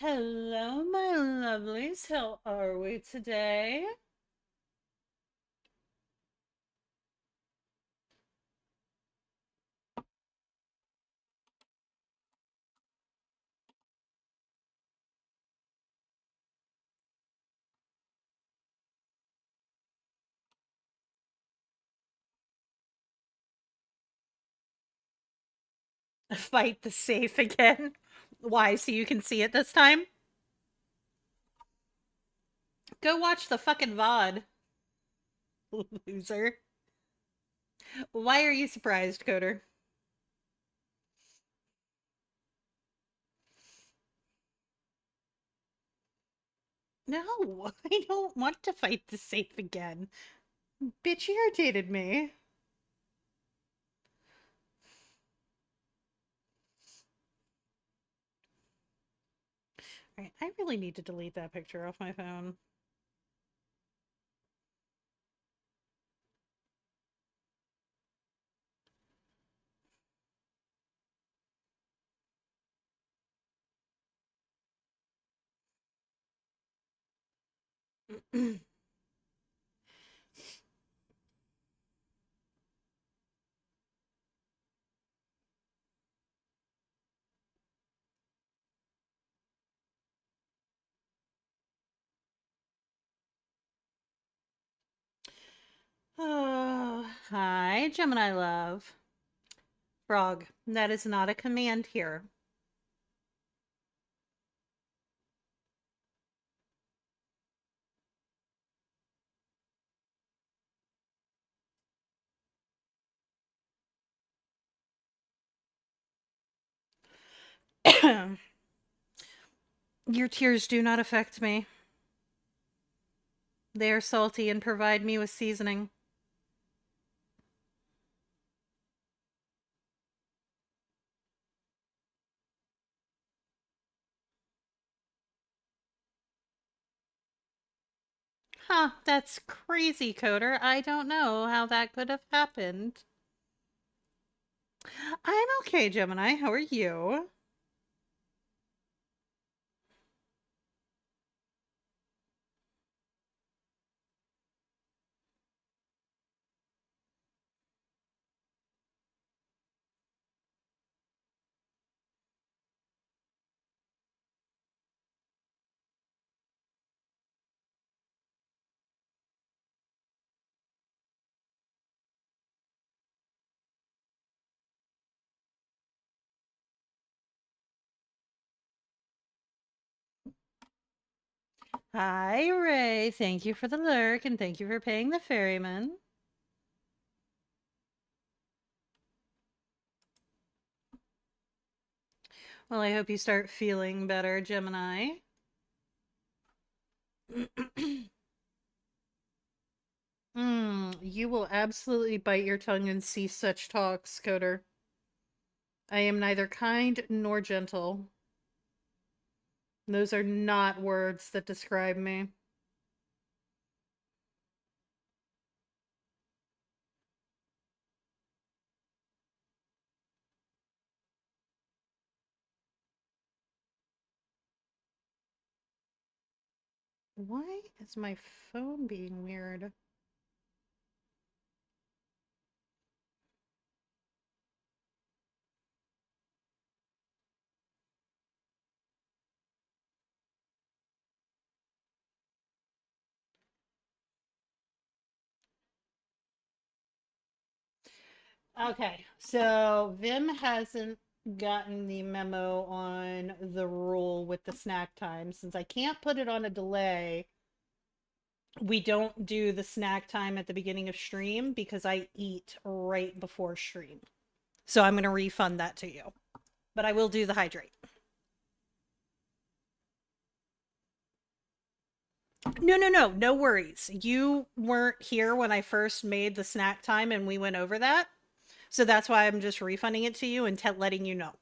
Hello, my lovelies. How are we today? Fight the safe again. Why? So you can see it this time? Go watch the fucking VOD, loser. Why are you surprised, Coder? No, I don't want to fight the safe again. Bitch irritated me. Right, I really need to delete that picture off my phone. Oh, hi, Gemini love. Frog, that is not a command here. Your tears do not affect me. They are salty and provide me with seasoning. Huh, that's crazy, Coder. I don't know how that could have happened. I'm okay, Gemini. How are you? Hi, Ray. Thank you for the lurk and thank you for paying the ferryman. Well, I hope you start feeling better, Gemini. You will absolutely bite your tongue and cease such talks, Coder. I am neither kind nor gentle. Those are not words that describe me. Why is my phone being weird? Okay, so Vim hasn't gotten the memo on the rule with the snack time. Since I can't put it on a delay, we don't do the snack time at the beginning of stream because I eat right before stream. So I'm going to refund that to you. But I will do the hydrate. No, no, no, no worries. You weren't here when I first made the snack time and we went over that. So that's why I'm just refunding it to you and letting you know.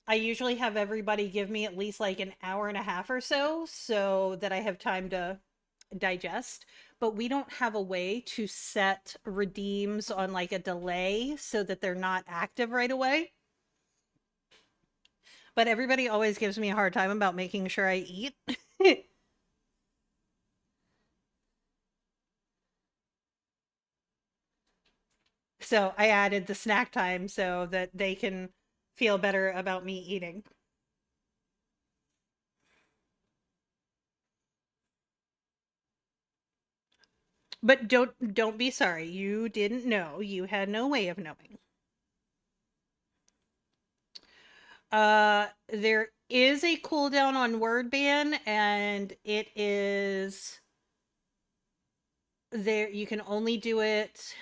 I usually have everybody give me at least like an hour and a half or so that I have time to digest. But we don't have a way to set redeems on like a delay so that they're not active right away. But everybody always gives me a hard time about making sure I eat. So I added the snack time so that they can feel better about me eating. But don't be sorry. You didn't know. You had no way of knowing. There is a cooldown on word ban, and it is there. You can only do it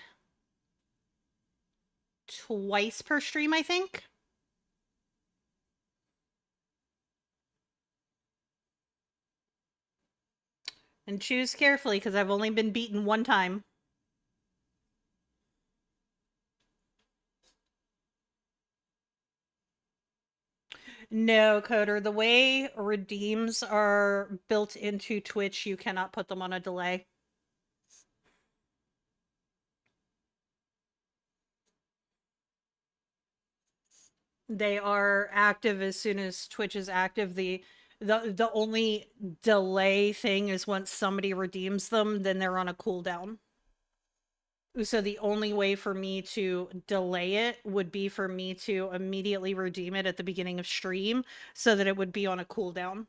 twice per stream, I think. And choose carefully because I've only been beaten one time. No, Coder. The way redeems are built into Twitch, you cannot put them on a delay. They are active as soon as Twitch is active. The only delay thing is once somebody redeems them, then they're on a cooldown. So the only way for me to delay it would be for me to immediately redeem it at the beginning of stream so that it would be on a cooldown.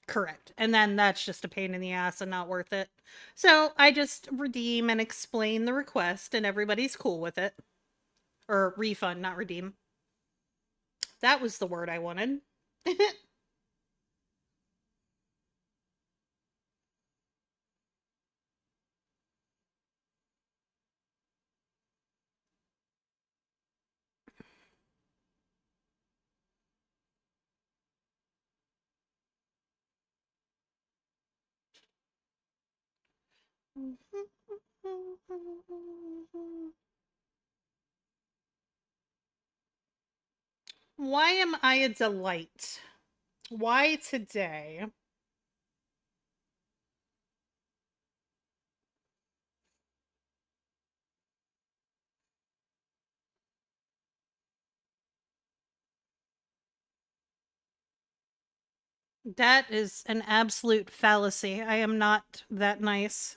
Correct. And then that's just a pain in the ass and not worth it. So I just redeem and explain the request and everybody's cool with it. Or refund, not redeem. That was the word I wanted. Why am I a delight? Why today? That is an absolute fallacy. I am not that nice.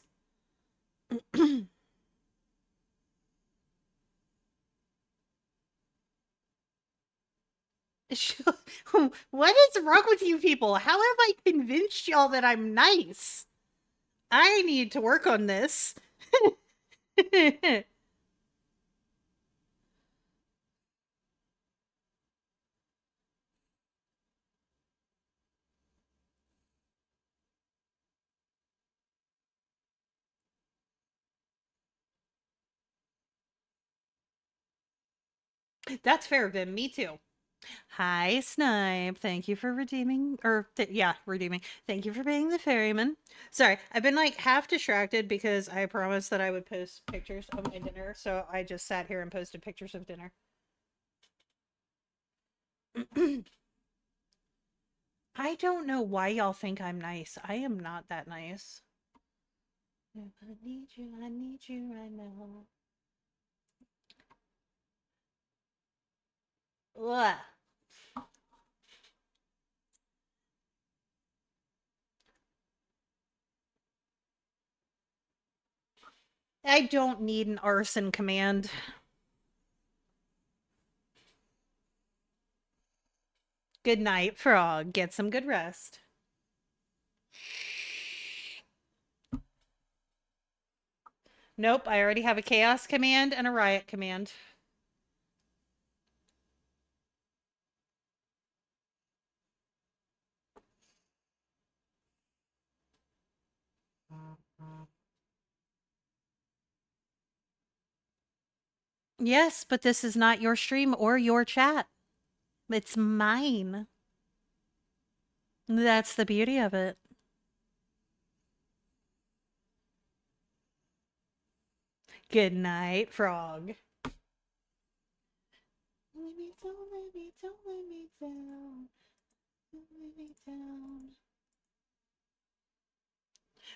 What is wrong with you people? How have I convinced y'all that I'm nice? I need to work on this. That's fair, Vim. Me too. Hi, Snipe. Thank you for redeeming, yeah, redeeming. Thank you for being the ferryman. Sorry, I've been like half distracted because I promised that I would post pictures of my dinner, so I just sat here and posted pictures of dinner. I don't know why y'all think I'm nice. I am not that nice. I need you right now. Ugh. I don't need an arson command. Good night, frog. Get some good rest. Nope, I already have a chaos command and a riot command. Yes, but this is not your stream or your chat. It's mine. That's the beauty of it. Good night, frog. don't let me down. Don't let me down.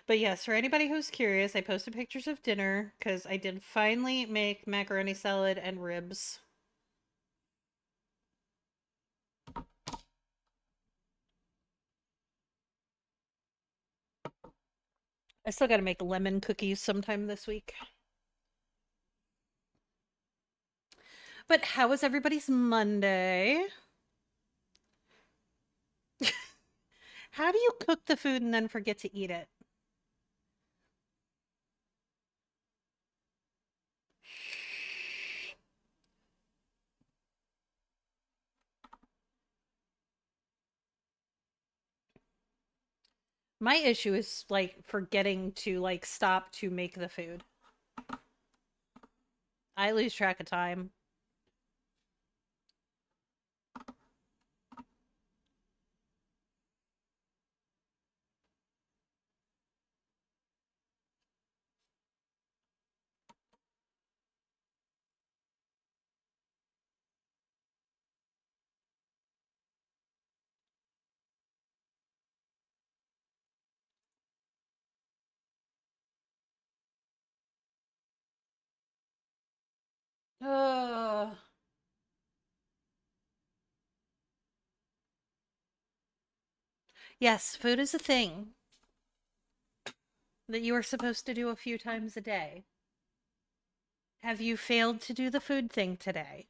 But yes, for anybody who's curious, I posted pictures of dinner because I did finally make macaroni salad and ribs. I still got to make lemon cookies sometime this week. But how was everybody's Monday? How do you cook the food and then forget to eat it? My issue is like forgetting to like stop to make the food. I lose track of time. Ugh. Yes, food is a thing that you are supposed to do a few times a day. Have you failed to do the food thing today?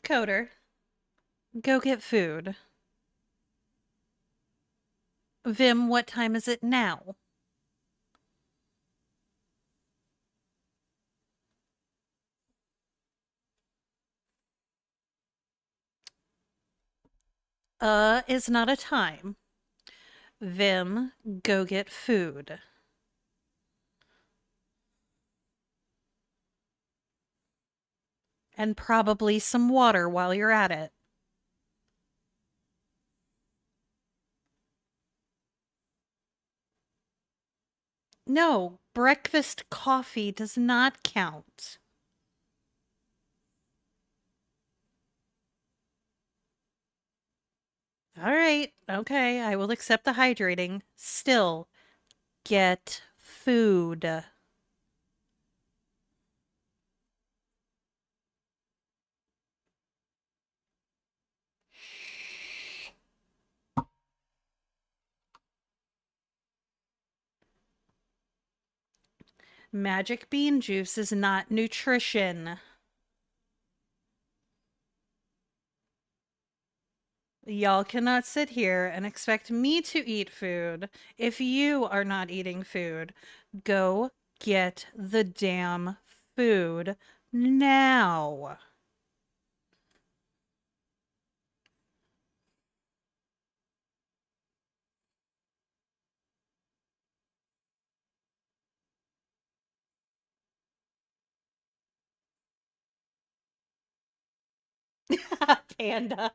Coder, go get food. Vim, what time is it now? Is not a time. Vim, go get food. And probably some water while you're at it. No, breakfast coffee does not count. All right, okay, I will accept the hydrating. Still, get food. Magic bean juice is not nutrition. Y'all cannot sit here and expect me to eat food if you are not eating food. Go get the damn food now. Panda.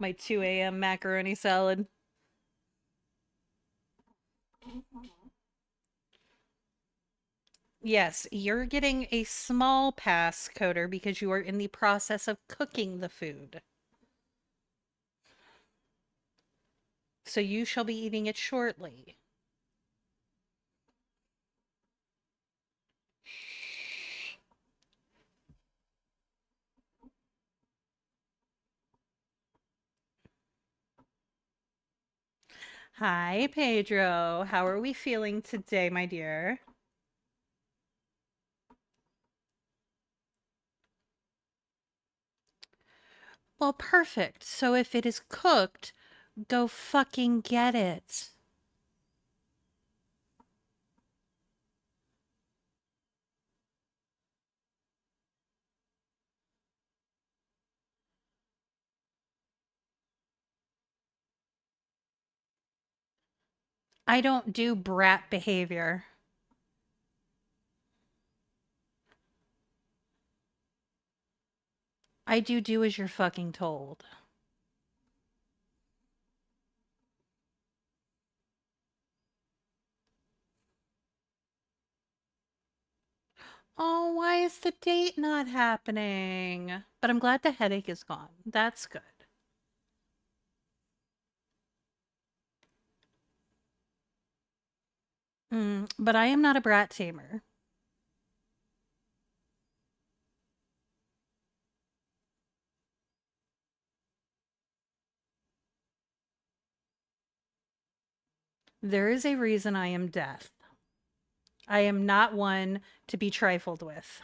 My 2 a.m. macaroni salad. Yes, you're getting a small pass, Coder, because you are in the process of cooking the food. So you shall be eating it shortly. Hi, Pedro. How are we feeling today, my dear? Well, perfect. So if it is cooked, go fucking get it. I don't do brat behavior. I do as you're fucking told. Oh, why is the date not happening? But I'm glad the headache is gone. That's good. But I am not a brat tamer. There is a reason I am death. I am not one to be trifled with.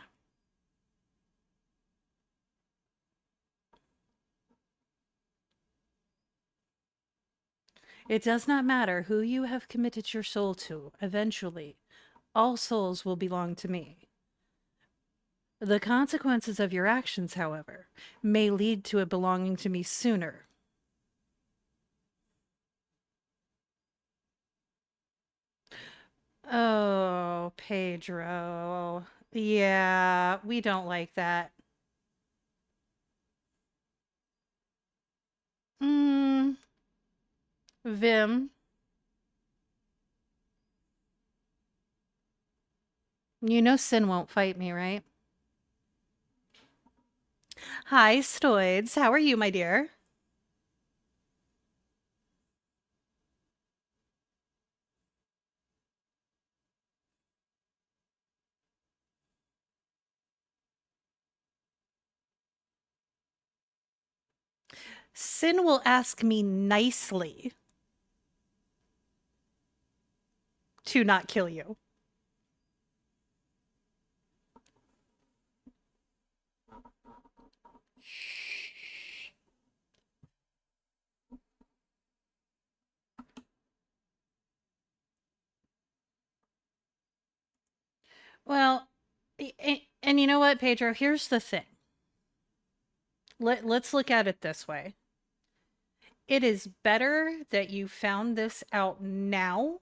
It does not matter who you have committed your soul to, eventually, all souls will belong to me. The consequences of your actions, however, may lead to it belonging to me sooner. Oh, Pedro. Yeah, we don't like that. Mm, Vim, you know Sin won't fight me, right? Hi, Stoids. How are you, my dear? Sin will ask me nicely to not kill you. Well, and you know what, Pedro? Here's the thing. Let's look at it this way. It is better that you found this out now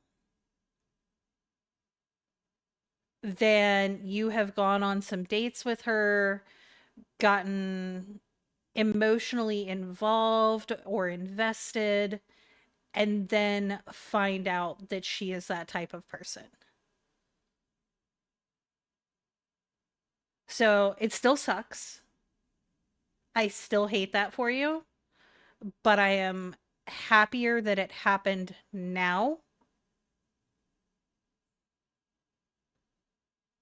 than you have gone on some dates with her, gotten emotionally involved or invested, and then find out that she is that type of person. So it still sucks. I still hate that for you, but I am happier that it happened now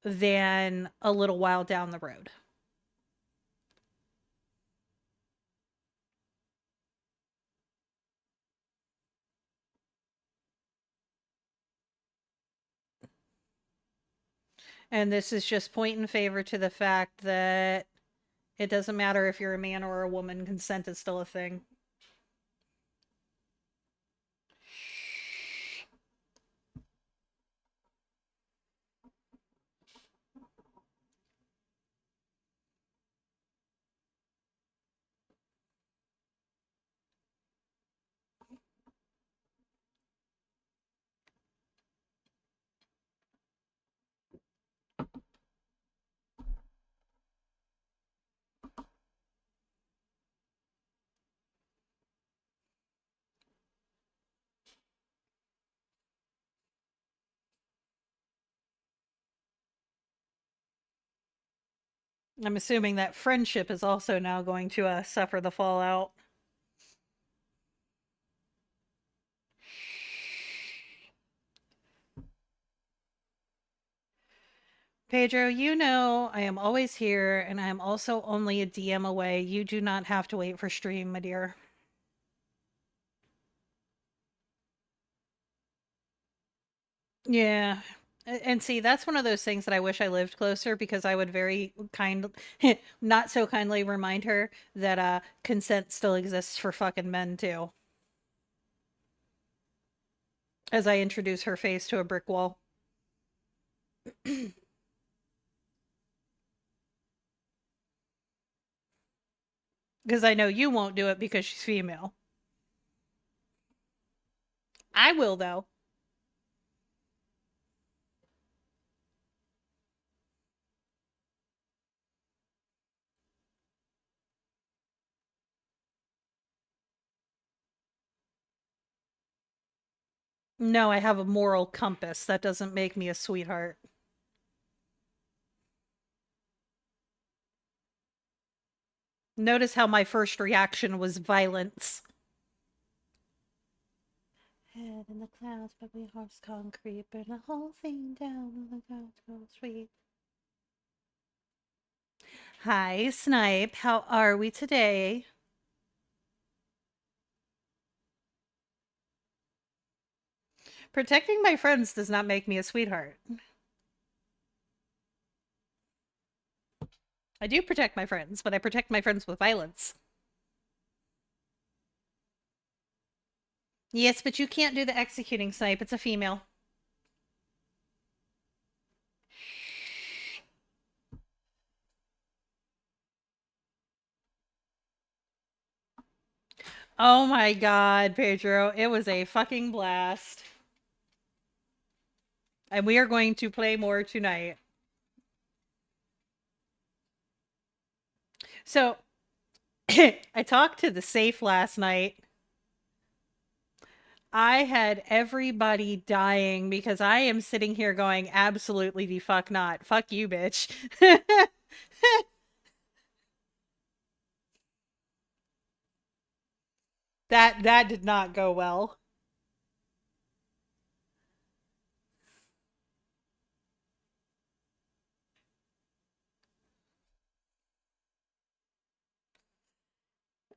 than a little while down the road. And this is just point in favor to the fact that it doesn't matter if you're a man or a woman, consent is still a thing. I'm assuming that friendship is also now going to suffer the fallout. Pedro, you know I am always here, and I am also only a DM away. You do not have to wait for stream, my dear. Yeah. And see, that's one of those things that I wish I lived closer because I would very kind, not so kindly remind her that consent still exists for fucking men too. As I introduce her face to a brick wall. Because I know you won't do it because she's female. I will, though. No, I have a moral compass. That doesn't make me a sweetheart. Notice how my first reaction was violence. Head in the clouds, but we horse concrete, burn the whole thing down, and the clouds go sweet. Hi, Snipe. How are we today? Protecting my friends does not make me a sweetheart. I do protect my friends, but I protect my friends with violence. Yes, but you can't do the executing, Snipe. It's a female. Oh my god, Pedro. It was a fucking blast. And we are going to play more tonight. So, I talked to the safe last night. I had everybody dying because I am sitting here going, absolutely the fuck not. Fuck you, bitch. That did not go well.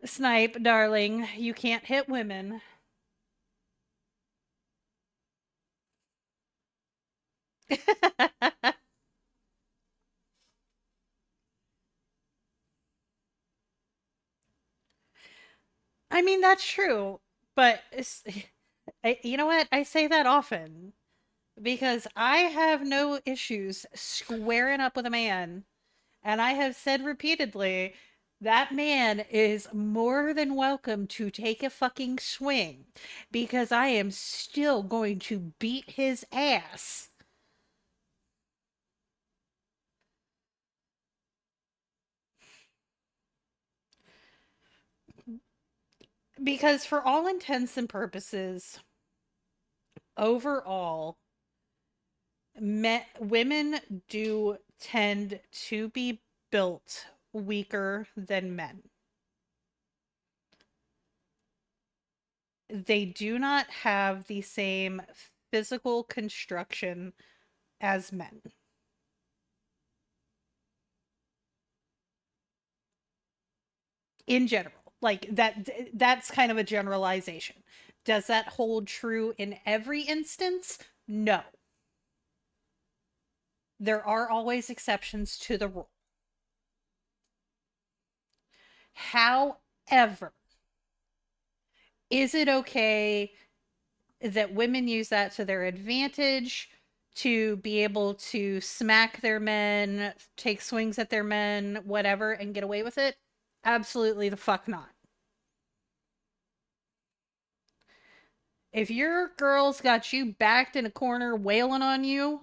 Snipe, darling, you can't hit women. I mean, that's true, but you know what? I say that often because I have no issues squaring up with a man. And I have said repeatedly that man is more than welcome to take a fucking swing because I am still going to beat his ass. Because, for all intents and purposes, overall, women do tend to be built weaker than men. They do not have the same physical construction as men. In general, like that's kind of a generalization. Does that hold true in every instance? No. There are always exceptions to the rule. However, is it okay that women use that to their advantage to be able to smack their men, take swings at their men, whatever, and get away with it? Absolutely the fuck not. If your girl's got you backed in a corner wailing on you,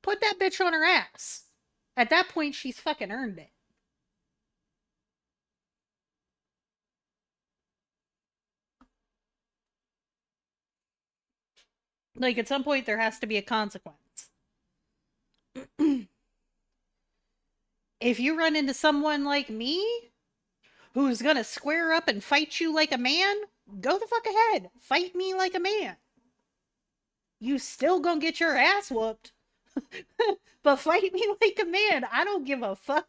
put that bitch on her ass. At that point, she's fucking earned it. Like, at some point, there has to be a consequence. If you run into someone like me who's gonna square up and fight you like a man, go the fuck ahead. Fight me like a man. You still gonna get your ass whooped. But fight me like a man. I don't give a fuck.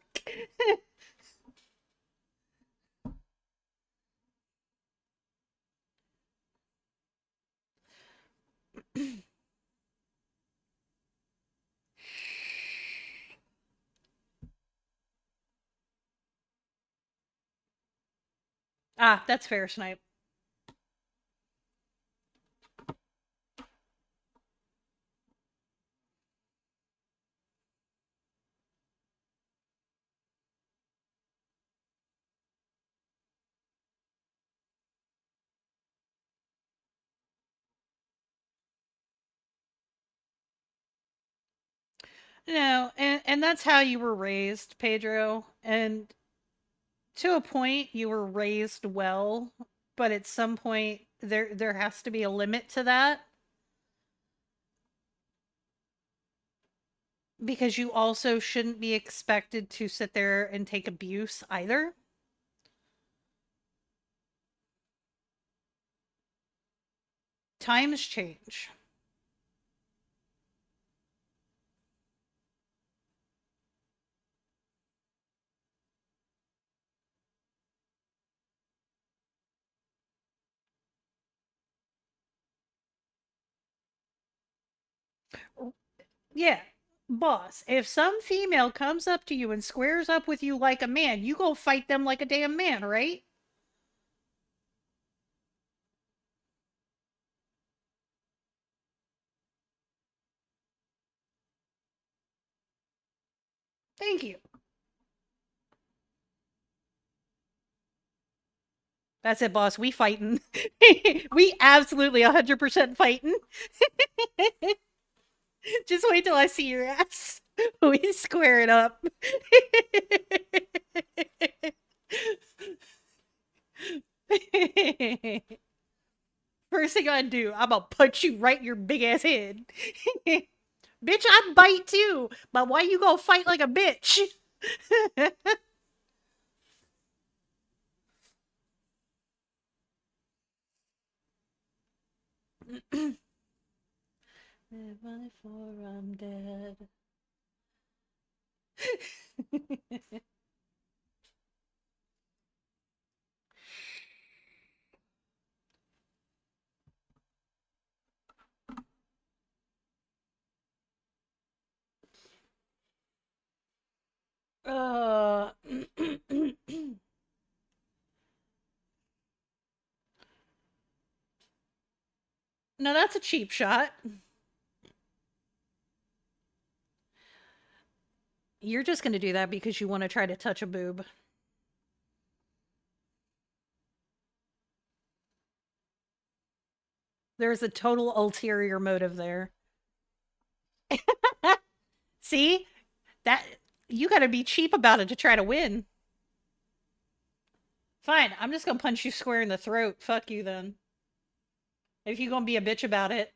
Ah, that's fair, Snipe. No, and that's how you were raised, Pedro. And to a point, you were raised well, but at some point, there has to be a limit to that. Because you also shouldn't be expected to sit there and take abuse either. Times change. Yeah. Boss, if some female comes up to you and squares up with you like a man, you go fight them like a damn man, right? Thank you. That's it, boss. We fighting. We absolutely 100% fighting. Just wait till I see your ass. We square it up. First thing I do, I'm gonna punch you right in your big ass head. Bitch, I bite too. But why you gonna fight like a bitch? Live my for I'm dead. uh, no, that's a cheap shot. You're just gonna do that because you want to try to touch a boob. There's a total ulterior motive there. See? That you gotta be cheap about it to try to win. Fine, I'm just gonna punch you square in the throat. Fuck you then. If you gonna be a bitch about it.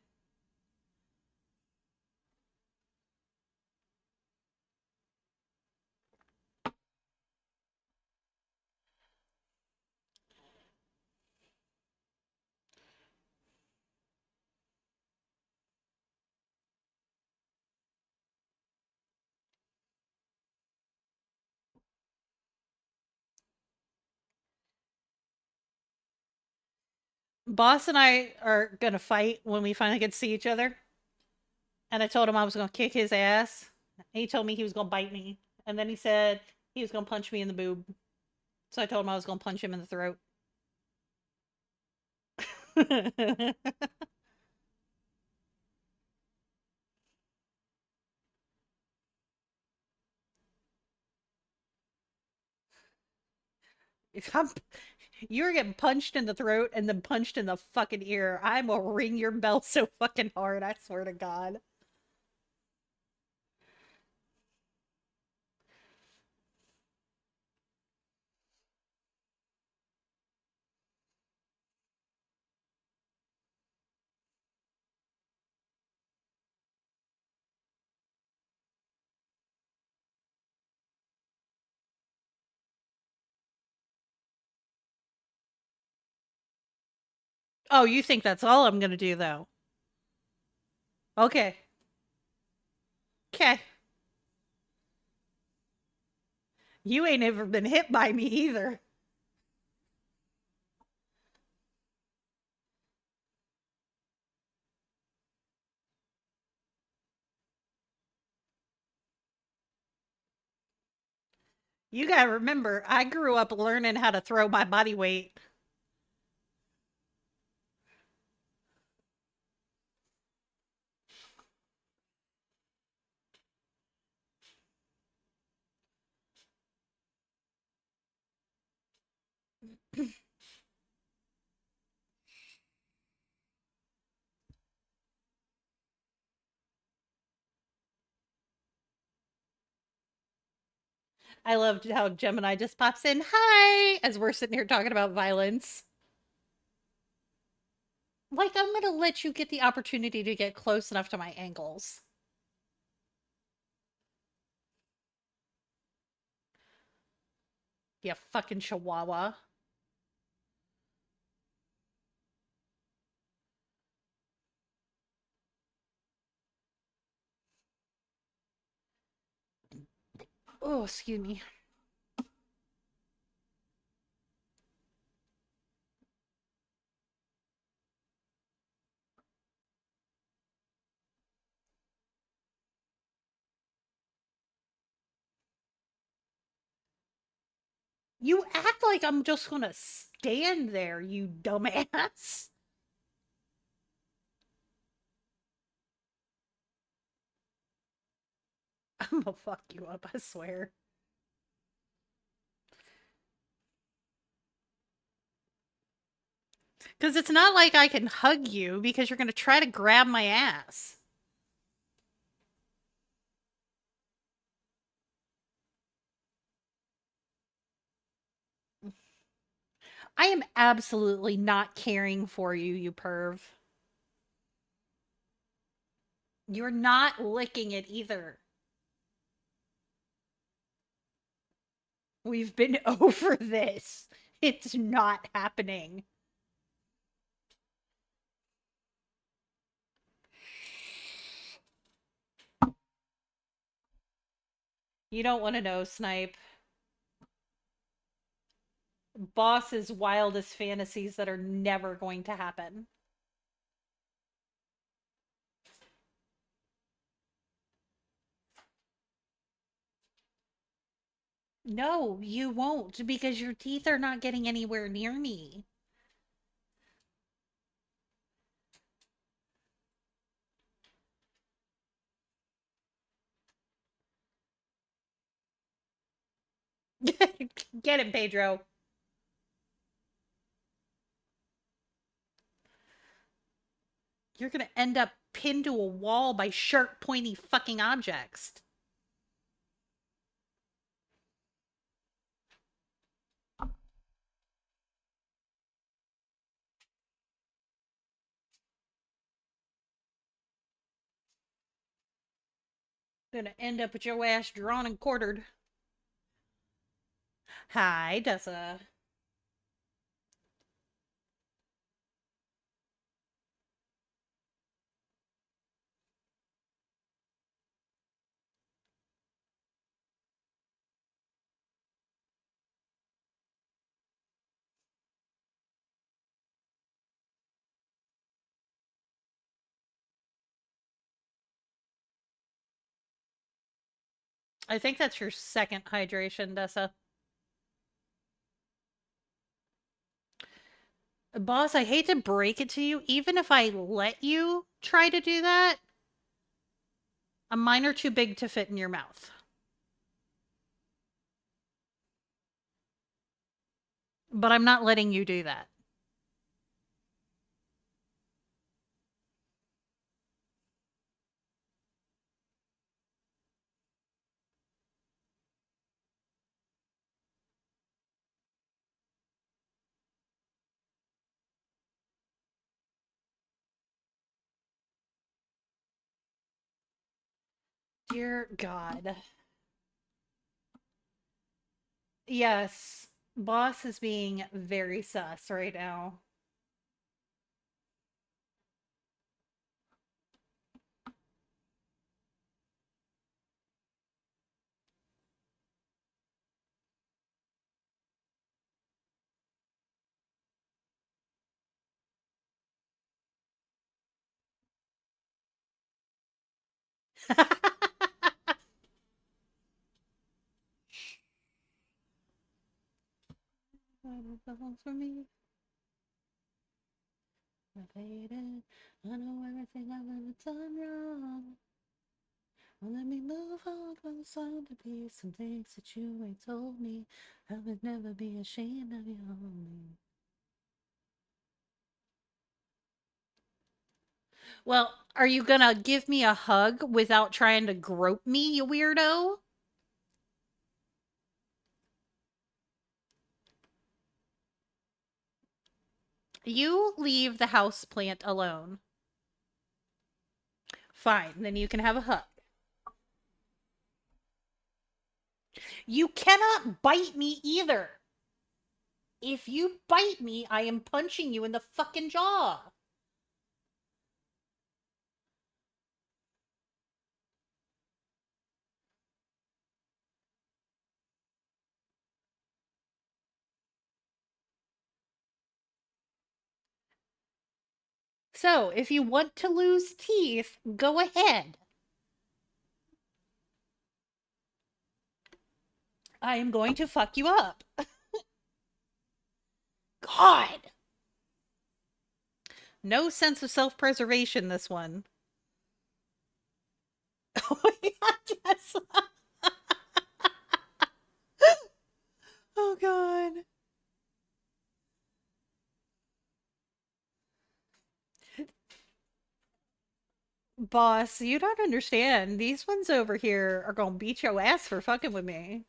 Boss and I are gonna fight when we finally get to see each other. And I told him I was gonna kick his ass. He told me he was gonna bite me. And then he said he was gonna punch me in the boob. So I told him I was gonna punch him in the throat. If I'm, you're getting punched in the throat and then punched in the fucking ear. I'm gonna ring your bell so fucking hard, I swear to God. Oh, you think that's all I'm gonna do though? Okay. Okay. You ain't ever been hit by me either. You gotta remember, I grew up learning how to throw my body weight. I loved how Gemini just pops in, hi, as we're sitting here talking about violence. Like, I'm gonna let you get the opportunity to get close enough to my ankles. You fucking chihuahua. Oh, excuse me. You act like I'm just gonna stand there, you dumbass. I'm gonna fuck you up, I swear. Because it's not like I can hug you because you're gonna try to grab my ass. I am absolutely not caring for you, you perv. You're not licking it either. We've been over this. It's not happening. You don't want to know, Snipe. Boss's wildest fantasies that are never going to happen. No, you won't because your teeth are not getting anywhere near me. Get him, Pedro. You're gonna end up pinned to a wall by sharp, pointy fucking objects. Gonna end up with your ass drawn and quartered. Hi, Dessa. I think that's your second hydration, Dessa. Boss, I hate to break it to you. Even if I let you try to do that, a mine are too big to fit in your mouth. But I'm not letting you do that. Dear God. Yes, boss is being very sus right now. For me, I played it. I know everything I've ever done wrong. Well, let me move on, close on to be some things that you ain't told me. I would never be ashamed of you, homie. Well, are you gonna give me a hug without trying to grope me, you weirdo? You leave the house plant alone. Fine, then you can have a hug. You cannot bite me either. If you bite me, I am punching you in the fucking jaw. So, if you want to lose teeth, go ahead. I am going to fuck you up. God. No sense of self preservation, this one. Oh my god, yes. Oh god. Boss, you don't understand. These ones over here are gonna beat your ass for fucking with me.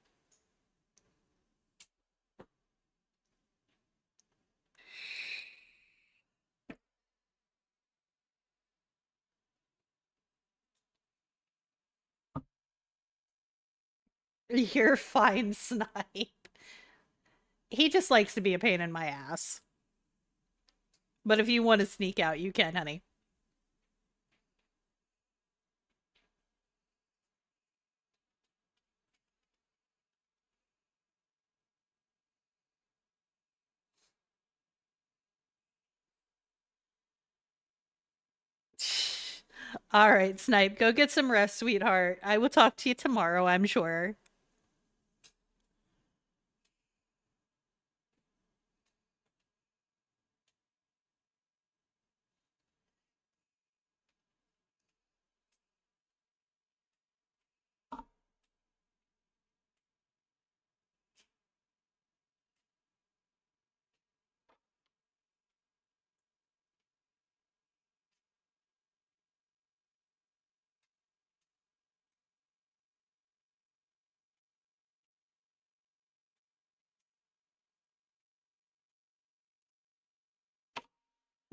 You're fine, Snipe. He just likes to be a pain in my ass. But if you want to sneak out, you can, honey. All right, Snipe, go get some rest, sweetheart. I will talk to you tomorrow, I'm sure.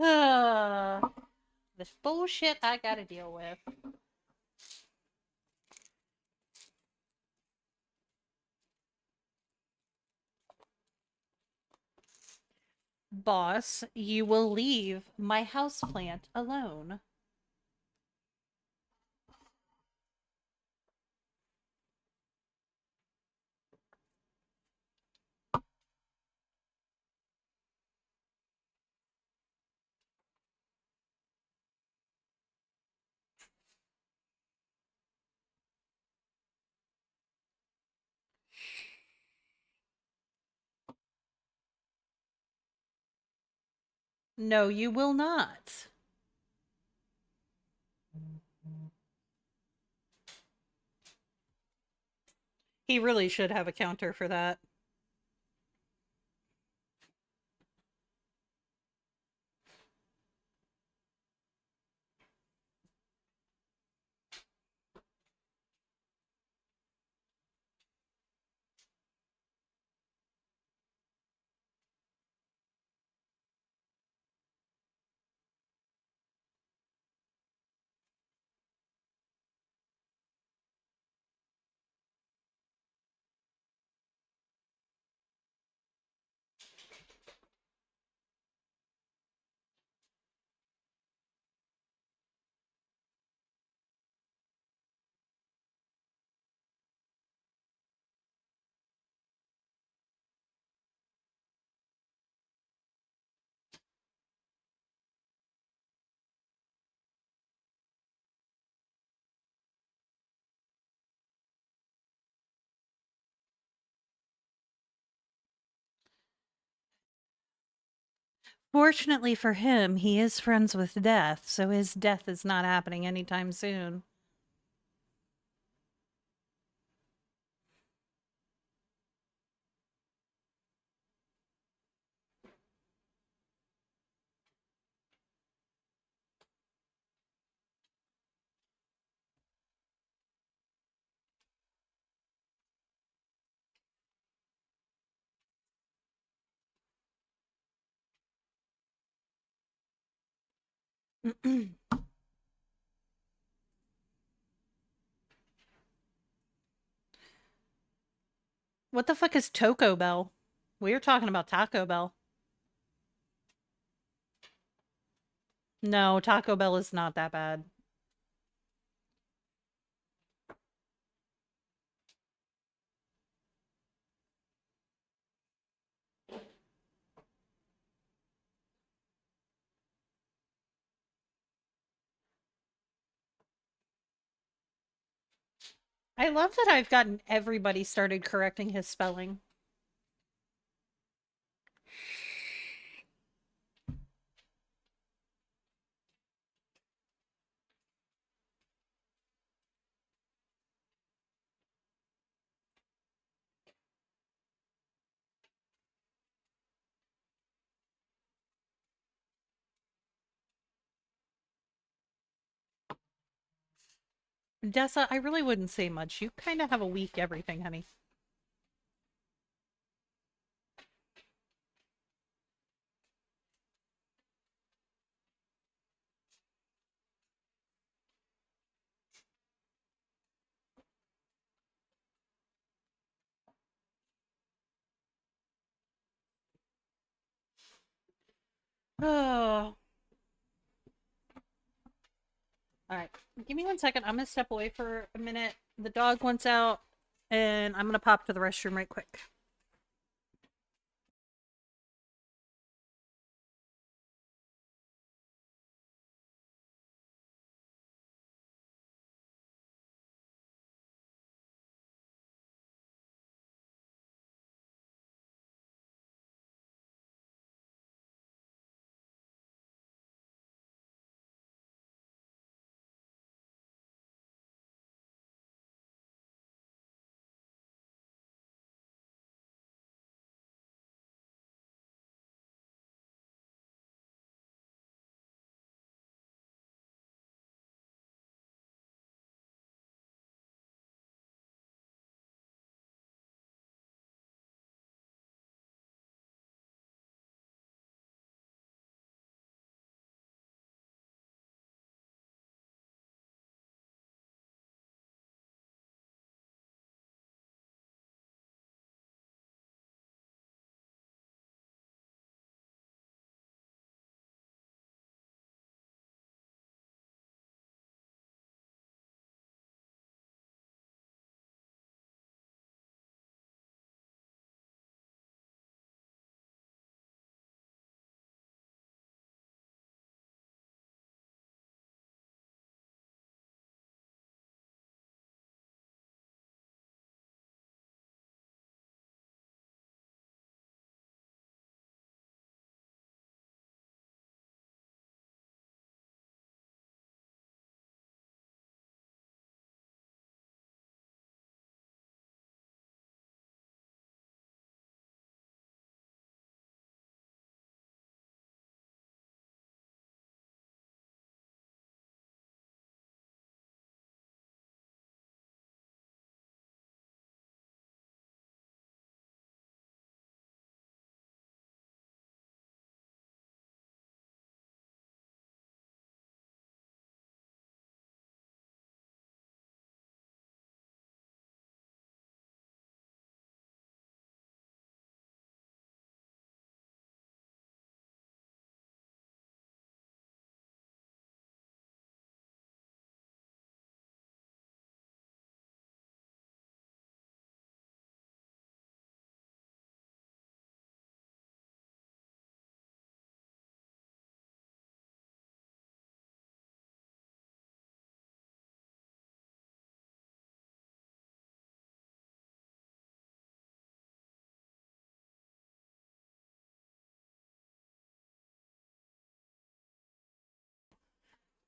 Uh, this bullshit I gotta deal with. Boss, you will leave my houseplant alone. No, you will not. He really should have a counter for that. Fortunately for him, he is friends with death, so his death is not happening anytime soon. What the fuck is Taco Bell? We were talking about Taco Bell. No, Taco Bell is not that bad. I love that I've gotten everybody started correcting his spelling. Dessa, I really wouldn't say much. You kind of have a weak everything, honey. Oh. All right. Give me 1 second. I'm going to step away for a minute. The dog wants out, and I'm going to pop to the restroom right quick.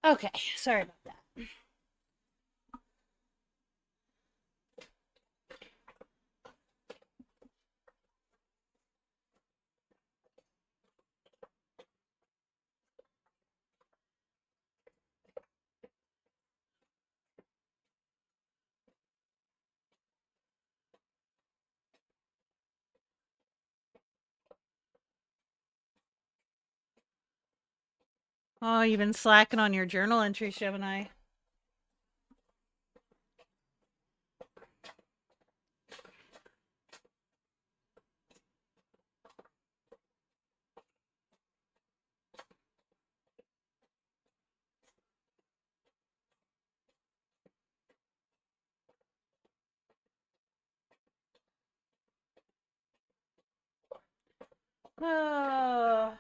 Okay. Sorry about that. Oh, you've been slacking on your journal entries, Gemini. Oh.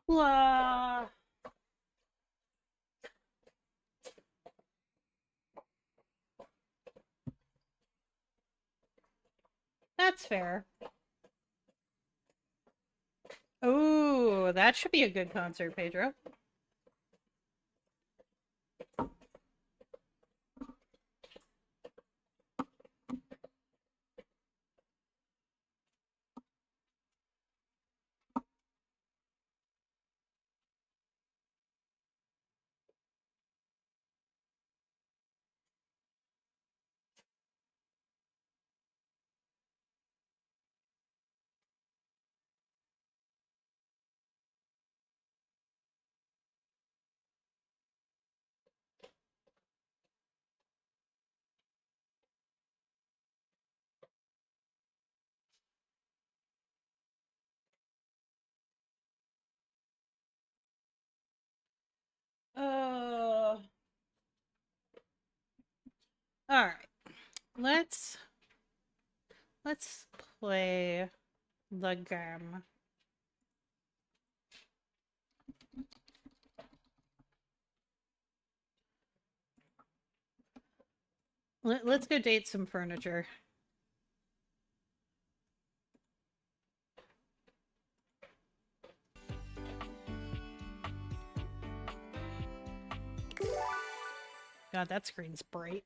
Blah. That's fair. Ooh, that should be a good concert, Pedro. Uh, all right. Let's play the game. Let's go date some furniture. God, that screen's bright.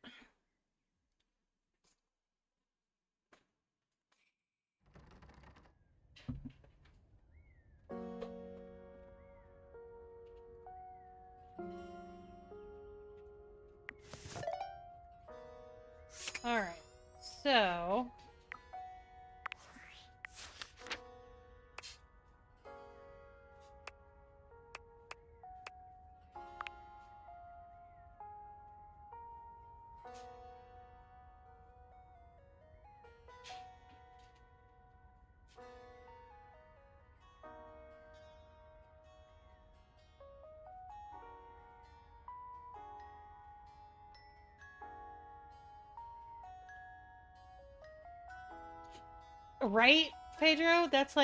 All right. So, right, Pedro? That's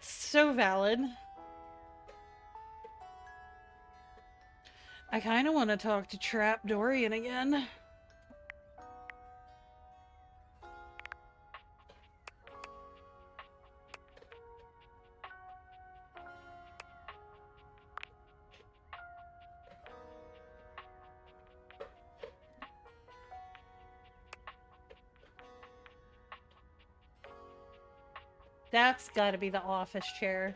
so valid. I kind of want to talk to Trap Dorian again. That's got to be the office chair.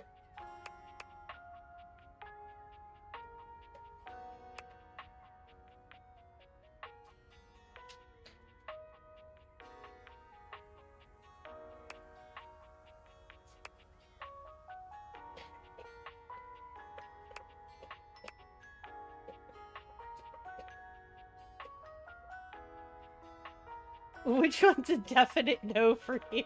Which one's a definite no for you?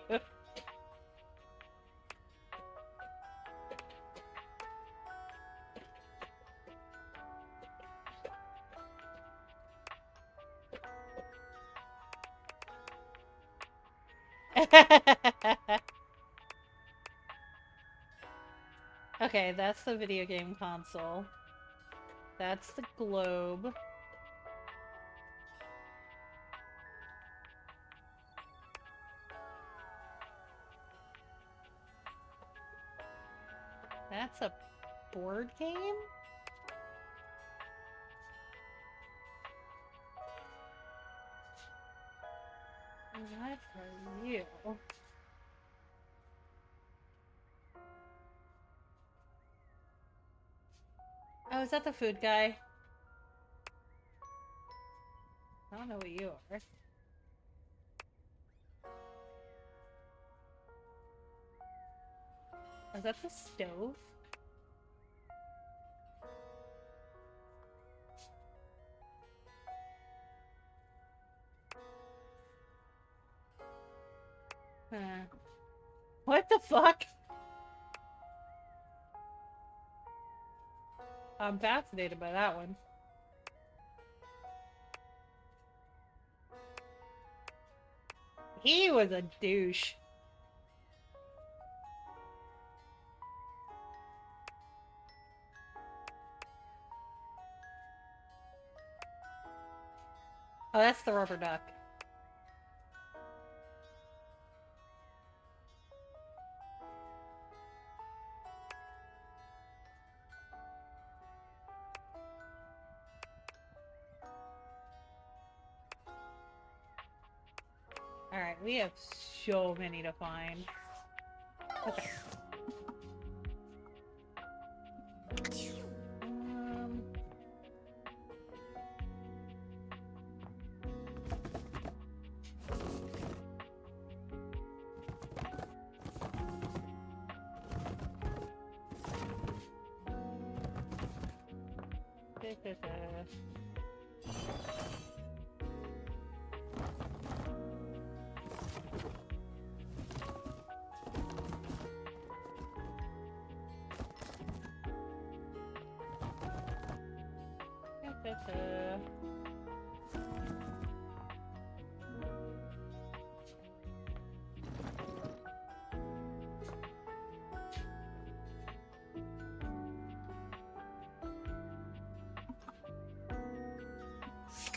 Okay, that's the video game console. That's the globe. That's a board game? What are you? Oh, is that the food guy? I don't know what you are. Is that the stove? What the fuck? I'm fascinated by that one. He was a douche. Oh, that's the rubber duck. Alright, we have so many to find. Okay.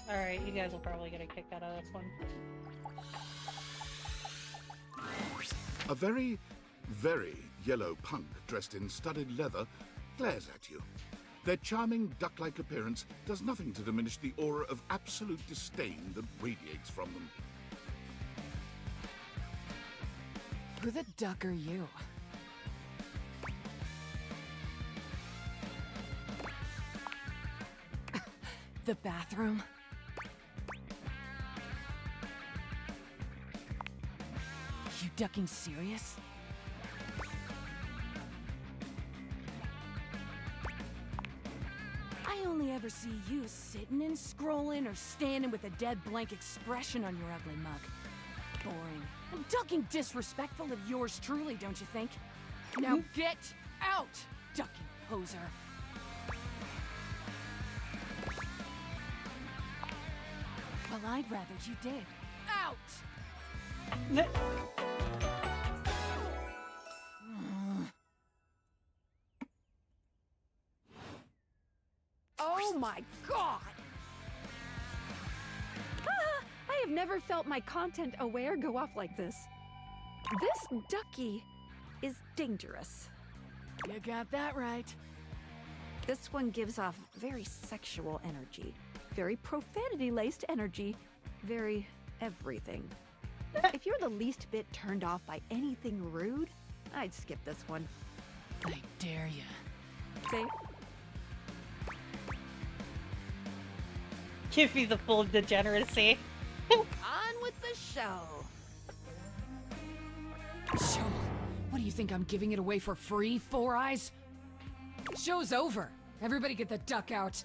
Alright, you guys will probably get a kick out of this one. A very, very yellow punk dressed in studded leather glares at you. Their charming duck-like appearance does nothing to diminish the aura of absolute disdain that radiates from them. Who the duck are you? The bathroom? You ducking serious? I only ever see you sitting and scrolling or standing with a dead blank expression on your ugly mug. Boring. And ducking disrespectful of yours truly, don't you think? Now get out, ducking poser. Well, I'd rather you did. Out! Oh my god! I have never felt my content aware go off like this. This ducky is dangerous. You got that right. This one gives off very sexual energy, very profanity-laced energy, very everything. If you're the least bit turned off by anything rude, I'd skip this one. I dare ya. See? Give me the full degeneracy. On with the show. Show? What do you think, I'm giving it away for free, Four Eyes? Show's over. Everybody get the duck out.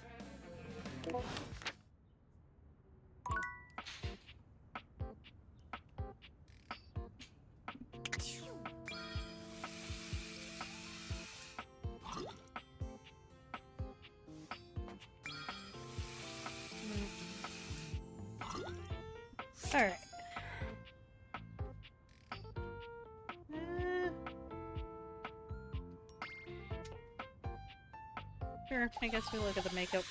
Alright. Sure, I guess we look at the makeup.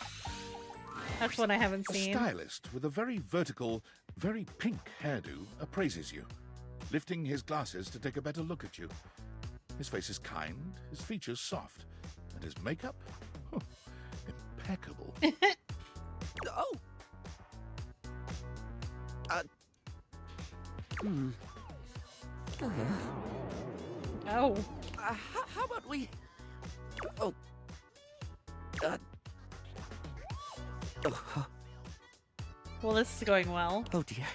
That's one I haven't A seen. stylist with a very vertical, very pink hairdo appraises you, lifting his glasses to take a better look at you. His face is kind, his features soft, and his makeup? Oh, impeccable. Oh! Oh. How about we... Oh. Oh, Well, this is going well. oh dear.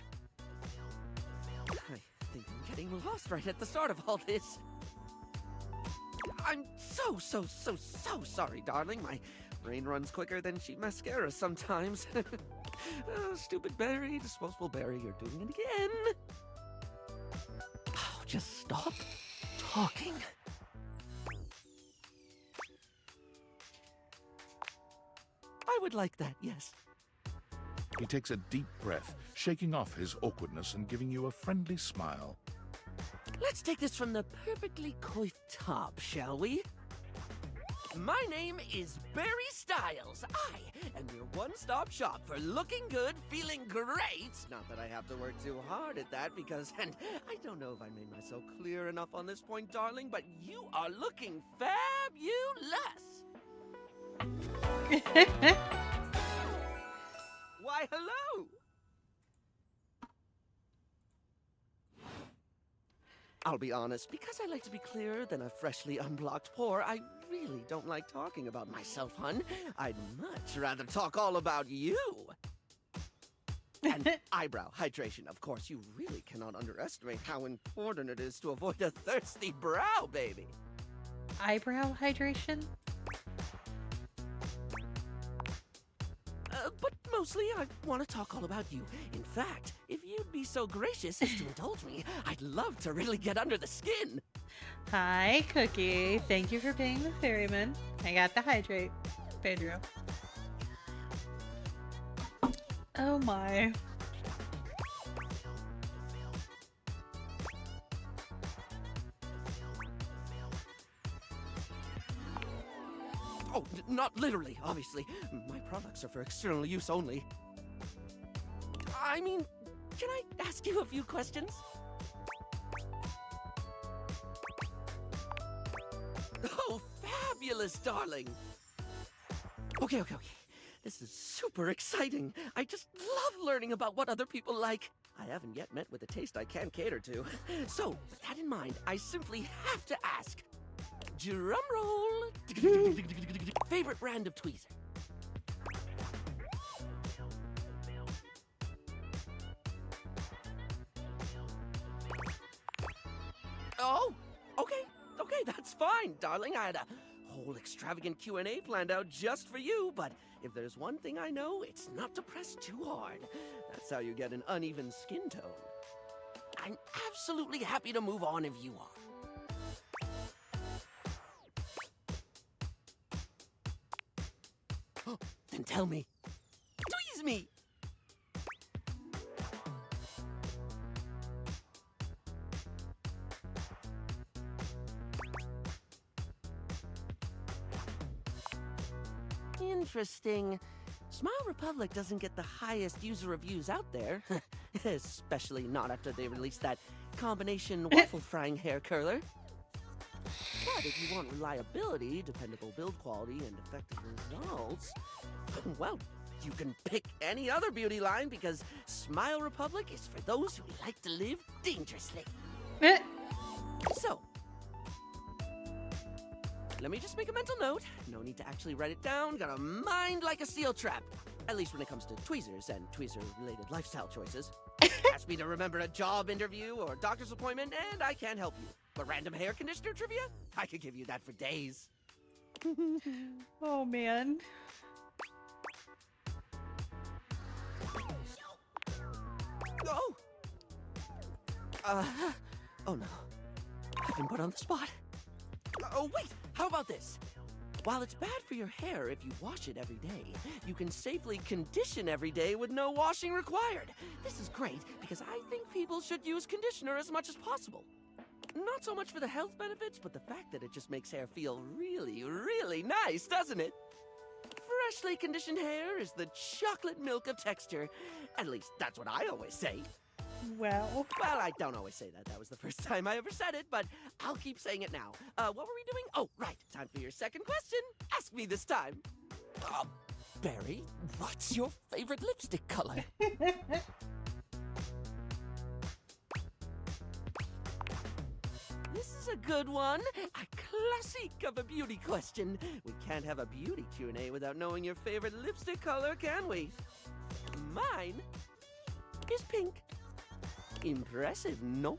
I think I'm getting lost right at the start of all this. I'm so sorry, darling. My brain runs quicker than cheap mascara sometimes. Oh, stupid Barry, disposable Barry, you're doing it again. Oh, just stop talking. I would like that, yes. He takes a deep breath, shaking off his awkwardness and giving you a friendly smile. Let's take this from the perfectly coiffed top, shall we? My name is Barry Styles. I am your one-stop shop for looking good, feeling great. Not that I have to work too hard at that because, and I don't know if I made myself clear enough on this point, darling, but you are looking fabulous. Why, hello. I'll be honest, because I like to be clearer than a freshly unblocked pore, I really don't like talking about myself, hun. I'd much rather talk all about you. And eyebrow hydration, of course. You really cannot underestimate how important it is to avoid a thirsty brow, baby. Eyebrow hydration? But mostly I want to talk all about you. In fact, if you'd be so gracious as to indulge me, I'd love to really get under the skin. Hi, Cookie. Thank you for being the ferryman. I got the hydrate, Pedro. Oh my. Oh, not literally, obviously. My products are for external use only. I mean, can I ask you a few questions? Oh, fabulous, darling. Okay. This is super exciting. I just love learning about what other people like. I haven't yet met with a taste I can't cater to. So, with that in mind, I simply have to ask. Drum roll. Favorite brand of tweezer? Oh, okay, that's fine, darling. I had a whole extravagant Q&A planned out just for you, but if there's one thing I know, it's not to press too hard. That's how you get an uneven skin tone. I'm absolutely happy to move on if you are. Then tell me. Tweeze me! Interesting. Smile Republic doesn't get the highest user reviews out there. Especially not after they released that combination waffle frying hair curler. But if you want reliability, dependable build quality, and effective results, well, you can pick any other beauty line because Smile Republic is for those who like to live dangerously. So, let me just make a mental note. No need to actually write it down. Got a mind like a steel trap. At least when it comes to tweezers and tweezer-related lifestyle choices. Ask me to remember a job interview or doctor's appointment, and I can't help you. But random hair conditioner trivia? I could give you that for days. Oh, man. Oh! Oh no. I've been put on the spot. Oh, wait! How about this? While it's bad for your hair if you wash it every day, you can safely condition every day with no washing required. This is great because I think people should use conditioner as much as possible. Not so much for the health benefits, but the fact that it just makes hair feel really, really nice, doesn't it? Freshly conditioned hair is the chocolate milk of texture. At least that's what I always say. Well, I don't always say that. That was the first time I ever said it, but I'll keep saying it now. What were we doing? Oh, right. Time for your second question. Ask me this time. Barry, what's your favorite lipstick color? This is a good one. A classic of a beauty question. We can't have a beauty Q&A without knowing your favorite lipstick color, can we? Mine is pink. Impressive, no?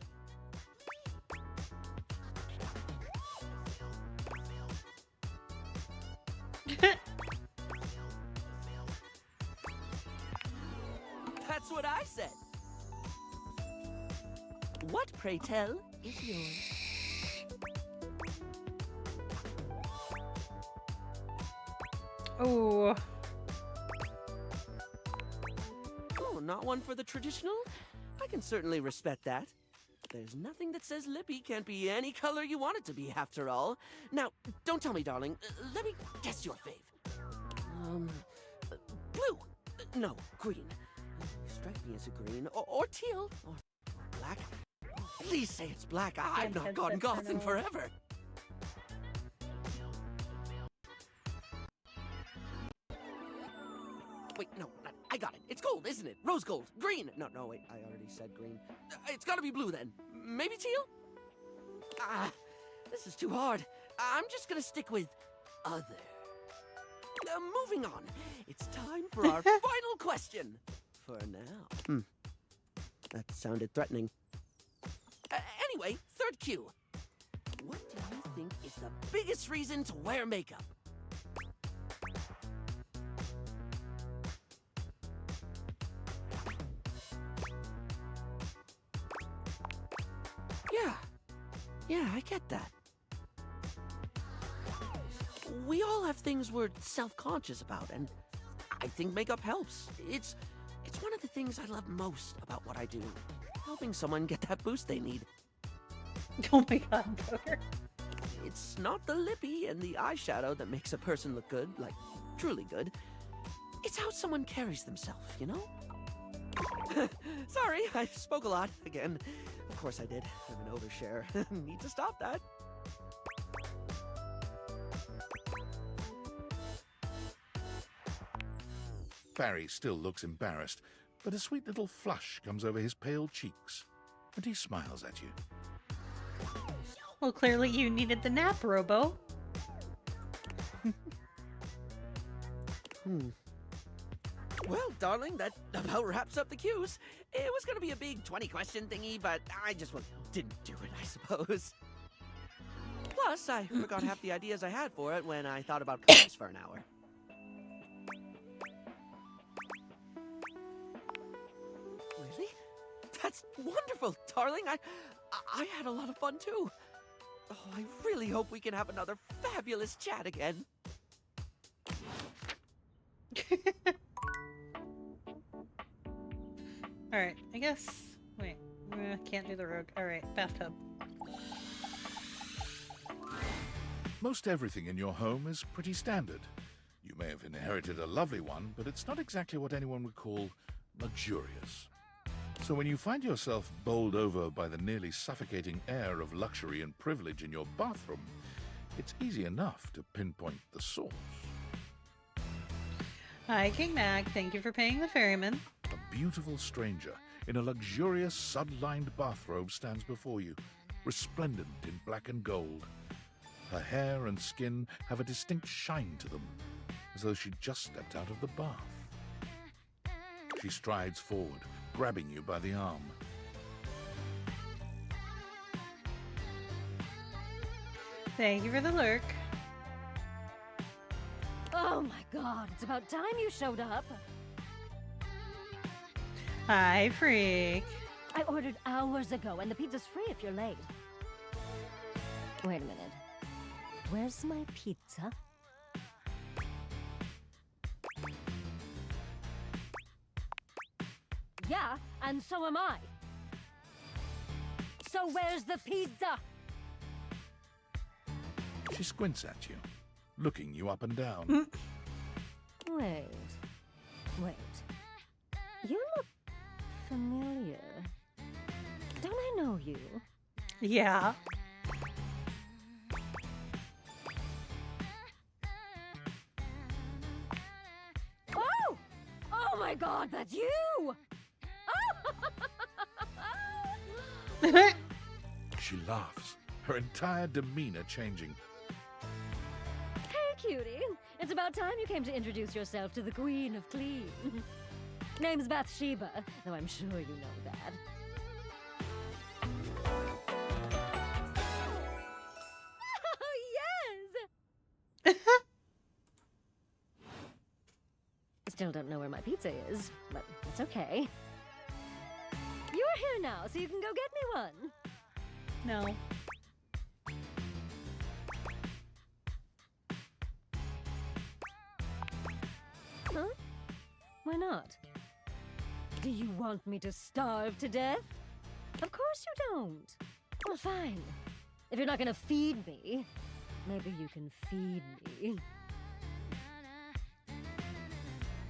said. What, pray tell, is yours? Oh. Oh, not one for the traditional? I can certainly respect that. There's nothing that says Lippy can't be any color you want it to be, after all. Now, don't tell me, darling. Let me guess your fave. Blue. No, green. Strike me as a green. Or teal. Or black. Please say it's black. I've not gone goth in forever. Wait, no, I got it. It's gold, isn't it? Rose gold. Green. No, wait, I already said green. It's gotta be blue then. Maybe teal? Ah, this is too hard. I'm just gonna stick with other. Moving on. It's time for our final question. For now. That sounded threatening. Anyway, third cue. What do you think is the biggest reason to wear makeup? Yeah, I get that. We all have things we're self-conscious about, and I think makeup helps. It's one of the things I love most about what I do. Helping someone get that boost they need. Oh my god, Booger. It's not the lippy and the eyeshadow that makes a person look good, like, truly good. It's how someone carries themselves, you know? Sorry, I spoke a lot again. Of course I did. I'm an overshare. Need to stop that. Barry still looks embarrassed, but a sweet little flush comes over his pale cheeks, and he smiles at you. Well, clearly you needed the nap, Robo. Well, darling, that about wraps up the cues. It was gonna be a big 20-question thingy, but I just didn't do it, I suppose. Plus, I forgot half the ideas I had for it when I thought about colors for an hour. Really? That's wonderful, darling. I had a lot of fun, too. Oh, I really hope we can have another fabulous chat again. Alright, I guess... Wait, can't do the rogue. Alright, bathtub. Most everything in your home is pretty standard. You may have inherited a lovely one, but it's not exactly what anyone would call luxurious. So when you find yourself bowled over by the nearly suffocating air of luxury and privilege in your bathroom, it's easy enough to pinpoint the source. Hi, King Mac. Thank you for paying the ferryman. A beautiful stranger in a luxurious sud-lined bathrobe stands before you, resplendent in black and gold. Her hair and skin have a distinct shine to them, as though she'd just stepped out of the bath. She strides forward, grabbing you by the arm. Thank you for the lurk. Oh my god, it's about time you showed up. Hi, freak. I ordered hours ago, and the pizza's free if you're late. Wait a minute. Where's my pizza? Yeah, and so am I. So where's the pizza? She squints at you, looking you up and down. Wait. You look familiar. Don't I know you? Yeah. Oh! Oh my god, that's you! She laughs, her entire demeanor changing. Hey, cutie. It's about time you came to introduce yourself to the Queen of Clean. Name's Bathsheba, though I'm sure you know that. Oh, yes! Still don't know where my pizza is, but it's okay. We're here now, so you can go get me one. No. Huh? Why not? Do you want me to starve to death? Of course you don't. Well, fine. If you're not gonna feed me, maybe you can feed me.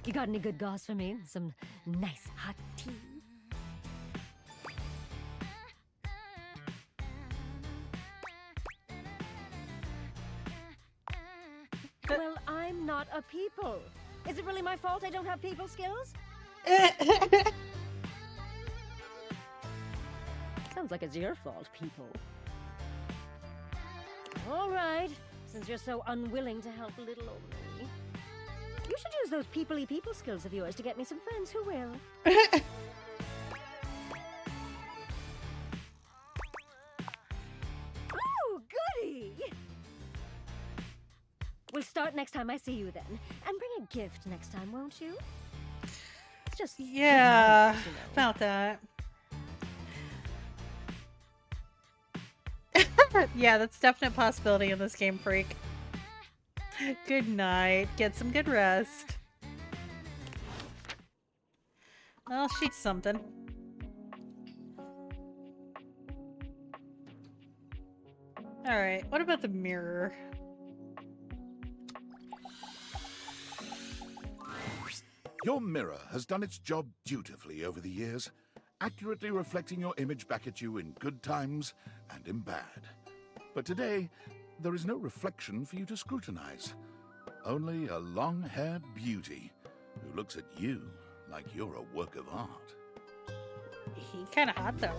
You got any good goss for me? Some nice hot tea? Well, I'm not a people. Is it really my fault I don't have people skills? Sounds like it's your fault, people. All right, since you're so unwilling to help little old me, you should use those people-y people skills of yours to get me some friends who will. Oh, goody! We'll start next time I see you then. And bring a gift next time, won't you? It's just Yeah, good manners, you know. about that. Yeah, that's definite possibility in this game, Freak. Good night. Get some good rest. Well, she's something. Alright, what about the mirror? Your mirror has done its job dutifully over the years, accurately reflecting your image back at you in good times and in bad. But today, there is no reflection for you to scrutinize. Only a long-haired beauty who looks at you like you're a work of art. He kinda hot, though.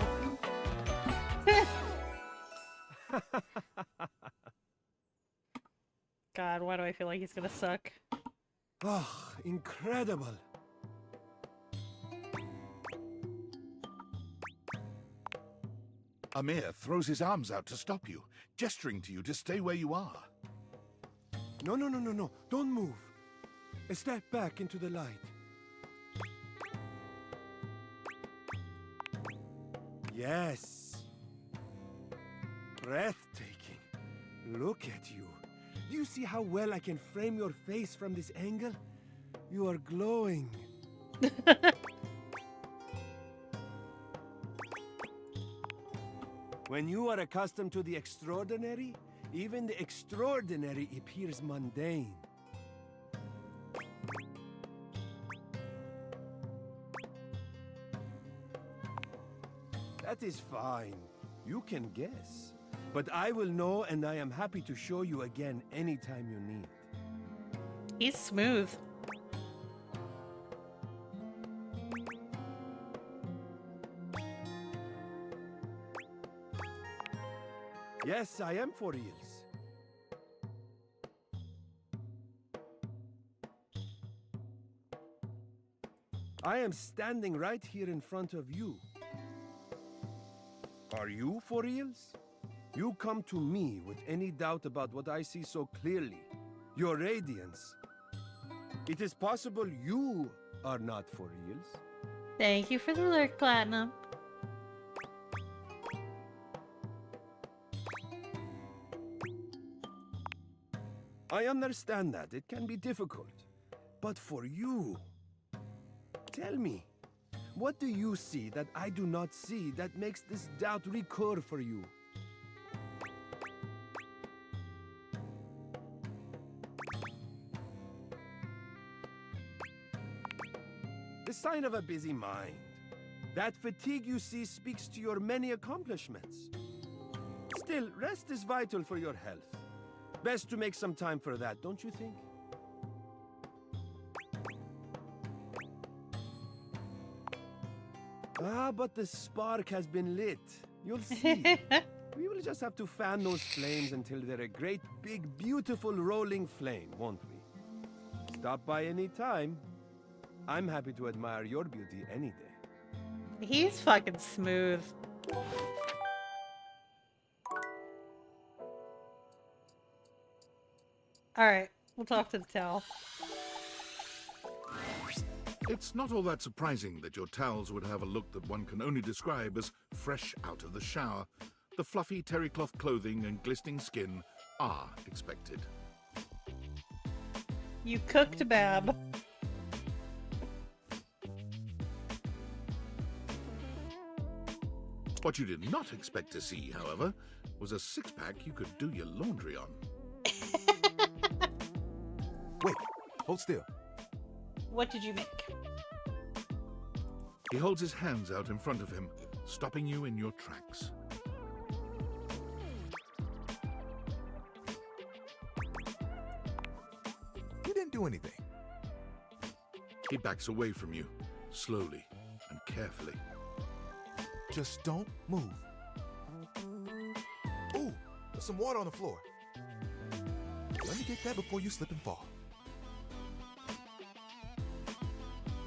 God, why do I feel like he's gonna suck? Oh, incredible. Amir throws his arms out to stop you, gesturing to you to stay where you are. No, no, no, no, no. Don't move. Step back into the light. Yes. Breathtaking. Look at you. Do you see how well I can frame your face from this angle? You are glowing. When you are accustomed to the extraordinary, even the extraordinary appears mundane. That is fine. You can guess. But I will know, and I am happy to show you again anytime you need. He's smooth. Yes, I am for reals. I am standing right here in front of you. Are you for reals? You come to me with any doubt about what I see so clearly. Your radiance. It is possible you are not for reals. Thank you for the lurk, Platinum. I understand that. It can be difficult. But for you, tell me, what do you see that I do not see that makes this doubt recur for you? The sign of a busy mind. That fatigue you see speaks to your many accomplishments. Still, rest is vital for your health. Best to make some time for that, don't you think? Ah, but the spark has been lit. You'll see. We will just have to fan those flames until they're a great, big, beautiful, rolling flame, won't we? Stop by any time. I'm happy to admire your beauty any day. He's fucking smooth. Alright, we'll talk to the towel. It's not all that surprising that your towels would have a look that one can only describe as fresh out of the shower. The fluffy terry cloth clothing and glistening skin are expected. You cooked, Bab. What you did not expect to see, however, was a six-pack you could do your laundry on. Wait, hold still. What did you make? He holds his hands out in front of him, stopping you in your tracks. You didn't do anything. He backs away from you, slowly and carefully. Just don't move. Ooh, there's some water on the floor. Let me get that before you slip and fall.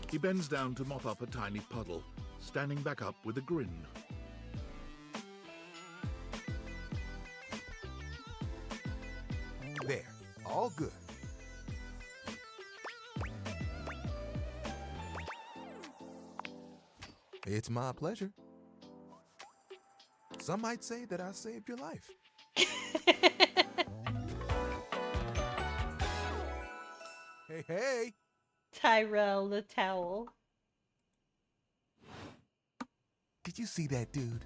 He bends down to mop up a tiny puddle, standing back up with a grin. There, all good. It's my pleasure. Some might say that I saved your life. Hey, hey! Tyrell the towel. Did you see that dude?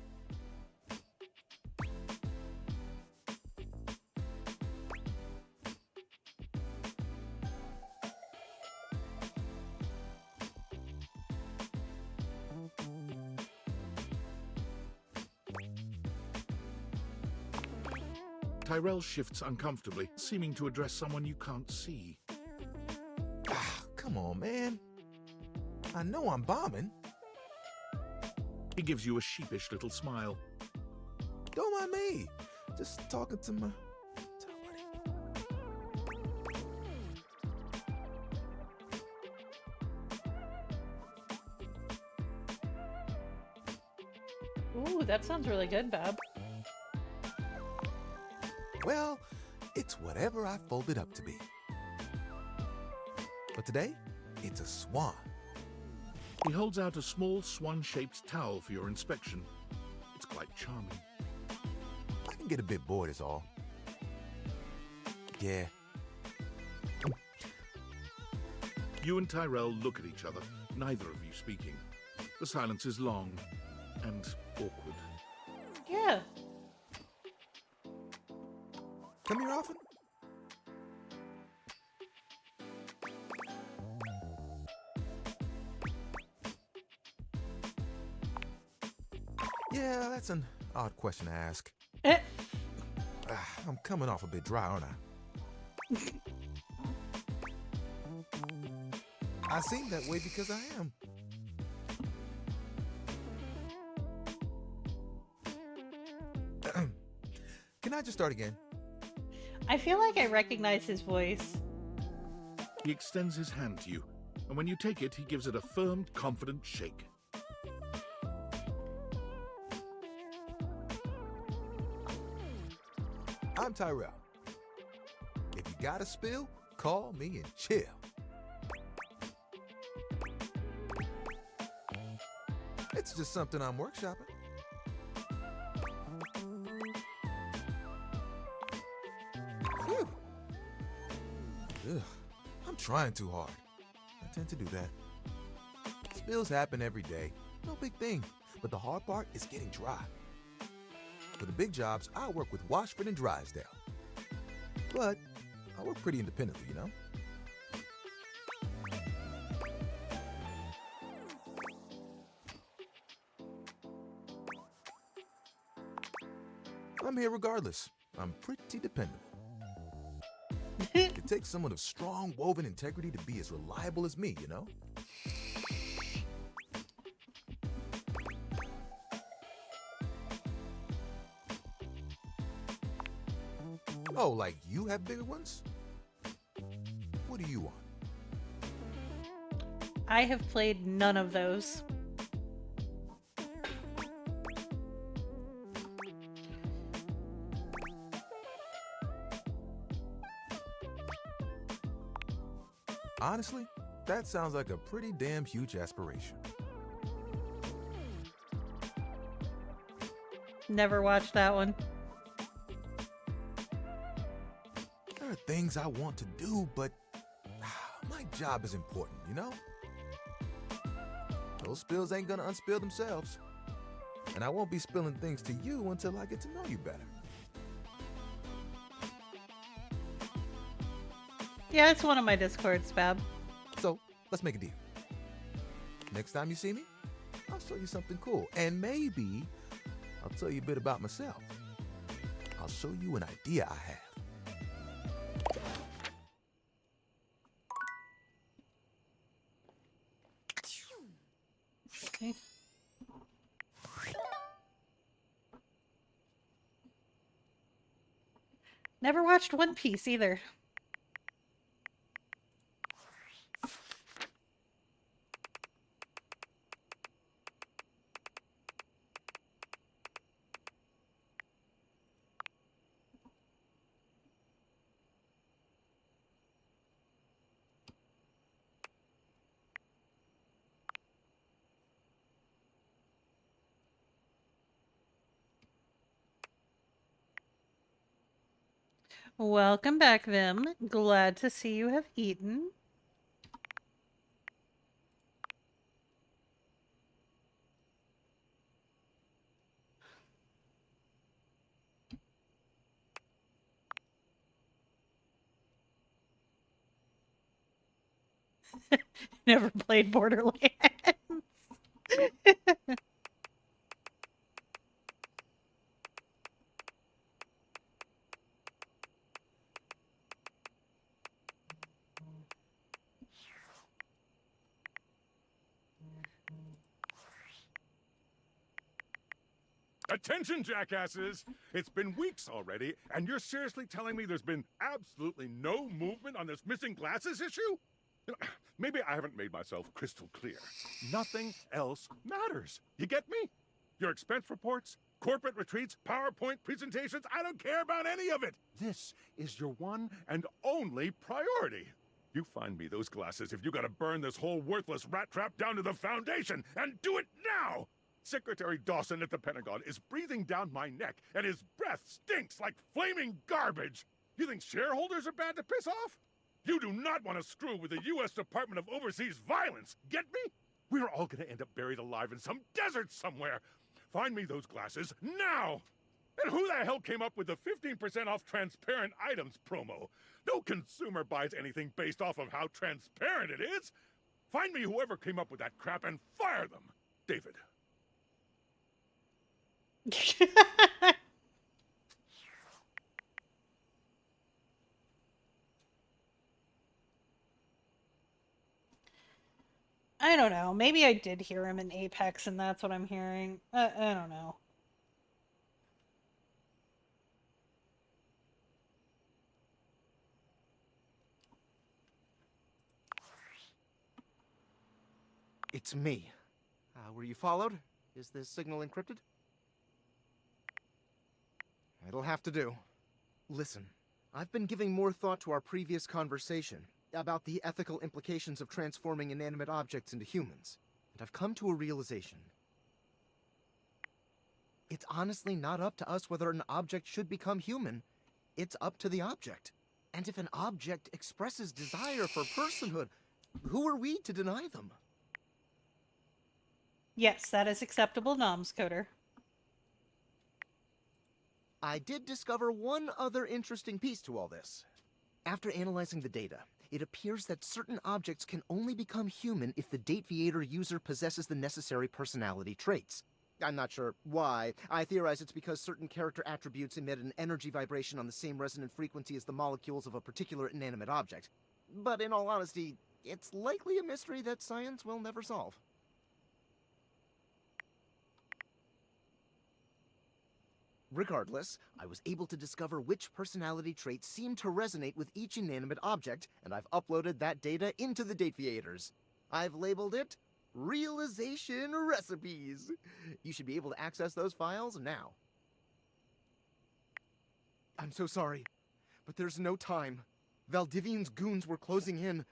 Tyrell shifts uncomfortably, seeming to address someone you can't see. Ah, come on, man. I know I'm bombing. He gives you a sheepish little smile. Don't mind me. Just talking to my buddy. Ooh, that sounds really good, Bab. Well, it's whatever I fold it up to be. But today, it's a swan. He holds out a small swan-shaped towel for your inspection. It's quite charming. I can get a bit bored is all. Yeah. You and Tyrell look at each other, neither of you speaking. The silence is long and awkward. Yeah. Come here often? Yeah, that's an odd question to ask. I'm coming off a bit dry, aren't I? I seem that way because I am. Can I just start again? I feel like I recognize his voice. He extends his hand to you, and when you take it, he gives it a firm, confident shake. I'm Tyrell. If you got a spill, call me and chill. It's just something I'm workshopping. Phew. Ugh, I'm trying too hard. I tend to do that. Spills happen every day. No big thing. But the hard part is getting dry. For the big jobs, I work with Washford and Drysdale. But I work pretty independently, you know? I'm here regardless. I'm pretty dependable. It takes someone of strong woven integrity to be as reliable as me, you know? Oh, like you have bigger ones? What do you want? I have played none of those. Honestly, That sounds like a pretty damn huge aspiration. Never watched that one. There are things I want to do, but my job is important, you know? Those spills ain't gonna unspill themselves. And I won't be spilling things to you until I get to know you better. Yeah, it's one of my Discords, Fab. So, let's make a deal. Next time you see me, I'll show you something cool. And maybe I'll tell you a bit about myself. I'll show you an idea I have. Okay. Never watched One Piece either. Welcome back, Vim. Glad to see you have eaten. Never played Borderlands. Attention, jackasses! It's been weeks already, and you're seriously telling me there's been absolutely no movement on this missing glasses issue? You know, maybe I haven't made myself crystal clear. Nothing else matters. You get me? Your expense reports, corporate retreats, PowerPoint presentations, I don't care about any of it. This is your one and only priority. You find me those glasses if you gotta burn this whole worthless rat trap down to the foundation, and do it now! Secretary Dawson at the Pentagon is breathing down my neck, and his breath stinks like flaming garbage! You think shareholders are bad to piss off? You do not want to screw with the U.S. Department of Overseas Violence, get me? We're all gonna end up buried alive in some desert somewhere! Find me those glasses, now! And who the hell came up with the 15% off transparent items promo? No consumer buys anything based off of how transparent it is! Find me whoever came up with that crap and fire them! David. I don't know. Maybe I did hear him in Apex and that's what I'm hearing. I don't know. It's me. Were you followed? Is this signal encrypted? It'll have to do. Listen, I've been giving more thought to our previous conversation about the ethical implications of transforming inanimate objects into humans, and I've come to a realization. It's honestly not up to us whether an object should become human. It's up to the object. And if an object expresses desire for personhood, who are we to deny them? Yes, that is acceptable, Noms Coder. I did discover one other interesting piece to all this. After analyzing the data, it appears that certain objects can only become human if the Dateviator user possesses the necessary personality traits. I'm not sure why. I theorize it's because certain character attributes emit an energy vibration on the same resonant frequency as the molecules of a particular inanimate object. But in all honesty, it's likely a mystery that science will never solve. Regardless, I was able to discover which personality traits seem to resonate with each inanimate object, and I've uploaded that data into the Dateviators. I've labeled it Realization Recipes. You should be able to access those files now. I'm so sorry, but there's no time. Valdivian's goons were closing in.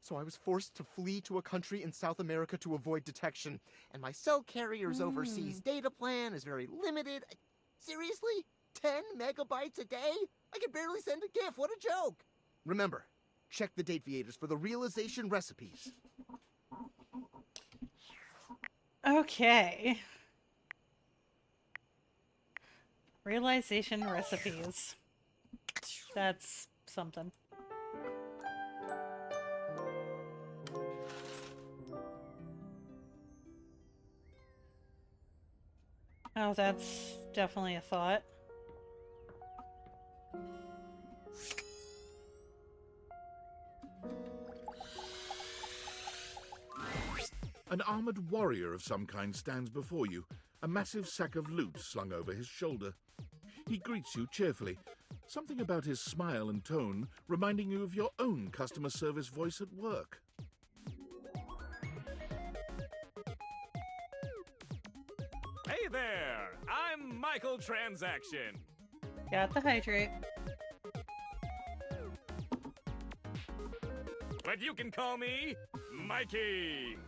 So I was forced to flee to a country in South America to avoid detection. And my cell carrier's overseas data plan is very limited. Seriously? 10 megabytes a day? I can barely send a GIF. What a joke. Remember, check the date viators for the realization recipes. Okay. Realization recipes. That's something. Oh, that's definitely a thought. An armored warrior of some kind stands before you, a massive sack of loot slung over his shoulder. He greets you cheerfully, something about his smile and tone reminding you of your own customer service voice at work. Hey there! I'm Michael Transaction. Got the hydrate. But you can call me Mikey.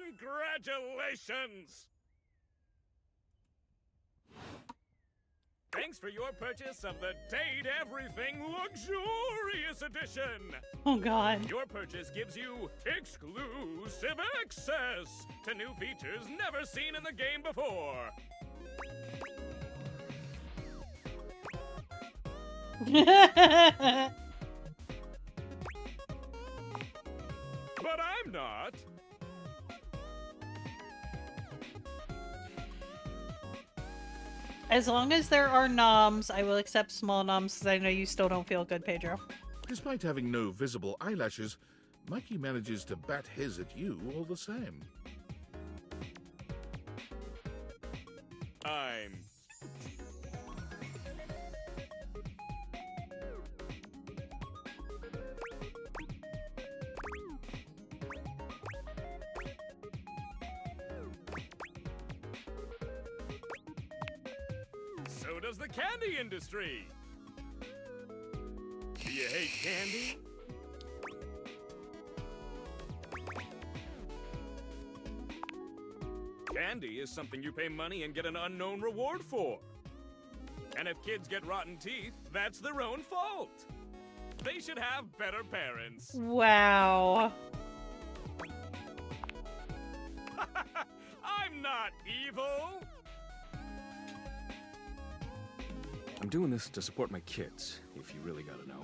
Congratulations! Thanks for your purchase of the Date Everything Luxurious Edition! Oh god. Your purchase gives you exclusive access to new features never seen in the game before. But I'm not. As long as there are noms, I will accept small noms because I know you still don't feel good, Pedro. Despite having no visible eyelashes, Mikey manages to bat his at you all the same. I'm... So does the candy industry. Do you hate candy? Candy is something you pay money and get an unknown reward for. And if kids get rotten teeth, that's their own fault. They should have better parents. Wow. I'm not evil. I'm doing this to support my kids, if you really gotta know.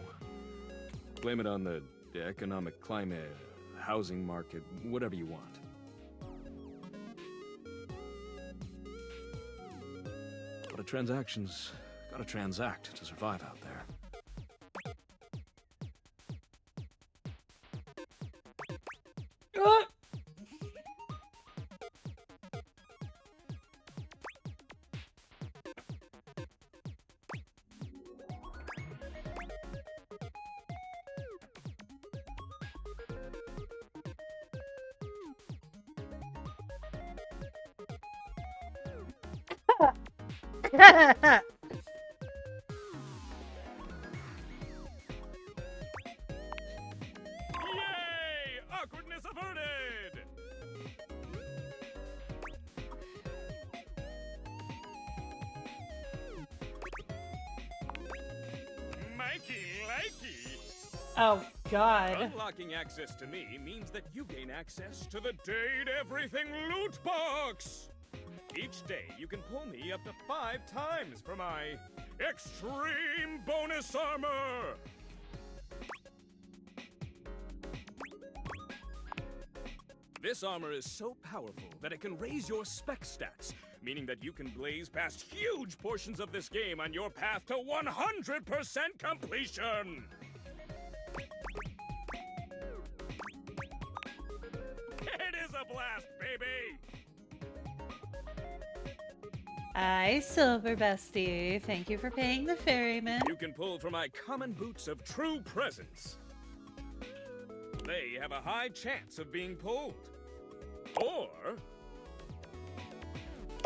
Blame it on the economic climate, housing market, whatever you want. But a transaction's gotta transact to survive out there. Yay! Awkwardness averted! Mikey likey! Oh god. Unlocking access to me means that you gain access to the Date Everything loot box! Each day, you can pull me up to 5 times for my extreme bonus armor! This armor is so powerful that it can raise your spec stats, meaning that you can blaze past huge portions of this game on your path to 100% completion! It is a blast, baby! Hi, Silver Bestie. Thank you for paying the ferryman. You can pull from my common boots of true presence. They have a high chance of being pulled. Or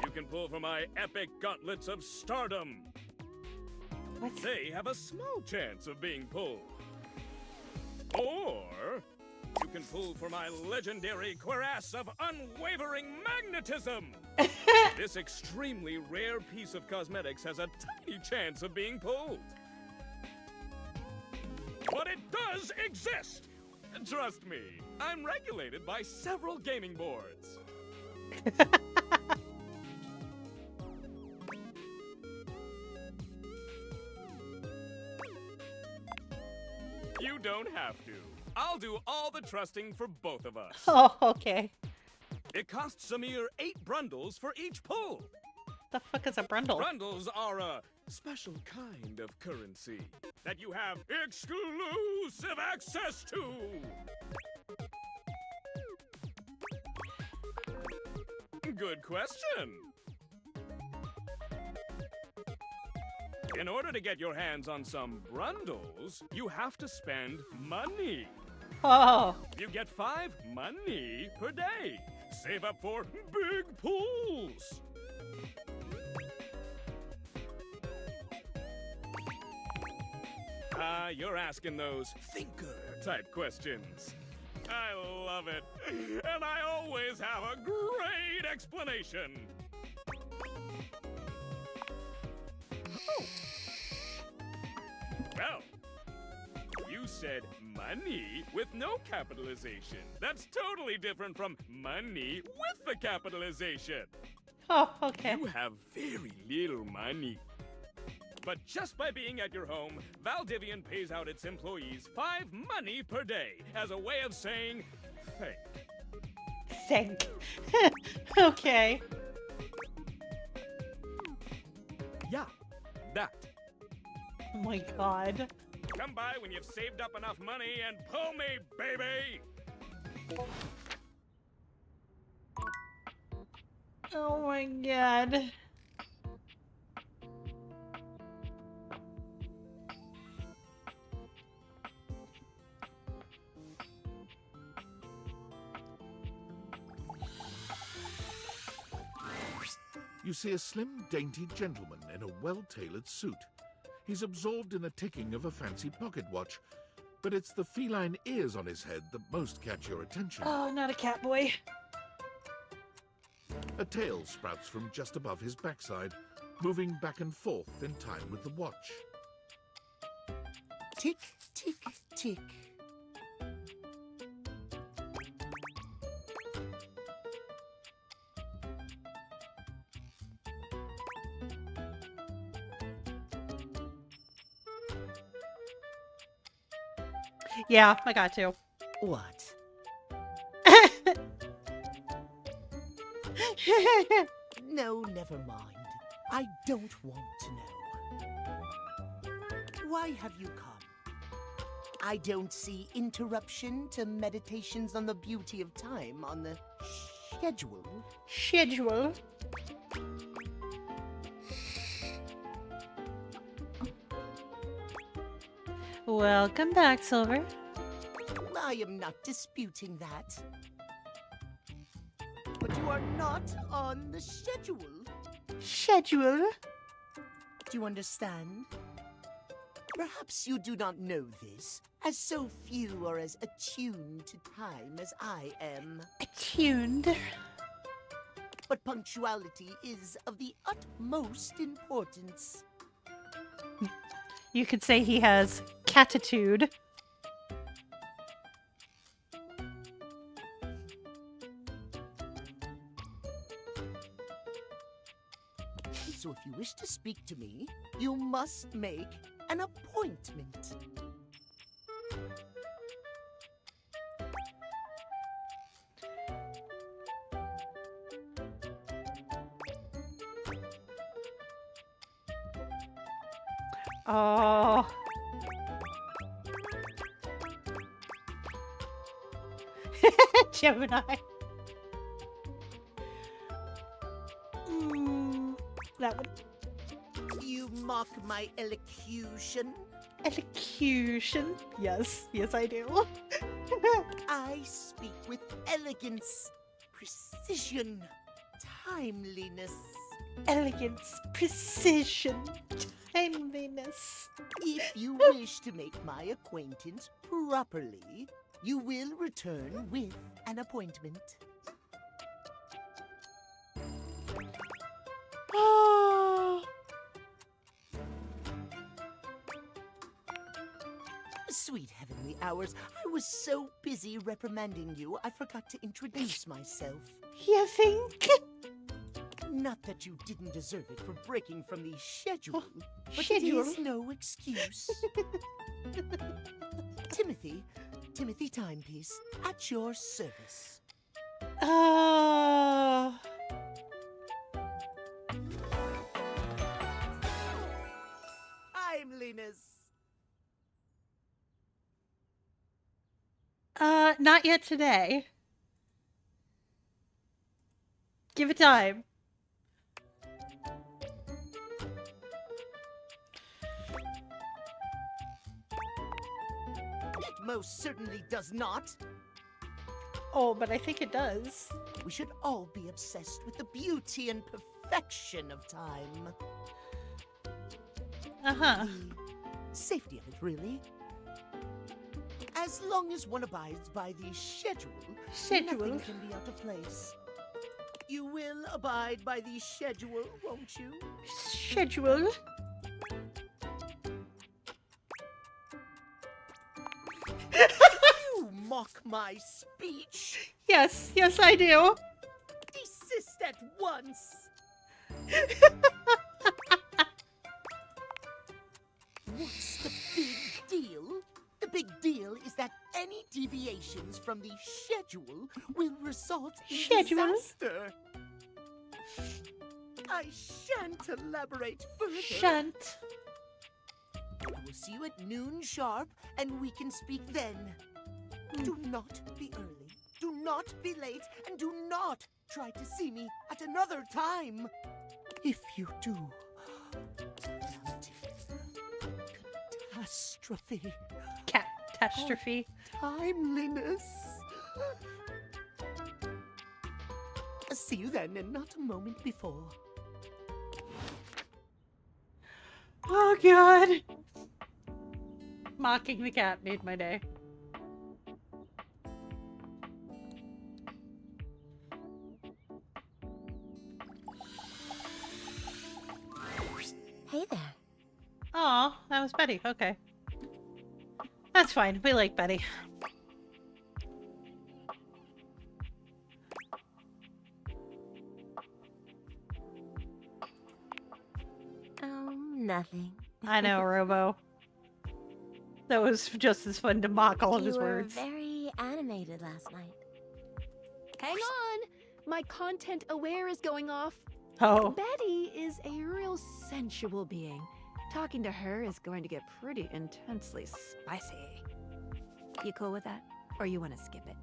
you can pull from my epic gauntlets of stardom. What? they have a small chance of being pulled. Or you can pull for my legendary cuirass of unwavering magnetism. This extremely rare piece of cosmetics has a tiny chance of being pulled. But it does exist! Trust me, I'm regulated by several gaming boards. You don't have to. I'll do all the trusting for both of us. Oh, okay. It costs a mere 8 brundles for each pull. The fuck is a brundle? Brundles are a special kind of currency that you have exclusive access to. Good question. In order to get your hands on some brundles, you have to spend money. Oh. You get 5 money per day. Save up for big pulls. You're asking those thinker-type questions. I love it. And I always have a great explanation. Oh. Well, you said money with no capitalization. That's totally different from money with the capitalization. Oh, okay. You have very little money. But just by being at your home, Valdivian pays out its employees 5 money per day as a way of saying thank. Okay. Yeah, that. Oh my god. Come by when you've saved up enough money and pull me, baby! Oh my god. You see a slim, dainty gentleman in a well-tailored suit. He's absorbed in the ticking of a fancy pocket watch, but it's the feline ears on his head that most catch your attention. Oh, not a cat boy. A tail sprouts from just above his backside, moving back and forth in time with the watch. Tick, tick, tick. Yeah, I got to. What? No, never mind. I don't want to know. Why have you come? I don't see interruption to meditations on the beauty of time on the schedule. Schedule. Welcome back, Silver. I am not disputing that. But you are not on the schedule. Schedule? Do you understand? Perhaps you do not know this, as so few are as attuned to time as I am. Attuned. But punctuality is of the utmost importance. You could say he has catitude. So if you wish to speak to me, you must make an appointment. Oh. Gemini. That would. You mock my elocution? Elocution? Yes, yes, I do. I speak with elegance, precision, timeliness. elegance, precision, timeliness. If you wish to make my acquaintance properly, you will return with an appointment. Oh. Sweet heavenly hours, I was so busy reprimanding you, I forgot to introduce myself. You think? Not that you didn't deserve it for breaking from the schedule, but schedule? it is no excuse. Timothy Timepiece, at your service. Oh. Timeliness. Not yet today. Give it time. It most certainly does not. Oh, but I think it does. We should all be obsessed with the beauty and perfection of time. Uh-huh. The safety of it, really. As long as one abides by the schedule, nothing can be out of place. You will abide by the schedule, won't you? Schedule? You mock my speech. Yes, yes I do. Desist at once. What's the big deal? The big deal is that any deviations from the schedule will result in disaster. I shan't elaborate further. Shan't. I will see you at noon sharp, and we can speak then. Do not be early, do not be late, and do not try to see me at another time. If you do, catastrophe. Catastrophe. Timeliness. See you then, and not a moment before. Oh, God. Mocking the cat made my day. Hey there. Oh, that was Betty. Okay. That's fine. We like Betty. Oh, nothing. I know, Robo. That was just as fun to mock all of his You were words. very animated last night. Hang on! My content aware is going off. Oh. Betty is a real sensual being. Talking to her is going to get pretty intensely spicy. You cool with that? Or you want to skip it?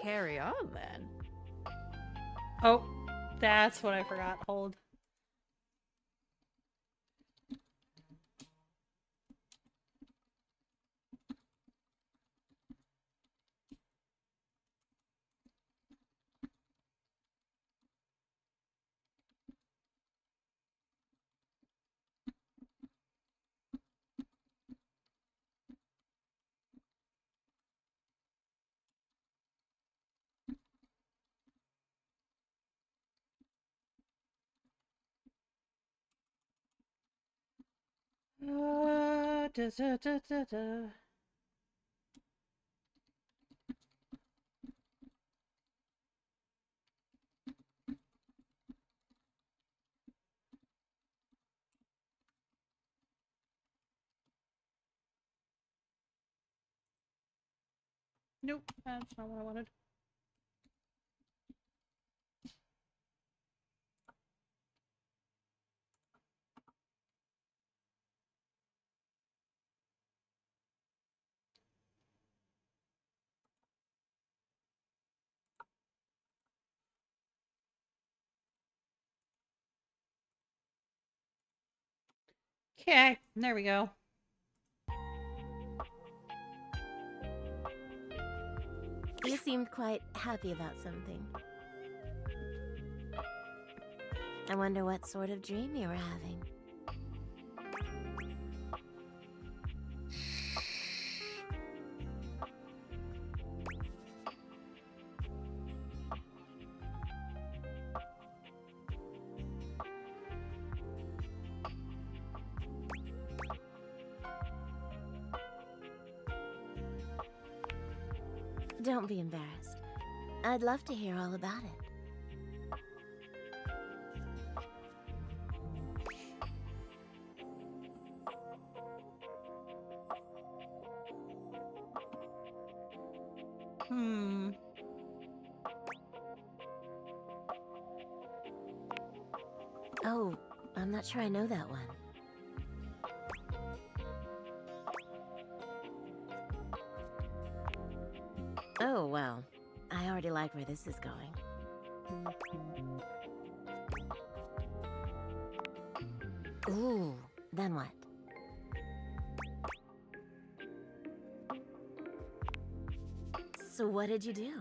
Carry on, then. Oh, that's what I forgot. Hold. Da, da, da, da, da. Nope, that's not what I wanted. Okay, there we go. You seemed quite happy about something. I wonder what sort of dream you were having. Don't be embarrassed. I'd love to hear all about it. Oh, I'm not sure I know that one. Oh, well, I already like where this is going. Ooh, then what? So what did you do?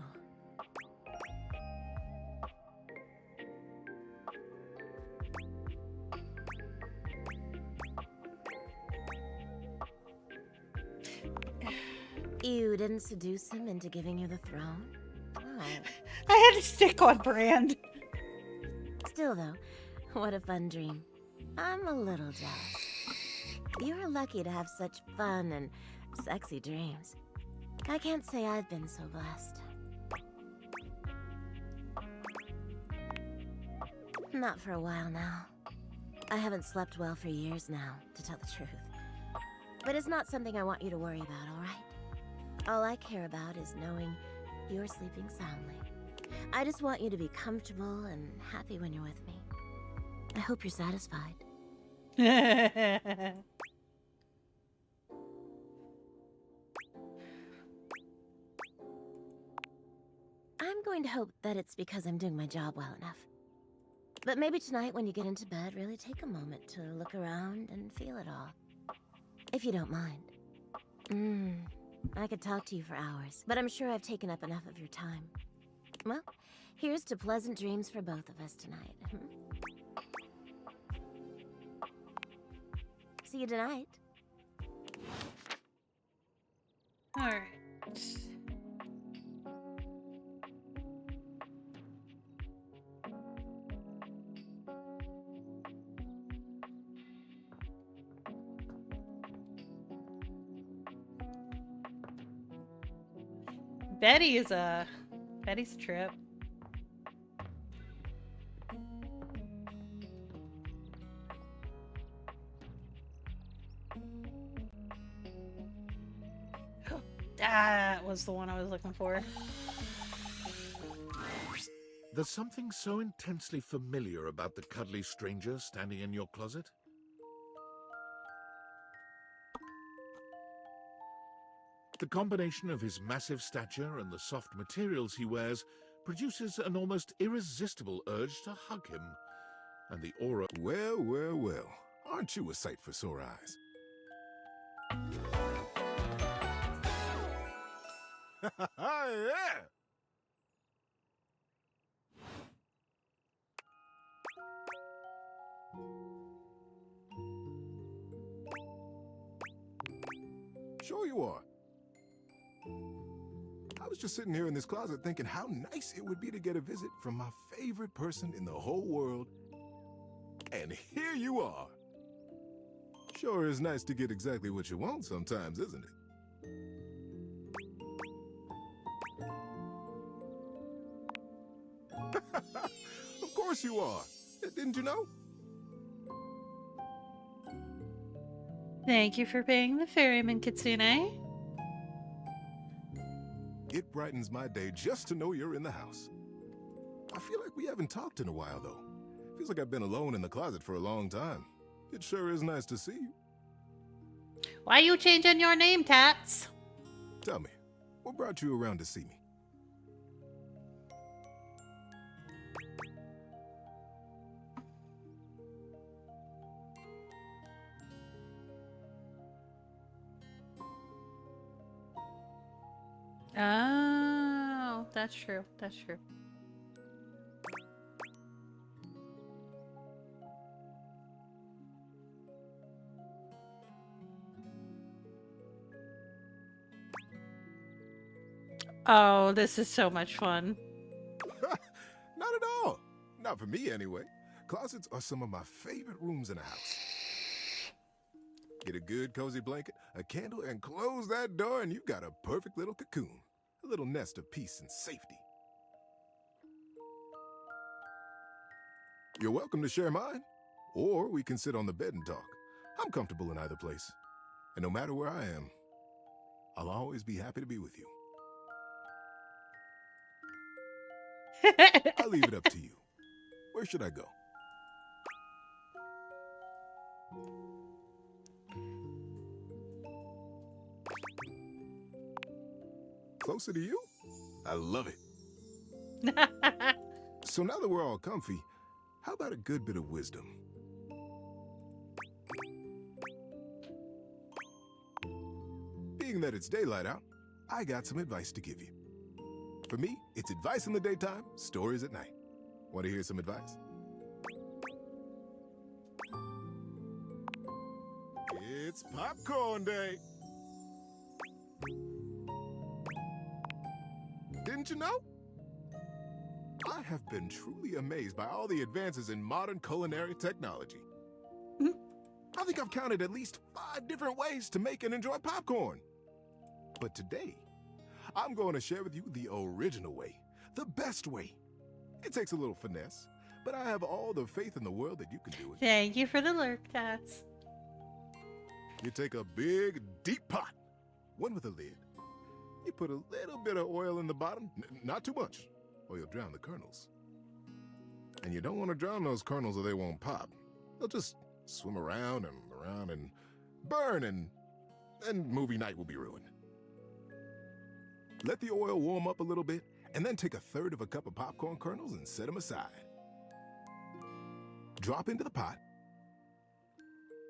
You didn't seduce him into giving you the throne? Oh. I had to stick on brand. Still though, what a fun dream. I'm a little jealous. You're lucky to have such fun and sexy dreams. I can't say I've been so blessed. Not for a while now. I haven't slept well for years now, to tell the truth. But it's not something I want you to worry about, all right? All I care about is knowing you're sleeping soundly. I just want you to be comfortable and happy when you're with me. I hope you're satisfied. I'm going to hope that it's because I'm doing my job well enough. But maybe tonight when you get into bed, really take a moment to look around and feel it all. If you don't mind. I could talk to you for hours, but I'm sure I've taken up enough of your time. Well, here's to pleasant dreams for both of us tonight. See you tonight. All right. Betty's a trip. That was the one I was looking for. There's something so intensely familiar about the cuddly stranger standing in your closet. The combination of his massive stature and the soft materials he wears produces an almost irresistible urge to hug him. And the aura... Well, well, well. Aren't you a sight for sore eyes? Yeah! Sure you are. I was just sitting here in this closet thinking how nice it would be to get a visit from my favorite person in the whole world. And here you are. Sure is nice to get exactly what you want sometimes, isn't it? Of course you are. Didn't you know? Thank you for paying the ferryman, Kitsune. It brightens my day just to know you're in the house. I feel like we haven't talked in a while, though. Feels like I've been alone in the closet for a long time. It sure is nice to see you. Why you changing your name, Tats? Tell me, what brought you around to see me? Oh, that's true. That's true. Oh, this is so much fun. Not at all. Not for me, anyway. Closets are some of my favorite rooms in a house. Get a good cozy blanket, a candle, and close that door, and you've got a perfect little cocoon. A little nest of peace and safety. You're welcome to share mine, or we can sit on the bed and talk. I'm comfortable in either place. And no matter where I am, I'll always be happy to be with you. I'll leave it up to you. Where should I go? Closer to you? I love it. So now that we're all comfy, how about a good bit of wisdom? Being that it's daylight out, I got some advice to give you. For me, it's advice in the daytime, stories at night. Want to hear some advice? It's popcorn day. Didn't you know? I have been truly amazed by all the advances in modern culinary technology. I think I've counted at least 5 different ways to make and enjoy popcorn. But today, I'm going to share with you the original way, the best way. It takes a little finesse, but I have all the faith in the world that you can do it. Thank you for the lurk, Tats. You take a big, deep pot, one with a lid. You put a little bit of oil in the bottom, not too much, or you'll drown the kernels. And you don't want to drown those kernels or they won't pop. They'll just swim around and burn, and movie night will be ruined. Let the oil warm up a little bit, and then take 1/3 cup of popcorn kernels and set them aside. Drop into the pot.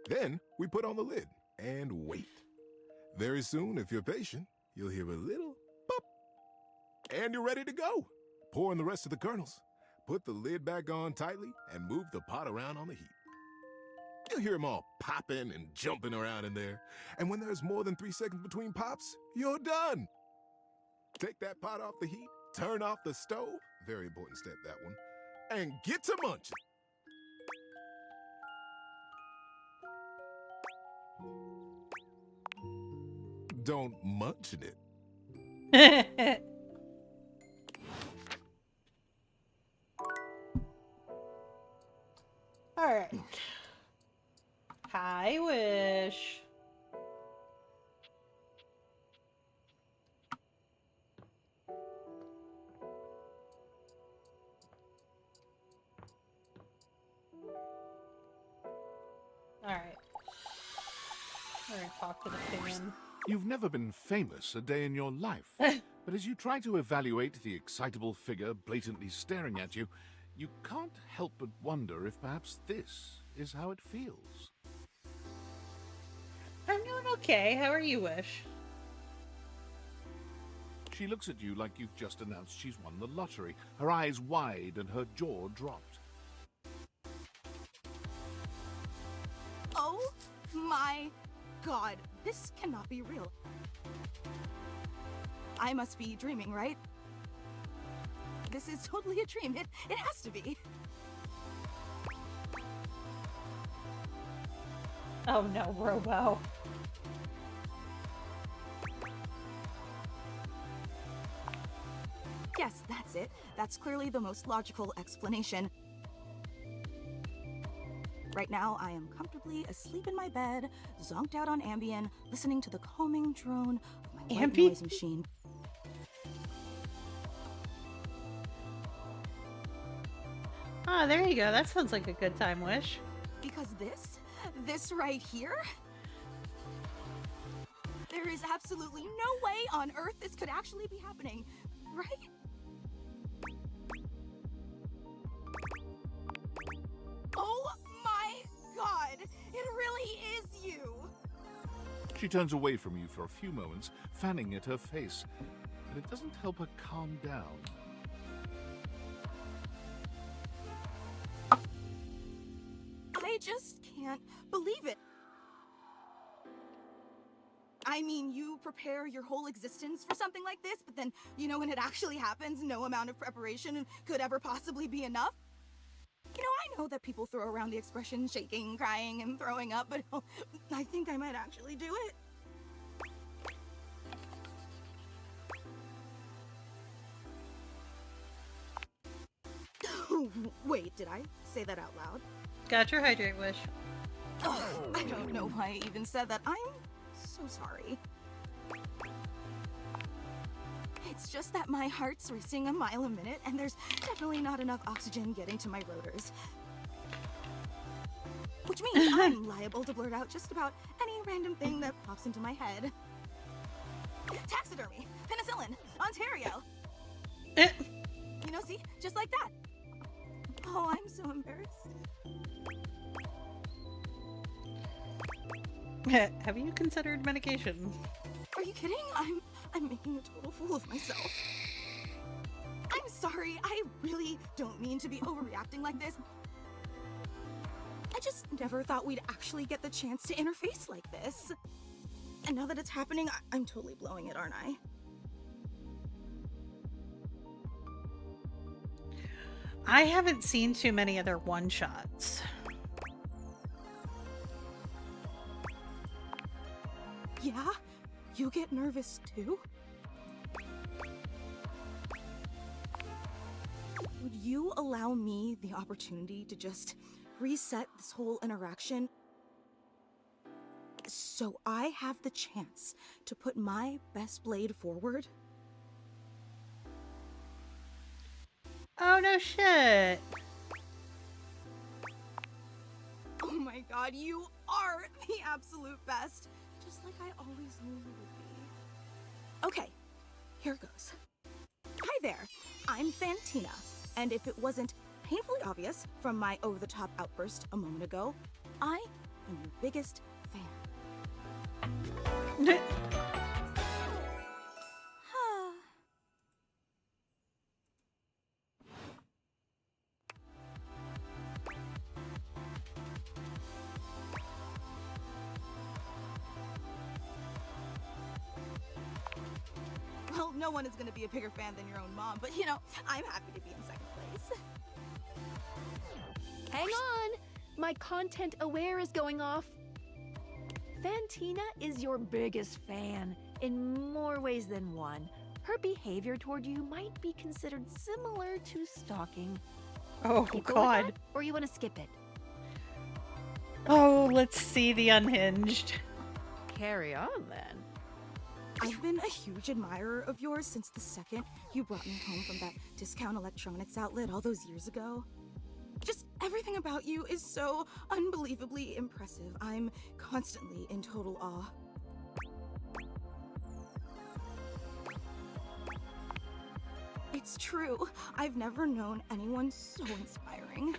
Then we put on the lid and wait. Very soon, if you're patient, you'll hear a little pop, and you're ready to go. Pour in the rest of the kernels. Put the lid back on tightly and move the pot around on the heat. You'll hear them all popping and jumping around in there. And when there's more than 3 seconds between pops, you're done. Take that pot off the heat, turn off the stove, very important step, that one, and get to munching. Don't munch in it. All right. Hi, Wish. All right. We're gonna talk to the fan. You've never been famous a day in your life, but as you try to evaluate the excitable figure blatantly staring at you, you can't help but wonder if perhaps this is how it feels. I'm doing okay. How are you, Wish? She looks at you like you've just announced she's won the lottery, her eyes wide and her jaw dropped. Oh my god, this cannot be real. I must be dreaming, right? This is totally a dream. It has to be. Oh no, Robo. Yes, that's it. That's clearly the most logical explanation. Right now, I am comfortably asleep in my bed, zonked out on Ambien, listening to the calming drone of my white noise machine. Oh, there you go. That sounds like a good time, Wish. Because this right here? There is absolutely no way on Earth this could actually be happening, right? Oh my god! It really is you! She turns away from you for a few moments, fanning at her face, but it doesn't help her calm down. I just can't believe it. I mean, you prepare your whole existence for something like this, but then, you know, when it actually happens, no amount of preparation could ever possibly be enough. You know, I know that people throw around the expression shaking, crying, and throwing up, but I think I might actually do it. Wait, did I say that out loud? Got your hydrate wish. Oh, I don't know why I even said that. I'm so sorry. It's just that my heart's racing a mile a minute, and there's definitely not enough oxygen getting to my rotors. Which means I'm liable to blurt out just about any random thing that pops into my head. Taxidermy, penicillin, Ontario. You know, see? Just like that. Oh, I'm so embarrassed. Have you considered medication? Are you kidding? I'm making a total fool of myself. I'm sorry. I really don't mean to be overreacting like this. I just never thought we'd actually get the chance to interface like this. And now that it's happening, I'm totally blowing it, aren't I? I haven't seen too many other one-shots. Yeah? You get nervous too? Would you allow me the opportunity to just reset this whole interaction so I have the chance to put my best blade forward? Oh, no shit. Oh my god, you are the absolute best. Just like I always knew you would be. Okay, here goes. Hi there, I'm Fantina, and if it wasn't painfully obvious from my over-the-top outburst a moment ago, I am your biggest fan. Well, no one is going to be a bigger fan than your own mom, but you know, I'm happy to be in second place. Hang on! My content aware is going off. Fantina is your biggest fan, in more ways than one. Her behavior toward you might be considered similar to stalking. Oh, Keep going with God. that, or you want to skip it? Oh, let's see the unhinged. Carry on, then. I've been a huge admirer of yours since the second you brought me home from that discount electronics outlet all those years ago. Just everything about you is so unbelievably impressive. I'm constantly in total awe. It's true. I've never known anyone so inspiring.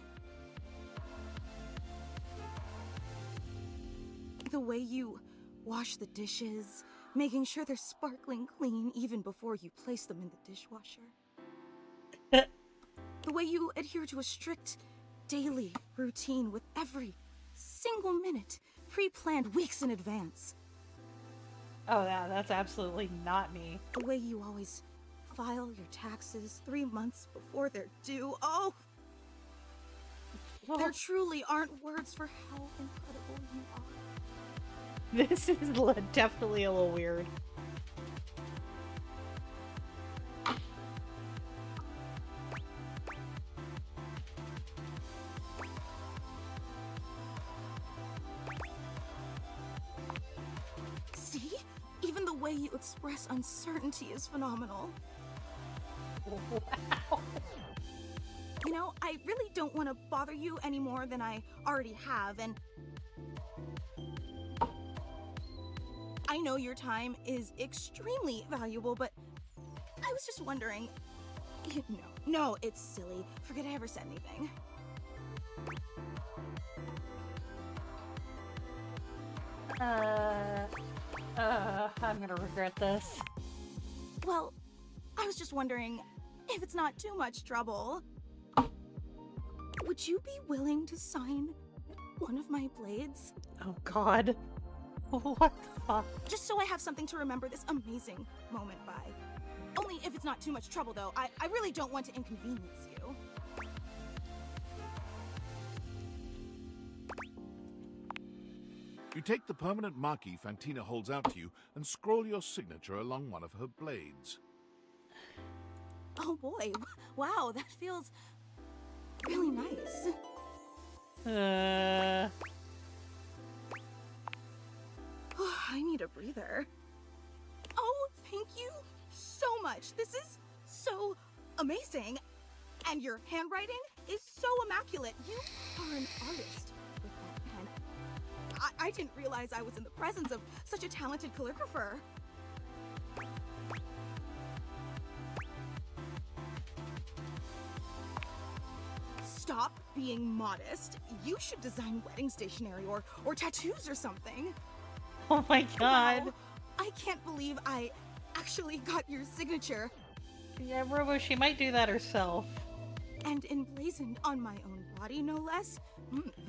The way you wash the dishes, making sure they're sparkling clean even before you place them in the dishwasher. The way you adhere to a strict daily routine with every single minute pre-planned weeks in advance. Oh, yeah, that's absolutely not me. The way you always file your taxes 3 months before they're due. Oh! There truly aren't words for how incredible you are. This is definitely a little weird. See? Even the way you express uncertainty is phenomenal. Wow. You know, I really don't want to bother you any more than I already have, and I know your time is extremely valuable, but I was just wondering. No, it's silly. Forget I ever said anything. I'm gonna regret this. Well, I was just wondering if it's not too much trouble. Would you be willing to sign one of my blades? Oh, God. What the fuck? Just so I have something to remember this amazing moment by. Only if it's not too much trouble, though. I really don't want to inconvenience you. You take the permanent marquee Fantina holds out to you and scroll your signature along one of her blades. Oh boy, wow, that feels really nice. I need a breather. Oh, thank you so much. This is so amazing. And your handwriting is so immaculate. You are an artist with that pen. I didn't realize I was in the presence of such a talented calligrapher. Stop being modest. You should design wedding stationery or tattoos or something. Oh my god. Wow, I can't believe I actually got your signature. Yeah, Robo, she might do that herself. And emblazoned on my own body, no less.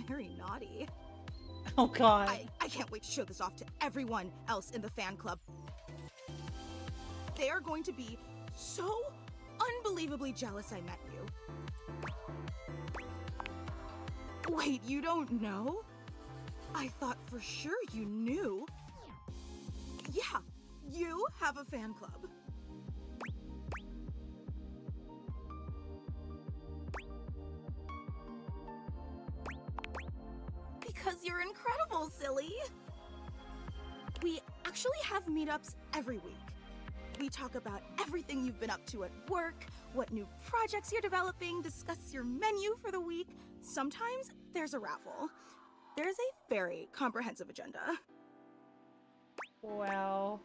Very naughty. Oh god. I can't wait to show this off to everyone else in the fan club. They are going to be so unbelievably jealous I met you. Wait, you don't know? I thought for sure you knew. Yeah, you have a fan club. Because you're incredible, silly. We actually have meetups every week. We talk about everything you've been up to at work, what new projects you're developing, discuss your menu for the week. Sometimes there's a raffle. There's a very comprehensive agenda. Wow.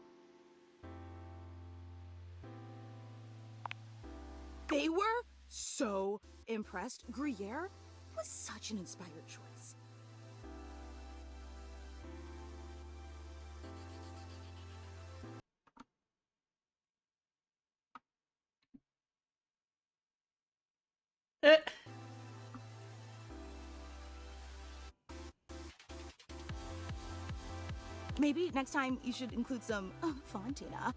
They were so impressed. Gruyere was such an inspired choice. Maybe next time you should include some Fontina.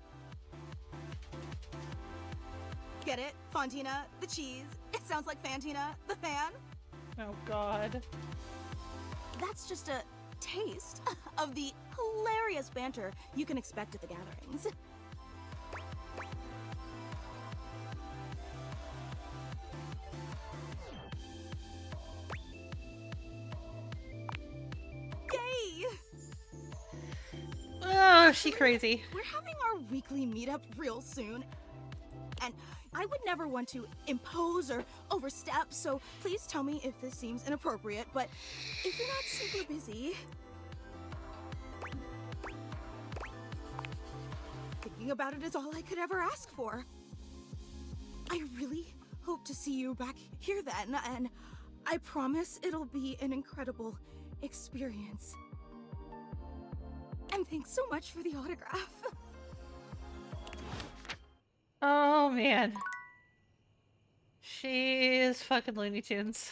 Get it? Fontina, the cheese. It sounds like Fantina, the fan. Oh god. That's just a taste of the hilarious banter you can expect at the gatherings. Yay! Oh, she crazy. We're having our weekly meetup real soon. And I would never want to impose or overstep, so please tell me if this seems inappropriate, but if you're not super busy... Thinking about it is all I could ever ask for. I really hope to see you back here then, and I promise it'll be an incredible experience. And thanks so much for the autograph. Oh man. She is fucking Looney Tunes.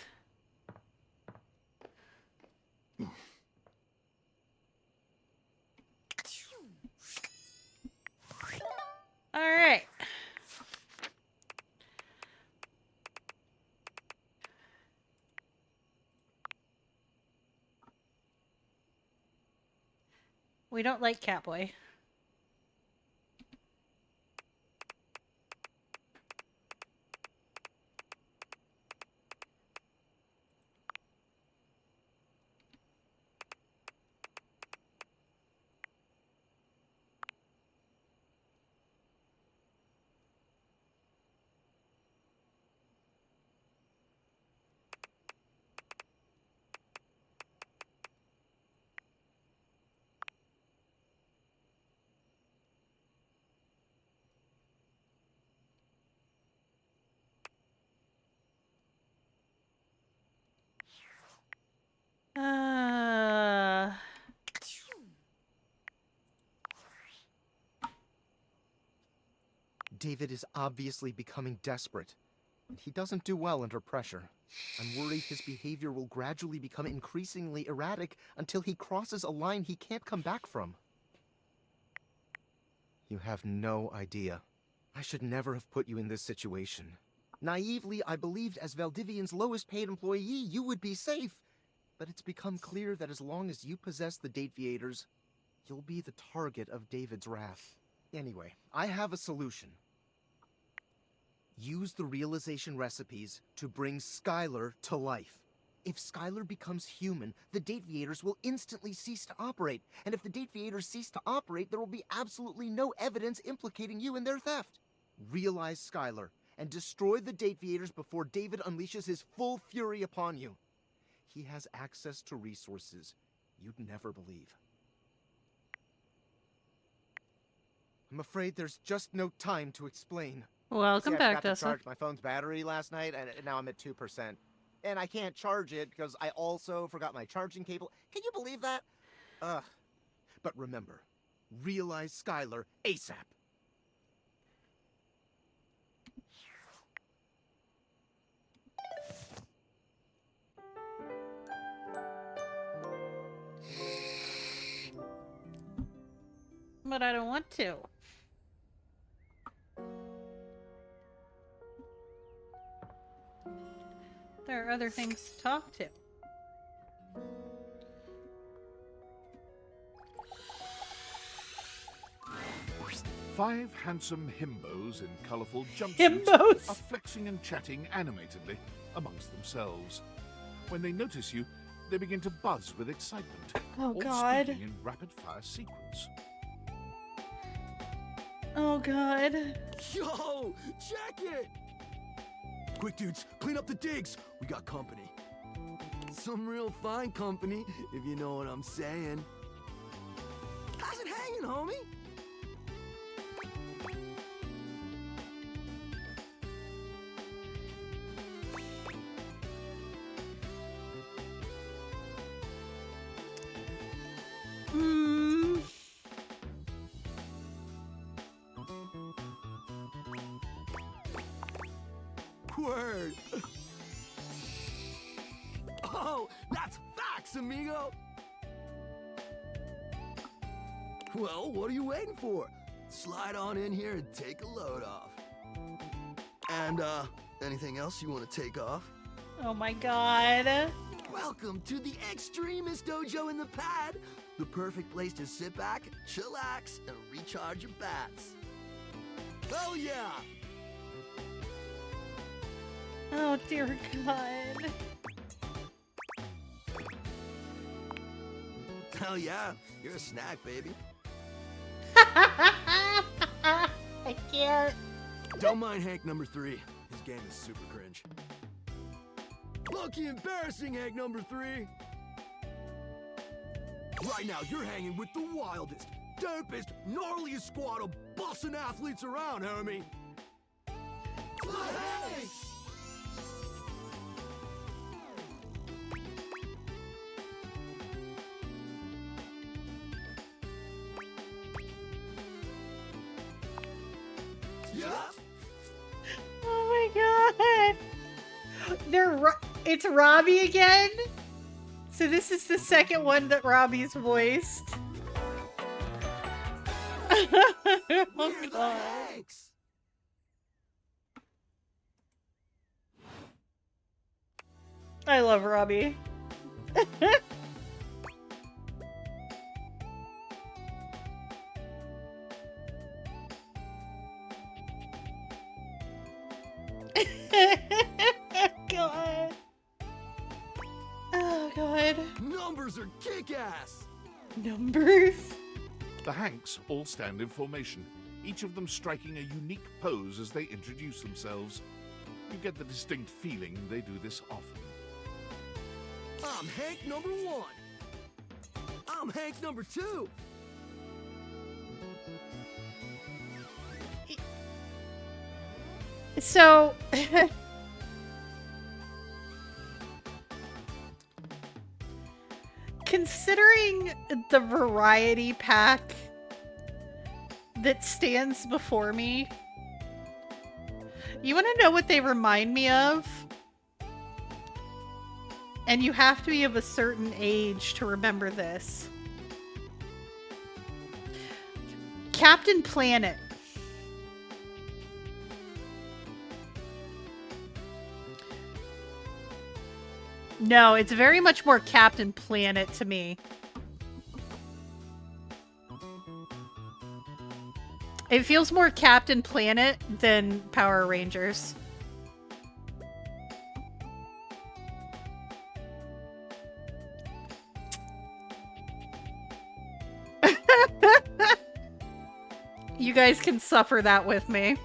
Alright. We don't like Catboy. David is obviously becoming desperate. and he doesn't do well under pressure. I'm worried his behavior will gradually become increasingly erratic until he crosses a line he can't come back from. You have no idea. I should never have put you in this situation. Naively, I believed as Valdivian's lowest paid employee, you would be safe. But it's become clear that as long as you possess the Dateviators, you'll be the target of David's wrath. Anyway, I have a solution. Use the realization recipes to bring Skylar to life. If Skylar becomes human, the Dateviators will instantly cease to operate. And if the Dateviators cease to operate, there will be absolutely no evidence implicating you in their theft. Realize Skylar, and destroy the Dateviators before David unleashes his full fury upon you. He has access to resources you'd never believe. I'm afraid there's just no time to explain. Welcome See, back, I forgot to Tessa. charge my phone's battery last night, and now I'm at 2%. And I can't charge it because I also forgot my charging cable. Can you believe that? But remember, realize Skylar ASAP. But I don't want to. There are other things to talk to. Five handsome himbos in colourful jumpsuits Himbos! are flexing and chatting animatedly amongst themselves. When they notice you, they begin to buzz with excitement, Oh, all God. speaking in rapid-fire sequence. Oh, God. Yo, check it! Quick, dudes, clean up the digs. We got company. Some real fine company, if you know what I'm saying. How's it hanging, homie? Hmm. Word. Oh, that's facts, amigo. Well, what are you waiting for? Slide on in here and take a load off. And, anything else you want to take off? Oh, my God. Welcome to the Extremist Dojo in the Pad, the perfect place to sit back, chillax, and recharge your bats. Oh yeah! Oh, dear God. Hell yeah, you're a snack, baby. I can't. Don't mind Hank number 3. His game is super cringe. Lucky embarrassing, Hank number 3. Right now, you're hanging with the wildest, dopest, gnarliest squad of bussin' athletes around, homie. Hey! Yeah. Oh, my God. It's Robbie again? So this is the second one that Robbie's voiced. Oh, We're the God. Hanks. I love Robbie. God. Oh, God. Numbers are kick-ass. Numbers? The Hanks all stand in formation, each of them striking a unique pose as they introduce themselves. You get the distinct feeling they do this often. I'm Hank number 1. I'm Hank number 2. So, considering the variety pack that stands before me, You want to know what they remind me of? And you have to be of a certain age to remember this. Captain Planet. No, it's very much more Captain Planet to me. It feels more Captain Planet than Power Rangers. You guys can suffer that with me.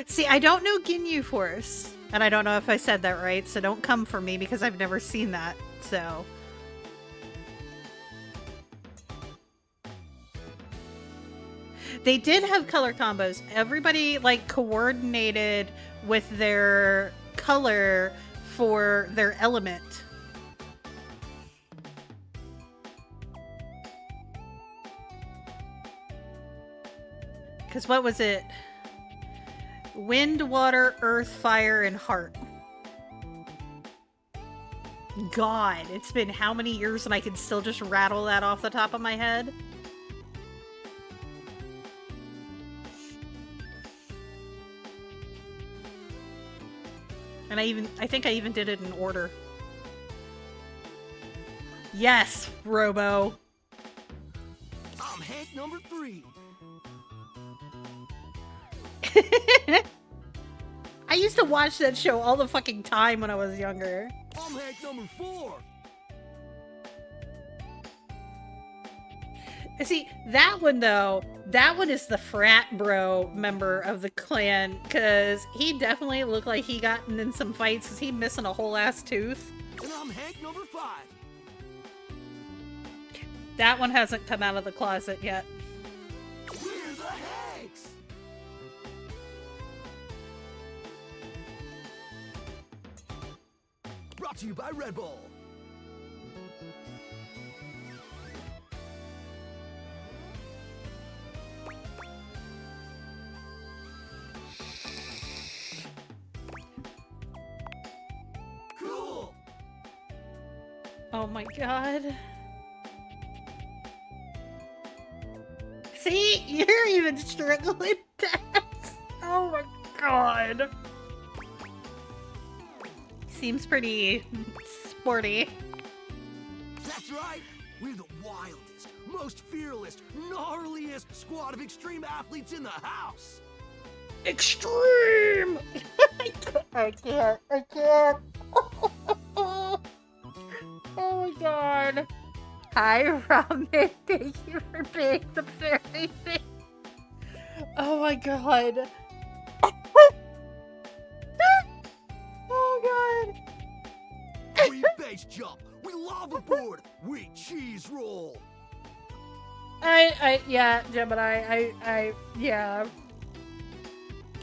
See, I don't know Ginyu Force. And I don't know if I said that right, so don't come for me because I've never seen that, so... They did have color combos. Everybody, like, coordinated with their color for their element. Because what was it? Wind, water, earth, fire, and heart. God, it's been how many years and I can still just rattle that off the top of my head? And I think I even did it in order. Yes, Robo. I'm Hank number 3. I used to watch that show all the fucking time when I was younger. I'm Hank number 4. See, that one though, that one is the frat bro member of the clan, because he definitely looked like he gotten in some fights because he missing a whole ass tooth. And I'm Hank number 5. That one hasn't come out of the closet yet. We're the Hanks! Brought to you by Red Bull. Cool. Oh my god. See? You're even struggling, Tess. Oh my god. Seems pretty sporty. That's right. We're the wildest, most fearless, gnarliest squad of extreme athletes in the house. Extreme! I can't. Oh my god. Hi, Ramen. Thank you for being the fairy thing. Oh my god. Oh god. We base jump. We lava board. We cheese roll. Yeah, Gemini, yeah.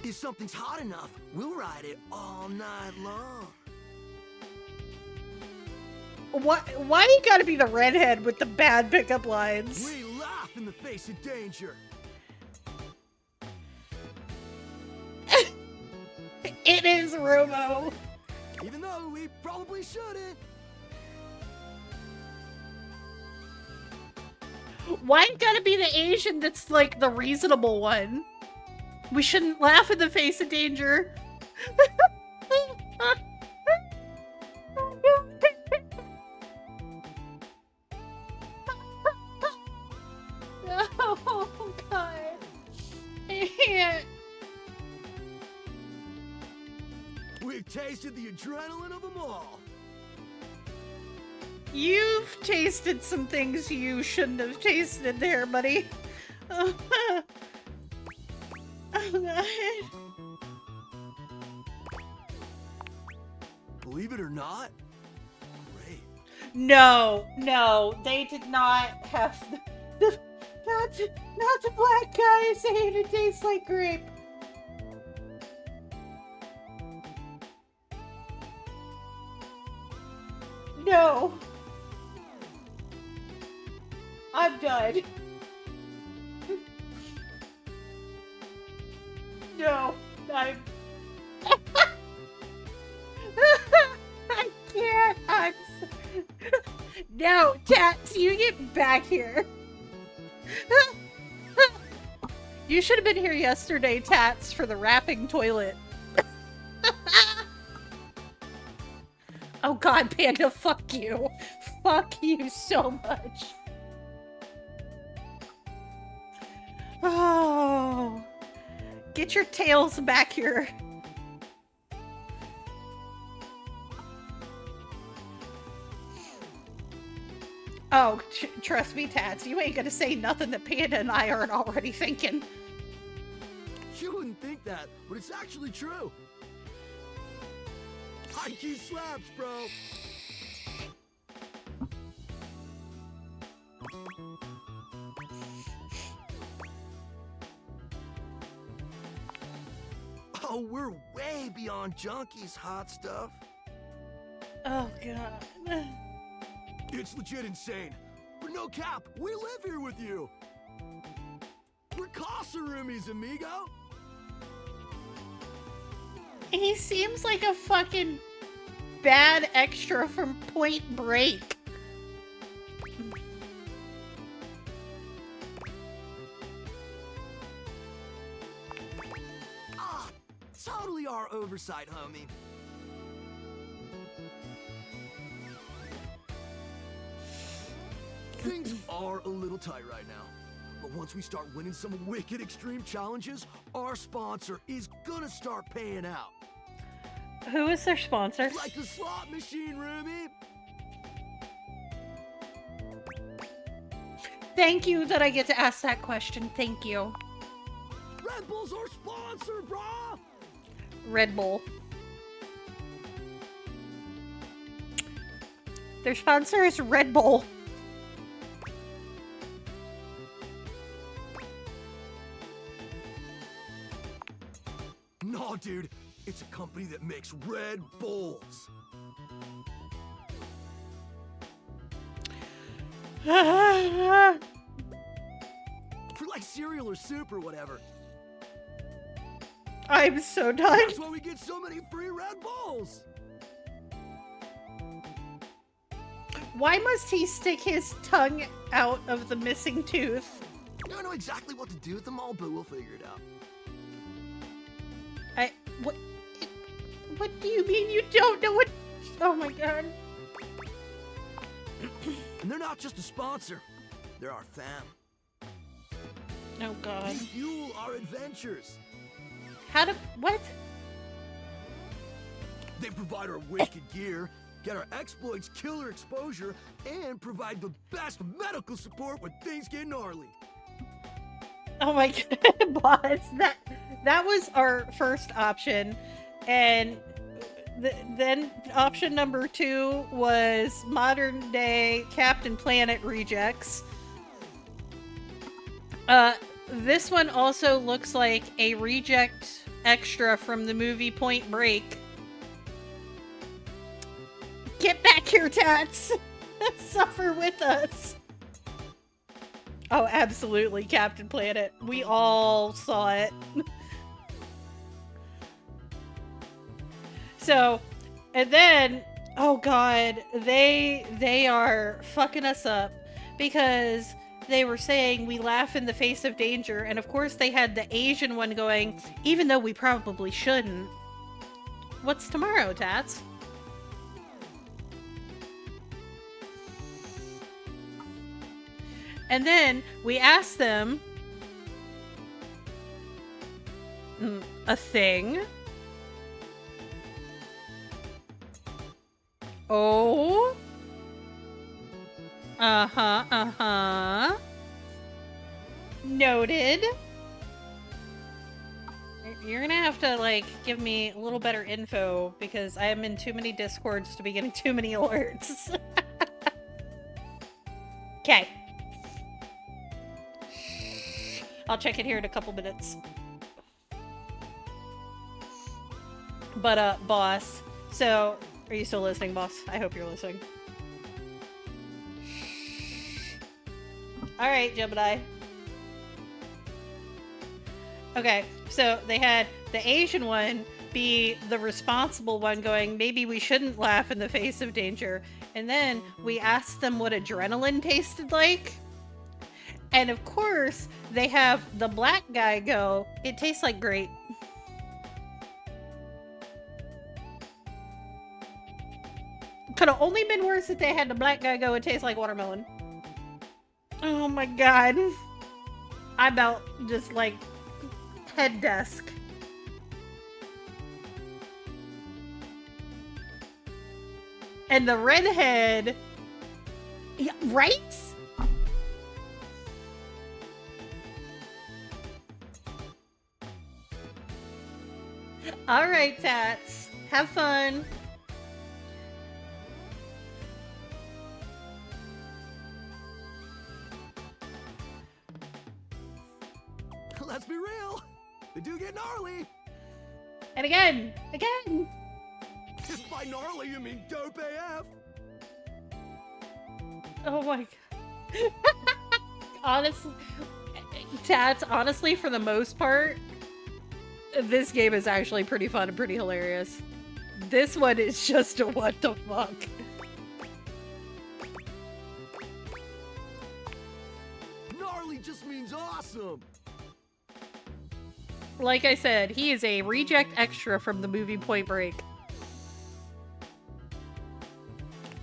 If something's hot enough, we'll ride it all night long. Why you gotta be the redhead with the bad pickup lines? We laugh in the face of danger. It is Robo. Even though we probably shouldn't. Why you gotta be the Asian that's like the reasonable one? We shouldn't laugh in the face of danger. Oh god. I can't. We've tasted the adrenaline of them all. You've tasted some things you shouldn't have tasted there, buddy. Oh god. Believe it or not, great. No, they did not have not the black guy saying it tastes like grape. No. I'm done. No, I'm... I can't. No, Tats, you get back here. You should have been here yesterday, Tats, for the wrapping toilet. Oh god, Panda, fuck you. Fuck you so much. Oh. Get your tails back here. Oh, trust me, Tats, you ain't gonna say nothing that Panda and I aren't already thinking. You wouldn't think that, but it's actually true. High key slaps, bro. Oh, we're way beyond junkies, hot stuff. Oh, God. It's legit insane. But no cap, we live here with you. We're casa roomies, amigo. He seems like a fucking bad extra from Point Break. Ah, totally our oversight, homie. Things are a little tight right now. But once we start winning some wicked extreme challenges, our sponsor is gonna start paying out. Who is their sponsor? Like the slot machine, Ruby. Thank you that I get to ask that question. Thank you. Red Bull's our sponsor, brah! Red Bull. Their sponsor is Red Bull. No, dude. It's a company that makes Red Bulls. For like cereal or soup or whatever. I'm so done. That's why we get so many free Red Bulls. Why must he stick his tongue out of the missing tooth? I don't know exactly what to do with them all, but we'll figure it out. What do you mean you don't know what? Oh my god. And they're not just a sponsor. They're our fam. Oh god. They fuel our adventures. What? They provide our wicked gear, get our exploits killer exposure, and provide the best medical support when things get gnarly. Oh my god, boss. That was our first option. And then option number 2 was modern day Captain Planet rejects. This one also looks like a reject extra from the movie Point Break. Get back here, Tats! Suffer with us! Oh, absolutely, Captain Planet. We all saw it. So, and then, oh god, they are fucking us up because they were saying we laugh in the face of danger, and of course they had the Asian one going, even though we probably shouldn't. What's tomorrow, Tats? And then we asked them a thing. Oh. Uh-huh. Noted. You're gonna have to, like, give me a little better info because I am in too many Discords to be getting too many alerts. Okay. I'll check it here in a couple minutes. But, boss. So, are you still listening, boss? I hope you're listening. All right, Gemini. Okay, so they had the Asian one be the responsible one going, maybe we shouldn't laugh in the face of danger. And then we asked them what adrenaline tasted like. And of course, they have the black guy go, it tastes like grape. Could have only been worse if they had the black guy go, it tastes like watermelon. Oh my god. I about just like head desk. And the redhead, yeah, right? All right, Tats, have fun. Let's be real, they do get gnarly. And again. If by gnarly you mean dope AF. Oh my god. Honestly, Tats, honestly, for the most part, this game is actually pretty fun and pretty hilarious. This one is just a what the fuck. Gnarly just means awesome. Like I said, he is a reject extra from the movie Point Break.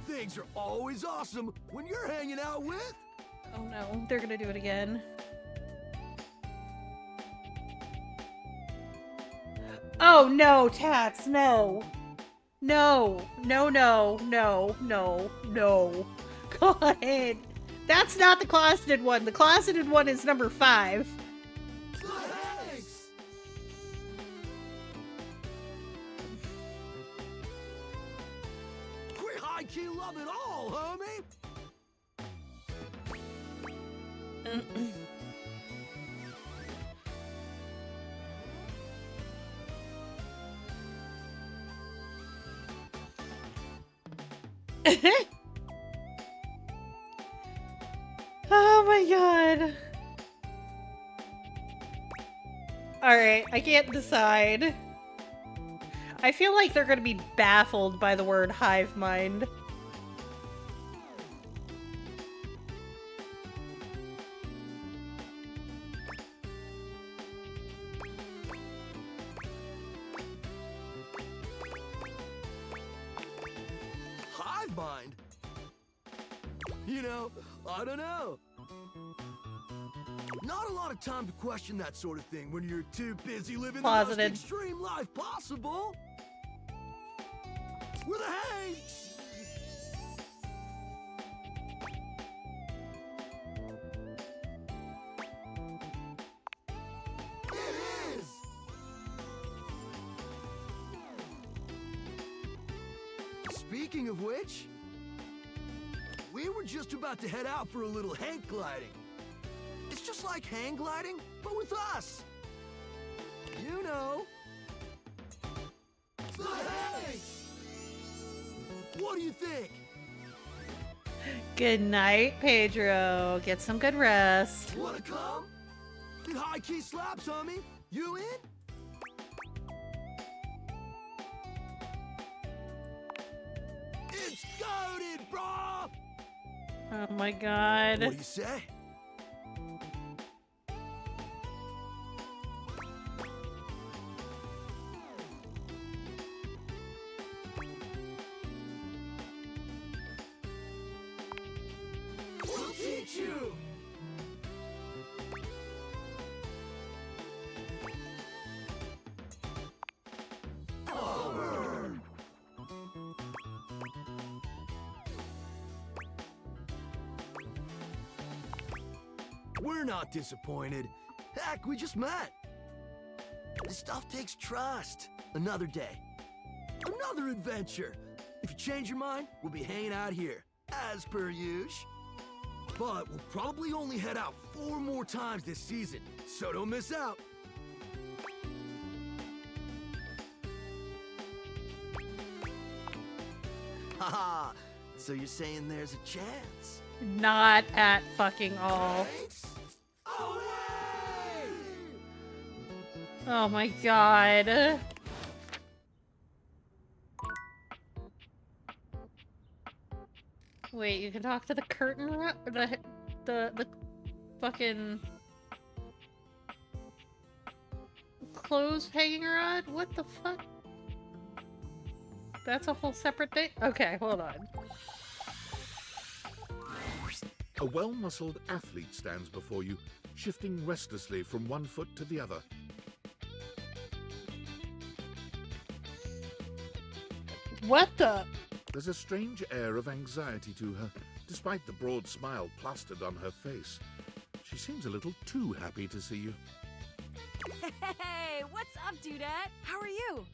Things are always awesome when you're hanging out with... Oh no, they're gonna do it again. Oh no, Tats, no. No. God. That's not the closeted one. The closeted one is number 5. Thanks. We high-key love it all, homie. Oh my god. Alright, I can't decide. I feel like they're gonna be baffled by the word hive mind. Hive mind? You know, I don't know. Not a lot of time to question that sort of thing when you're too busy living the most Closeted. extreme life possible. With a hey! It is! Speaking of which, we were just about to head out for a little hang gliding. It's just like hang gliding, but with us. You know. The hang! What do you think? Good night, Pedro. Get some good rest. Wanna come? It high-key slaps, homie. You in? It's goated, bro! Oh my god. What do you say? We'll teach you! Over! We're not disappointed. Heck, we just met. This stuff takes trust. Another day. Another adventure. If you change your mind, we'll be hanging out here, as per usual. But we'll probably only head out 4 more times this season, so don't miss out. Haha, so you're saying there's a chance? Not at fucking all. Oh my god. Wait, you can talk to the curtain the fucking clothes hanging rod? What the fuck? That's a whole separate thing? Okay, hold on. A well-muscled athlete stands before you, shifting restlessly from one foot to the other. What the? There's a strange air of anxiety to her, despite the broad smile plastered on her face. She seems a little too happy to see you. Hey, what's up, Dudette? How are you?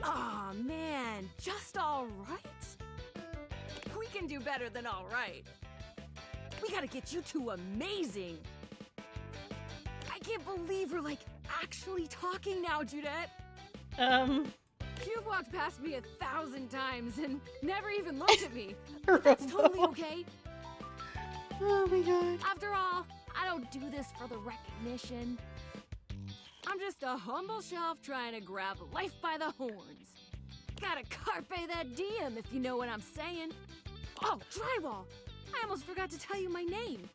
Aw, man, just all right? We can do better than all right. We gotta get you to amazing. I can't believe we're, like, actually talking now, Dudette. You've walked past me 1,000 times and never even looked at me. But that's totally okay. Oh my god. After all, I don't do this for the recognition. I'm just a humble shelf trying to grab life by the horns. Gotta carpe that diem, if you know what I'm saying. Oh, drywall! I almost forgot to tell you my name.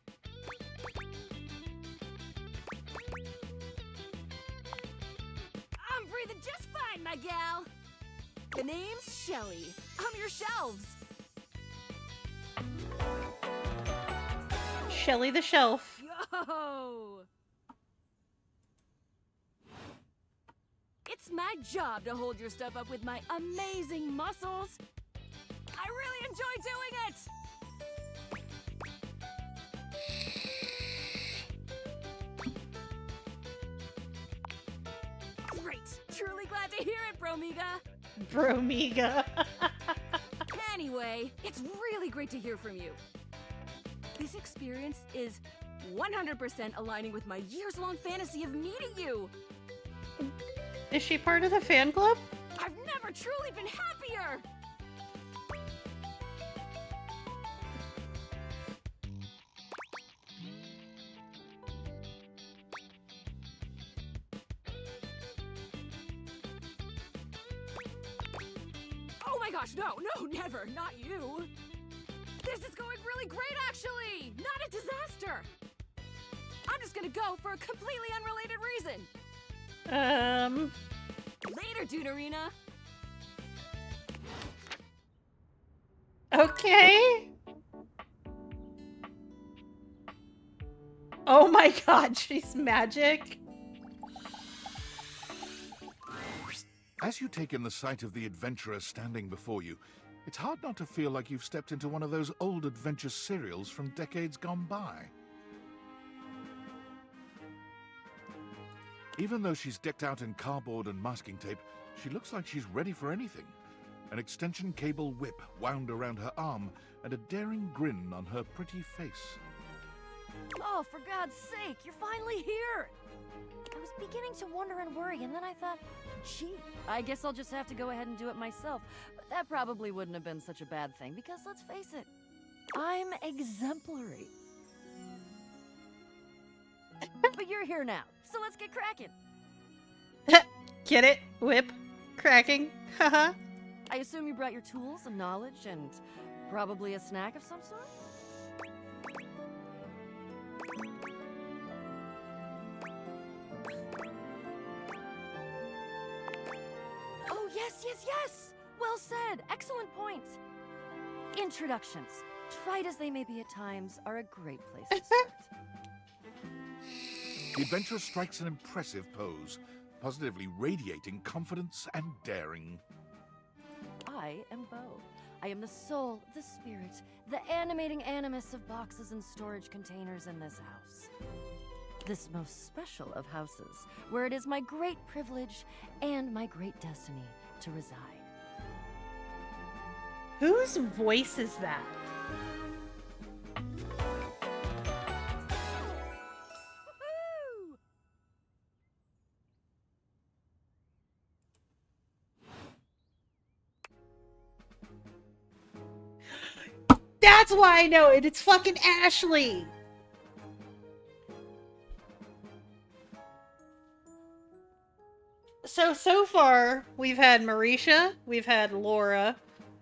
I'm breathing just fine, my gal. The name's Shelly. I'm your shelves. Shelly the Shelf. Yo! It's my job to hold your stuff up with my amazing muscles. I really enjoy doing it! Great! Truly glad to hear it, Bromiga! Bromiga. Anyway, it's really great to hear from you. This experience is 100% aligning with my years-long fantasy of meeting you. Is she part of the fan club? I've never truly been happier! Oh my gosh, no, never, not you. This is going really great, actually! Not a disaster! I'm just gonna go for a completely unrelated reason. Later, Duderina. Okay. Oh my god, she's magic. As you take in the sight of the adventurer standing before you, it's hard not to feel like you've stepped into one of those old adventure serials from decades gone by. Even though she's decked out in cardboard and masking tape, she looks like she's ready for anything. An extension cable whip wound around her arm and a daring grin on her pretty face. Oh, for God's sake, you're finally here! I was beginning to wonder and worry, and then I thought, gee, I guess I'll just have to go ahead and do it myself. But that probably wouldn't have been such a bad thing, because let's face it, I'm exemplary. But you're here now, so let's get cracking. Get it? Whip. Cracking. Haha. I assume you brought your tools and knowledge and probably a snack of some sort? Oh, yes, yes, yes! Well said. Excellent points. Introductions, trite as they may be at times, are a great place to start. The adventurer strikes an impressive pose, positively radiating confidence and daring. I am Bo. I am the soul, the spirit, the animating animus of boxes and storage containers in this house. This most special of houses, where it is my great privilege and my great destiny to reside. Whose voice is that? That's why I know it. It's fucking Ashley. So far, we've had Marisha, we've had Laura,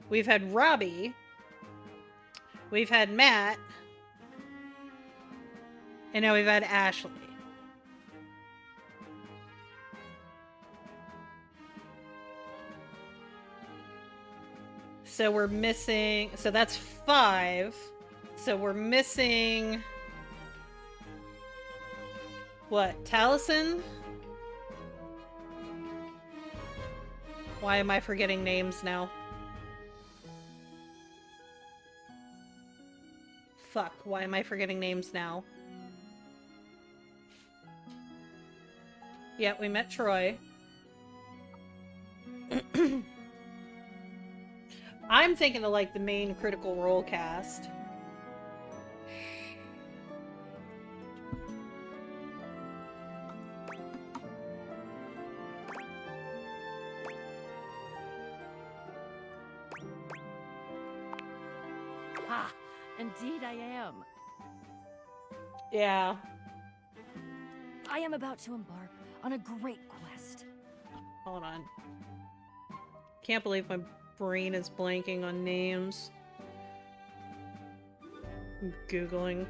we've had Robbie, we've had Matt, and now we've had Ashley. So we're missing, so that's 5. So we're missing, what, Taliesin? Why am I forgetting names now? Fuck, why am I forgetting names now? Yeah, we met Troy. I'm thinking of like the main Critical Role cast. Ah, indeed I am. Yeah. I am about to embark on a great quest. Hold on. Can't believe my brain is blanking on names. I'm Googling.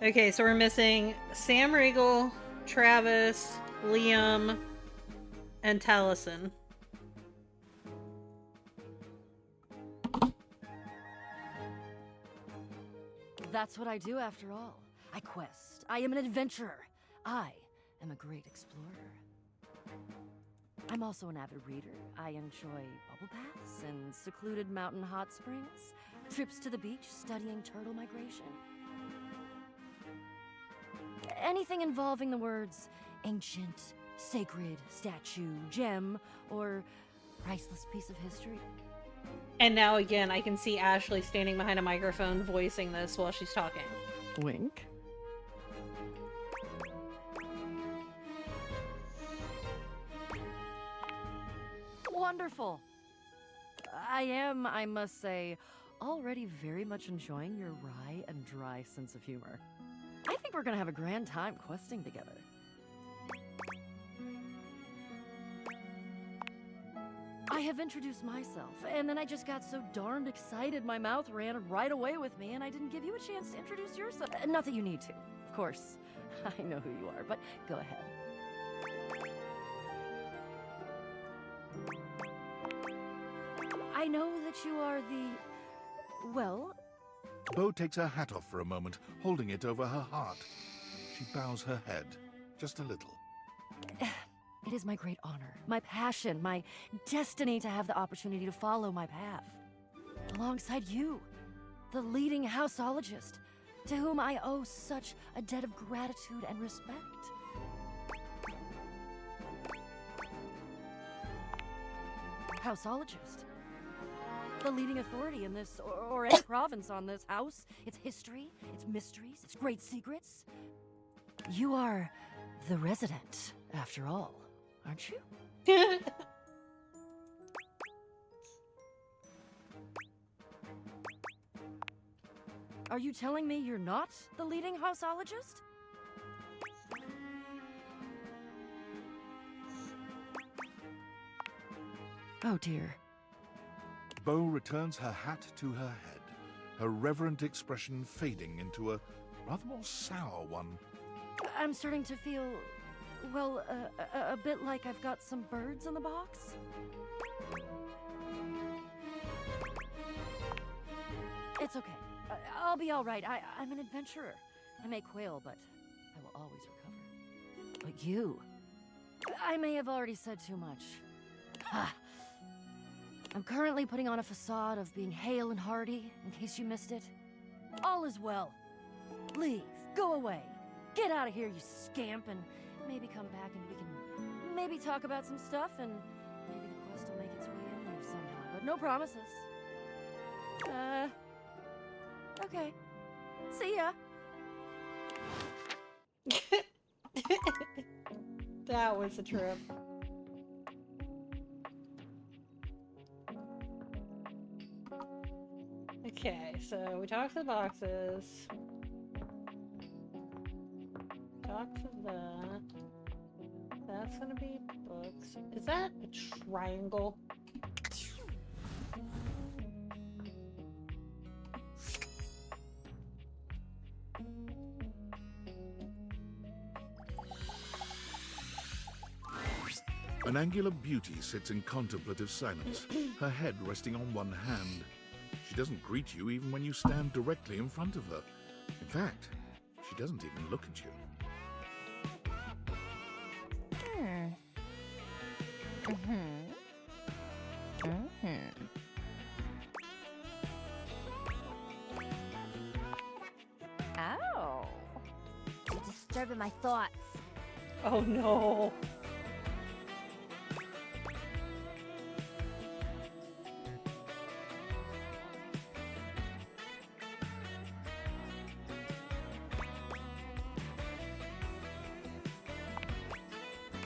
Okay, so we're missing Sam Riegel, Travis, Liam, and Taliesin. That's what I do after all. I quest. I am an adventurer. I am a great explorer. I'm also an avid reader. I enjoy bubble baths and secluded mountain hot springs, trips to the beach, studying turtle migration. Anything involving the words ancient, sacred, statue, gem, or priceless piece of history. And now again, I can see Ashley standing behind a microphone voicing this while she's talking. Wink. Wonderful. I am, I must say, already very much enjoying your wry and dry sense of humor. I think we're gonna have a grand time questing together. I have introduced myself, and then I just got so darned excited my mouth ran right away with me, and I didn't give you a chance to introduce yourself. Not that you need to, of course. I know who you are, but go ahead. I know that you are the... well... Bo takes her hat off for a moment, holding it over her heart. She bows her head, just a little. It is my great honor, my passion, my destiny to have the opportunity to follow my path. Alongside you, the leading houseologist, to whom I owe such a debt of gratitude and respect. Houseologist. The leading authority in this, or any province on this house, its history, its mysteries, its great secrets. You are the resident, after all, aren't you? Are you telling me you're not the leading houseologist? Oh dear. Bo returns her hat to her head, her reverent expression fading into a rather more sour one. I'm starting to feel, well, a bit like I've got some birds in the box. It's okay. I'll be all right. I'm an adventurer. I may quail, but I will always recover. But you... I may have already said too much. Ha! I'm currently putting on a facade of being hale and hearty, in case you missed it. All is well. Leave. Go away. Get out of here, you scamp, and maybe come back and we can maybe talk about some stuff, and maybe the quest will make its way in there somehow. But no promises. Okay. See ya. That was a trip. Okay, so we talked to the boxes. Talk to that. That's gonna be books. Is that a triangle? An angular beauty sits in contemplative silence, her head resting on one hand. She doesn't greet you even when you stand directly in front of her. In fact, she doesn't even look at you. Oh. You're disturbing my thoughts. Oh no.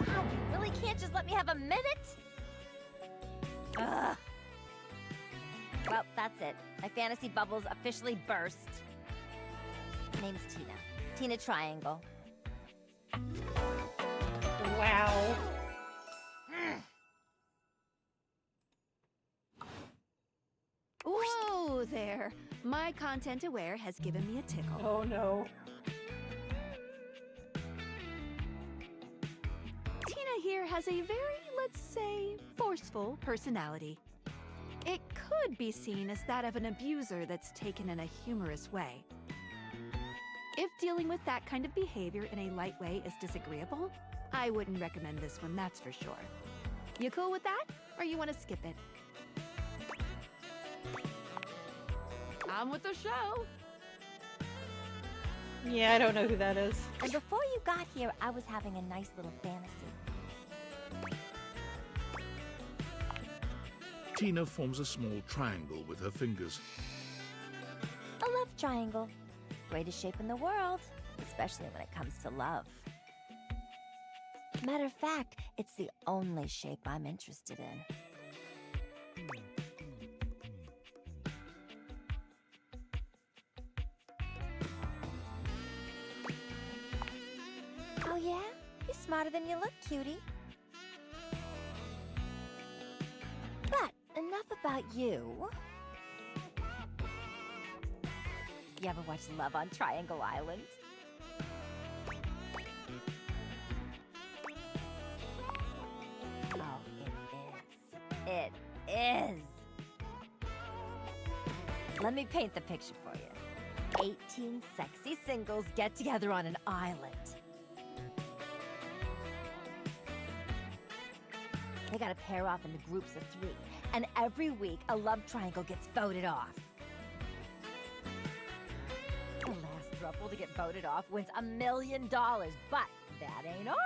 Wow, you really can't just let me have a minute? Ugh. Well, that's it. My fantasy bubbles officially burst. Name's Tina. Tina Triangle. Wow. Whoa there. My content aware has given me a tickle. Oh no. Tina here has a very, let's say, forceful personality. It could be seen as that of an abuser that's taken in a humorous way. If dealing with that kind of behavior in a light way is disagreeable, I wouldn't recommend this one, that's for sure. You cool with that? Or you want to skip it? On with the show! Yeah, I don't know who that is. And before you got here, I was having a nice little fantasy. Tina forms a small triangle with her fingers. A love triangle. Greatest shape in the world, especially when it comes to love. Matter of fact, it's the only shape I'm interested in. Oh yeah? You're smarter than you look, cutie. But enough about you. You ever watch Love on Triangle Island? Oh, it is. Let me paint the picture for you. 18 sexy singles get together on an island. They gotta pair off into groups of 3, and every week a love triangle gets voted off. The last throuple to get voted off wins $1 million, but that ain't all.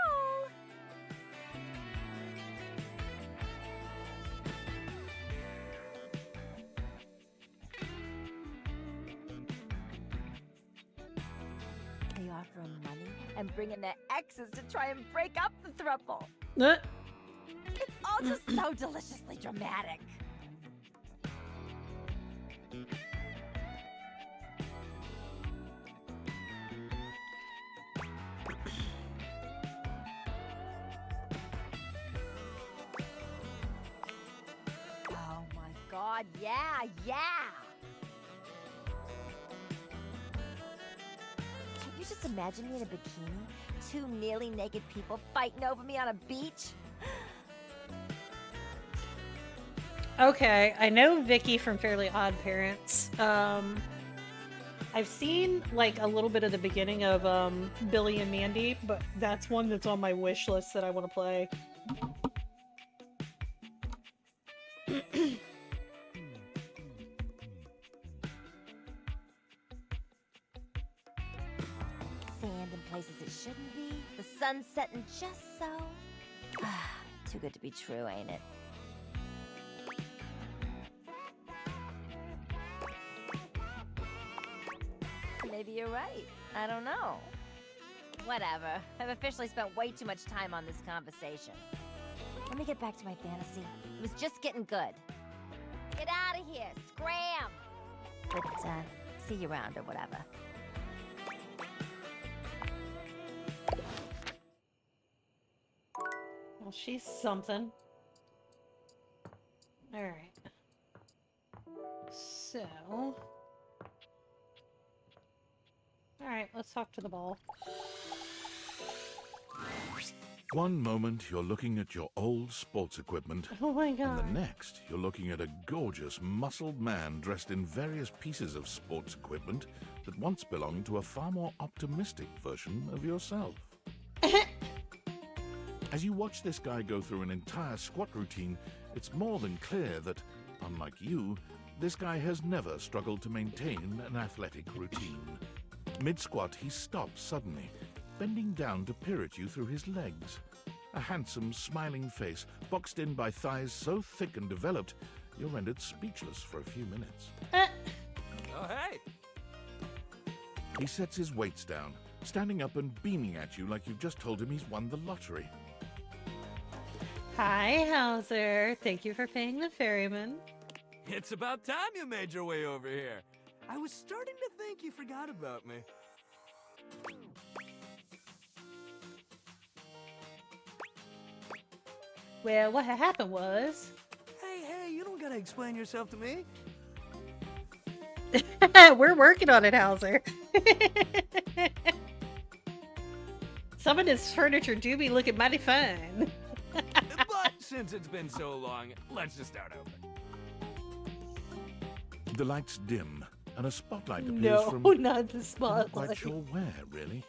They offer 'em money and bring in their exes to try and break up the throuple. It's all just so deliciously dramatic. Oh my god, yeah! Can you just imagine me in a bikini? 2 nearly naked people fighting over me on a beach? Okay, I know Vicky from Fairly Odd Parents. I've seen like a little bit of the beginning of Billy and Mandy, but that's one that's on my wish list that I want to play. Sand in places it shouldn't be. The sun setting just so. Too good to be true, ain't it? Maybe you're right. I don't know. Whatever. I've officially spent way too much time on this conversation. Let me get back to my fantasy. It was just getting good. Get out of here! Scram! But, see you around or whatever. Well, she's something. Alright. So... Alright, let's talk to the ball. One moment you're looking at your old sports equipment, Oh my god. and the next you're looking at a gorgeous, muscled man dressed in various pieces of sports equipment that once belonged to a far more optimistic version of yourself. As you watch this guy go through an entire squat routine, it's more than clear that, unlike you, this guy has never struggled to maintain an athletic routine. Mid-squat, he stops suddenly, bending down to peer at you through his legs. A handsome, smiling face, boxed in by thighs so thick and developed, you're rendered speechless for a few minutes. Oh, hey! He sets his weights down, standing up and beaming at you like you've just told him he's won the lottery. Hi, Hauser. Thank you for paying the ferryman. It's about time you made your way over here. I was starting to think you forgot about me. Well, what had happened was... Hey, you don't gotta explain yourself to me. We're working on it, Hauser. Some of this furniture do be looking mighty fine. But since it's been so long, let's just start over. The lights dim, and a spotlight appears No, from... not the I'm not spotlight. quite sure where, really.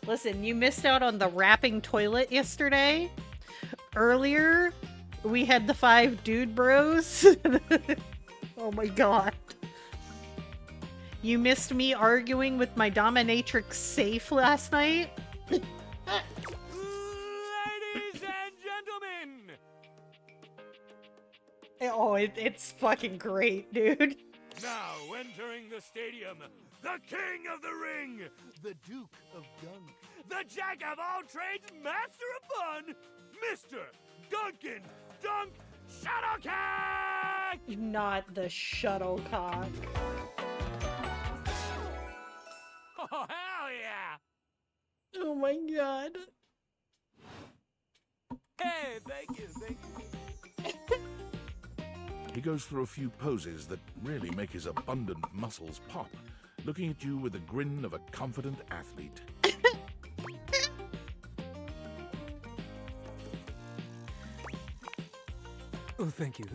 Listen, you missed out on the wrapping toilet yesterday. Earlier, we had the 5 dude bros. Oh my god. You missed me arguing with my dominatrix safe last night. Ladies and gentlemen! Oh, it's fucking great, dude. Now entering the stadium, the king of the ring, the Duke of Dunk, the jack of all trades, master of fun, Mr. Duncan Dunk Shuttlecock! Not the shuttlecock. Oh, hell yeah! Oh my god. Hey, thank you. He goes through a few poses that really make his abundant muscles pop, looking at you with the grin of a confident athlete. Oh, thank you.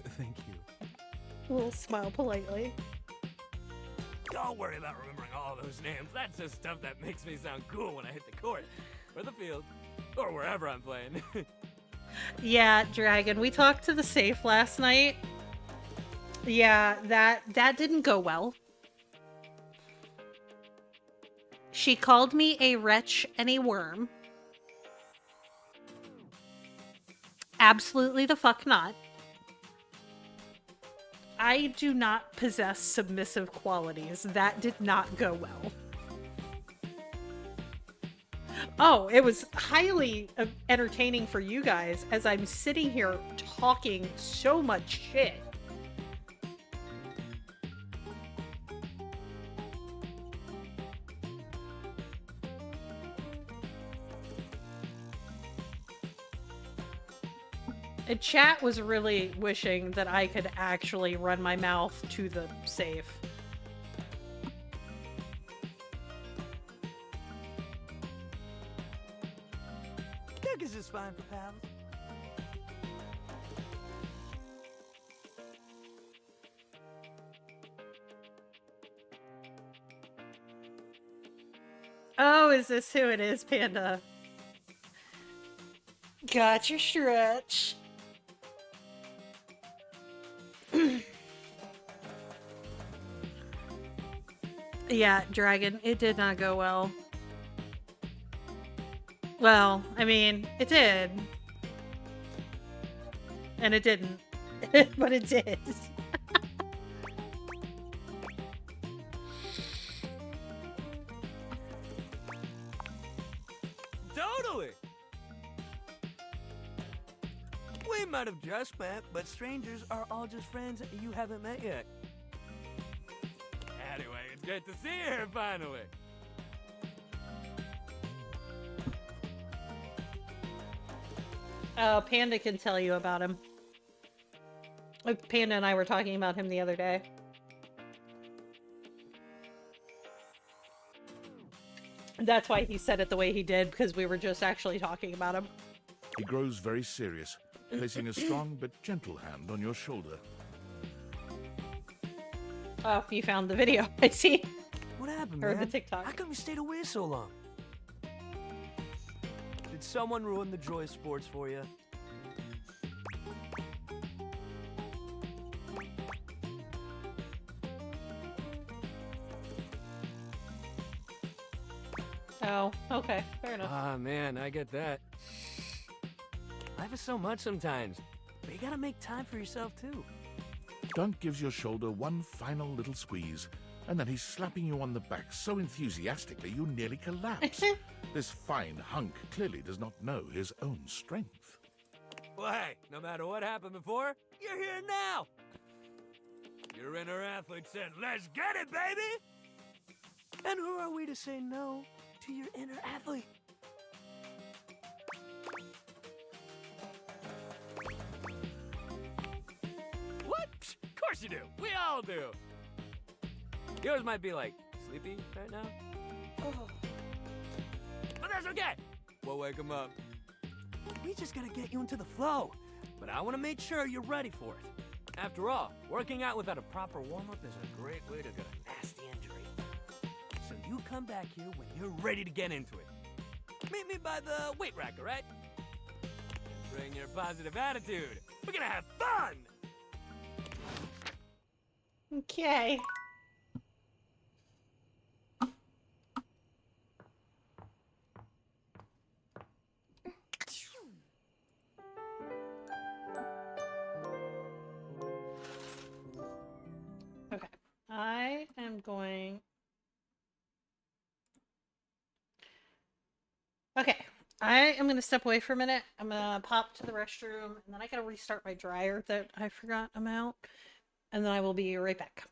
We'll smile politely. Don't worry about remembering all those names. That's just stuff that makes me sound cool when I hit the court, or the field, or wherever I'm playing. Yeah, Dragon, we talked to the safe last night. Yeah, that didn't go well. She called me a wretch and a worm. Absolutely the fuck not. I do not possess submissive qualities. That did not go well. Oh, it was highly entertaining for you guys as I'm sitting here talking so much shit. And chat was really wishing that I could actually run my mouth to the safe. Douglas is fine for pals. Oh, is this who it is, Panda? Got your stretch. Yeah, Dragon, it did not go well. Well, I mean, it did. And it didn't. But it did. Totally! We might have just met, but strangers are all just friends you haven't met yet. Anyway, it's great to see you here finally. Oh, Panda can tell you about him. Panda and I were talking about him the other day. That's why he said it the way he did, because we were just actually talking about him. He grows very serious, placing a strong but gentle hand on your shoulder. Oh, you found the video. I see. What happened, Or man? the TikTok. How come you stayed away so long? Did someone ruin the joy of sports for you? Oh, okay. Fair enough. Ah, man, I get that. Life is so much sometimes, but you gotta make time for yourself, too. Dunk gives your shoulder one final little squeeze, and then he's slapping you on the back so enthusiastically you nearly collapse. This fine hunk clearly does not know his own strength. Well, hey, no matter what happened before, you're here now. Your inner athlete said, "Let's get it, baby!" And who are we to say no to your inner athlete? What? Psh, of course you do. We all do. Yours might be like sleepy right now. But that's okay. We'll wake him up. We just gotta get you into the flow. But I want to make sure you're ready for it. After all, working out without a proper warm-up is a great way to get a nasty injury. So you come back here when you're ready to get into it. Meet me by the weight rack, all right? Bring your positive attitude. We're gonna have fun! Okay. Okay. I am going... Okay. I am going to step away for a minute. I'm going to pop to the restroom, and then I got to restart my dryer that I forgot I'm out. And then I will be right back.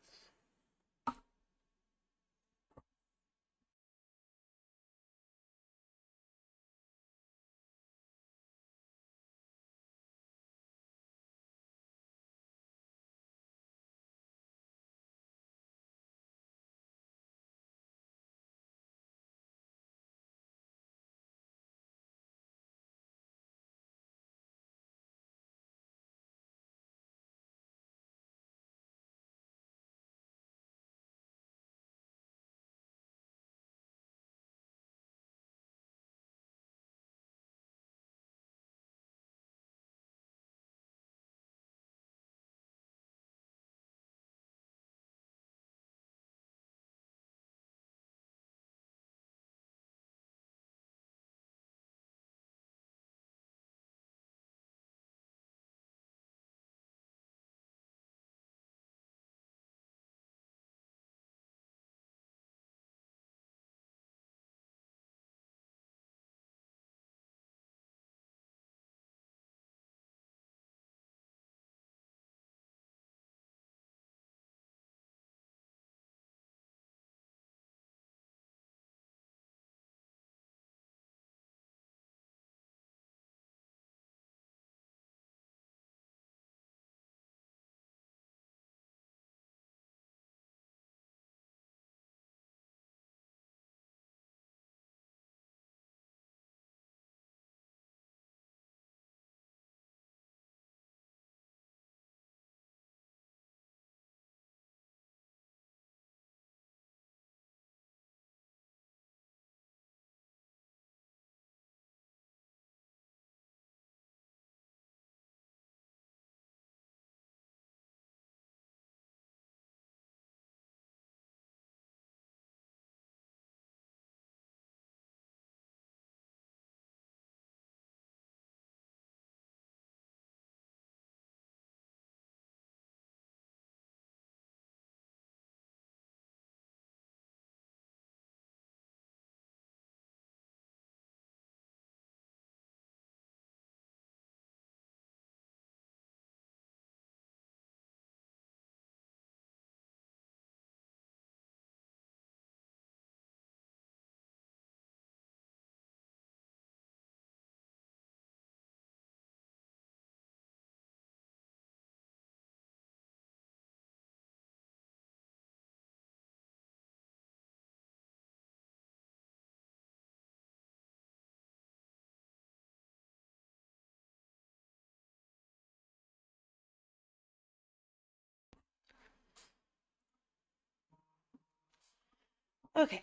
Okay,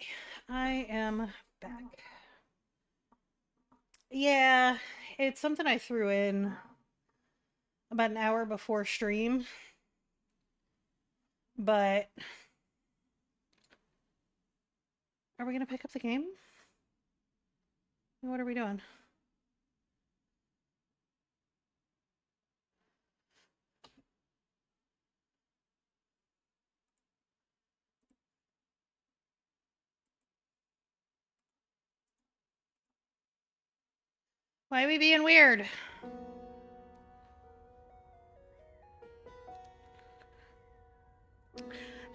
I am back. Yeah, it's something I threw in about an hour before stream, but are we gonna pick up the game? What are we doing? Why are we being weird?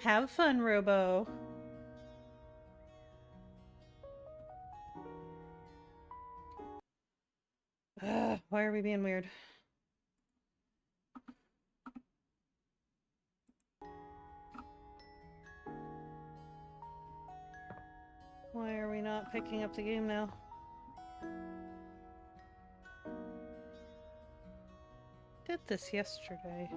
Have fun, Robo. Why are we being weird? Why are we not picking up the game now? Did this yesterday.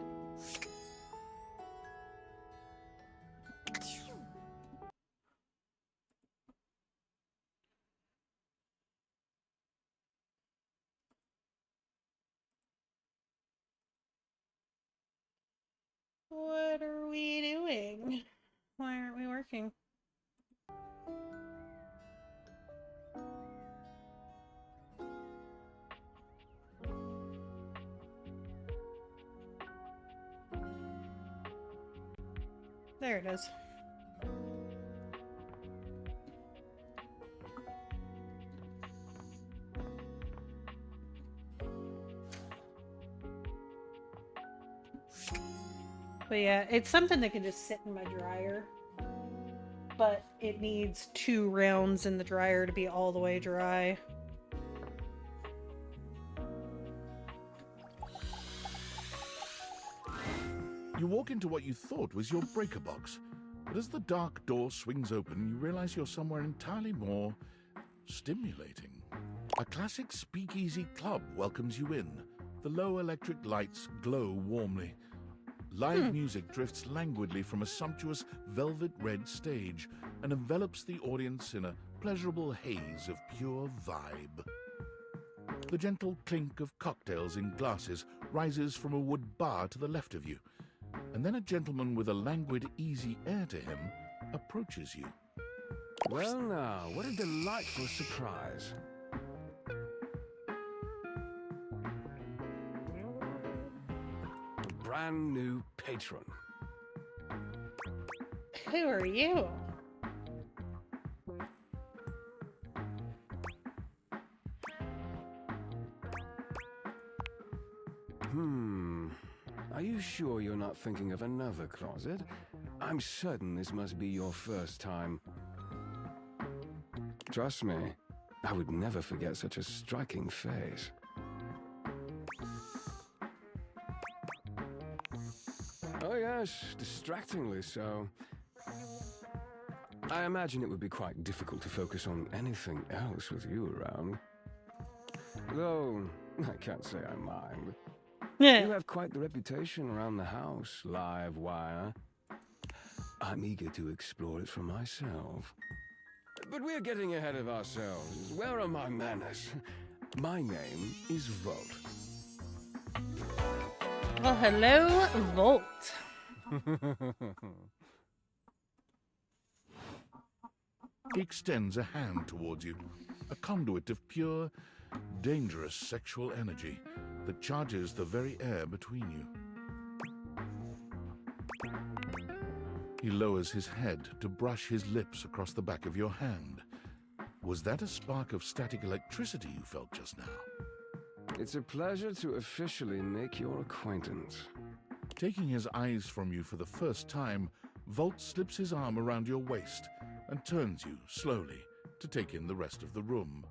What are we doing? Why aren't we working? There it is. But yeah, it's something that can just sit in my dryer. But it needs 2 rounds in the dryer to be all the way dry. You walk into what you thought was your breaker box, but as the dark door swings open, you realize you're somewhere entirely more stimulating. A classic speakeasy club welcomes you in. The low electric lights glow warmly. Live music drifts languidly from a sumptuous velvet red stage and envelops the audience in a pleasurable haze of pure vibe. The gentle clink of cocktails in glasses rises from a wood bar to the left of you, and then a gentleman with a languid, easy air to him approaches you. Well now, what a delightful surprise. A brand new patron. Who are you? Are you sure you're not thinking of another closet? I'm certain this must be your first time. Trust me, I would never forget such a striking face. Oh yes, distractingly so. I imagine it would be quite difficult to focus on anything else with you around. Though, I can't say I mind. You have quite the reputation around the house, live wire. I'm eager to explore it for myself. But we're getting ahead of ourselves. Where are my manners? My name is Volt. Well, hello, Volt. He extends a hand towards you, a conduit of pure, dangerous sexual energy that charges the very air between you. He lowers his head to brush his lips across the back of your hand. Was that a spark of static electricity you felt just now? It's a pleasure to officially make your acquaintance. Taking his eyes from you for the first time, Volt slips his arm around your waist and turns you slowly to take in the rest of the room.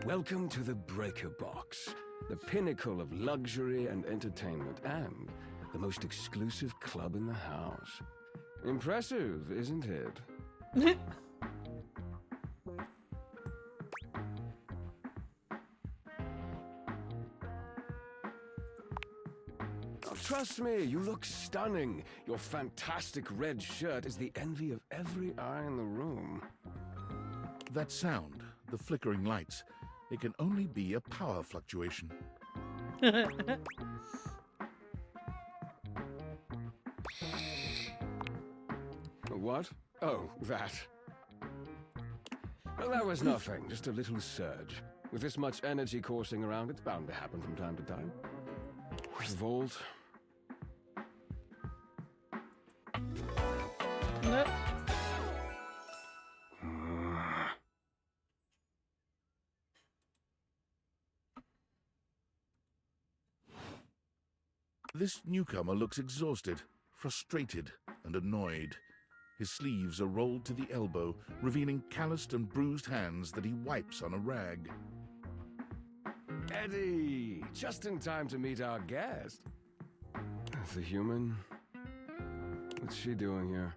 Welcome to the Breaker Box, the pinnacle of luxury and entertainment, and the most exclusive club in the house. Impressive, isn't it? Oh, trust me, you look stunning. Your fantastic red shirt is the envy of every eye in the room. That sound, the flickering lights, it can only be a power fluctuation. What? Oh, that. Well, that was nothing, just a little surge. With this much energy coursing around, it's bound to happen from time to time. Vault. Nope. This newcomer looks exhausted, frustrated, and annoyed. His sleeves are rolled to the elbow, revealing calloused and bruised hands that he wipes on a rag. Eddie! Just in time to meet our guest. The human? What's she doing here?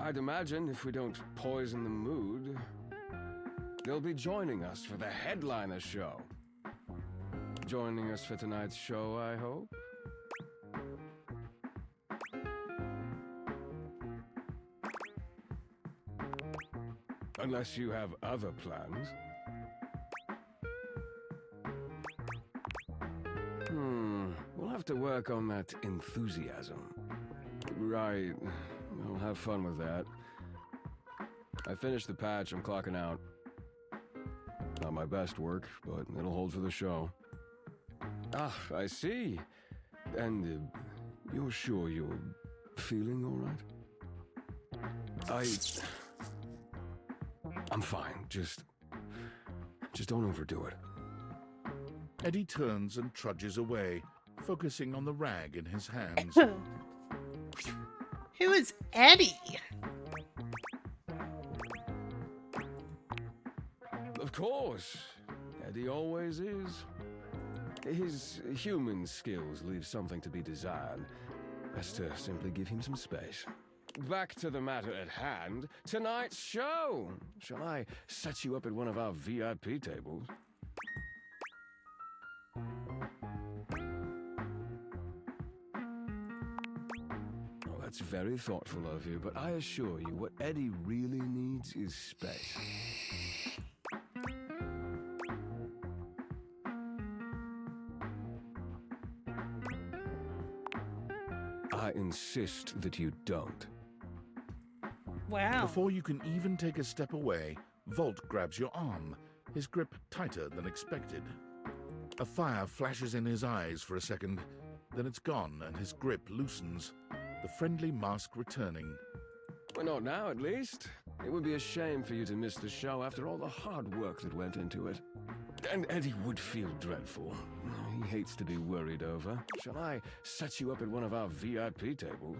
I'd imagine if we don't poison the mood, they'll be joining us for the headliner show. Joining us for tonight's show, I hope? Unless you have other plans. We'll have to work on that enthusiasm. Right. We'll have fun with that. I finished the patch, I'm clocking out. Not my best work, but it'll hold for the show. Ah, I see. And you're sure you're feeling all right? I'm fine. Just don't overdo it. Eddie turns and trudges away, focusing on the rag in his hands. Who is Eddie? Of course. Eddie always is. His human skills leave something to be desired. Best to simply give him some space. Back to the matter at hand. Tonight's show! Shall I set you up at one of our VIP tables? Oh, that's very thoughtful of you, but I assure you, what Eddie really needs is space. I insist that you don't. Wow. Before you can even take a step away, Volt grabs your arm, his grip tighter than expected. A fire flashes in his eyes for a second, then it's gone and his grip loosens, the friendly mask returning. Well, not now, at least. It would be a shame for you to miss the show after all the hard work that went into it. And Eddie would feel dreadful. He hates to be worried over. Shall I set you up at one of our VIP tables?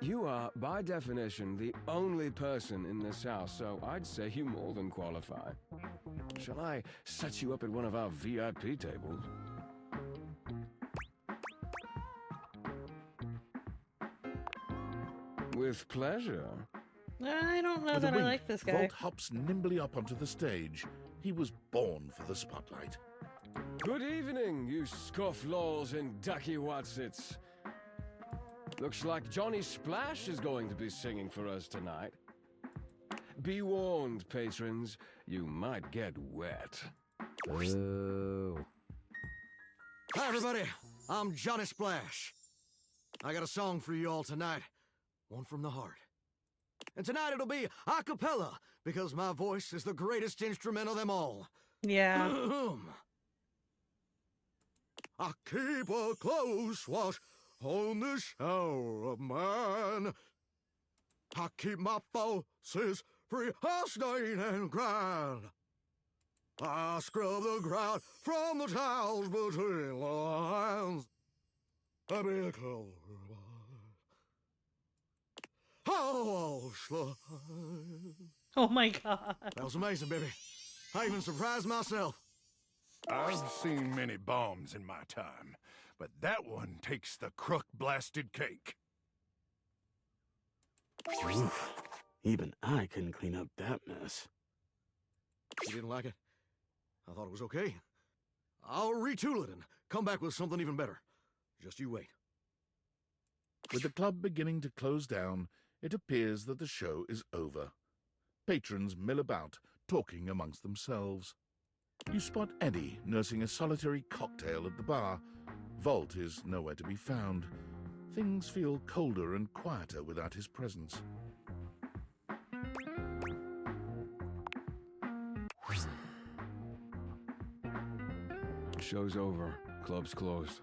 You are, by definition, the only person in this house, so I'd say you more than qualify. Shall I set you up at one of our VIP tables? With pleasure. I don't know With a that I wink, like this guy. Volt hops nimbly up onto the stage. He was born for the spotlight. Good evening, you scofflaws and ducky watsits. Looks like Johnny Splash is going to be singing for us tonight. Be warned, patrons, you might get wet. Oh. Hi, everybody. I'm Johnny Splash. I got a song for you all tonight. One from the heart. And tonight it'll be a cappella, because my voice is the greatest instrument of them all. Yeah. I keep a close watch on this shower of mine. I keep my forces free of stain and grind. I scrub the ground from the tiles between the lines. I be a clover. Oh, slide. Oh my god. That was amazing, baby. I even surprised myself. I've seen many bombs in my time, but that one takes the crook-blasted cake. Oof. Even I couldn't clean up that mess. You didn't like it? I thought it was okay. I'll retool it and come back with something even better. Just you wait. With the club beginning to close down, it appears that the show is over. Patrons mill about, talking amongst themselves. You spot Eddie nursing a solitary cocktail at the bar. Volt is nowhere to be found. Things feel colder and quieter without his presence. Show's over. Club's closed.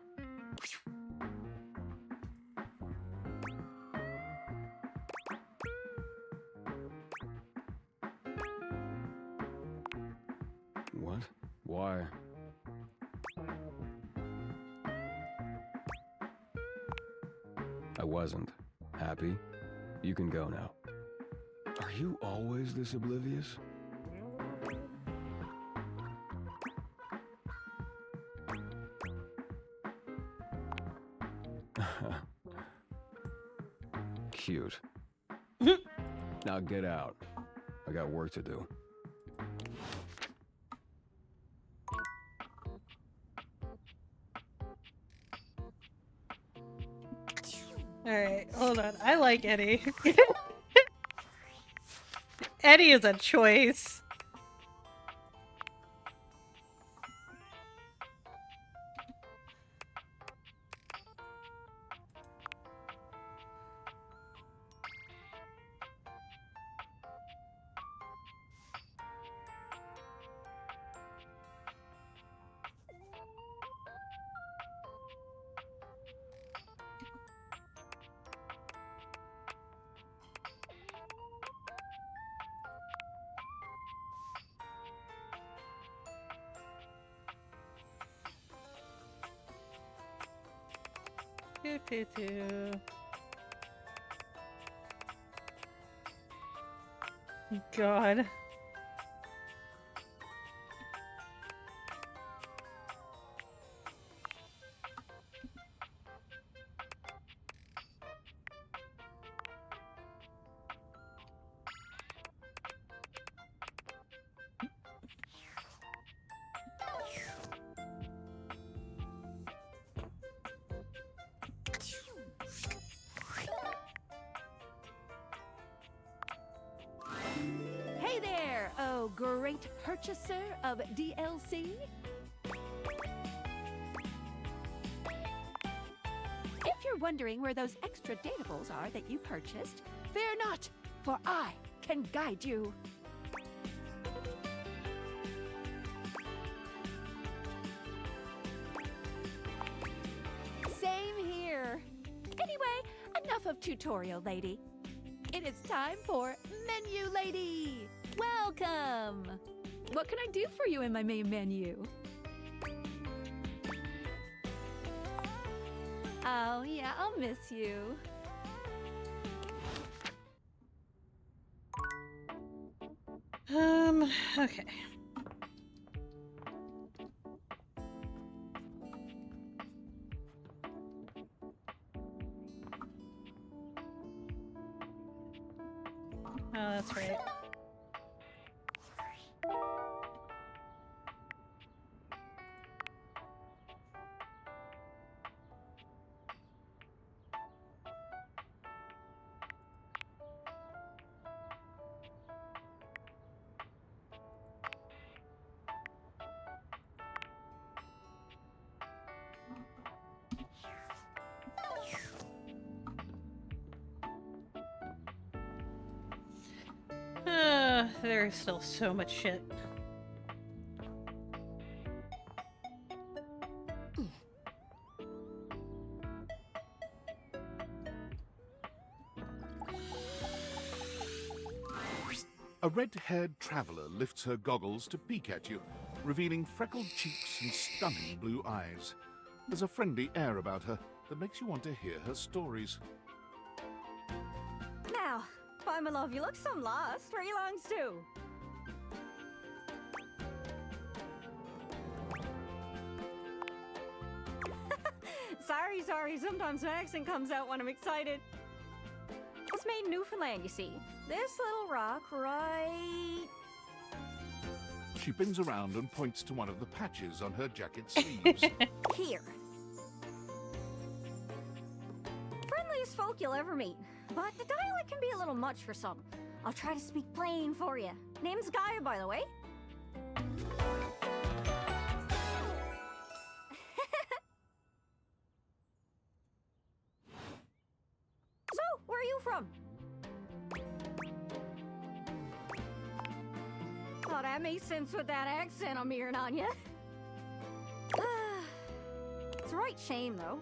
What? Why? I wasn't. Happy? You can go now. Are you always this oblivious? Cute. Now get out. I got work to do. Alright, hold on. I like Eddie. Eddie is a choice. God. Hey there, oh great purchaser of DLC. If you're wondering where those extra datables are that you purchased, fear not, for I can guide you. Same here. Anyway, enough of tutorial lady. It is time for Menu Lady! Welcome! What can I do for you in my main menu? Oh, yeah, I'll miss you. Okay. Oh, that's right. There's still so much shit. A red-haired traveler lifts her goggles to peek at you, revealing freckled cheeks and stunning blue eyes. There's a friendly air about her that makes you want to hear her stories. Now, why, my love, you look some lost. Where you longs to? Sorry. Sometimes my accent comes out when I'm excited. was made in Newfoundland, you see. This little rock right... She bends around and points to one of the patches on her jacket sleeves. here. Friendliest folk you'll ever meet, but the dialect can be a little much for some. I'll try to speak plain for you. Name's Gaia, by the way. So, where are you from? Oh, that makes sense with that accent I'm hearing on you. It's a right shame, though.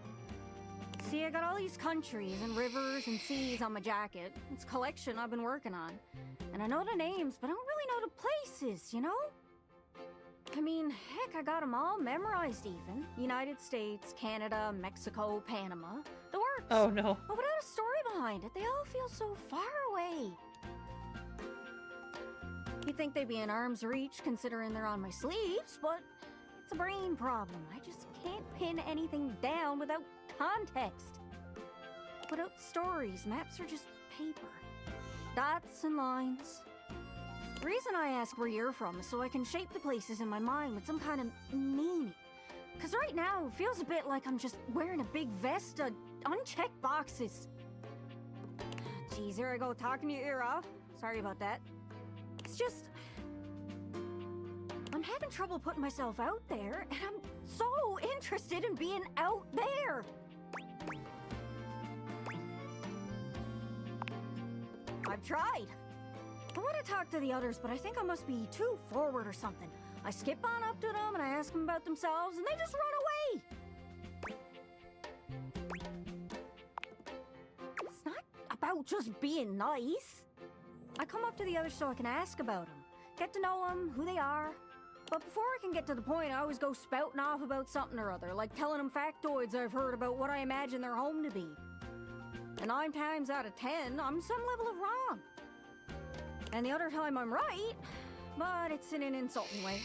See, I got all these countries and rivers and seas on my jacket. It's a collection I've been working on. And I know the names, but I don't really know the places, you know? I mean, heck, I got them all memorized even. United States, Canada, Mexico, Panama. The works. Oh, no. But without a story behind it, they all feel so far away. You'd think they'd be in arm's reach considering they're on my sleeves, but it's a brain problem. I just can't pin anything down without context. Without stories, maps are just paper. Dots and lines. The reason I ask where you're from is so I can shape the places in my mind with some kind of meaning. Because right now, it feels a bit like I'm just wearing a big vest of unchecked boxes. Geez, here I go talking your ear off. Sorry about that. It's just... I'm having trouble putting myself out there, and I'm so interested in being out there. I've tried. I want to talk to the others, but I think I must be too forward or something. I skip on up to them and I ask them about themselves, and they just run away. It's not about just being nice. I come up to the others so I can ask about them, get to know them, who they are. But before I can get to the point, I always go spouting off about something or other, like telling them factoids I've heard about what I imagine their home to be. And 9 times out of 10, I'm some level of wrong. And the other time I'm right, but it's in an insulting way.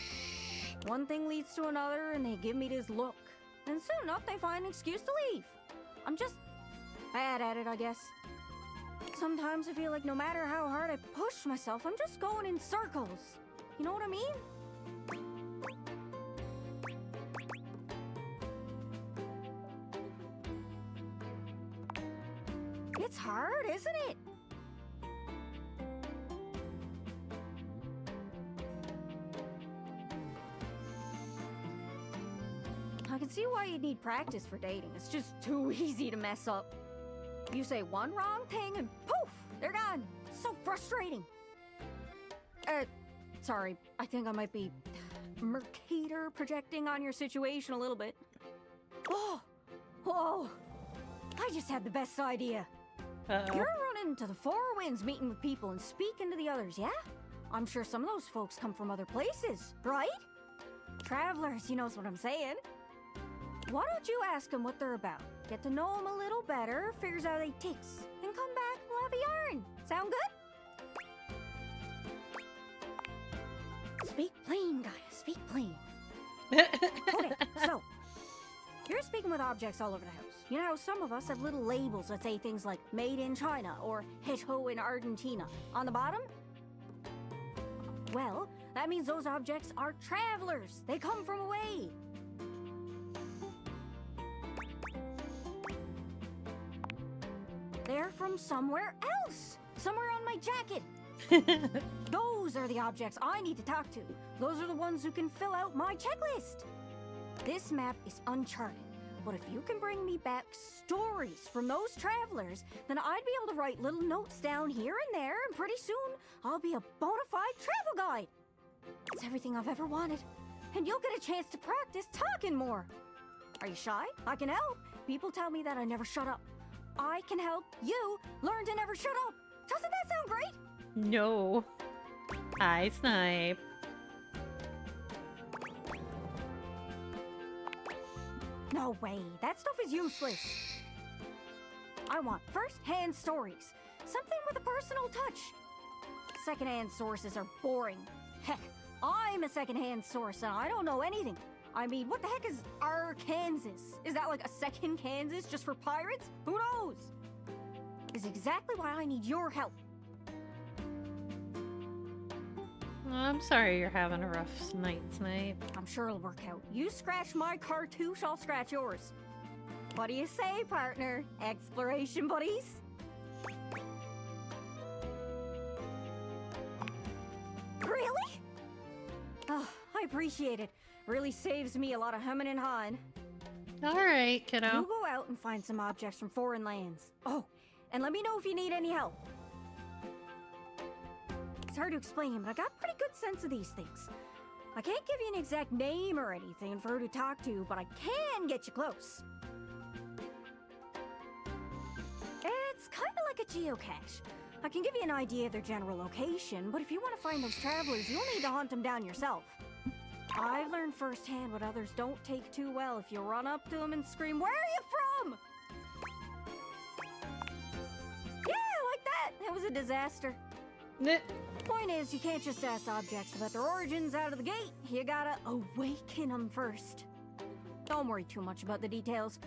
One thing leads to another, and they give me this look. And soon enough, they find an excuse to leave. I'm just bad at it, I guess. Sometimes I feel like no matter how hard I push myself, I'm just going in circles. You know what I mean? It's hard, isn't it? I can see why you'd need practice for dating. It's just too easy to mess up. You say one wrong thing and poof, they're gone. It's so frustrating. Sorry, I think I might be Mercator projecting on your situation a little bit. Oh, whoa, I just had the best idea. You're running to the Four Winds meeting with people and speaking to the others, yeah? I'm sure some of those folks come from other places, right? Travelers, you knows what I'm saying. Why don't you ask them what they're about? Get to know them a little better, figures out they ticks, and come back, we'll have a yarn. Sound good? Speak plain, Gaia, speak plain. Okay, so, you're speaking with objects all over the house. You know, some of us have little labels that say things like made in China or Hecho in Argentina on the bottom. Well, that means those objects are travelers. They come from away. They're from somewhere else. Somewhere on my jacket. Those are the objects I need to talk to. Those are the ones who can fill out my checklist. This map is uncharted, but if you can bring me back stories from those travelers, then I'd be able to write little notes down here and there, and pretty soon I'll be a bona fide travel guide. It's everything I've ever wanted, and you'll get a chance to practice talking more. Are you shy? I can help. People tell me that I never shut up. I can help you learn to never shut up. Doesn't that sound great? No. Hi, Snipe. No way. That stuff is useless. I want first-hand stories. Something with a personal touch. Second-hand sources are boring. Heck, I'm a second-hand source and I don't know anything. I mean, what the heck is Arkansas? Is that like a second Kansas just for pirates? Who knows? is exactly why I need your help. I'm sorry you're having a rough night tonight. I'm sure it'll work out. You scratch my cartouche, I'll scratch yours. What do you say, partner? Exploration buddies? Really? Oh, I appreciate it. Really saves me a lot of humming and hawing. All right, kiddo. You go out and find some objects from foreign lands. Oh, and let me know if you need any help. It's hard to explain, but I got a pretty good sense of these things. I can't give you an exact name or anything for her to talk to, but I can get you close. It's kind of like a geocache. I can give you an idea of their general location, but if you want to find those travelers, you'll need to hunt them down yourself. I've learned firsthand what others don't take too well if you run up to them and scream, "Where are you from?" Yeah, like that. It was a disaster. Point is, you can't just ask objects about their origins out of the gate. You gotta awaken them first. Don't worry too much about the details.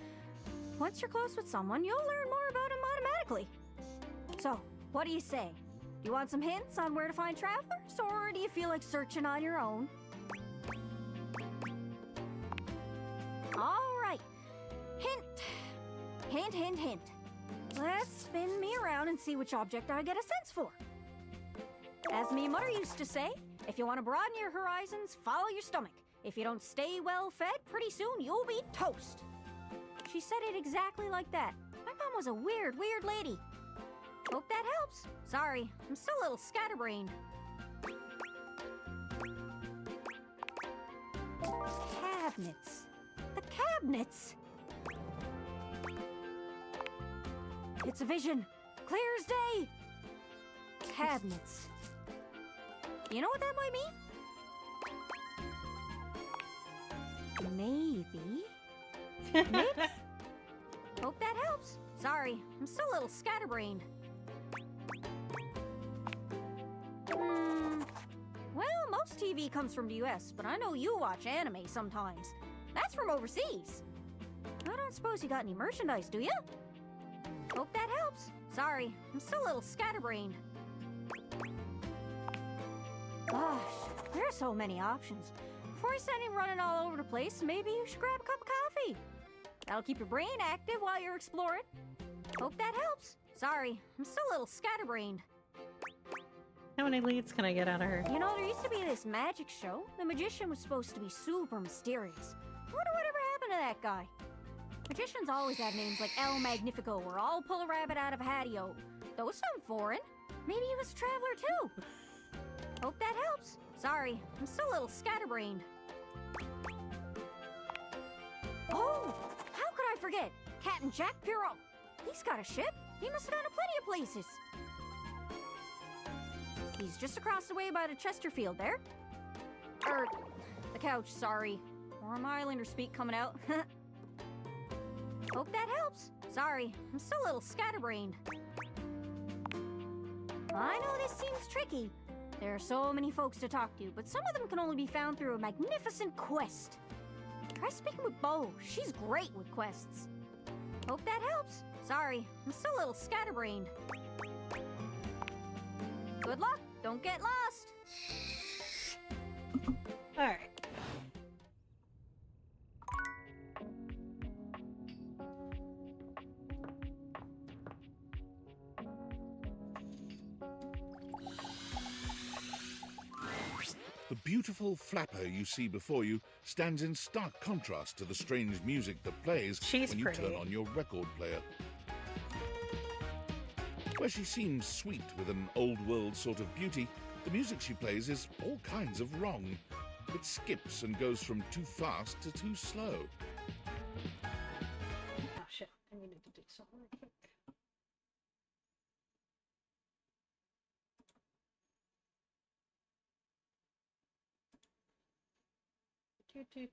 Once you're close with someone, you'll learn more about them automatically. So, what do you say? Do you want some hints on where to find travelers, or do you feel like searching on your own? All right. Hint. Hint, hint, hint. Let's spin me around and see which object I get a sense for. As me mother used to say, if you want to broaden your horizons, follow your stomach. If you don't stay well fed, pretty soon you'll be toast. She said it exactly like that. My mom was a weird lady. Hope that helps. Sorry, I'm still a little scatterbrained. Cabinets. The cabinets! It's a vision. Clear as day. Cabinets. You know what that might mean? Maybe. Maybe? Hope that helps. Sorry, I'm still a little scatterbrained. Well, most TV comes from the US, but I know you watch anime sometimes. That's from overseas. I don't suppose you got any merchandise, do you? Hope that helps. Sorry, I'm still a little scatterbrained. Gosh, there are so many options. Before you send him running all over the place, maybe you should grab a cup of coffee. That'll keep your brain active while you're exploring. Hope that helps. Sorry, I'm still a little scatterbrained. How many leads can I get out of her? You know, there used to be this magic show. The magician was supposed to be super mysterious. I wonder whatever happened to that guy. Magicians always have names like El Magnifico or I'll pull a rabbit out of a hatio. Those sound foreign. Maybe he was a traveler too. Hope that helps. Sorry, I'm still a little scatterbrained. Oh, how could I forget? Captain Jack Pirro. He's got a ship. He must have gone to plenty of places. He's just across the way by the Chesterfield there. The couch, sorry. Or my Islander speak coming out. Hope that helps. Sorry, I'm still a little scatterbrained. I know this seems tricky. There are so many folks to talk to, but some of them can only be found through a magnificent quest. Try speaking with Bo. She's great with quests. Hope that helps. Sorry, I'm still a little scatterbrained. Good luck. Don't get lost. All right. The beautiful flapper you see before you stands in stark contrast to the strange music that plays She's when you pretty. turn on your record player. Where she seems sweet with an old-world sort of beauty, the music she plays is all kinds of wrong. It skips and goes from too fast to too slow. Oh shit, I needed to do something real quick.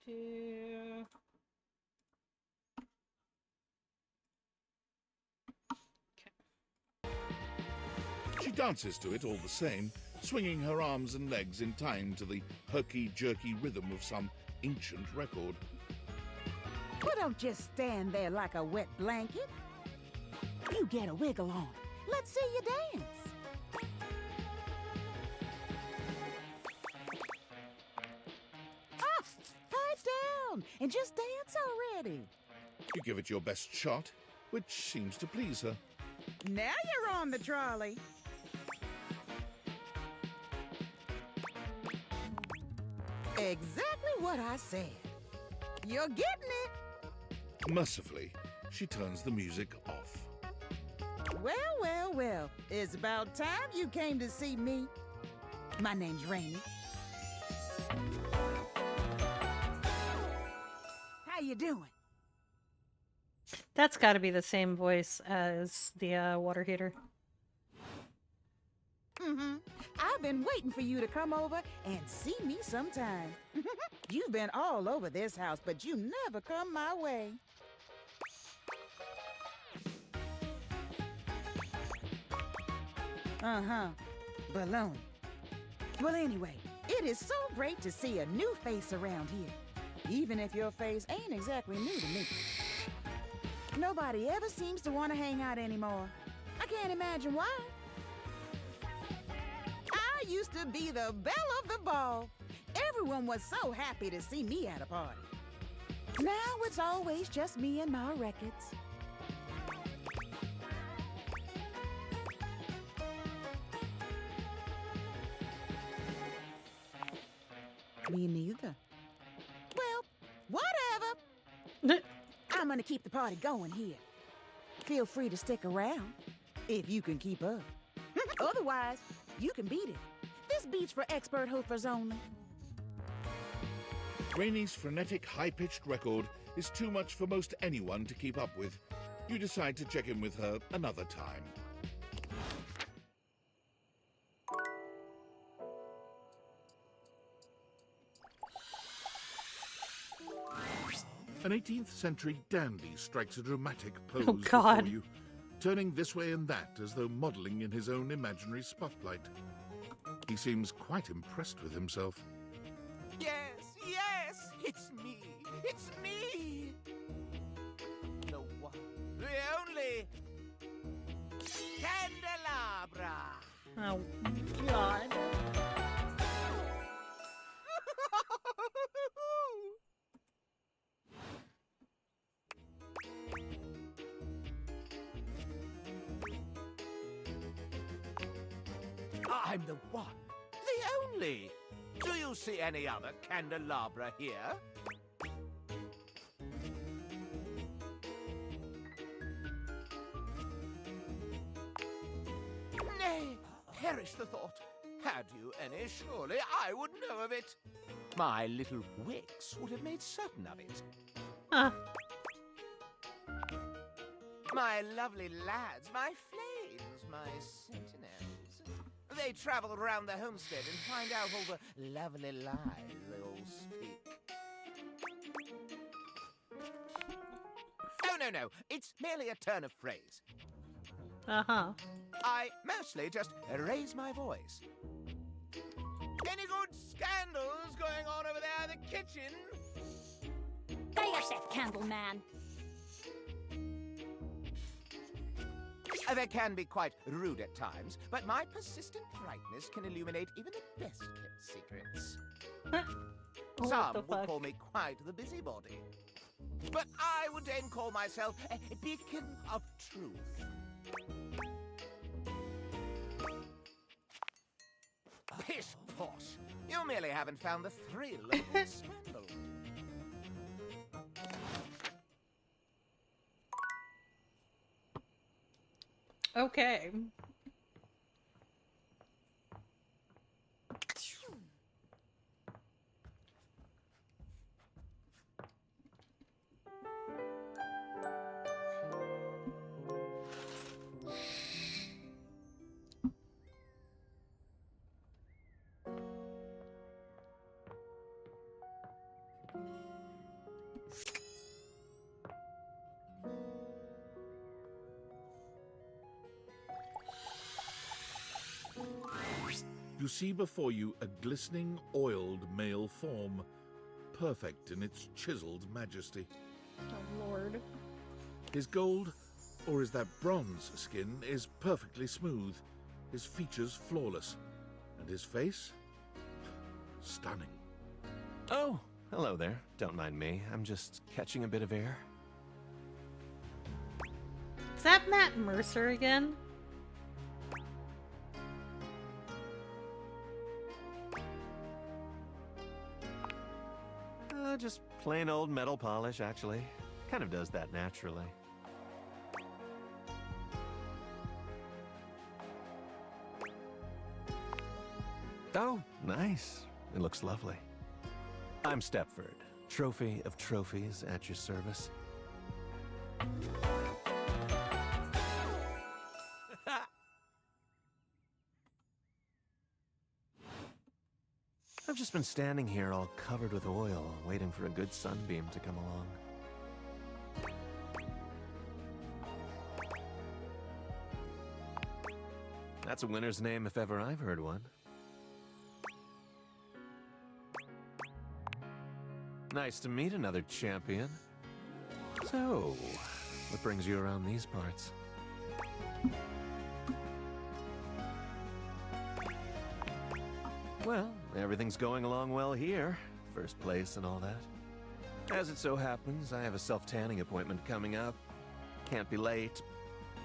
Do. She dances to it all the same, swinging her arms and legs in time to the herky-jerky rhythm of some ancient record. Well, don't just stand there like a wet blanket. You get a wiggle on. Let's see you dance. Ah, pipe down and just dance already. You give it your best shot, which seems to please her. Now you're on the trolley. Exactly what I said. You're getting it. Mercifully, she turns the music off. Well, well, well. It's about time you came to see me. My name's Rainy. How you doing? That's got to be the same voice as the water heater. Mm-hmm. I've been waiting for you to come over and see me sometime. You've been all over this house, but you never come my way. Uh-huh. Baloney. Well, anyway, it is so great to see a new face around here, even if your face ain't exactly new to me. Nobody ever seems to want to hang out anymore. I can't imagine why. I used to be the belle of the ball. Everyone was so happy to see me at a party. Now it's always just me and my records. Me neither. Well, whatever. I'm gonna keep the party going here. Feel free to stick around, if you can keep up. Otherwise, you can beat it. This beat's for expert hoofers only. Rainy's frenetic, high-pitched record is too much for most anyone to keep up with. You decide to check in with her another time. An 18th century dandy strikes a dramatic pose before you, turning this way and that as though modeling in his own imaginary spotlight. He seems quite impressed with himself. Yes, yes, it's me. It's me. The one, the only candelabra. Oh, God. I'm the one, the only. Do you see any other candelabra here? Nay, perish the thought. Had you any, surely I would know of it. My little wicks would have made certain of it. Huh. My lovely lads, my flames, my sentinels. They travel around the homestead and find out all the lovely lies they all speak. Oh, no, it's merely a turn of phrase. Uh-huh. I mostly just raise my voice. Any good scandals going on over there in the kitchen? Go yourself, Candleman. They can be quite rude at times, but my persistent brightness can illuminate even the best kept secrets. Some would call me quite the busybody, but I would then call myself a beacon of truth. Pish posh! You merely haven't found the thrill of a scandal. Okay. You see before you a glistening, oiled male form, perfect in its chiseled majesty. Oh, Lord. His gold, Or is that bronze skin is perfectly smooth, his features flawless, and his face stunning. Oh, hello there. Don't mind me. I'm just catching a bit of air. Is that Matt Mercer again? Just plain old metal polish, actually. Kind of does that naturally. Oh, nice. It looks lovely. I'm Stepford, trophy of trophies at your service. I've just been standing here all covered with oil, waiting for a good sunbeam to come along. That's a winner's name if ever I've heard one. Nice to meet another champion. So, what brings you around these parts? Well, everything's going along well here. First place and all that. As it so happens, I have a self-tanning appointment coming up. Can't be late.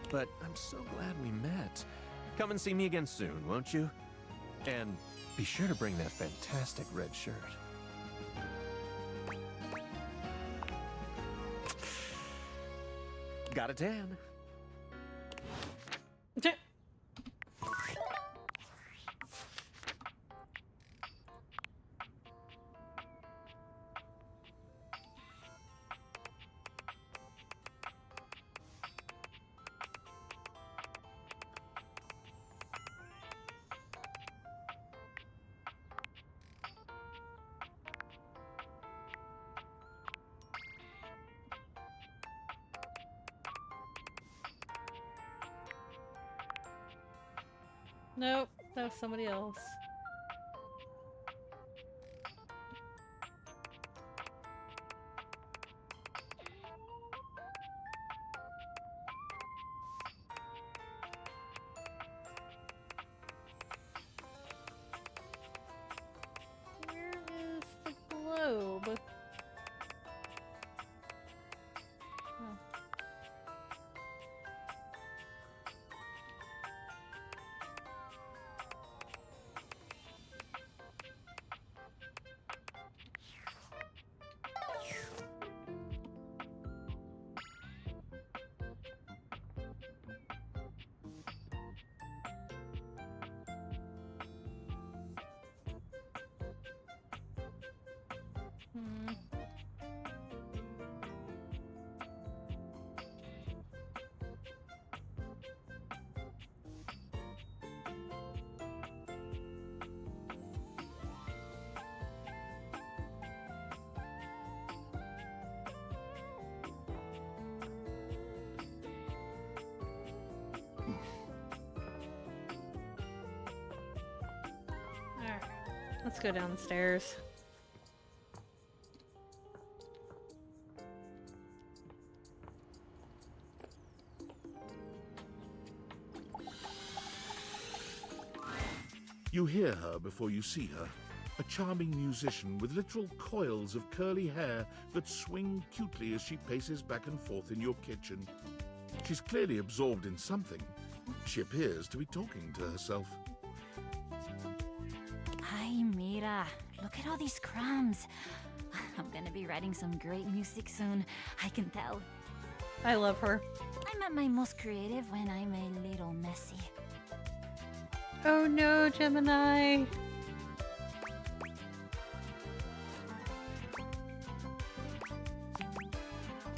But I'm so glad we met. Come and see me again soon, won't you? And be sure to bring that fantastic red shirt. Got a tan. Nope, that was somebody else. Where is the globe? Oh. Hmm. Alright, let's go downstairs. You hear her before you see her. A charming musician with literal coils of curly hair that swing cutely as she paces back and forth in your kitchen. She's clearly absorbed in something. She appears to be talking to herself. Hi, Mira. Look at all these crumbs. I'm gonna be writing some great music soon. I can tell. I love her. I'm at my most creative when I'm a little messy. Oh no, Gemini.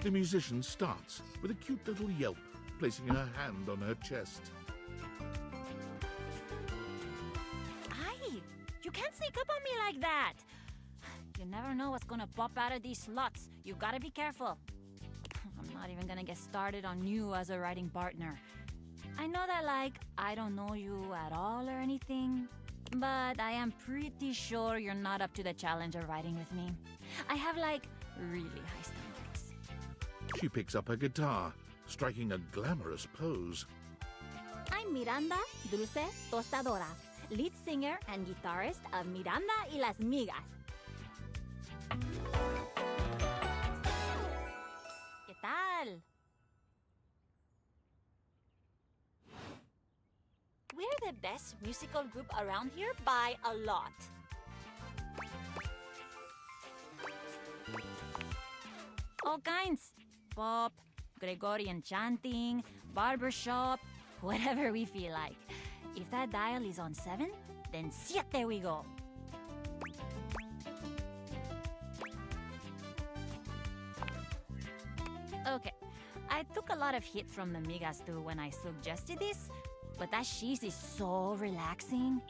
The musician starts with a cute little yelp, placing her hand on her chest. Hi! You can't sneak up on me like that! You never know what's gonna pop out of these slots. You gotta be careful. I'm not even gonna get started on you as a writing partner. I know that, like, I don't know you at all or anything, but I am pretty sure you're not up to the challenge of writing with me. I have, like, really high standards. She picks up her guitar, striking a glamorous pose. I'm Miranda Dulce Tostadora, lead singer and guitarist of Miranda y las Migas. ¿Qué tal? We're the best musical group around here by a lot. All kinds. Pop, Gregorian chanting, barbershop, whatever we feel like. If that dial is on 7, then siete we go. Okay, I took a lot of hit from the migas too when I suggested this, but that cheese is so relaxing.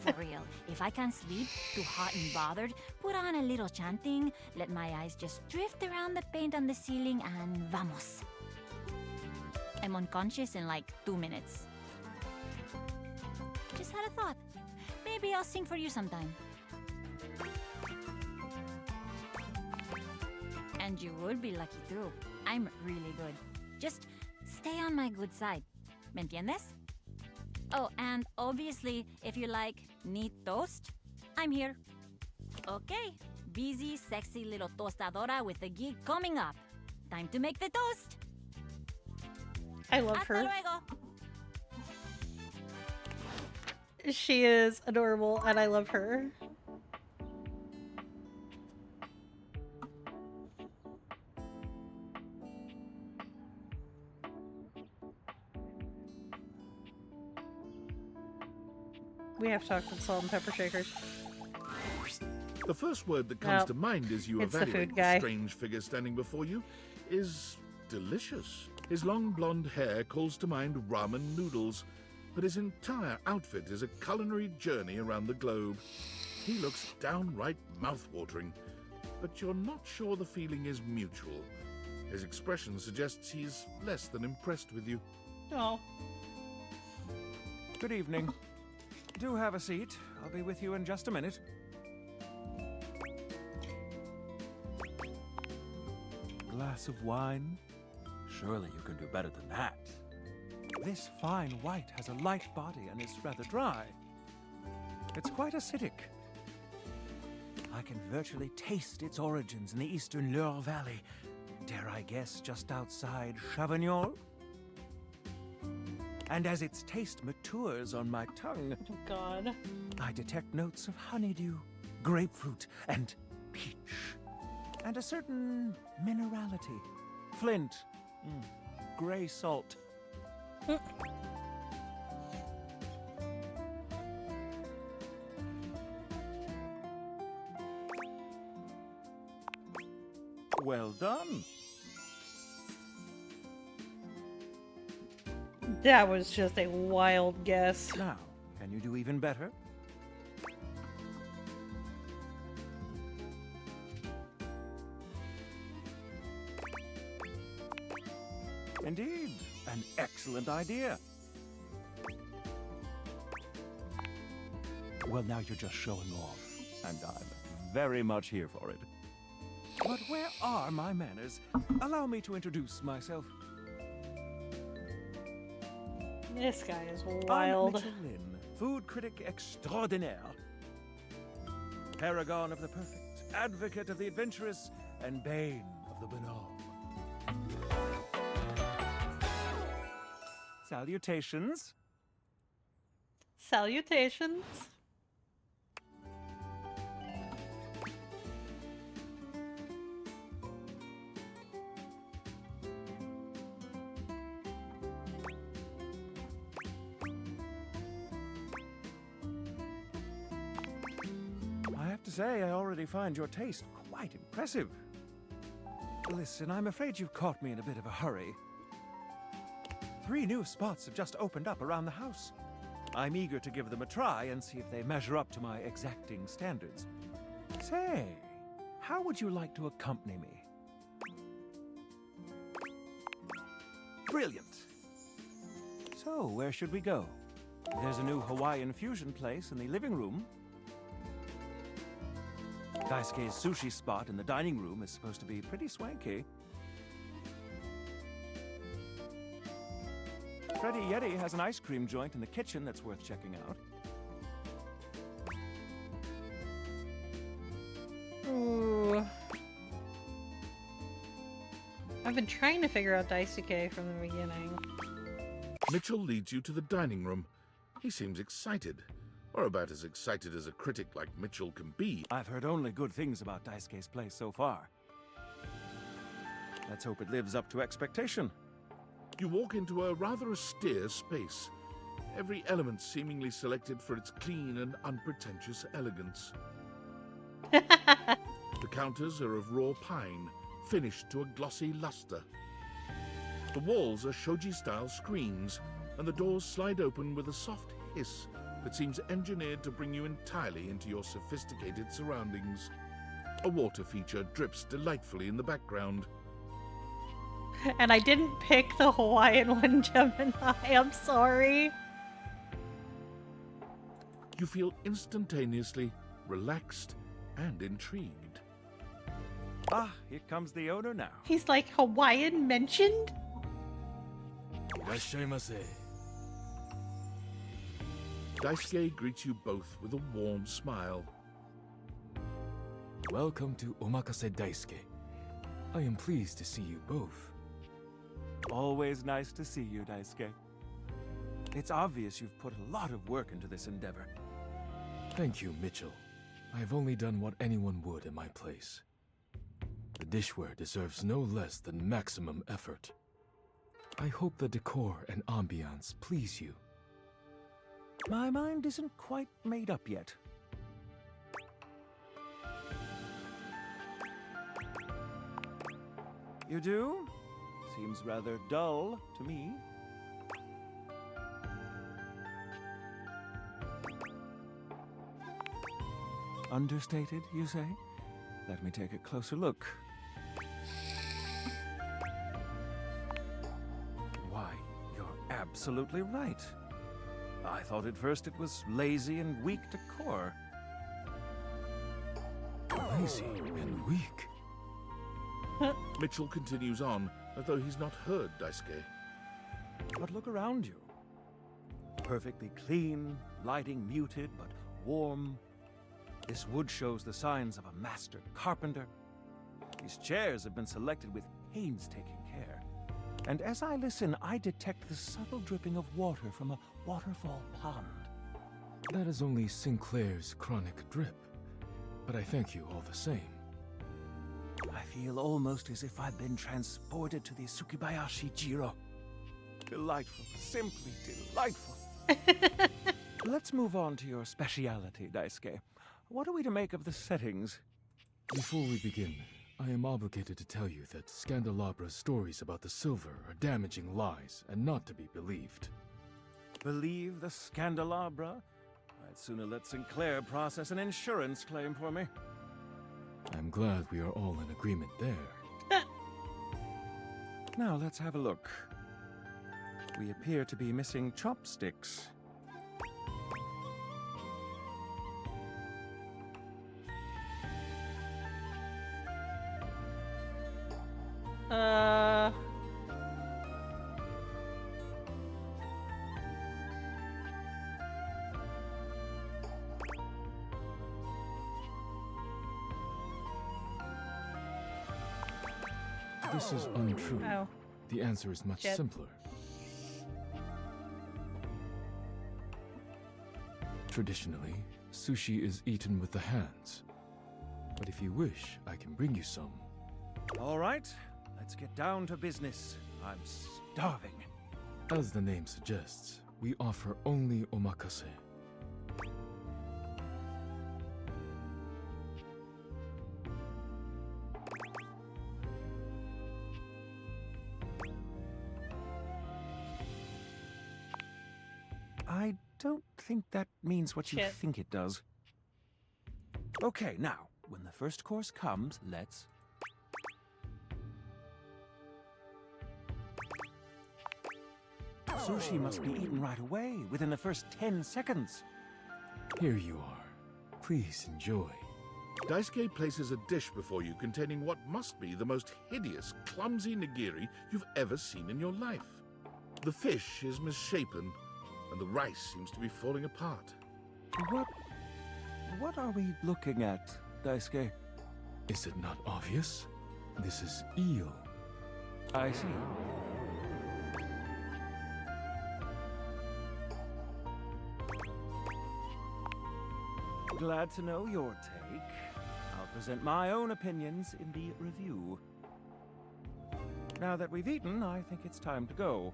For real, if I can't sleep, too hot and bothered, put on a little chanting, let my eyes just drift around the paint on the ceiling, and vamos. I'm unconscious in like 2 minutes. Just had a thought. Maybe I'll sing for you sometime. And you would be lucky too. I'm really good. Just stay on my good side. ¿Me entiendes? Oh, and obviously, if you like neat toast, I'm here. Okay, busy, sexy little tostadora with a gig coming up. Time to make the toast. I love Hasta her. luego. She is adorable, and I love her. We have to talk to the salt and pepper shakers. The first word that comes Well, to mind as you it's the evaluate food the guy. strange figure standing before you is delicious. His long blonde hair calls to mind ramen noodles, but his entire outfit is a culinary journey around the globe. He looks downright mouth-watering, but you're not sure the feeling is mutual. His expression suggests he's less than impressed with you. Oh. Good evening. Do have a seat. I'll be with you in just a minute. Glass of wine? Surely you can do better than that. This fine white has a light body and is rather dry. It's quite acidic. I can virtually taste its origins in the eastern Loire Valley. Dare I guess just outside Chavignol? And as its taste matures on my tongue, Oh, God. I detect notes of honeydew, grapefruit, and peach. And a certain minerality. Flint. Gray salt. Well done. That was just a wild guess. Now, can you do even better? Indeed, an excellent idea. Well, now you're just showing off, and I'm very much here for it. But where are my manners? Allow me to introduce myself. This guy is I'm wild. Mitchell Lynn, food critic extraordinaire. Paragon of the perfect, advocate of the adventurous, and bane of the banal. Salutations. Salutations. I have to say, I already find your taste quite impressive. Listen, I'm afraid you've caught me in a bit of a hurry. 3 new spots have just opened up around the house. I'm eager to give them a try and see if they measure up to my exacting standards. Say, how would you like to accompany me? Brilliant. So, where should we go? There's a new Hawaiian fusion place in the living room. Daisuke's sushi spot in the dining room is supposed to be pretty swanky. Freddy Yeti has an ice cream joint in the kitchen that's worth checking out. Ooh. I've been trying to figure out Daisuke from the beginning. Mitchell leads you to the dining room. He seems excited, or about as excited as a critic like Mitchell can be. I've heard only good things about Daisuke's place so far. Let's hope it lives up to expectation. You walk into a rather austere space, every element seemingly selected for its clean and unpretentious elegance. The counters are of raw pine, finished to a glossy luster. The walls are shoji-style screens, and the doors slide open with a soft hiss that seems engineered to bring you entirely into your sophisticated surroundings. A water feature drips delightfully in the background. And I didn't pick the Hawaiian one, Gemini. I'm sorry. You feel instantaneously relaxed and intrigued. Ah, here comes the owner now. He's like, Hawaiian mentioned? Daisuke greets you both with a warm smile. Welcome to Omakase Daisuke. I am pleased to see you both. Always nice to see you, Daisuke. It's obvious you've put a lot of work into this endeavor. Thank you, Mitchell. I have only done what anyone would in my place. The dishware deserves no less than maximum effort. I hope the decor and ambiance please you. My mind isn't quite made up yet. You do? Seems rather dull to me. Understated, you say? Let me take a closer look. Why, you're absolutely right. I thought at first it was lazy and weak decor. Lazy and weak? Mitchell continues on, as though he's not heard Daisuke. But look around you. Perfectly clean, lighting muted but warm. This wood shows the signs of a master carpenter. These chairs have been selected with painstaking care. And as I listen, I detect the subtle dripping of water from a waterfall pond. That is only Sinclair's chronic drip. But I thank you all the same. I feel almost as if I've been transported to the Tsukibayashi Jiro. Delightful, simply delightful. Let's move on to your speciality, Daisuke. What are we to make of the settings? Before we begin, I am obligated to tell you that Scandalabra's stories about the silver are damaging lies and not to be believed. Believe the Scandalabra? I'd sooner let Sinclair process an insurance claim for me. I'm glad we are all in agreement there. Now let's have a look. We appear to be missing chopsticks. This is untrue. Oh. The answer is much Shit. simpler. Traditionally, sushi is eaten with the hands. But if you wish, I can bring you some. All right, let's get down to business. I'm starving. As the name suggests, we offer only omakase. I don't think that means what you Shit. think it does. Okay, now, when the first course comes, let's... Sushi must be eaten right away, within the first 10 seconds. Here you are. Please enjoy. Daisuke places a dish before you containing what must be the most hideous, clumsy nigiri you've ever seen in your life. The fish is misshapen, and the rice seems to be falling apart. What are we looking at, Daisuke? Is it not obvious? This is eel. I see. Glad to know your take. I'll present my own opinions in the review. Now that we've eaten, I think it's time to go.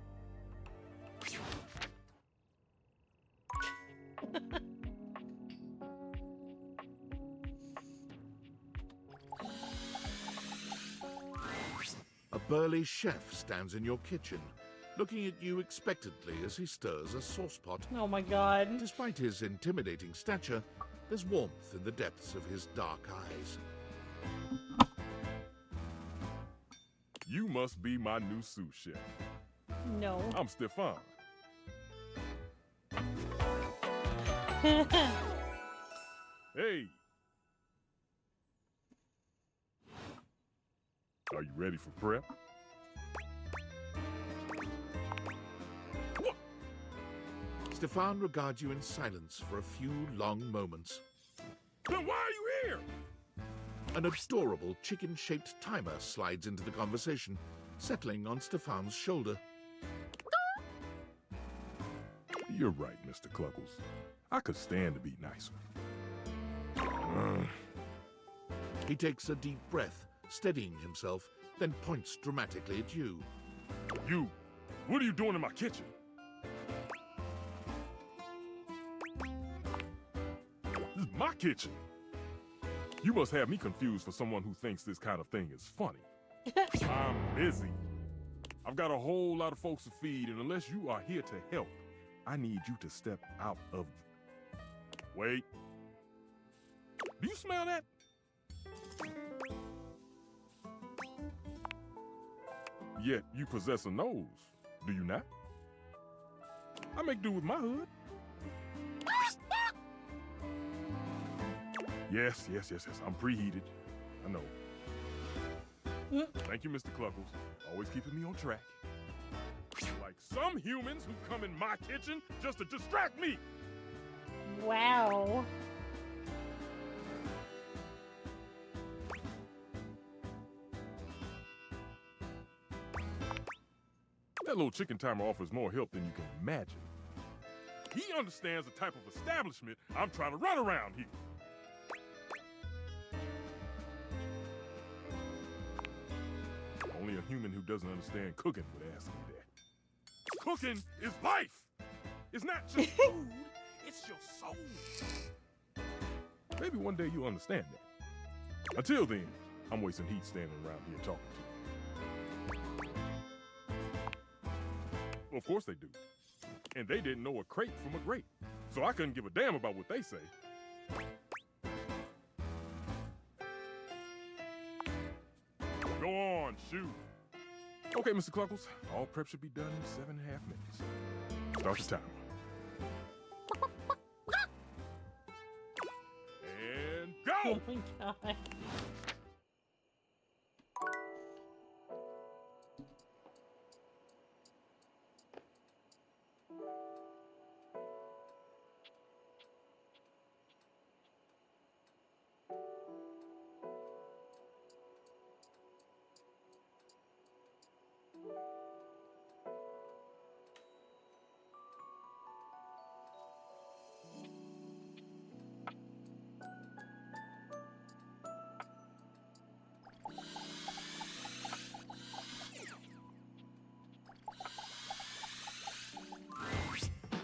A burly chef stands in your kitchen, looking at you expectantly as he stirs a saucepot. Oh my god. Despite his intimidating stature, there's warmth in the depths of his dark eyes. You must be my new sous chef. No. I'm Stefan. Hey. Are you ready for prep? Stefan regards you in silence for a few long moments. Then why are you here? An adorable chicken-shaped timer slides into the conversation, settling on Stefan's shoulder. You're right, Mr. Cluckles. I could stand to be nicer. He takes a deep breath, steadying himself, then points dramatically at you. You, what are you doing in my kitchen? This is my kitchen. You must have me confused for someone who thinks this kind of thing is funny. I'm busy. I've got a whole lot of folks to feed, and unless you are here to help, I need you to step out of... Wait. Do you smell that? Yet you possess a nose, do you not? I make do with my hood. Yes. I'm preheated. I know. Thank you, Mr. Cluckles. Always keeping me on track. Like some humans who come in my kitchen just to distract me. Wow. That little chicken timer offers more help than you can imagine. He understands the type of establishment I'm trying to run around here. Only a human who doesn't understand cooking would ask me that. Cooking is life! It's not just food, it's your soul. Maybe one day you'll understand that. Until then, I'm wasting heat standing around here talking to you. Well, of course they do. And they didn't know a crate from a grape, so I couldn't give a damn about what they say. Go on, shoot. Okay, Mr. Cluckles, all prep should be done in 7.5 minutes. Start the timer. And go! Oh my god.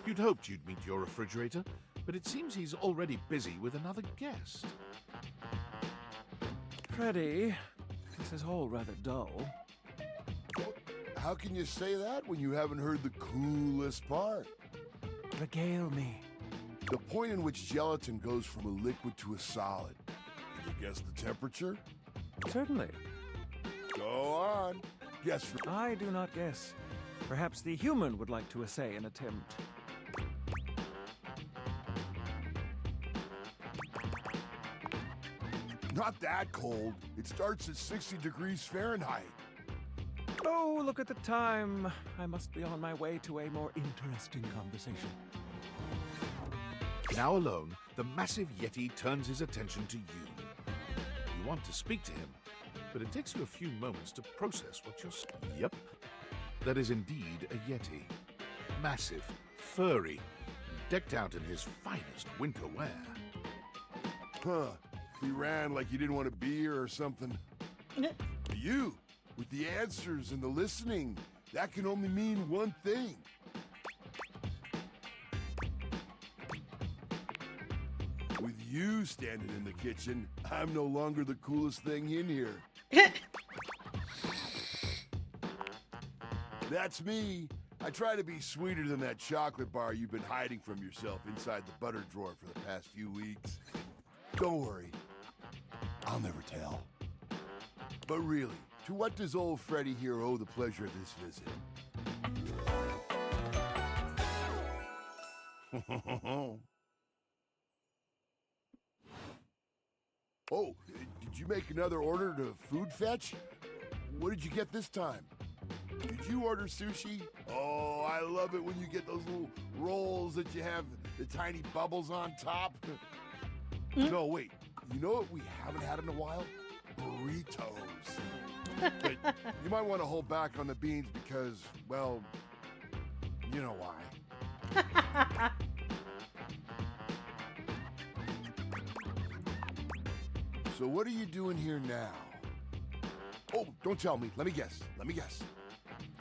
You'd hoped you'd meet your refrigerator, but it seems he's already busy with another guest. Freddy, this is all rather dull. How can you say that when you haven't heard the coolest part? Regale me. The point in which gelatin goes from a liquid to a solid. Can you guess the temperature? Certainly. Go on. Guess. I do not guess. Perhaps the human would like to essay an attempt. Not that cold. It starts at 60 degrees Fahrenheit. Oh, look at the time. I must be on my way to a more interesting conversation. Now alone, the massive Yeti turns his attention to you. You want to speak to him, but it takes you a few moments to process what you're saying. Yep, that is indeed a Yeti. Massive, furry, and decked out in his finest winter wear. Huh. He ran like he didn't want to be here or something. You, with the answers and the listening, that can only mean one thing. With you standing in the kitchen, I'm no longer the coolest thing in here. That's me. I try to be sweeter than that chocolate bar you've been hiding from yourself inside the butter drawer for the past few weeks. Don't worry. I'll never tell. But really, to what does old Freddy here owe the pleasure of this visit? Oh, did you make another order to food fetch? What did you get this time? Did you order sushi? Oh, I love it when you get those little rolls that you have the tiny bubbles on top. No, wait. You know what we haven't had in a while? Burritos. But you might want to hold back on the beans because, well, you know why. So what are you doing here now? Oh, don't tell me. Let me guess. Let me guess.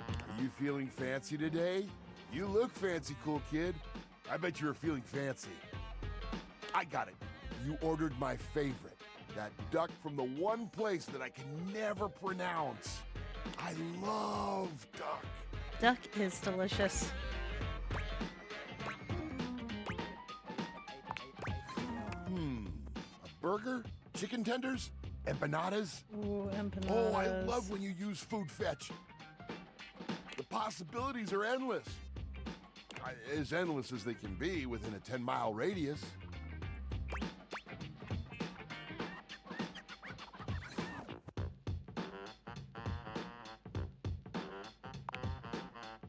Are you feeling fancy today? You look fancy, cool kid. I bet you're feeling fancy. I got it. You ordered my favorite. That duck from the one place that I can never pronounce. I love duck. Duck is delicious. A burger? Chicken tenders? Empanadas? Ooh, empanadas. Oh, I love when you use food fetch. The possibilities are endless. As endless as they can be within a 10-mile radius.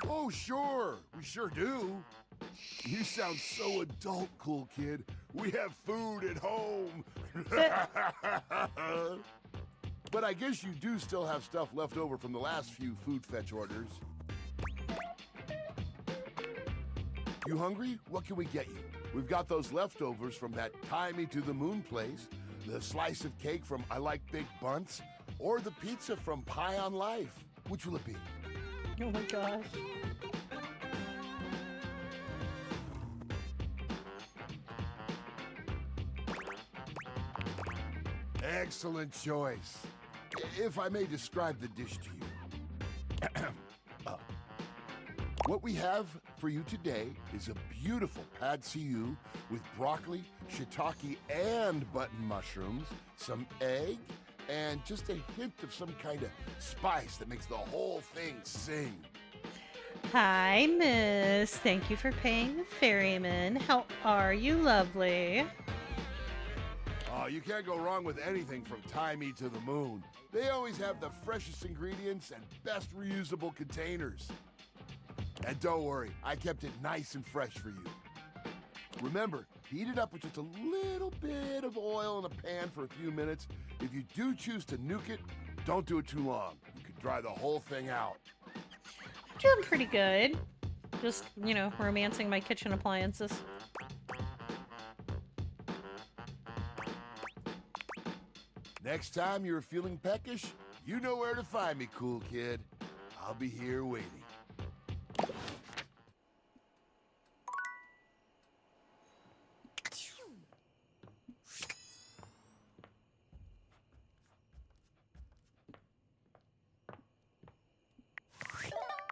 Oh, sure. We sure do. You sound so adult, cool kid. We have food at home. But I guess you do still have stuff left over from the last few food fetch orders. You hungry? What can we get you? We've got those leftovers from that Tie Me to the Moon place, the slice of cake from I Like Big Bunts, or the pizza from Pie on Life. Which will it be? Oh my gosh. Excellent choice. If I may describe the dish to you. What we have for you today is a beautiful pad see ew with broccoli, shiitake, and button mushrooms, some egg, and just a hint of some kind of spice that makes the whole thing sing. Hi, miss. Thank you for paying the ferryman. How are you, lovely? Oh, you can't go wrong with anything from Tie Me to the Moon. They always have the freshest ingredients and best reusable containers. And don't worry, I kept it nice and fresh for you. Remember, heat it up with just a little bit of oil in a pan for a few minutes. If you do choose to nuke it, don't do it too long. You could dry the whole thing out. I'm doing pretty good. Just, you know, romancing my kitchen appliances. Next time you're feeling peckish, you know where to find me, cool kid. I'll be here waiting.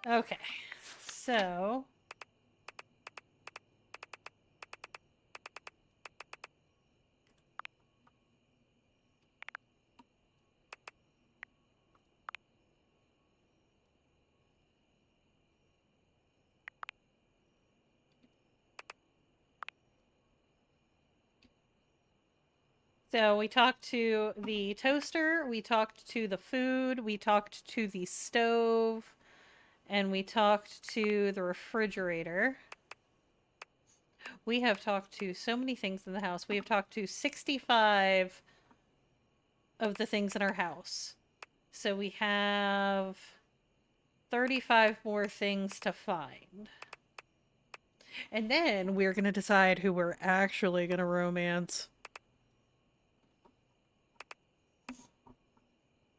Okay, so So we talked to the toaster, we talked to the food, we talked to the stove, and we talked to the refrigerator. We have talked to so many things in the house. We have talked to 65 of the things in our house. So we have 35 more things to find. And then we're going to decide who we're actually going to romance.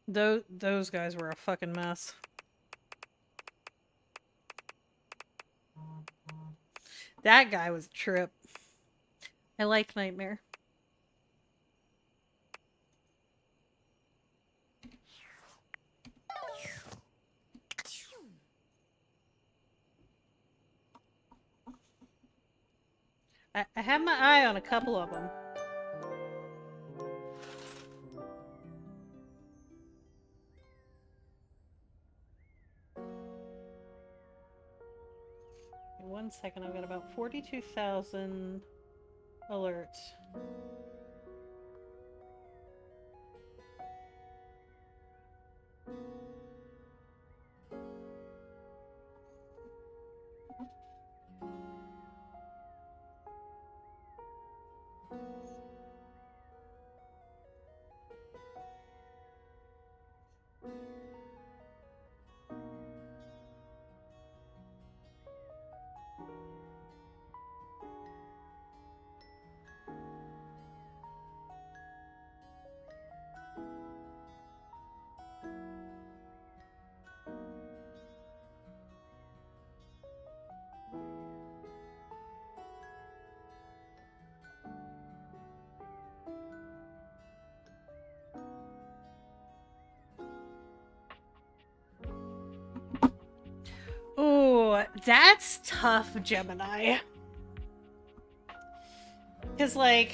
Those guys were a fucking mess. That guy was a trip. I like Nightmare. I have my eye on a couple of them. One second, I've got about 42,000 alerts. Ooh, that's tough, Gemini. Because, like,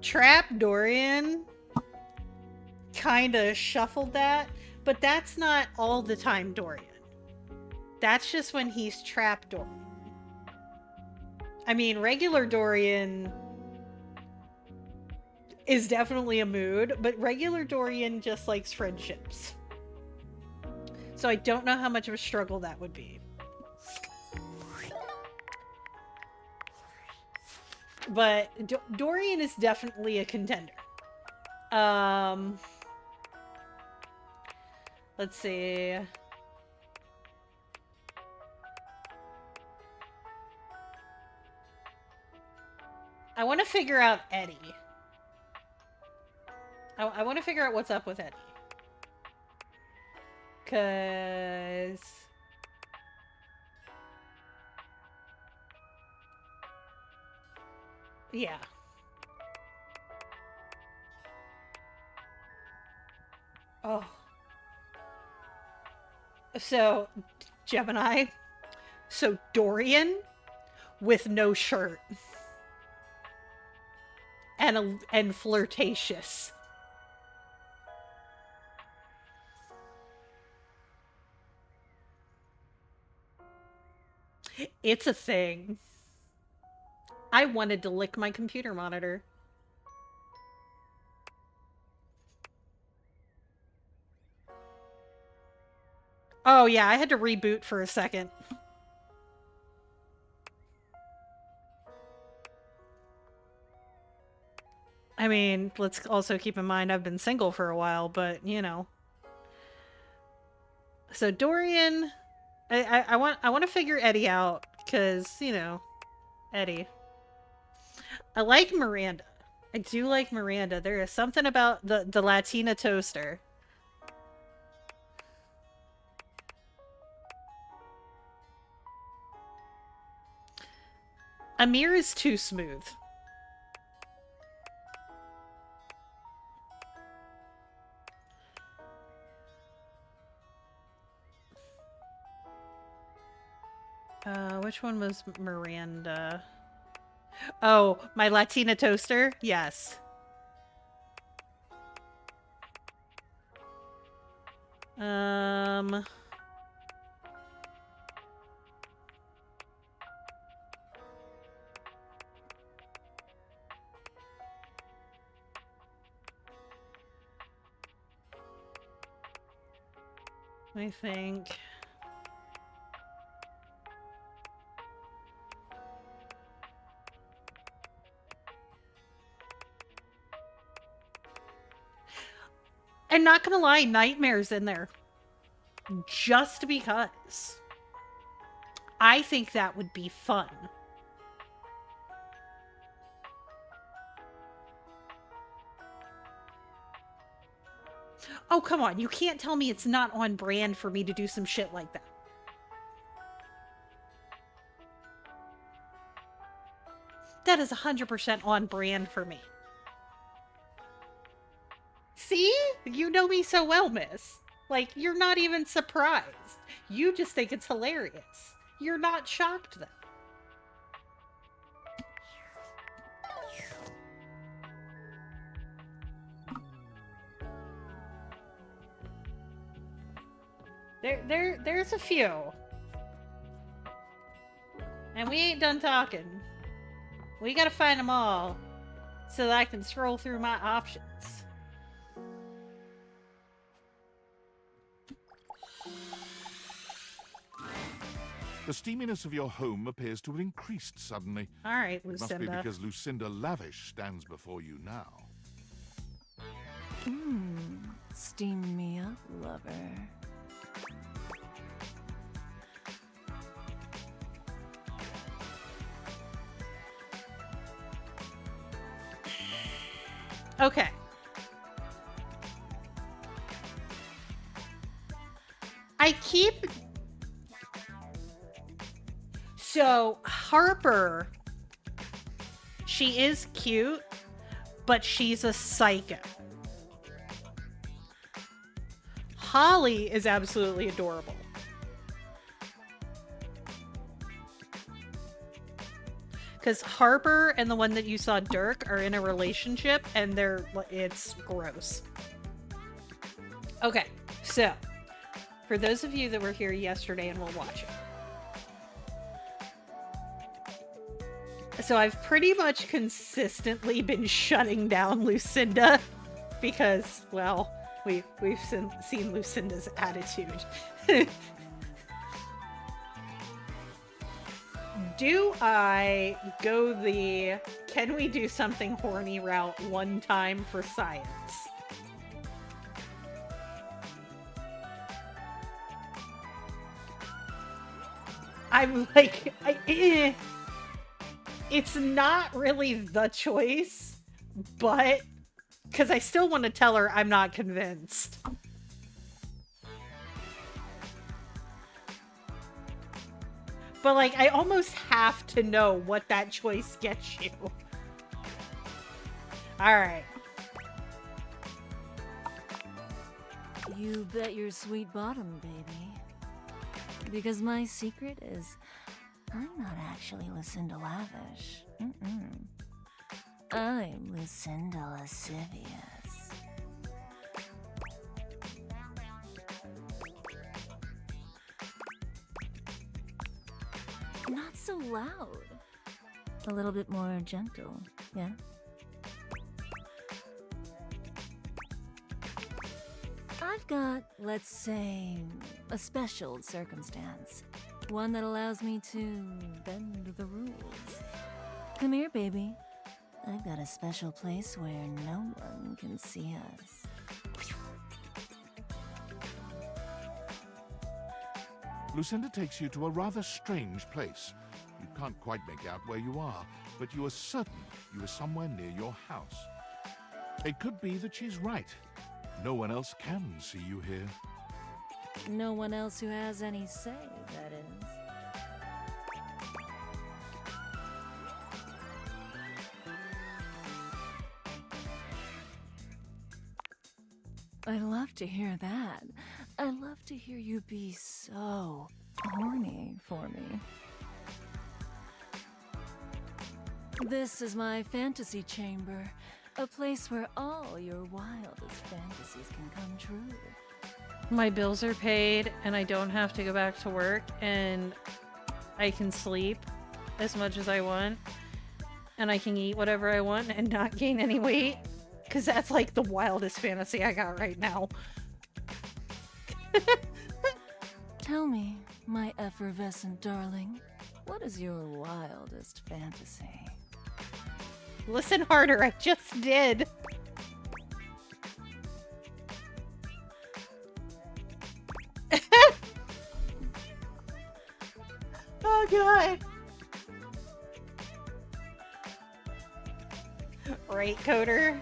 Trap Dorian kind of shuffled that, but that's not all the time Dorian. That's just when he's Trap Dorian. I mean, regular Dorian is definitely a mood, but regular Dorian just likes friendships. So I don't know how much of a struggle that would be. But Dorian is definitely a contender. Let's see. I want to figure out Eddie. I want to figure out what's up with Eddie. 'Cause... yeah. Oh. So, Gemini. So, Dorian with no shirt. And flirtatious. It's a thing. I wanted to lick my computer monitor. Oh yeah, I had to reboot for a second. I mean, let's also keep in mind I've been single for a while, but you know. So Dorian, I want to figure Eddie out because you know, Eddie. I like Miranda. I do like Miranda. There is something about the Latina toaster. Amir is too smooth. Which one was Miranda? Oh, my Latina toaster? Yes. I think. And not gonna lie, Nightmare's in there. Just because. I think that would be fun. Oh, come on. You can't tell me it's not on brand for me to do some shit like that. That is 100% on brand for me. See? You know me so well, miss. Like, you're not even surprised. You just think it's hilarious. You're not shocked, then. There's a few. And we ain't done talking. We gotta find them all so that I can scroll through my options. The steaminess of your home appears to have increased suddenly. All right, It Lucinda. must be because Lucinda Lavish stands before you now. Steam me up, lover. Okay. I keep... So, Harper, she is cute, but she's a psycho. Holly is absolutely adorable. Because Harper and the one that you saw, Dirk, are in a relationship, and it's gross. Okay, so, for those of you that were here yesterday and will watch it. So I've pretty much consistently been shutting down Lucinda because, well, we've seen Lucinda's attitude. Do I go the can we do something horny route one time for science? I'm like, it's not really the choice, but because I still want to tell her I'm not convinced. But like, I almost have to know what that choice gets you. Alright. You bet your sweet bottom, baby. Because my secret is I'm not actually Lucinda Lavish. I'm Lucinda Lascivious. Not so loud. A little bit more gentle, yeah? I've got, let's say, a special circumstance. One that allows me to bend the rules. Come here, baby. I've got a special place where no one can see us. Lucinda takes you to a rather strange place. You can't quite make out where you are, but you are certain you are somewhere near your house. It could be that she's right. No one else can see you here. No one else who has any say, that is. I love to hear that. I love to hear you be so horny for me. This is my fantasy chamber, a place where all your wildest fantasies can come true. My bills are paid and I don't have to go back to work and I can sleep as much as I want and I can eat whatever I want and not gain any weight, because that's like the wildest fantasy I got right now. Tell me, my effervescent darling, what is your wildest fantasy? Listen harder, I just did. Oh god. Right, Coder.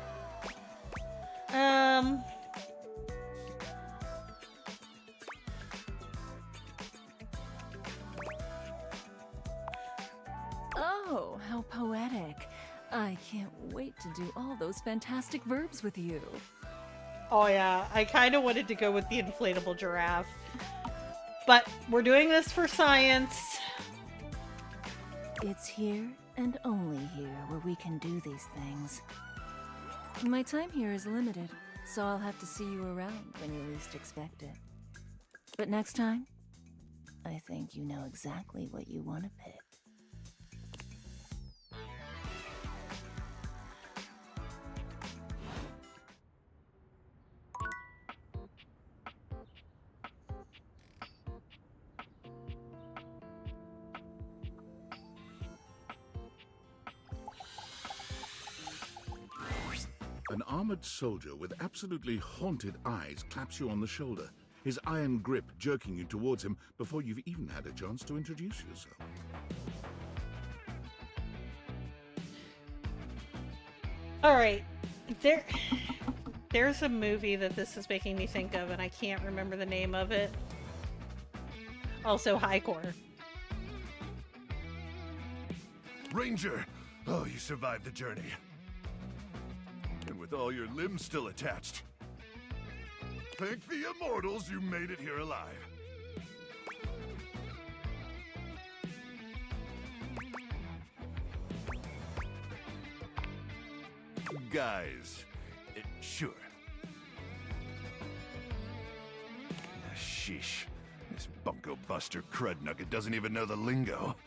Oh, how poetic. I can't wait to do all those fantastic verbs with you. Oh yeah, I kind of wanted to go with the inflatable giraffe. But we're doing this for science. It's here and only here where we can do these things. My time here is limited, so I'll have to see you around when you least expect it. But next time, I think you know exactly what you want to pick. An armored soldier with absolutely haunted eyes claps you on the shoulder, his iron grip jerking you towards him before you've even had a chance to introduce yourself. Alright, there's a movie that this is making me think of, and I can't remember the name of it. Also, Highcore. Ranger! Oh, you survived the journey. And with all your limbs still attached. Thank the immortals you made it here alive. Guys, sure. Sheesh. This bunko buster crud nugget doesn't even know the lingo.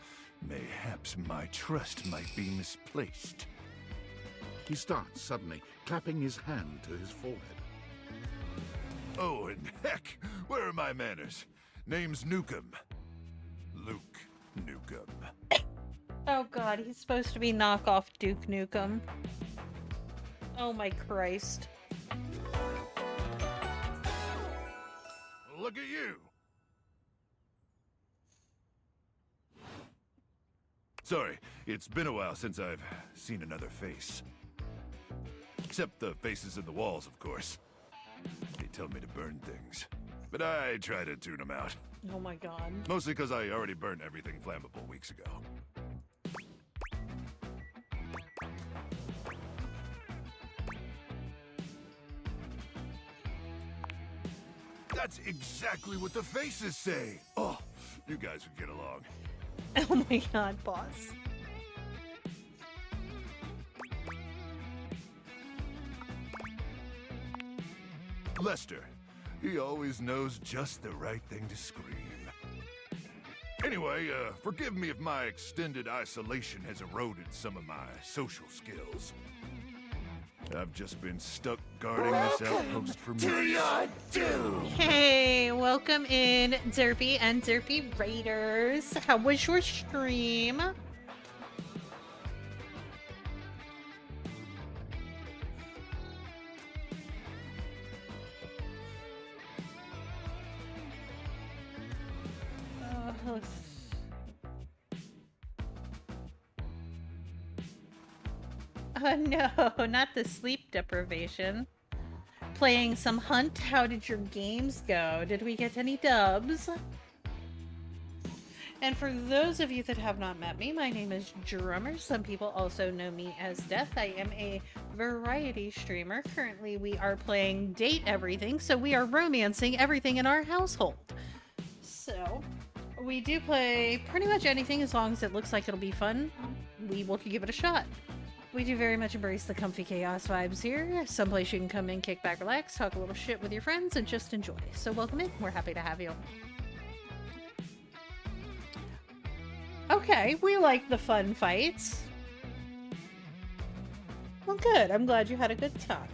Mayhaps my trust might be misplaced. He starts suddenly, clapping his hand to his forehead. Oh, and heck, where are my manners? Name's Nukem. Luke Nukem. Oh god, he's supposed to be knockoff Duke Nukem. Oh my Christ. Look at you! Sorry, it's been a while since I've seen another face. Except the faces in the walls, of course. They tell me to burn things, but I try to tune them out. Oh my god. Mostly because I already burned everything flammable weeks ago. That's exactly what the faces say! Oh, you guys would get along. Oh my god, boss. Lester. He always knows just the right thing to scream. Anyway, forgive me if my extended isolation has eroded some of my social skills. I've just been stuck guarding this outpost for months. Hey, welcome in, Derpy and Derpy Raiders. How was your stream? Oh no, not the sleep deprivation. Playing some Hunt. How did your games go? Did we get any dubs? And for those of you that have not met me, my name is Drummer. Some people also know me as Death. I am a variety streamer. Currently, we are playing Date Everything, so we are romancing everything in our household. So, we do play pretty much anything as long as it looks like it'll be fun. We will give it a shot. We do very much embrace the comfy chaos vibes here. Someplace you can come in, kick back, relax, talk a little shit with your friends, and just enjoy. So welcome in. We're happy to have you. Okay, we like the fun fights. Well, good. I'm glad you had a good time.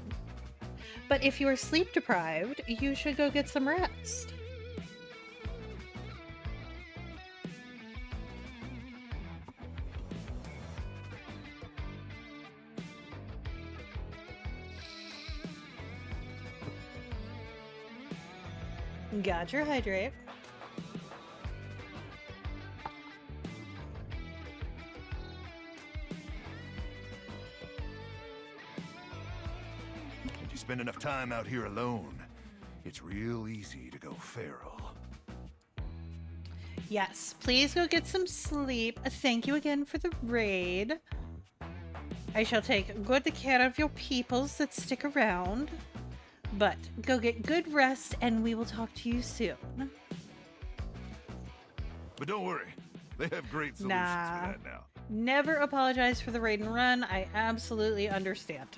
But if you're sleep deprived, you should go get some rest. Got your hydrate. When you spend enough time out here alone, it's real easy to go feral. Yes, please go get some sleep. Thank you again for the raid. I shall take good care of your peoples that stick around. But go get good rest and we will talk to you soon. But don't worry, they have great solutions for that now. Never apologize for the raid and run. I absolutely understand.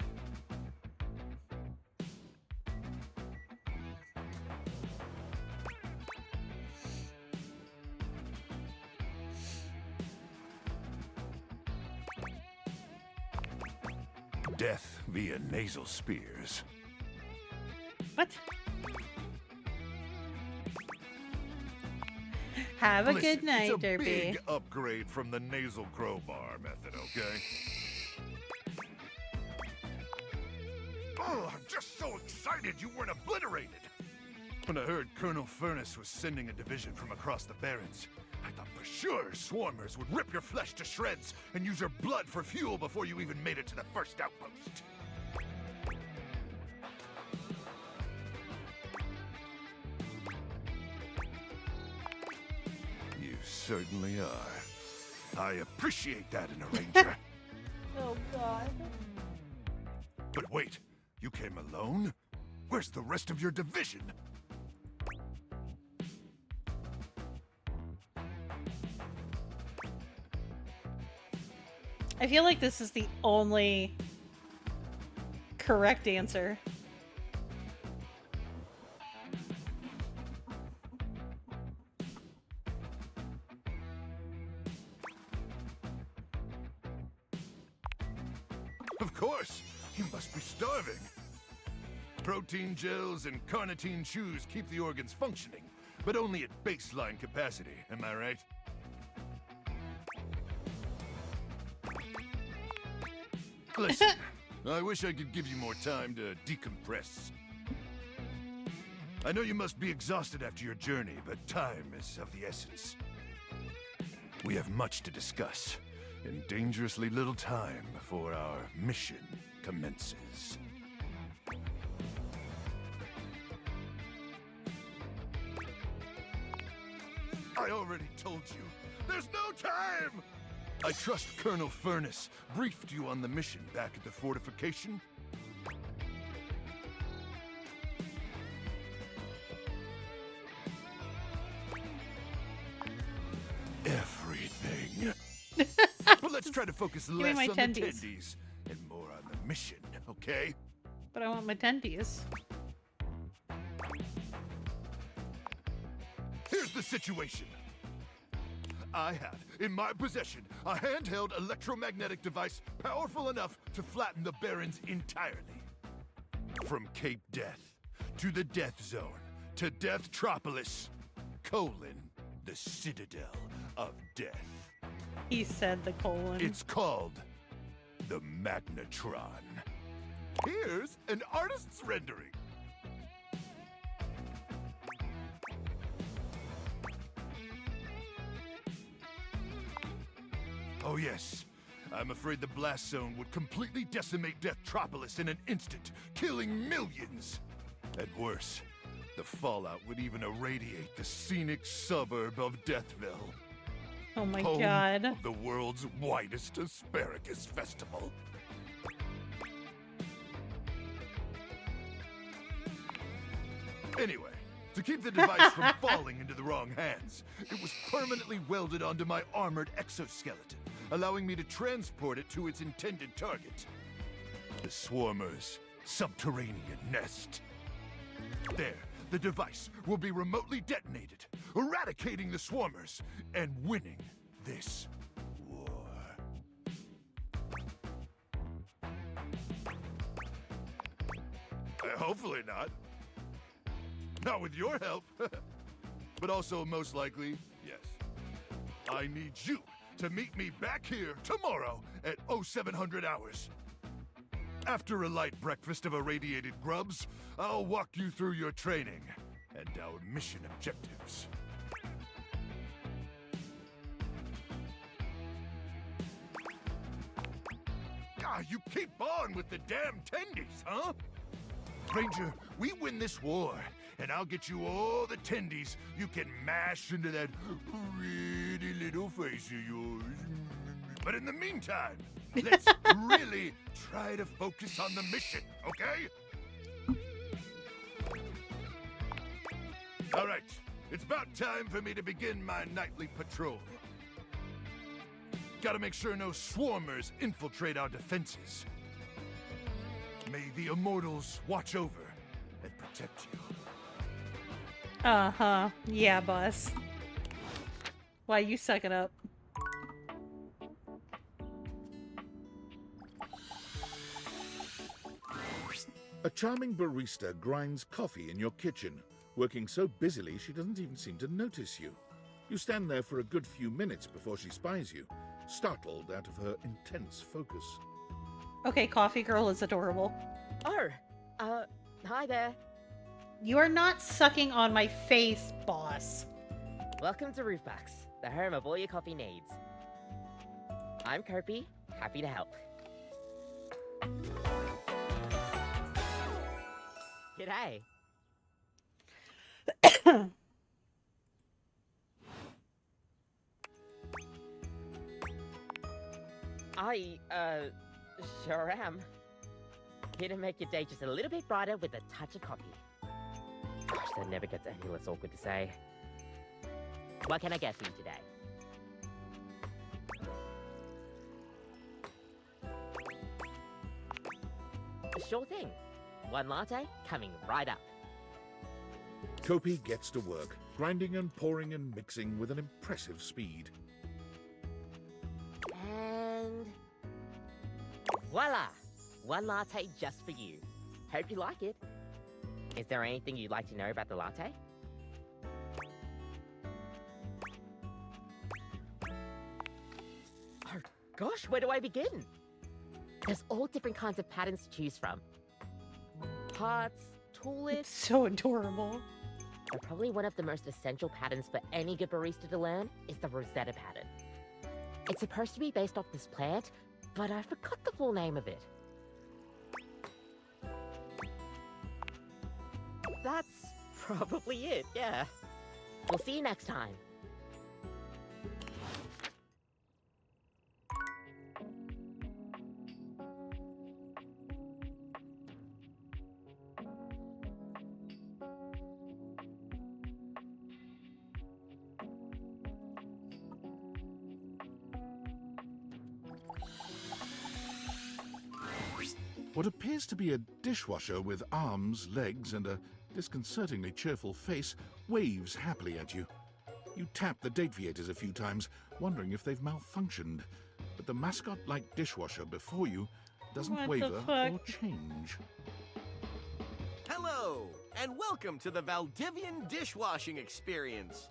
Death via nasal spears. What? Have a Listen, good night, it's a Derpy. big upgrade from the nasal crowbar method, okay? Oh, I'm just so excited you weren't obliterated! When I heard Colonel Furnace was sending a division from across the Barrens, I thought for sure swarmers would rip your flesh to shreds and use your blood for fuel before you even made it to the first outpost. You certainly are. I appreciate that in a ranger. Oh, God. But wait, you came alone? Where's the rest of your division? I feel like this is the only correct answer. Of course! You must be starving. Protein gels and carnitine chews keep the organs functioning, but only at baseline capacity, am I right? Listen, I wish I could give you more time to decompress. I know you must be exhausted after your journey, but time is of the essence. We have much to discuss, and dangerously little time before our mission commences. I already told you, there's no time! I trust Colonel Furnace briefed you on the mission back at the fortification. Everything. But let's try to focus me less my on the tendies. tendies and more on the mission, okay? But I want my tendies. Here's the situation. I have, in my possession, a handheld electromagnetic device powerful enough to flatten the Barrens entirely. From Cape Death, to the Death Zone, to Deathtropolis, the Citadel of Death. He said the colon. It's called the Magnetron. Here's an artist's rendering. Oh yes, I'm afraid the blast zone would completely decimate Deathtropolis in an instant, killing millions. And worse, the fallout would even irradiate the scenic suburb of Deathville. Oh my home God. of the world's widest asparagus festival. Anyway, to keep the device from falling into the wrong hands, it was permanently welded onto my armored exoskeleton, allowing me to transport it to its intended target. The Swarmer's subterranean nest. There, the device will be remotely detonated, eradicating the Swarmers and winning this war. Hopefully not. Not with your help. But also, most likely, yes. I need you to meet me back here tomorrow at 0700 hours. After a light breakfast of irradiated grubs, I'll walk you through your training. and our mission objectives. Ah, you keep on with the damn tendies, huh? Ranger, we win this war, and I'll get you all the tendies you can mash into that pretty little face of yours. But in the meantime, let's really try to focus on the mission, okay? All right, it's about time for me to begin my nightly patrol. Gotta make sure no swarmers infiltrate our defenses. May the immortals watch over and protect you. Uh-huh. Yeah, boss. Why you suck it up? A charming barista grinds coffee in your kitchen, working so busily she doesn't even seem to notice you. You stand there for a good few minutes before she spies you, startled out of her intense focus. Okay, coffee girl is adorable. Oh, hi there. You are not sucking on my face, boss. Welcome to Roofbox, the home of all your coffee needs. I'm Kirby, happy to help. G'day. I, sure am. Here to make your day just a little bit brighter with a touch of coffee. Gosh, that never gets any less awkward to say. What can I get for you today? Sure thing. One latte coming right up. Kopi gets to work, grinding and pouring and mixing with an impressive speed. And voila! One latte just for you. Hope you like it. Is there anything you'd like to know about the latte? Oh gosh, where do I begin? There's all different kinds of patterns to choose from. Hearts, tulips... So adorable. But probably one of the most essential patterns for any good barista to learn is the Rosetta pattern. It's supposed to be based off this plant, but I forgot the full name of it. That's probably it, yeah. We'll see you next time. What appears to be a dishwasher with arms, legs, and a disconcertingly cheerful face waves happily at you. You tap the deviators a few times, wondering if they've malfunctioned, but the mascot-like dishwasher before you doesn't What the waver fuck? or change. Hello, and welcome to the Valdivian dishwashing experience.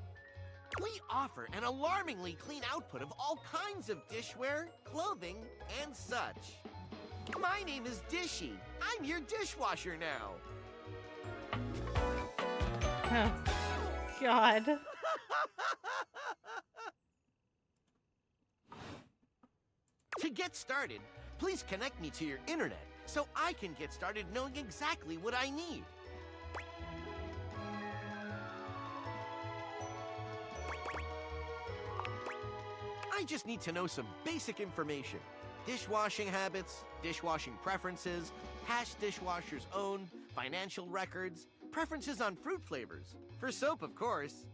We offer an alarmingly clean output of all kinds of dishware, clothing, and such. My name is Dishy. I'm your dishwasher now. Oh, God. To get started, please connect me to your internet so I can get started knowing exactly what I need. I just need to know some basic information. Dishwashing habits, dishwashing preferences, past dishwashers owned, financial records, preferences on fruit flavors. For soap, of course.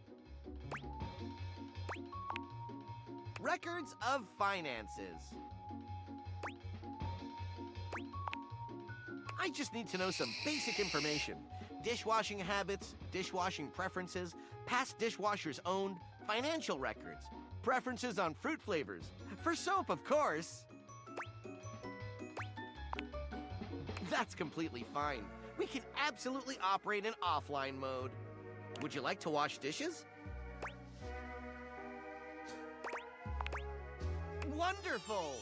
Records of finances. I just need to know some basic information. Dishwashing habits, dishwashing preferences, past dishwashers owned, financial records, preferences on fruit flavors. For soap, of course. That's completely fine. We can absolutely operate in offline mode. Would you like to wash dishes? Wonderful!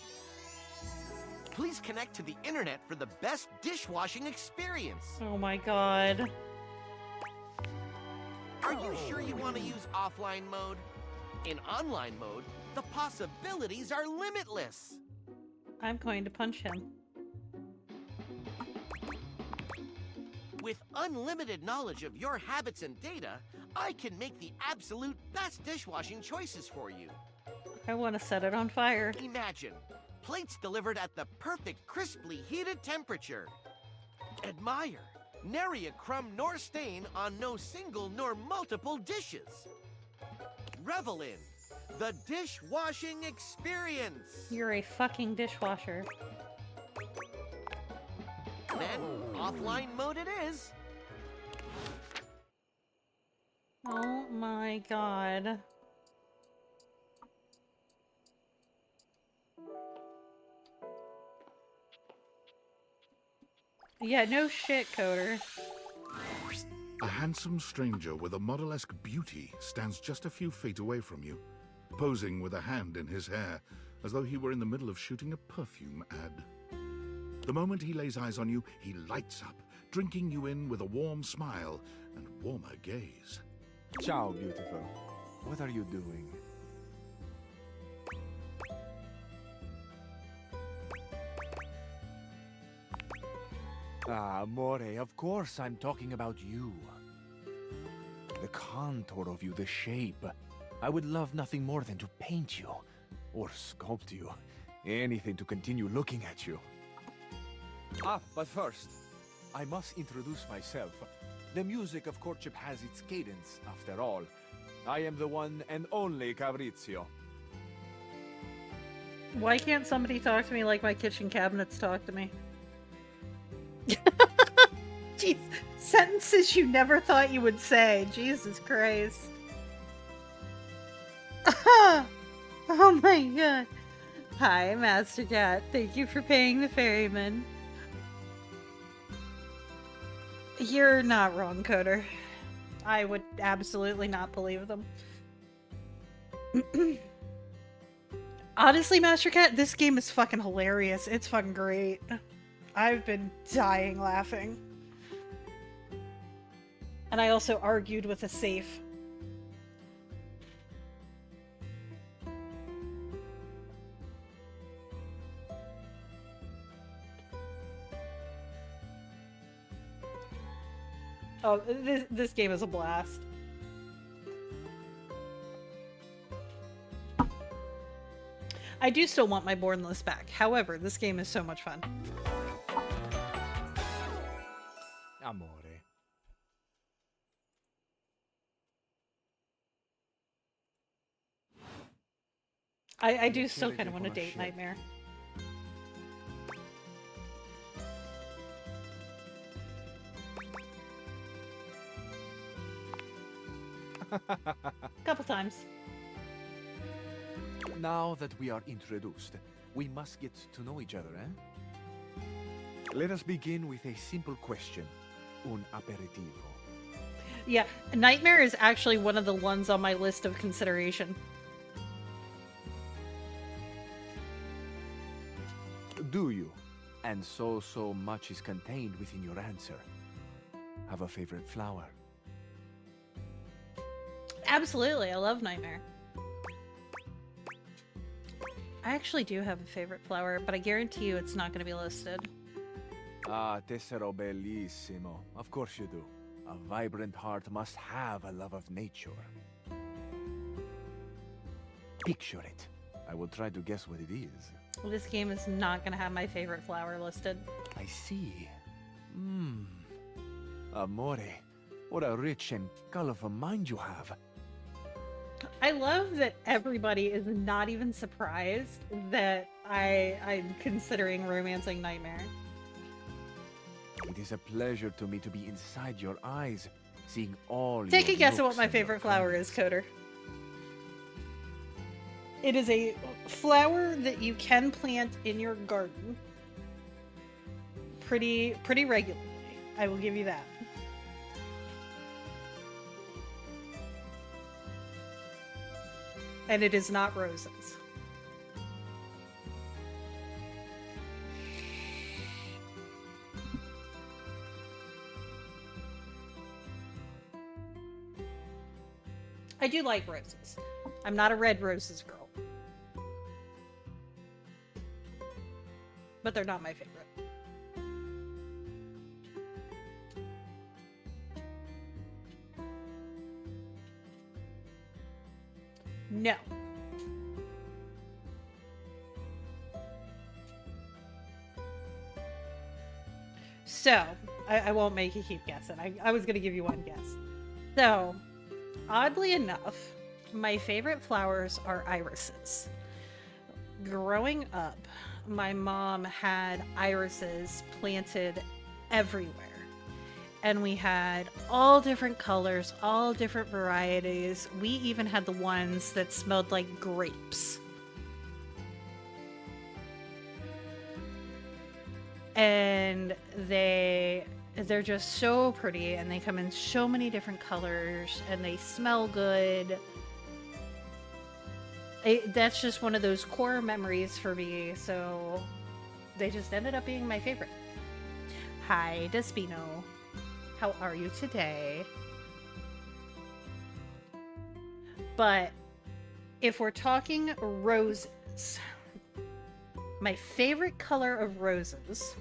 Please connect to the internet for the best dishwashing experience. Oh my God. you sure you want to use offline mode? In online mode, the possibilities are limitless. I'm going to punch him. With unlimited knowledge of your habits and data, I can make the absolute best dishwashing choices for you. I want to set it on fire. Imagine, plates delivered at the perfect crisply heated temperature. Admire, nary a crumb nor stain on no single nor multiple dishes. Revel in the dishwashing experience. You're a fucking dishwasher. Then, offline mode it is. Oh my god. Yeah, no shit, Coder. A handsome stranger with a model-esque beauty stands just a few feet away from you, posing with a hand in his hair, as though he were in the middle of shooting a perfume ad. The moment he lays eyes on you, he lights up, drinking you in with a warm smile and warmer gaze. Ciao, beautiful. What are you doing? Ah, Amore, of course I'm talking about you. The contour of you, the shape. I would love nothing more than to paint you, or sculpt you. Anything to continue looking at you. Ah, but first, I must introduce myself. The music of courtship has its cadence, after all. I am the one and only Fabrizio. Why can't somebody talk to me like my kitchen cabinets talk to me? Jeez, sentences you never thought you would say. Jesus Christ. Oh my god. Hi, Master Cat. Thank you for paying the ferryman. You're not wrong, Coder. I would absolutely not believe them. Honestly, Master Cat, this game is fucking hilarious. It's fucking great. I've been dying laughing. And I also argued with a safe. Oh, this game is a blast. I do still want my Bornless back. However, this game is so much fun. Amore. I do still kind of want to date Nightmare. Couple times. Now that we are introduced, we must get to know each other, eh? Let us begin with a simple question. Un aperitivo. Yeah, Nightmare is actually one of the ones on my list of consideration. Do you? And so much is contained within your answer. Have a favorite flower? Absolutely, I love Nightmare. I actually do have a favorite flower, but I guarantee you it's not going to be listed. Ah, tessero bellissimo. Of course you do. A vibrant heart must have a love of nature. Picture it. I will try to guess what it is. This game is not going to have my favorite flower listed. I see. Amore, what a rich and colorful mind you have. I love that everybody is not even surprised that I'm considering romancing Nightmare. It is a pleasure to me to be inside your eyes, seeing all Take your a guess at what looks my and your favorite flower is, kindness. Coder. It is a flower that you can plant in your garden pretty regularly. I will give you that. And it is not roses. I do like roses. I'm not a red roses girl. But they're not my favorite. No. So, I won't make you keep guessing. I was going to give you one guess. So, oddly enough, my favorite flowers are irises. Growing up, my mom had irises planted everywhere. And we had all different colors, all different varieties. We even had the ones that smelled like grapes. And they're just so pretty, and they come in so many different colors, and they smell good. That's just one of those core memories for me, so they just ended up being my favorite. Hi, Despino. How are you today? But if we're talking roses, my favorite color of roses,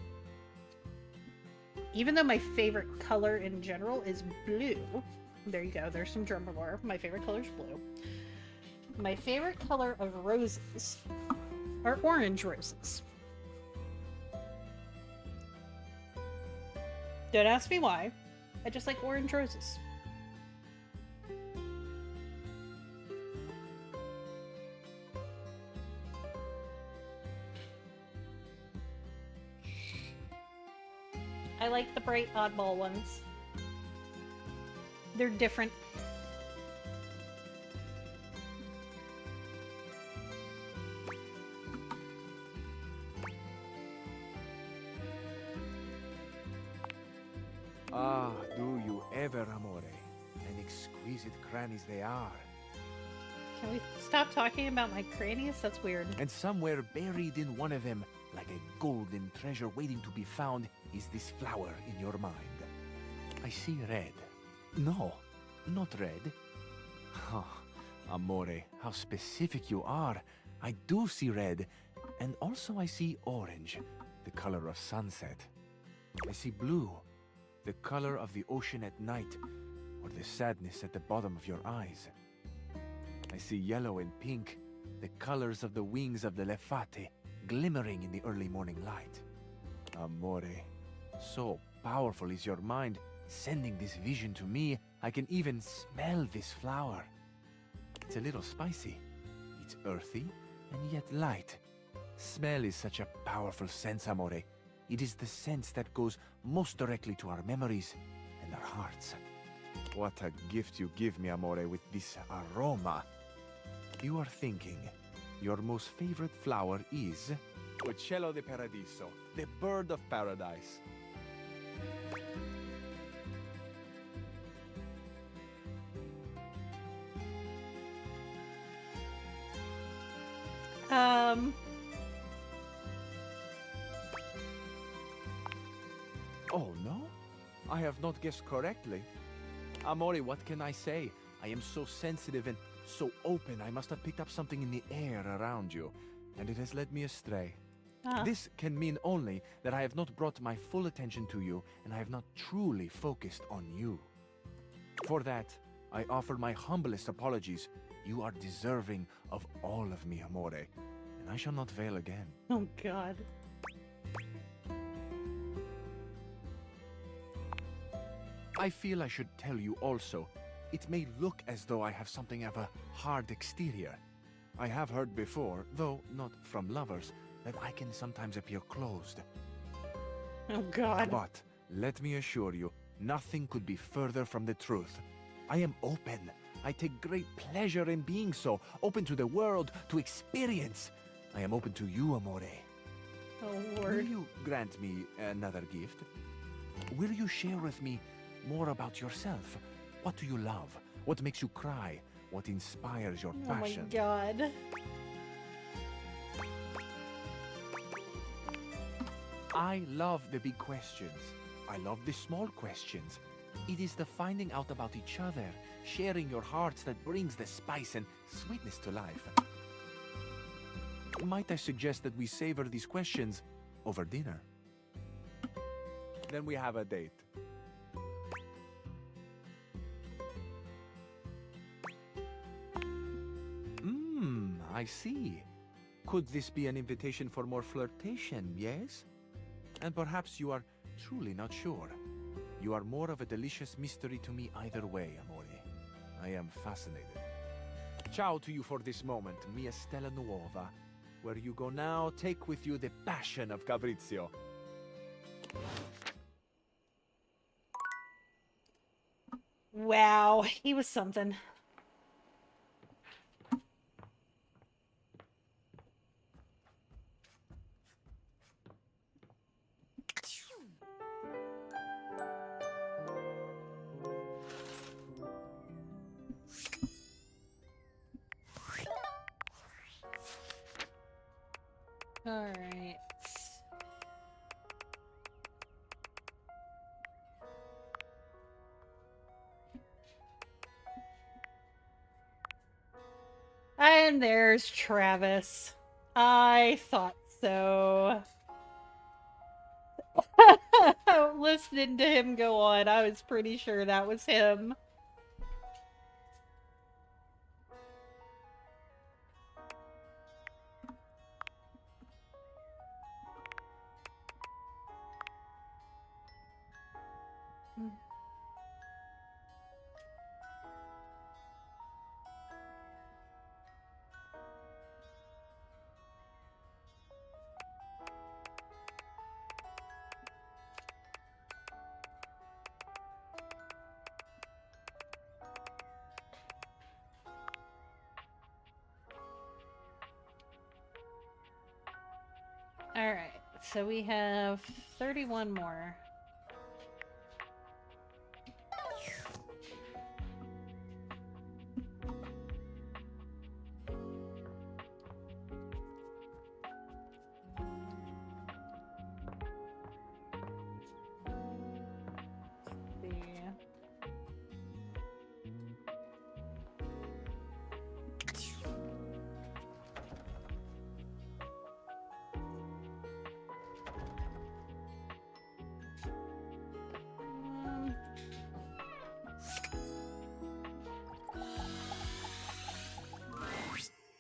even though my favorite color in general is blue, there you go, there's some drum roll. My favorite color is blue. My favorite color of roses are orange roses. Don't ask me why. I just like orange roses. I like the bright oddball ones. They're different. Ah, do you ever, amore? And exquisite crannies they are. Can we stop talking about my crannies? That's weird. And somewhere buried in one of them, like a golden treasure waiting to be found, is this flower in your mind. I see red. No, not red. Oh, amore, how specific you are. I do see red, and also I see orange, the color of sunset. I see blue, the color of the ocean at night, or the sadness at the bottom of your eyes. I see yellow and pink, the colors of the wings of the lefate, glimmering in the early morning light. Amore, so powerful is your mind, sending this vision to me, I can even smell this flower. It's a little spicy. It's earthy, and yet light. Smell is such a powerful sense, amore. It is the sense that goes most directly to our memories and our hearts. What a gift you give me, amore, with this aroma. You are thinking, your most favorite flower is Uccello de Paradiso, the bird of paradise. Oh, no? I have not guessed correctly. Amore, what can I say? I am so sensitive and so open. I must have picked up something in the air around you, and it has led me astray. This can mean only that I have not brought my full attention to you, and I have not truly focused on you. For that, I offer my humblest apologies. You are deserving of all of me, amore, and I shall not fail again. Oh, God. I feel I should tell you also, it may look as though I have something of a hard exterior. I have heard before, though not from lovers, that I can sometimes appear closed. Oh, God. But let me assure you, nothing could be further from the truth. I am open. I take great pleasure in being so, open to the world, to experience. I am open to you, amore. Oh, Lord. Will you grant me another gift? Will you share with me more about yourself? What do you love? What makes you cry? What inspires your passion? Oh, my God. I love the big questions. I love the small questions. It is the finding out about each other, sharing your hearts that brings the spice and sweetness to life. Might I suggest that we savor these questions over dinner? Then we have a date. I see. Could this be an invitation for more flirtation, yes? And perhaps you are truly not sure. You are more of a delicious mystery to me either way, amore. I am fascinated. Ciao to you for this moment, mia stella nuova. Where you go now, take with you the passion of Fabrizio. Wow, he was something. All right. And there's Travis. I thought so. Listening to him go on, I was pretty sure that was him. Alright, so we have 31 more.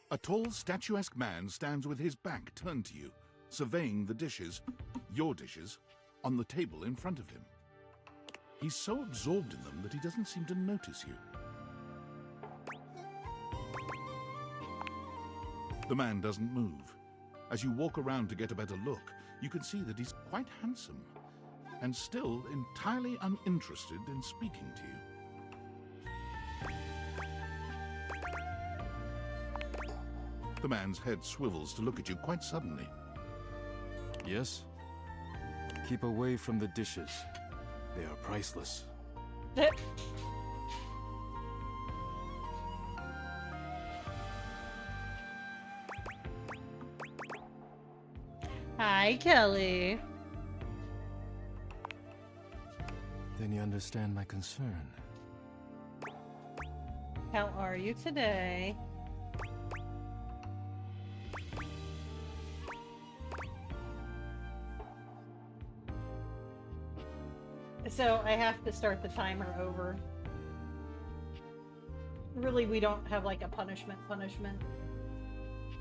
A tall, statuesque man stands with his back turned to you, surveying the dishes, your dishes, on the table in front of him. He's so absorbed in them that he doesn't seem to notice you. The man doesn't move. As you walk around to get a better look, you can see that he's quite handsome, and still entirely uninterested in speaking to you. The man's head swivels to look at you quite suddenly. Yes? Keep away from the dishes. They are priceless. Hi, Kelly. Then you understand my concern. How are you today? So I have to start the timer over. Really, we don't have like a punishment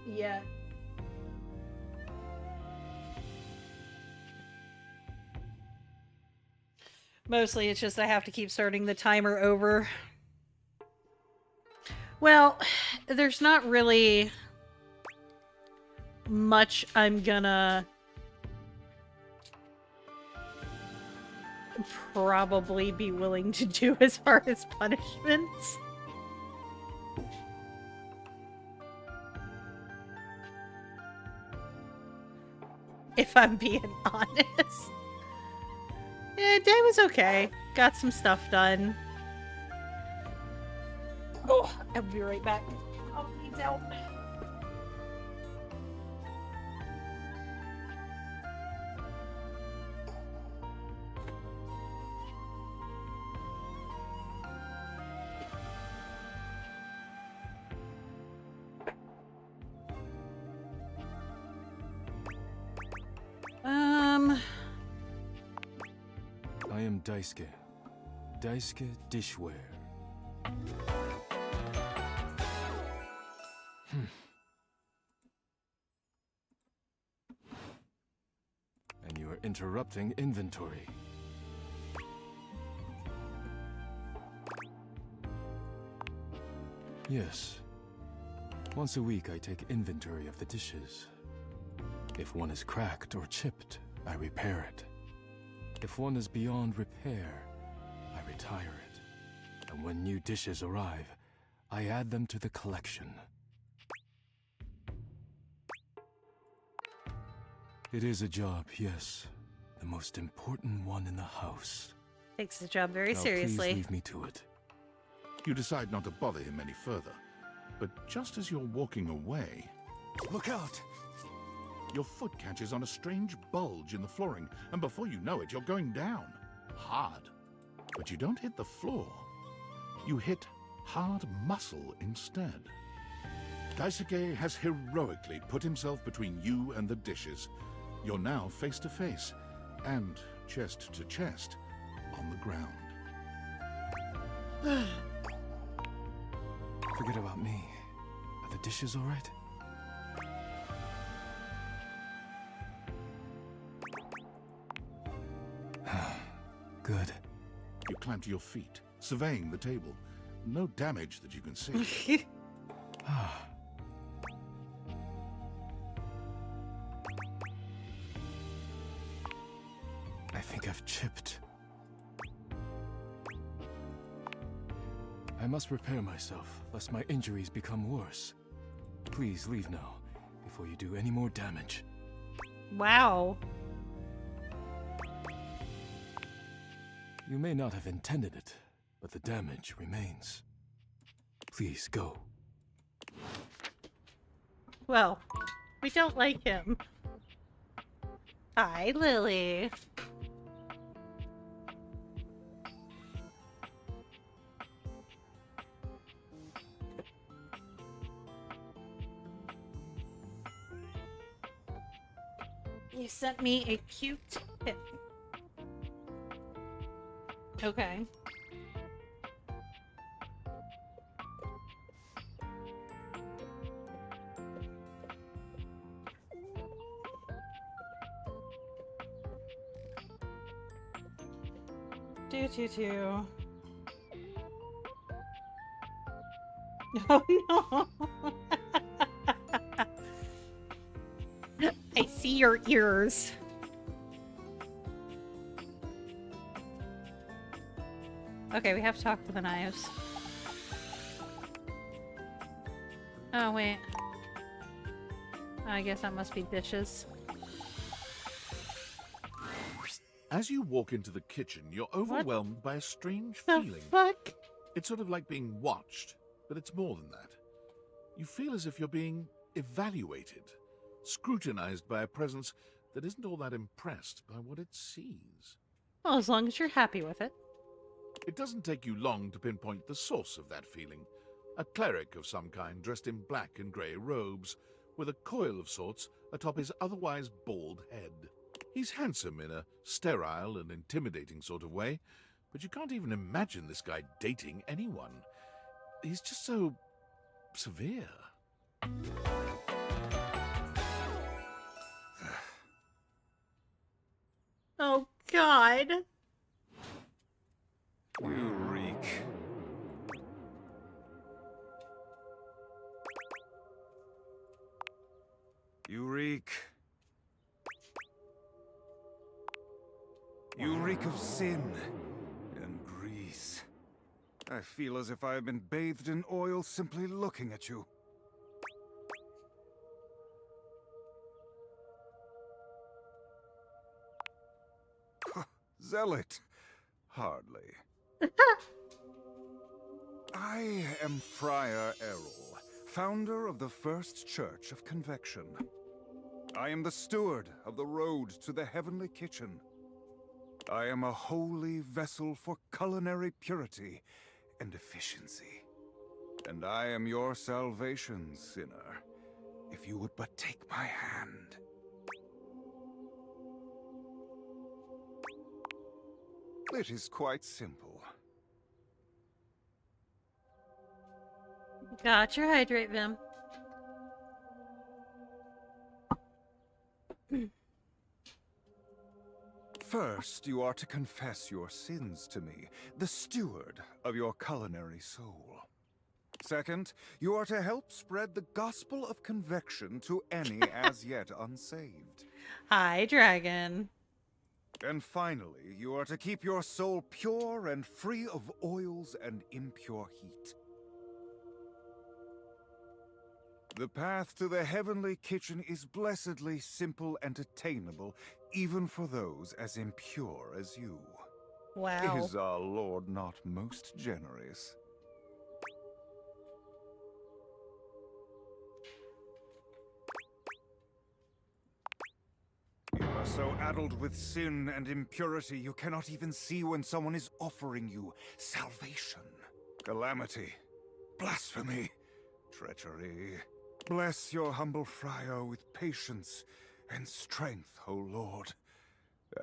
yet. Mostly it's just I have to keep starting the timer over. Well, there's not really much I'm gonna probably be willing to do as far as punishments. If I'm being honest. Yeah, day was okay. Got some stuff done. Oh, I'll be right back. I'll need help. Daisuke. Daisuke Dishware. And you are interrupting inventory. Yes. Once a week I take inventory of the dishes. If one is cracked or chipped, I repair it. If one is beyond repair, I retire it. And when new dishes arrive, I add them to the collection. It is a job, yes. The most important one in the house. Takes the job very Now, seriously. Please leave me to it. You decide not to bother him any further. But just as you're walking away... Look out! Your foot catches on a strange bulge in the flooring, and before you know it, you're going down. Hard. But you don't hit the floor. You hit hard muscle instead. Daisuke has heroically put himself between you and the dishes. You're now face to face, and chest to chest, on the ground. Forget about me. Are the dishes all right? Good. You climb to your feet, surveying the table. No damage that you can see. I think I've chipped. I must repair myself, lest my injuries become worse. Please leave now, before you do any more damage. Wow. You may not have intended it, but the damage remains. Please go. Well, we don't like him. Hi, Lily. You sent me a cute tip. Okay. Do. Oh no. I see your ears. Okay, we have to talk to the knives. Oh, wait. I guess that must be dishes. As you walk into the kitchen, you're overwhelmed by a strange The feeling. fuck? It's sort of like being watched, but it's more than that. You feel as if you're being evaluated, scrutinized by a presence that isn't all that impressed by what it sees. Well, as long as you're happy with it. It doesn't take you long to pinpoint the source of that feeling. A cleric of some kind dressed in black and grey robes, with a coil of sorts atop his otherwise bald head. He's handsome in a sterile and intimidating sort of way, but you can't even imagine this guy dating anyone. He's just so severe. Oh, God. You reek. You reek. You reek of sin and grease. I feel as if I have been bathed in oil simply looking at you. Zealot. Hardly. I am Friar Errol, founder of the First Church of Convection. I am the steward of the road to the heavenly kitchen. I am a holy vessel for culinary purity and efficiency. And I am your salvation, sinner, if you would but take my hand. It is quite simple. Got your hydrate, Vim. First, you are to confess your sins to me, the steward of your culinary soul. Second, you are to help spread the gospel of convection to any as yet unsaved. Hi, dragon. And finally, you are to keep your soul pure and free of oils and impure heat. The path to the heavenly kitchen is blessedly simple and attainable, even for those as impure as you. Wow. Is our Lord not most generous? You are so addled with sin and impurity, you cannot even see when someone is offering you salvation. Calamity, blasphemy, treachery. Bless your humble friar with patience and strength, O Lord.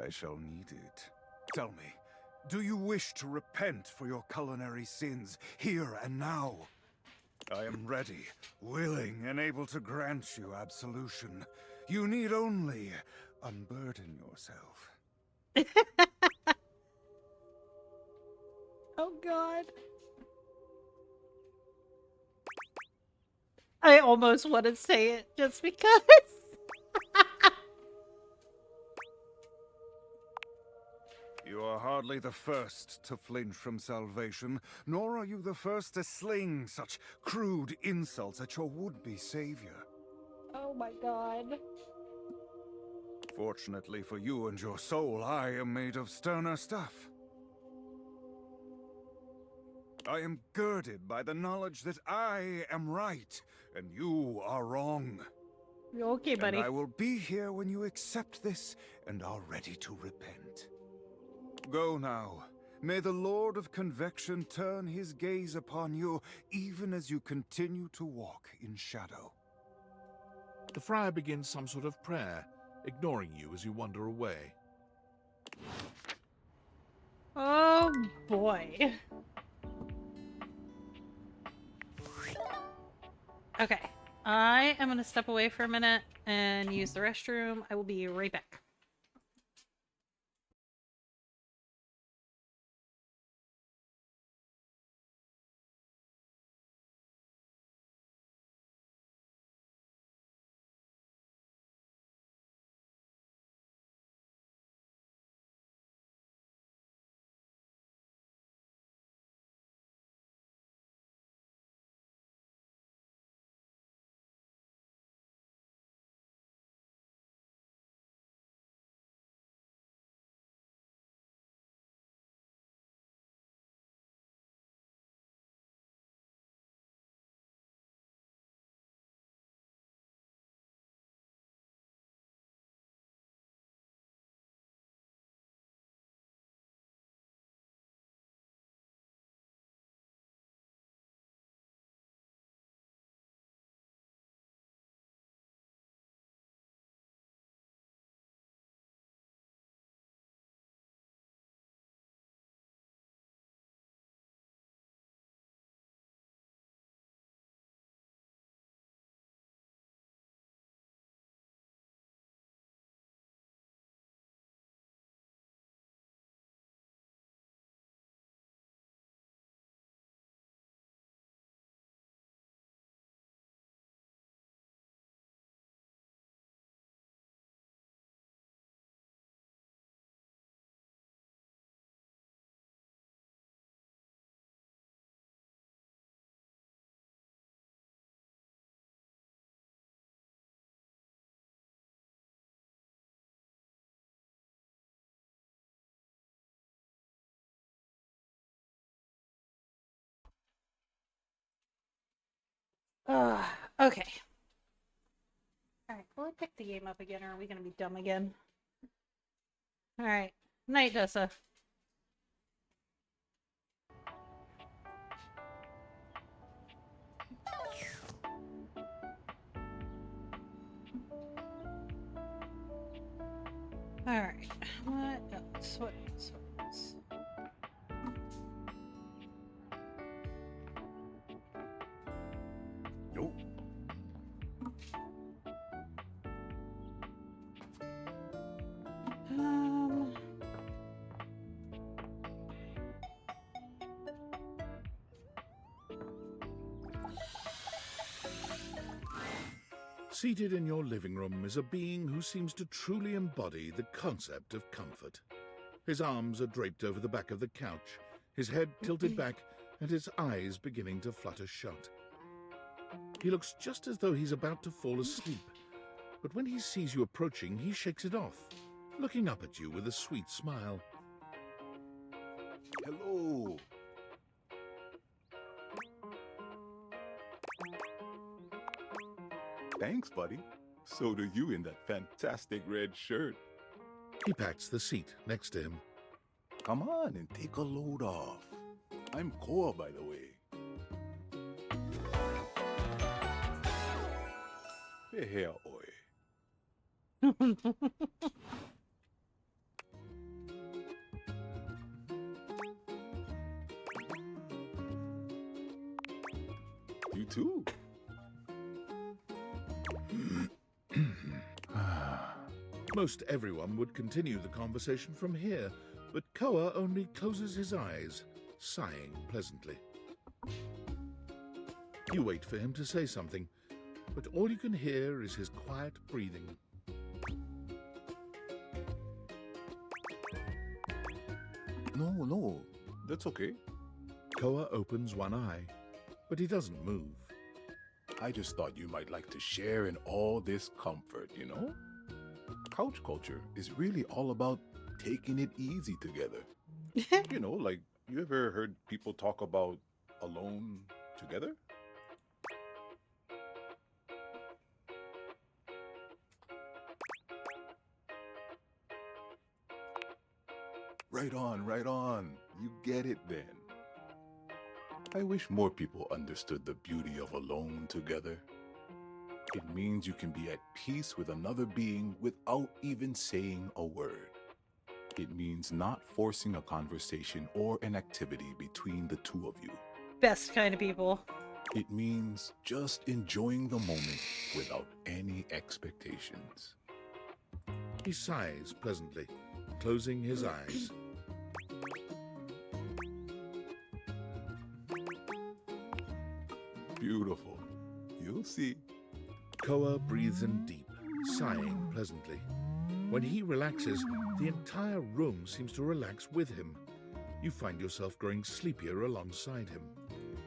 I shall need it. Tell me, do you wish to repent for your culinary sins here and now? I am ready, willing, and able to grant you absolution. You need only unburden yourself. Oh, God. I almost want to say it just because. You are hardly the first to flinch from salvation, nor are you the first to sling such crude insults at your would-be savior. Oh my God. Fortunately for you and your soul, I am made of sterner stuff. I am girded by the knowledge that I am right, and you are wrong. You're okay, buddy. And I will be here when you accept this and are ready to repent. Go now. May the Lord of Convection turn his gaze upon you, even as you continue to walk in shadow. The friar begins some sort of prayer, ignoring you as you wander away. Oh boy. Okay. I am going to step away for a minute and use the restroom. I will be right back. Okay. Alright, will I pick the game up again, or are we gonna be dumb again? Alright. Night, Dessa. Alright. What else? What else? What else? Seated in your living room is a being who seems to truly embody the concept of comfort. His arms are draped over the back of the couch, his head tilted back, and his eyes beginning to flutter shut. He looks just as though he's about to fall asleep, but when he sees you approaching, he shakes it off, looking up at you with a sweet smile. Hello. Thanks, buddy. So do you in that fantastic red shirt. He pats the seat next to him. Come on and take a load off. I'm Koa, by the way. Hey, oi. You too. Most everyone would continue the conversation from here, but Koa only closes his eyes, sighing pleasantly. You wait for him to say something, but all you can hear is his quiet breathing. No, that's okay. Koa opens one eye, but he doesn't move. I just thought you might like to share in all this comfort, you know? Couch culture is really all about taking it easy together. You know, like, you ever heard people talk about alone together? Right on. You get it then. I wish more people understood the beauty of alone together. It means you can be at peace with another being without even saying a word. It means not forcing a conversation or an activity between the two of you. Best kind of people. It means just enjoying the moment without any expectations. He sighs pleasantly, closing his eyes. Beautiful. You'll see. Koa breathes in deep, sighing pleasantly. When he relaxes, the entire room seems to relax with him. You find yourself growing sleepier alongside him.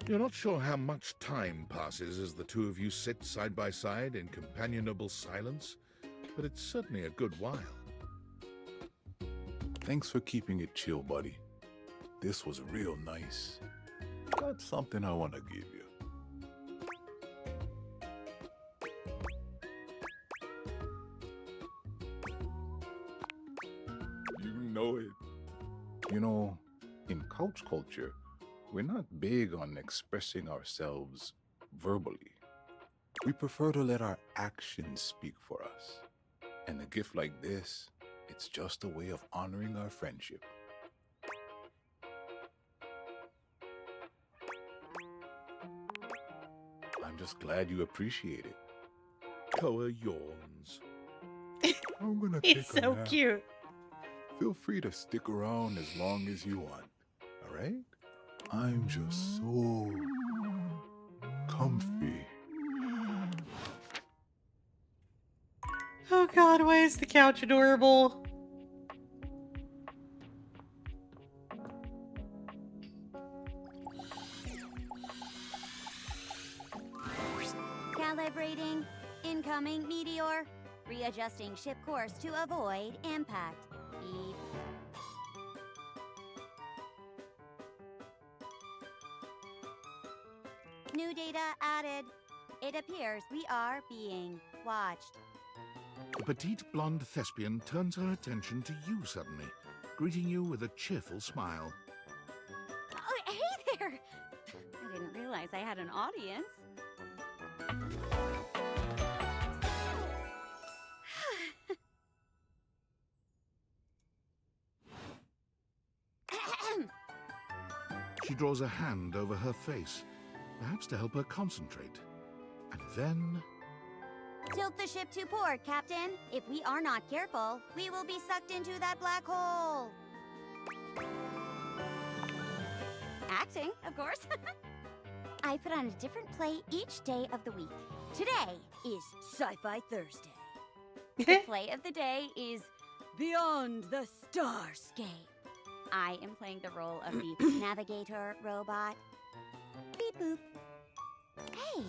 You're not sure how much time passes as the two of you sit side by side in companionable silence, but it's certainly a good while. Thanks for keeping it chill, buddy. This was real nice. Got something I want to give you. You know it. You know, in couch culture, we're not big on expressing ourselves verbally. We prefer to let our actions speak for us. And a gift like this, it's just a way of honoring our friendship. I'm just glad you appreciate it. Koa yawns. I'm gonna He's take a so nap. cute. Feel free to stick around as long as you want, all right? I'm just so comfy. Oh god, why is the couch adorable? Calibrating. Incoming meteor. Readjusting ship course to avoid impact. Beep. New data added. It appears we are being watched. The petite blonde thespian turns her attention to you suddenly, greeting you with a cheerful smile. Oh, hey there! I didn't realize I had an audience. She draws a hand over her face, perhaps to help her concentrate. And then... Tilt the ship to port, Captain. If we are not careful, we will be sucked into that black hole. Acting, of course. I put on a different play each day of the week. Today is Sci-Fi Thursday. The play of the day is Beyond the Starscape. I am playing the role of the navigator robot. Beep boop. Hey,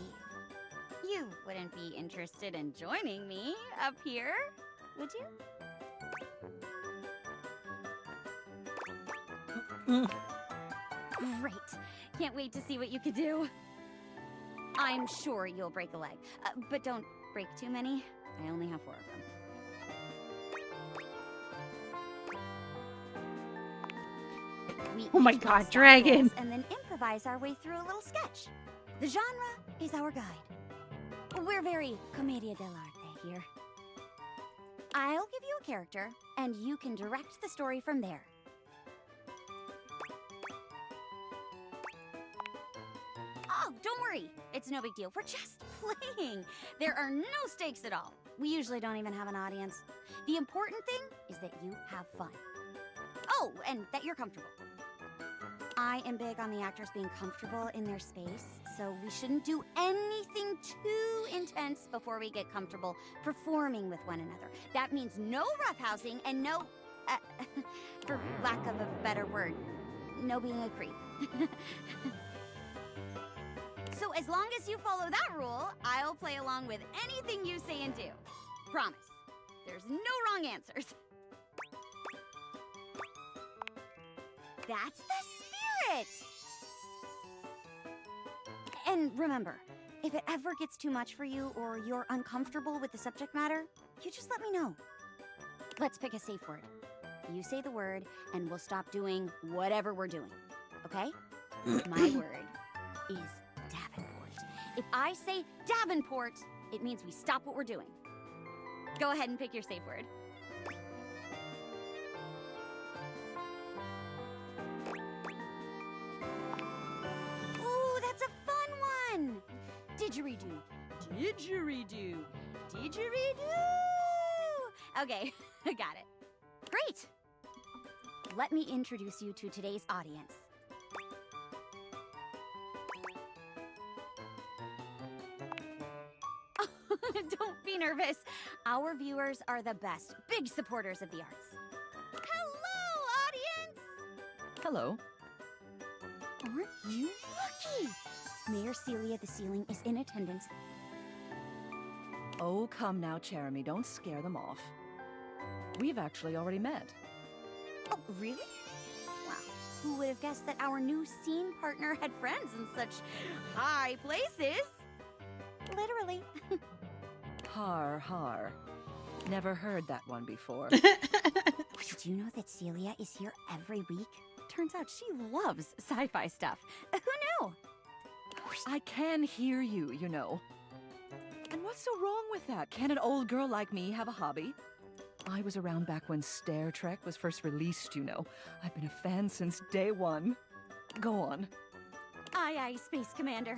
you wouldn't be interested in joining me up here, would you? Great. Can't wait to see what you can do. I'm sure you'll break a leg, but don't break too many. I only have 4 of them. Oh my god, dragon! And then improvise our way through a little sketch. The genre is our guide. We're very commedia dell'arte here. I'll give you a character, and you can direct the story from there. Oh, don't worry. It's no big deal. We're just playing. There are no stakes at all. We usually don't even have an audience. The important thing is that you have fun. Oh, and that you're comfortable. I am big on the actors being comfortable in their space, so we shouldn't do anything too intense before we get comfortable performing with one another. That means no roughhousing and no, for lack of a better word, no being a creep. So as long as you follow that rule, I'll play along with anything you say and do. Promise. There's no wrong answers. That's the spirit! And remember, if it ever gets too much for you or you're uncomfortable with the subject matter, you just let me know. Let's pick a safe word. You say the word, and we'll stop doing whatever we're doing. Okay? My word is Davenport. If I say Davenport, it means we stop what we're doing. Go ahead and pick your safe word. Ooh, that's a fun one! Didgeridoo. Didgeridoo. Didgeridoo! Okay, I got it. Great! Let me introduce you to today's audience. Don't be nervous. Our viewers are the best, big supporters of the arts. Hello, audience! Hello. Aren't you lucky? Mayor Celia the Ceiling is in attendance. Oh, come now, Jeremy. Don't scare them off. We've actually already met. Oh, really? Wow. Who would have guessed that our new scene partner had friends in such high places? Literally. Har, har. Never heard that one before. Did you know that Celia is here every week? Turns out she loves sci-fi stuff. Who knew? I can hear you, you know. And what's so wrong with that? Can an old girl like me have a hobby? I was around back when Star Trek was first released, you know. I've been a fan since day one. Go on. Aye, aye, Space Commander.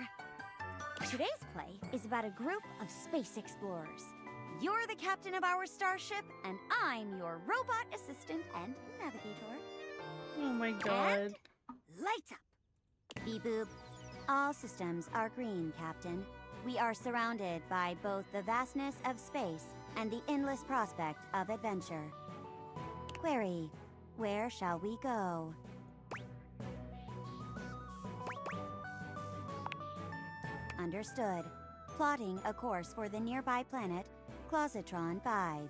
Today's play is about a group of space explorers. You're the captain of our starship, and I'm your robot assistant and navigator. Oh my god. And lights up. Beep boop. All systems are green, Captain. We are surrounded by both the vastness of space and the endless prospect of adventure. Query, where shall we go? Understood. Plotting a course for the nearby planet, Closetron 5.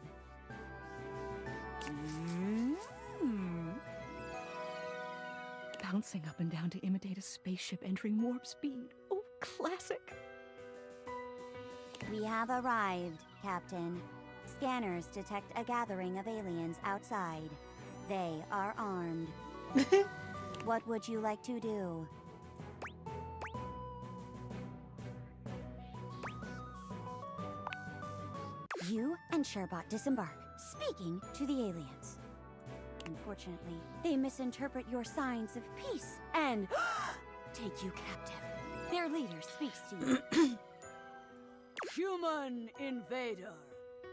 Bouncing up and down to imitate a spaceship entering warp speed. Oh, classic. We have arrived, Captain. Scanners detect a gathering of aliens outside. They are armed. What would you like to do? You and Sherbot disembark, speaking to the aliens. Unfortunately, they misinterpret your signs of peace and take you captive. Their leader speaks to you. Human invader,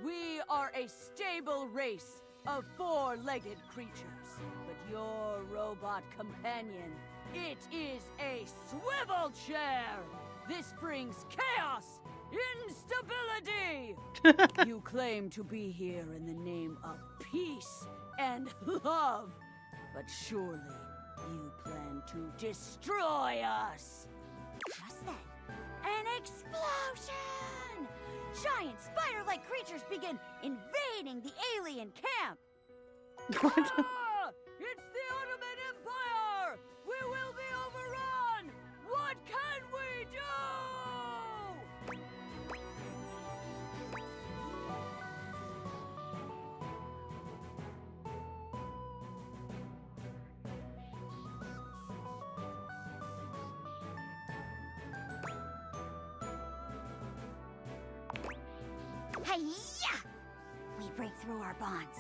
we are a stable race of 4-legged creatures, but your robot companion It is a swivel chair! This brings chaos! Instability! You claim to be here in the name of peace and love, but surely you plan to destroy us! Just then, an explosion! Giant spider-like creatures begin invading the alien camp. Ah! It's the Ottoman Empire! We will be overrun! What can we do? Hi-ya! We break through our bonds.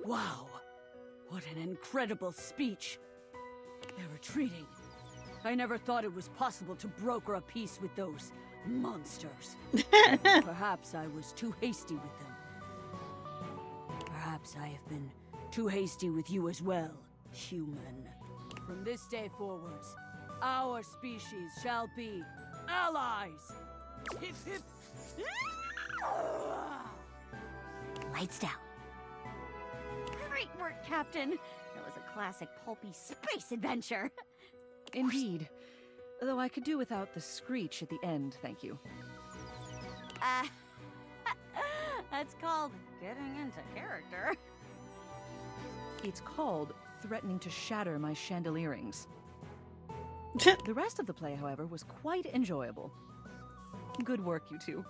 Wow, what an incredible speech. They're retreating. I never thought it was possible to broker a peace with those monsters. Perhaps I was too hasty with them. Perhaps I have been too hasty with you as well, human. From this day forwards, our species shall be allies. Hip, hip. Lights down. Great work, Captain. That was a classic pulpy space adventure. Indeed. Though I could do without the screech at the end, thank you. That's called getting into character. It's called threatening to shatter my chandelierings. The rest of the play, however, was quite enjoyable. Good work, you two.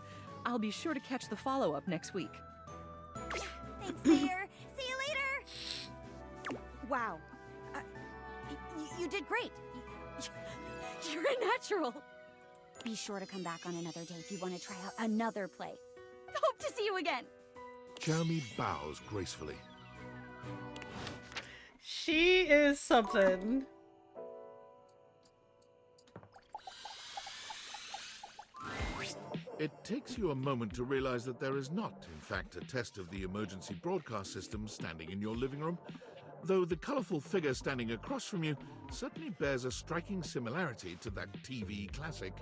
I'll be sure to catch the follow-up next week. Thanks, Mayor. See you later. Wow. You did great. You're a natural. Be sure to come back on another day if you want to try out another play. Hope to see you again. Jeremy bows gracefully. She is something. It takes you a moment to realize that there is not, in fact, a test of the emergency broadcast system standing in your living room, though the colourful figure standing across from you certainly bears a striking similarity to that TV classic.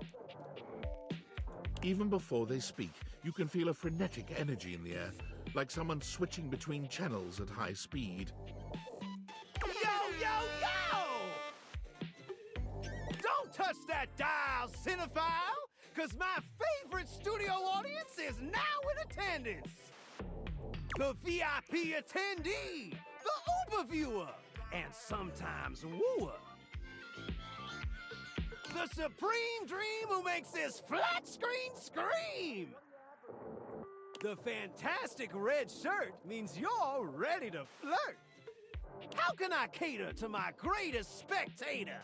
Even before they speak, you can feel a frenetic energy in the air, like someone switching between channels at high speed. Yo, yo, yo! Don't touch that dial, cinephile! Because my favorite studio audience is now in attendance. The VIP attendee, the Uber viewer, and sometimes wooer. The supreme dream who makes this flat screen scream. The fantastic red shirt means you're ready to flirt. How can I cater to my greatest spectator?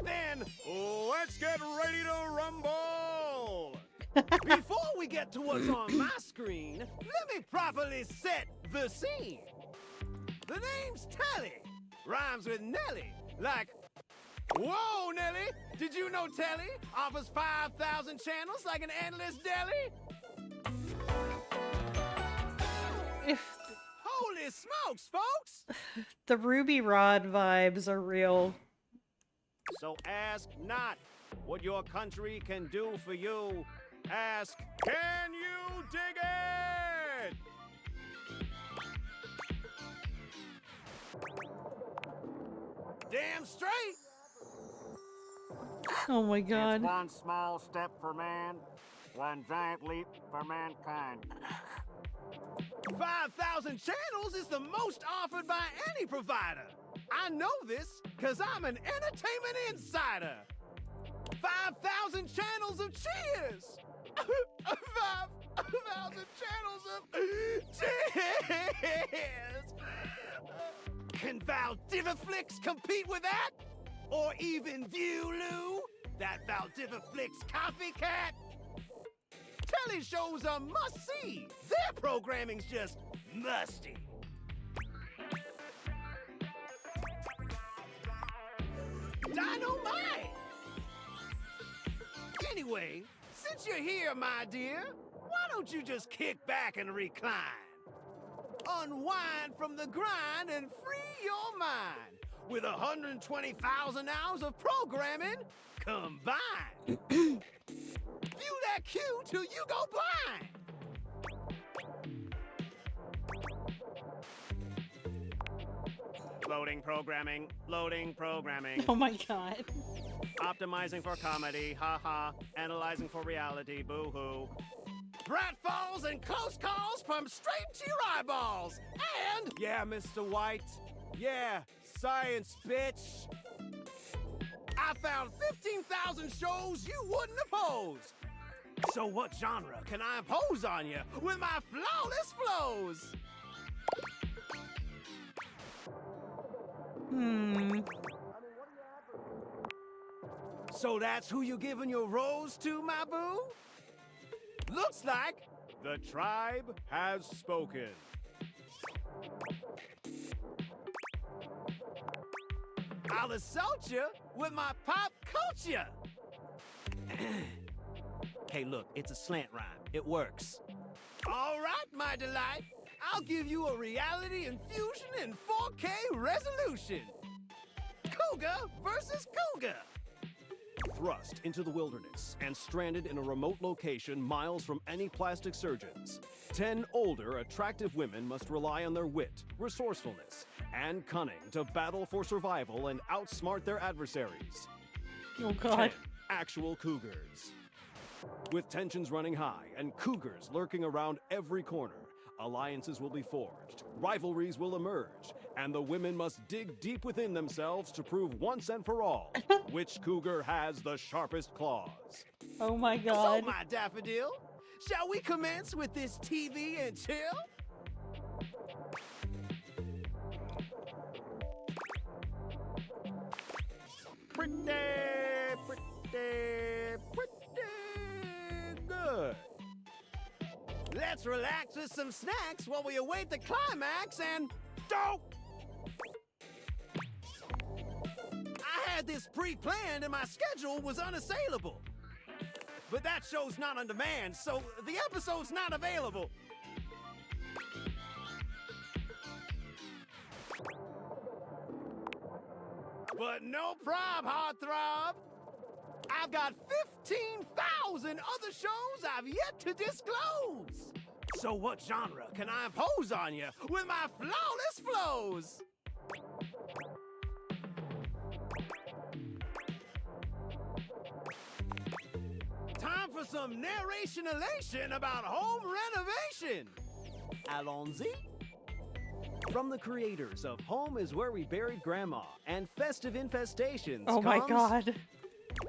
Then, let's get ready to rumble! Before we get to what's on my screen, let me properly set the scene. The name's Telly. Rhymes with Nelly. Like, whoa, Nelly! Did you know Telly offers 5,000 channels like an endless deli? Holy smokes, folks! The Ruby Rod vibes are real. So ask not what your country can do for you. Ask, can you dig it? Damn straight! Oh my god. It's one small step for man, one giant leap for mankind. 5,000 channels is the most offered by any provider. I know this because I'm an entertainment insider. 5,000 channels of cheers. 5,000 channels of cheers. Can Valdiviflix compete with that? Or even Viewloo, that Valdiviflix copycat? Telly shows are must-see. Their programming's just musty. Dynamite! Anyway, since you're here, my dear, why don't you just kick back and recline? Unwind from the grind and free your mind with 120,000 hours of programming combined. View that cue till you go blind. Loading programming, loading programming. Oh my god. Optimizing for comedy, haha. Analyzing for reality, boo-hoo. Pratfalls and close calls from straight to your eyeballs. And... Yeah, Mr. White. Yeah, science, bitch. I found 15,000 shows you wouldn't oppose. So what genre can I impose on you with my flawless flows? So that's who you giving your rose to, my boo? Looks like the tribe has spoken. I'll assault you with my pop culture. Hey, look, it's a slant rhyme. It works. All right, my delight. I'll give you a reality infusion in 4K resolution. Cougar versus Cougar. Thrust into the wilderness and stranded in a remote location miles from any plastic surgeons, 10 older, attractive women must rely on their wit, resourcefulness, and cunning to battle for survival and outsmart their adversaries. Oh god. 10 actual cougars. With tensions running high and cougars lurking around every corner, alliances will be forged, rivalries will emerge, and the women must dig deep within themselves to prove once and for all which cougar has the sharpest claws. Oh my god. So, my daffodil, shall we commence with this TV and chill? Pretty good. Let's relax with some snacks while we await the climax and... Don't! I had this pre-planned and my schedule was unassailable. But that show's not on demand, so the episode's not available. But no prob, heartthrob. I've got 15,000 other shows I've yet to disclose. So what genre can I impose on you with my flawless flows? Time for some narration elation about home renovation. Allons-y. From the creators of Home is Where We Buried Grandma and Festive Infestations Oh my comes god.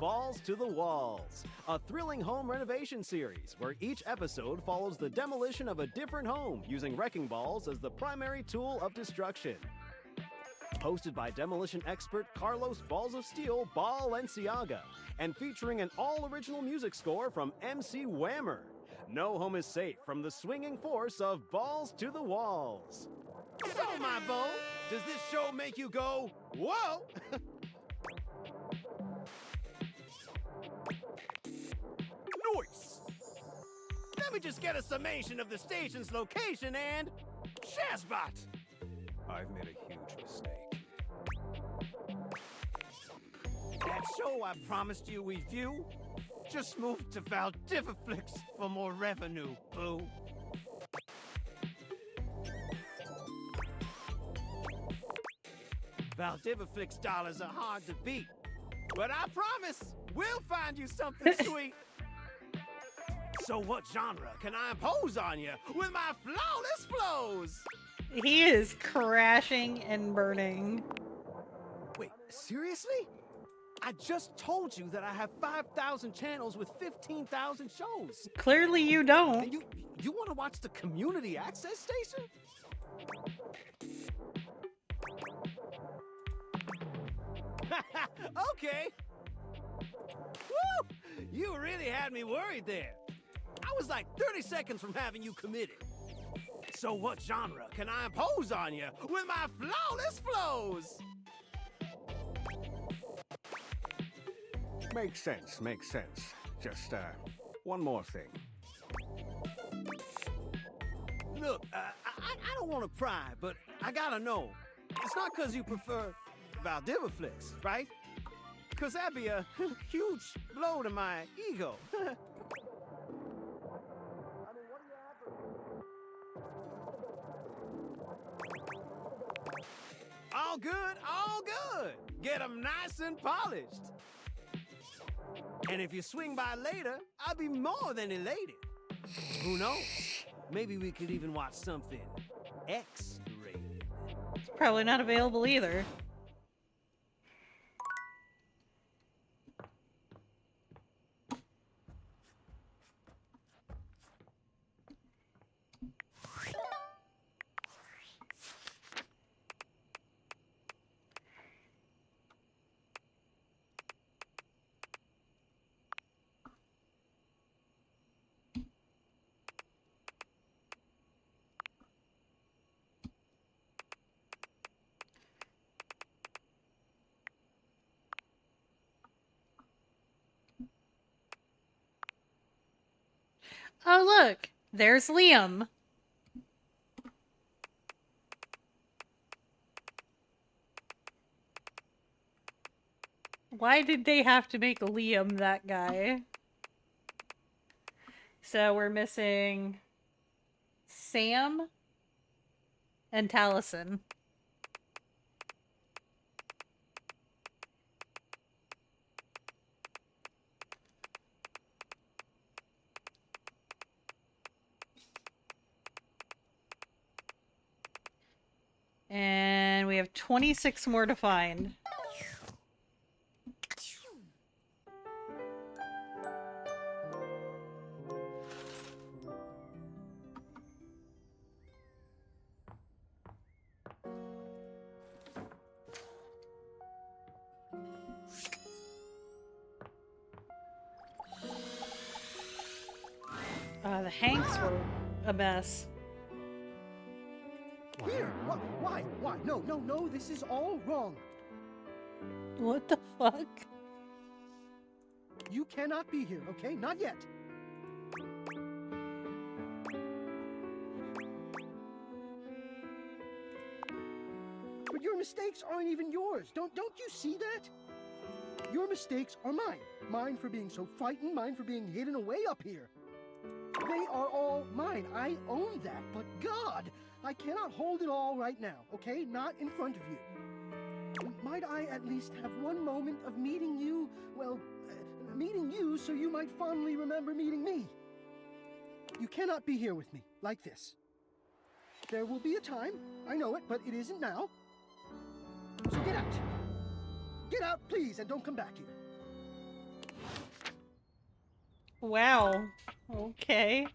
Balls to the Walls, a thrilling home renovation series where each episode follows the demolition of a different home using wrecking balls as the primary tool of destruction. Hosted by demolition expert Carlos Balls of Steel Balenciaga and featuring an all-original music score from MC Whammer. No home is safe from the swinging force of Balls to the Walls. So, my beau, does this show make you go, whoa? Nice! Let me just get a summation of the station's location and... Shazbot! I've made a huge mistake. That show I promised you we'd view just moved to Valdiviflix for more revenue, boo. Valdiviflix dollars are hard to beat, but I promise we'll find you something sweet. So what genre can I impose on you with my flawless flows? He is crashing and burning. Wait, seriously? I just told you that I have 5,000 channels with 15,000 shows. Clearly you don't. And you want to watch the community access station? Okay. Woo! You really had me worried there. I was like 30 seconds from having you committed. So what genre can I impose on you with my flawless flows? Makes sense, makes sense. Just, one more thing. Look, I don't want to pry, but I gotta know. It's not because you prefer Valdiviflix, right? Because that'd be a huge blow to my ego. All good, all good. Get them nice and polished. And if you swing by later, I'll be more than elated. Who knows? Maybe we could even watch something X-rated. It's probably not available either. Oh, look, there's Liam. Why did they have to make Liam that guy? So we're missing Sam and Taliesin. And we have 26 more to find. The Hanks were a mess. Here! Why? No, this is all wrong. What the fuck? You cannot be here, okay? Not yet. But your mistakes aren't even yours. Don't you see that? Your mistakes are mine. Mine for being so frightened, mine for being hidden away up here. They are all mine. I own that. But God, I cannot hold it all right now, okay? Not in front of you. Might I at least have one moment of meeting you? Well, meeting you so you might fondly remember meeting me. You cannot be here with me, like this. There will be a time, I know it, but it isn't now. So get out. Get out, please, and don't come back here. Wow. Okay.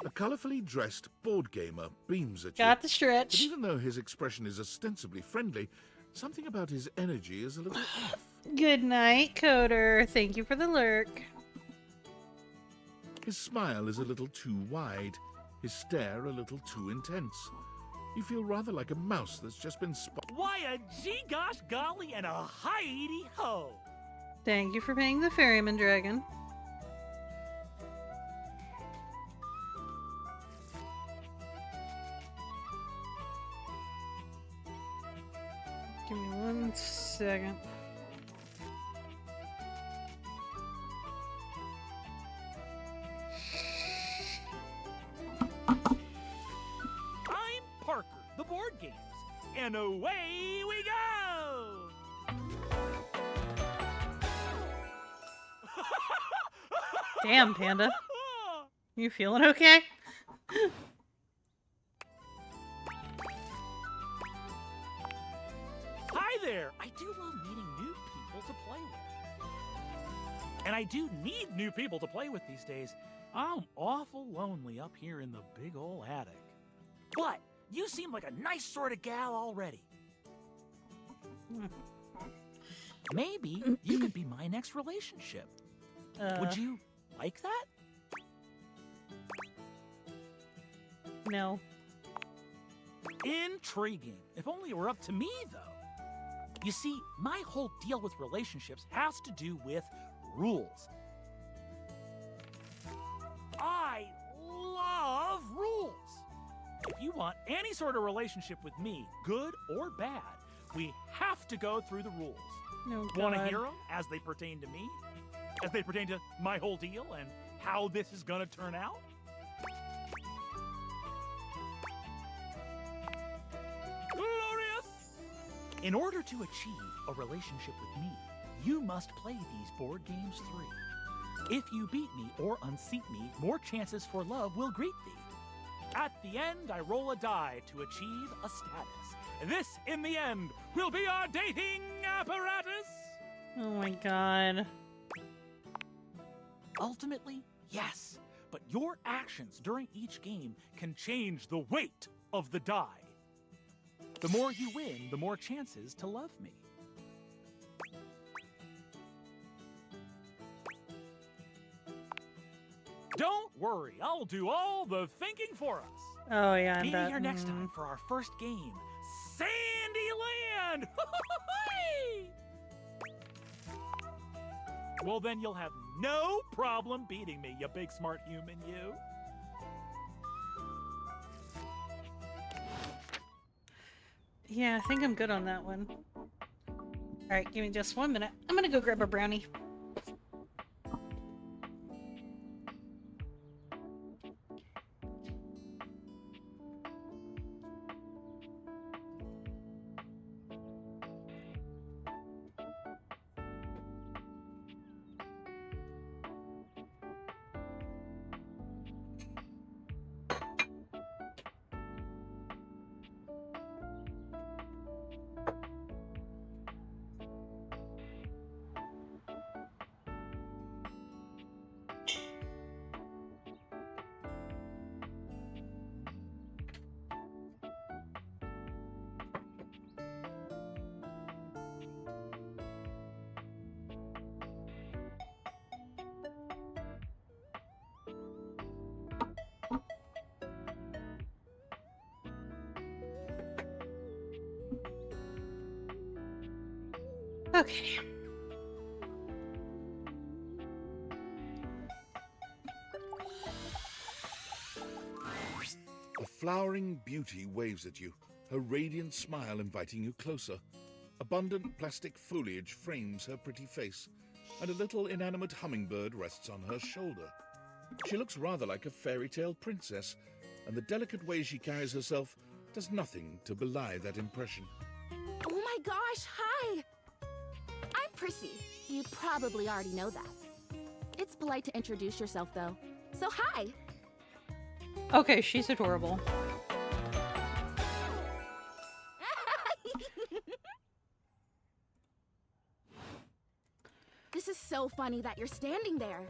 A colourfully dressed board gamer beams at you. Got the stretch. But even though his expression is ostensibly friendly, something about his energy is a little off. Good night, Coder. Thank you for the lurk. His smile is a little too wide, his stare a little too intense. You feel rather like a mouse that's just been spotted. Why a gee gosh golly and a hi-de ho! Thank you for paying the ferryman dragon. Give me 1 second. I'm Parker, the board games, and away we go! Damn, Panda. You feeling okay? Hi there! I do love meeting new people to play with. And I do need new people to play with these days. I'm awful lonely up here in the big ol' attic. But you seem like a nice sort of gal already. Maybe you could be my next relationship. Would you like that? Intriguing. If only it were up to me, though. You see, my whole deal with relationships has to do with rules. I love rules. If you want any sort of relationship with me, good or bad, we have to go through the rules. Oh, Want to God. hear them as they pertain to me? As they pertain to my whole deal and how this is gonna turn out? Glorious! In order to achieve a relationship with me, you must play these board games 3. If you beat me or unseat me, more chances for love will greet thee. At the end, I roll a die to achieve a status. This, in the end, will be our dating apparatus. Oh my God. Ultimately, yes, but your actions during each game can change the weight of the die. The more you win, the more chances to love me. Don't worry, I'll do all the thinking for us. Oh yeah, I Meet bet. here next time for our first game, Sandyland! Well, then you'll have no problem beating me, you big smart human, you. Yeah, I think I'm good on that one. Alright, give me just 1 minute. I'm gonna go grab a brownie. Okay. A flowering beauty waves at you, her radiant smile inviting you closer. Abundant plastic foliage frames her pretty face, and a little inanimate hummingbird rests on her shoulder. She looks rather like a fairy tale princess, and the delicate way she carries herself does nothing to belie that impression. Oh my gosh, hi! I'm Prissy. You probably already know that. It's polite to introduce yourself, though. So hi! Okay, she's adorable. This is so funny that you're standing there.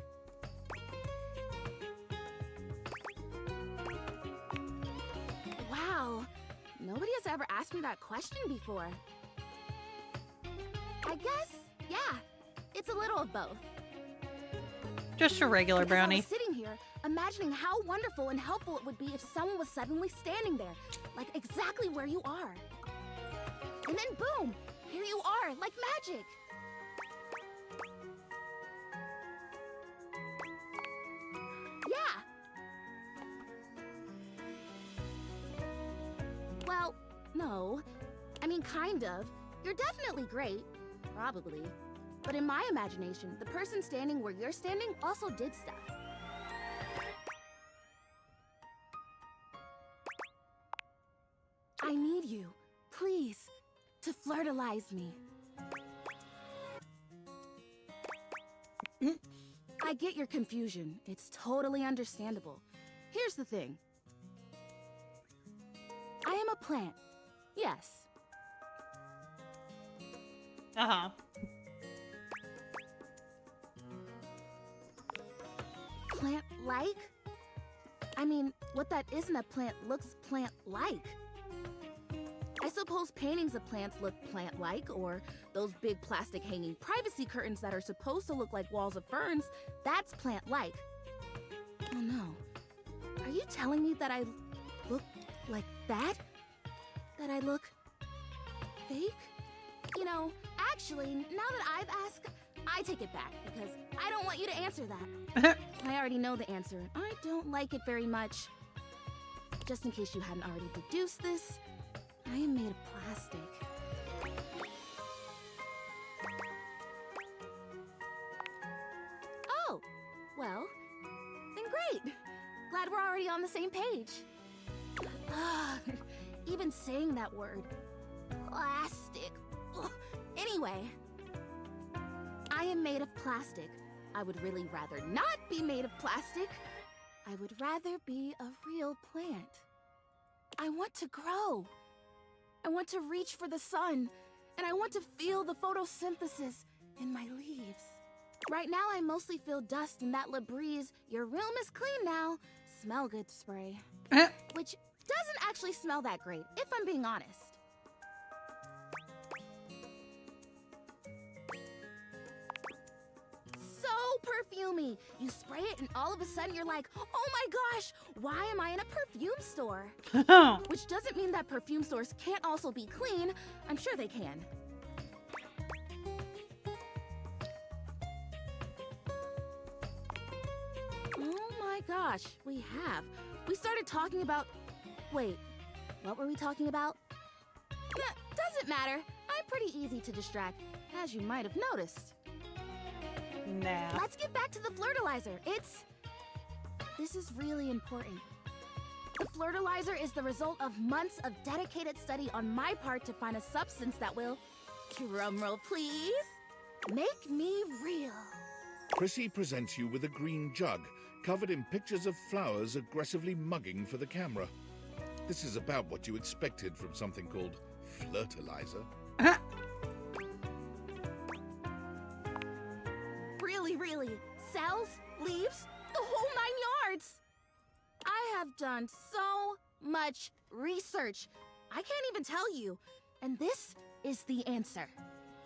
Wow, nobody has ever asked me that question before. I guess, yeah, it's a little of both. Just a regular Because I brownie. was sitting here, imagining how wonderful and helpful it would be if someone was suddenly standing there, like exactly where you are. And then boom, here you are, like magic. Yeah. Well, no. I mean, kind of. You're definitely great. Probably. But in my imagination, the person standing where you're standing also did stuff. I need you, please, to flirtalize me. I get your confusion. It's totally understandable. Here's the thing. I am a plant. Yes. Uh-huh. Plant-like? I mean, what that isn't a plant looks plant-like. I suppose paintings of plants look plant-like, or those big plastic hanging privacy curtains that are supposed to look like walls of ferns, that's plant-like. Oh no. Are you telling me that I look like that? That I look fake? You know, actually, now that I've asked, I take it back because I don't want you to answer that. I already know the answer. I don't like it very much. Just in case you hadn't already deduced this, I am made of plastic. Oh, well, then great. Glad we're already on the same page. Even saying that word. Plastic. Ugh. Anyway, I am made of plastic. I would really rather not be made of plastic. I would rather be a real plant. I want to grow. I want to reach for the sun. And I want to feel the photosynthesis in my leaves. Right now, I mostly feel dust in that Labreeze, your room is clean now, smell good spray. Which doesn't actually smell that great, if I'm being honest. So perfumey. You spray it and all of a sudden you're like, oh my gosh, why am I in a perfume store? Which doesn't mean that perfume stores can't also be clean. I'm sure they can. Oh my gosh, we have. We started talking about... Wait, what were we talking about? Doesn't matter. I'm pretty easy to distract, as you might have noticed. Nah. Let's get back to the flirtilizer. This is really important. The flirtilizer is the result of months of dedicated study on my part to find a substance that will, drumroll please, make me real. Prissy presents you with a green jug, covered in pictures of flowers aggressively mugging for the camera. This is about what you expected from something called flirtilizer. Really. Cells, leaves, the whole 9 yards. I have done so much research. I can't even tell you. And this is the answer.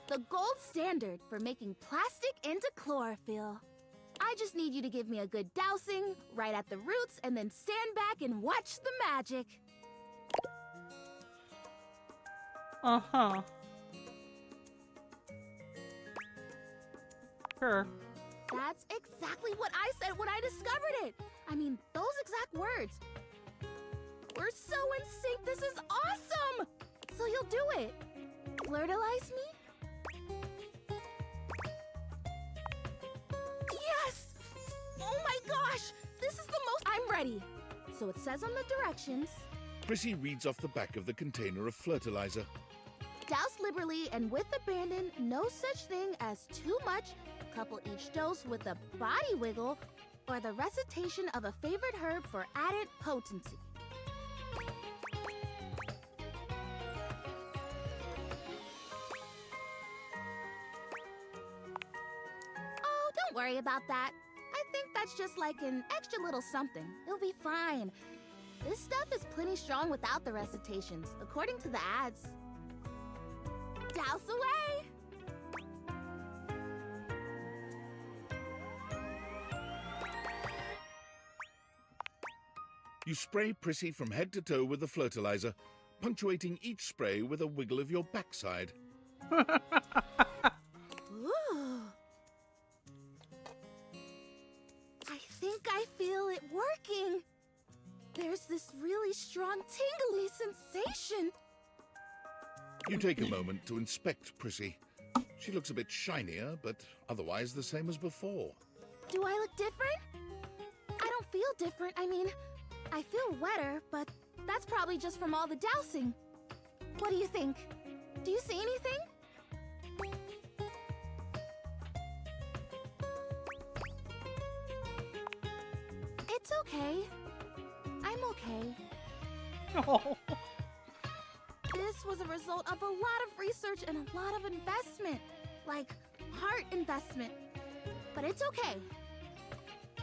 The gold standard for making plastic into chlorophyll. I just need you to give me a good dousing right at the roots and then stand back and watch the magic. Uh-huh. Sure. That's exactly what I said when I discovered it. I mean, those exact words. We're so in sync. This is awesome. So you'll do it. Flirtilize me? Yes! Oh my gosh! This is the most... I'm ready. So it says on the directions... Prissy reads off the back of the container of fertilizer. Douse liberally and with abandon, no such thing as too much. Couple each dose with a body wiggle or the recitation of a favorite herb for added potency. Oh, don't worry about that. I think that's just like an extra little something. It'll be fine. This stuff is plenty strong without the recitations, according to the ads. Douse away! You spray Prissy from head to toe with the fertilizer, punctuating each spray with a wiggle of your backside. Ooh. I think I feel it working. There's this really strong tingly sensation. You take a moment to inspect Prissy. She looks a bit shinier, but otherwise the same as before. Do I look different? I don't feel different. I mean, I feel wetter, but that's probably just from all the dousing. What do you think? Do you see anything? It's okay. I'm okay. Oh. This was a result of a lot of research and a lot of investment. Like, heart investment. But it's okay.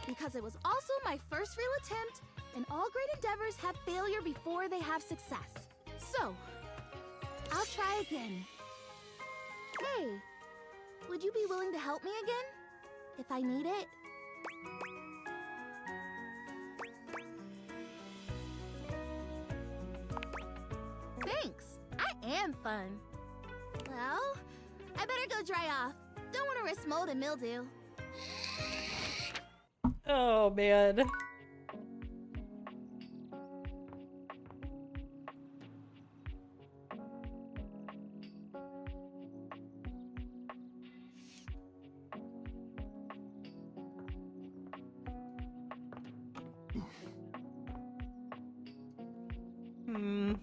Because it was also my first real attempt, and all great endeavors have failure before they have success. So, I'll try again. Hey, would you be willing to help me again? If I need it? Thanks. and fun. Well, I better go dry off. Don't want to risk mold and mildew. Oh, man. Hmm.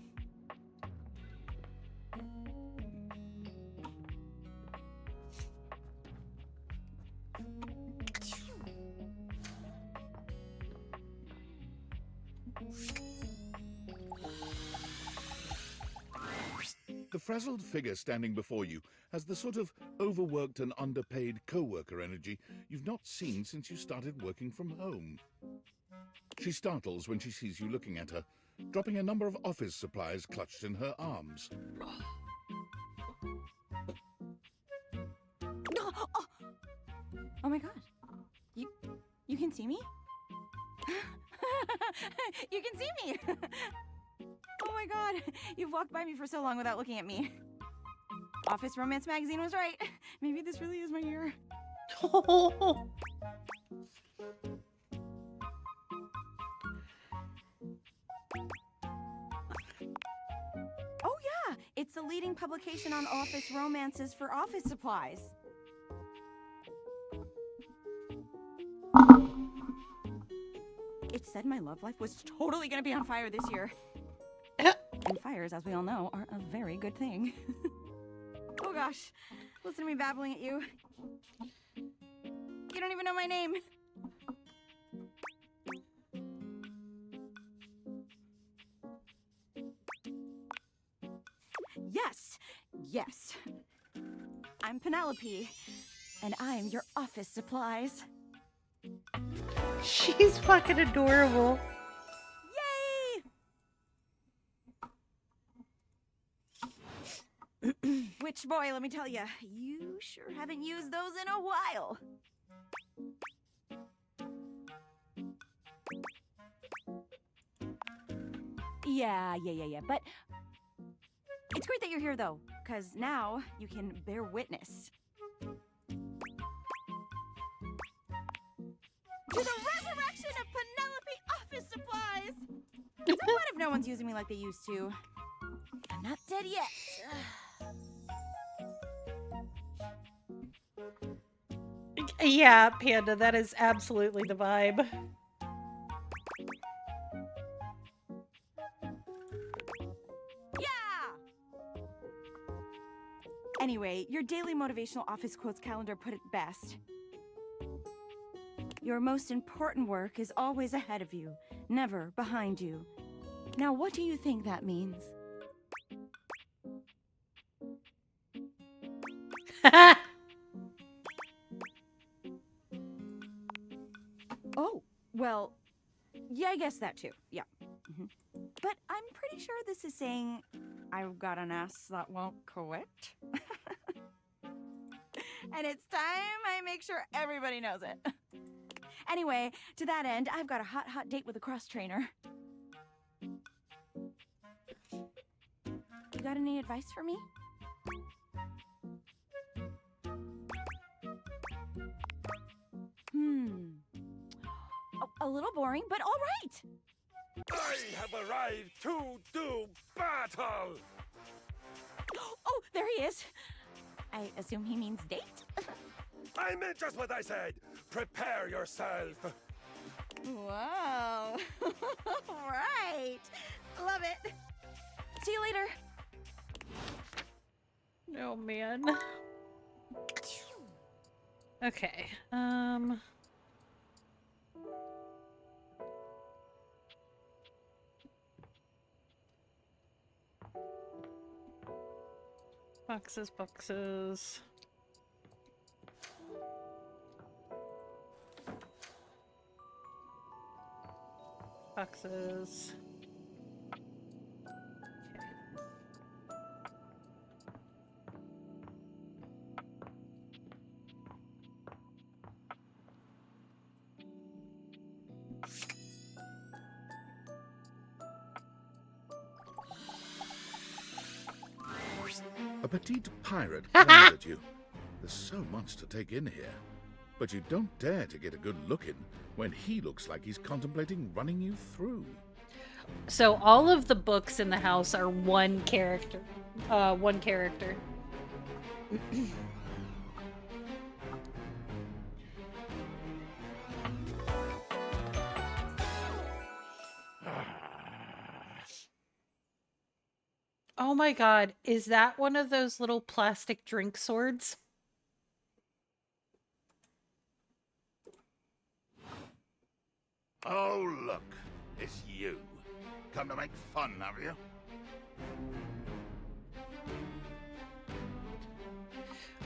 The frazzled figure standing before you has the sort of overworked and underpaid co-worker energy you've not seen since you started working from home. She startles when she sees you looking at her, dropping a number of office supplies clutched in her arms. Oh my gosh. You can see me? You can see me! Oh my god, you've walked by me for so long without looking at me. Office Romance Magazine was right. Maybe this really is my year. Oh, Oh yeah, it's the leading publication on office romances for office supplies. It said my love life was totally gonna be on fire this year. And fires, as we all know, are a very good thing. Oh gosh, listen to me babbling at you. You don't even know my name. Yes. I'm Penelope, and I'm your office supplies. she's fucking adorable. Yay! Which, boy, let me tell you, you sure haven't used those in a while. Yeah, but it's great that you're here, though, because now you can bear witness to the resurrection of Penelope office supplies! So what if no one's using me like they used to? I'm not dead yet. Yeah, Panda, that is absolutely the vibe. Anyway, your daily motivational office quotes calendar put it best. Your most important work is always ahead of you, never behind you. Now, what do you think that means? Oh, well, yeah, I guess that too. Yeah. But I'm pretty sure this is saying I've got an ass that won't quit. And it's time I make sure everybody knows it. Anyway, to that end, I've got a hot date with a cross trainer. You got any advice for me? A little boring, but all right. I have arrived to do battle! Oh, there he is. I assume he means date? I meant just what I said. Prepare yourself. Wow. Right. Love it. See you later. Oh, man. Okay, boxes. Boxes. A petite pirate glares at you. There's so much to take in here. But you don't dare to get a good look in when he looks like he's contemplating running you through. So all of the books in the house are one character. One character. Oh my god, is that one of those little plastic drink swords? Oh, look. It's you. Come to make fun, have you?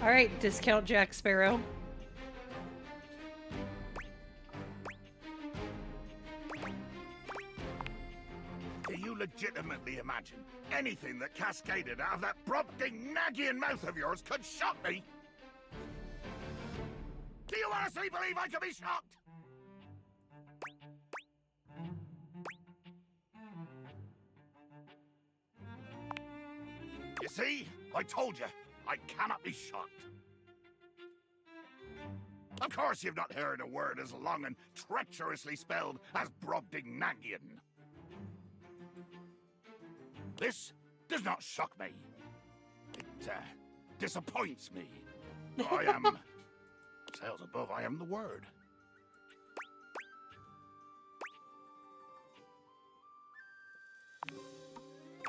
Alright, discount Jack Sparrow. Do you legitimately imagine anything that cascaded out of that Brobdingnagian mouth of yours could shock me? Do you honestly believe I could be shocked? You see? I told you, I cannot be shocked. Of course you've not heard a word as long and treacherously spelled as Brobdingnagian. This does not shock me. It disappoints me. I am... Sails above, I am the word.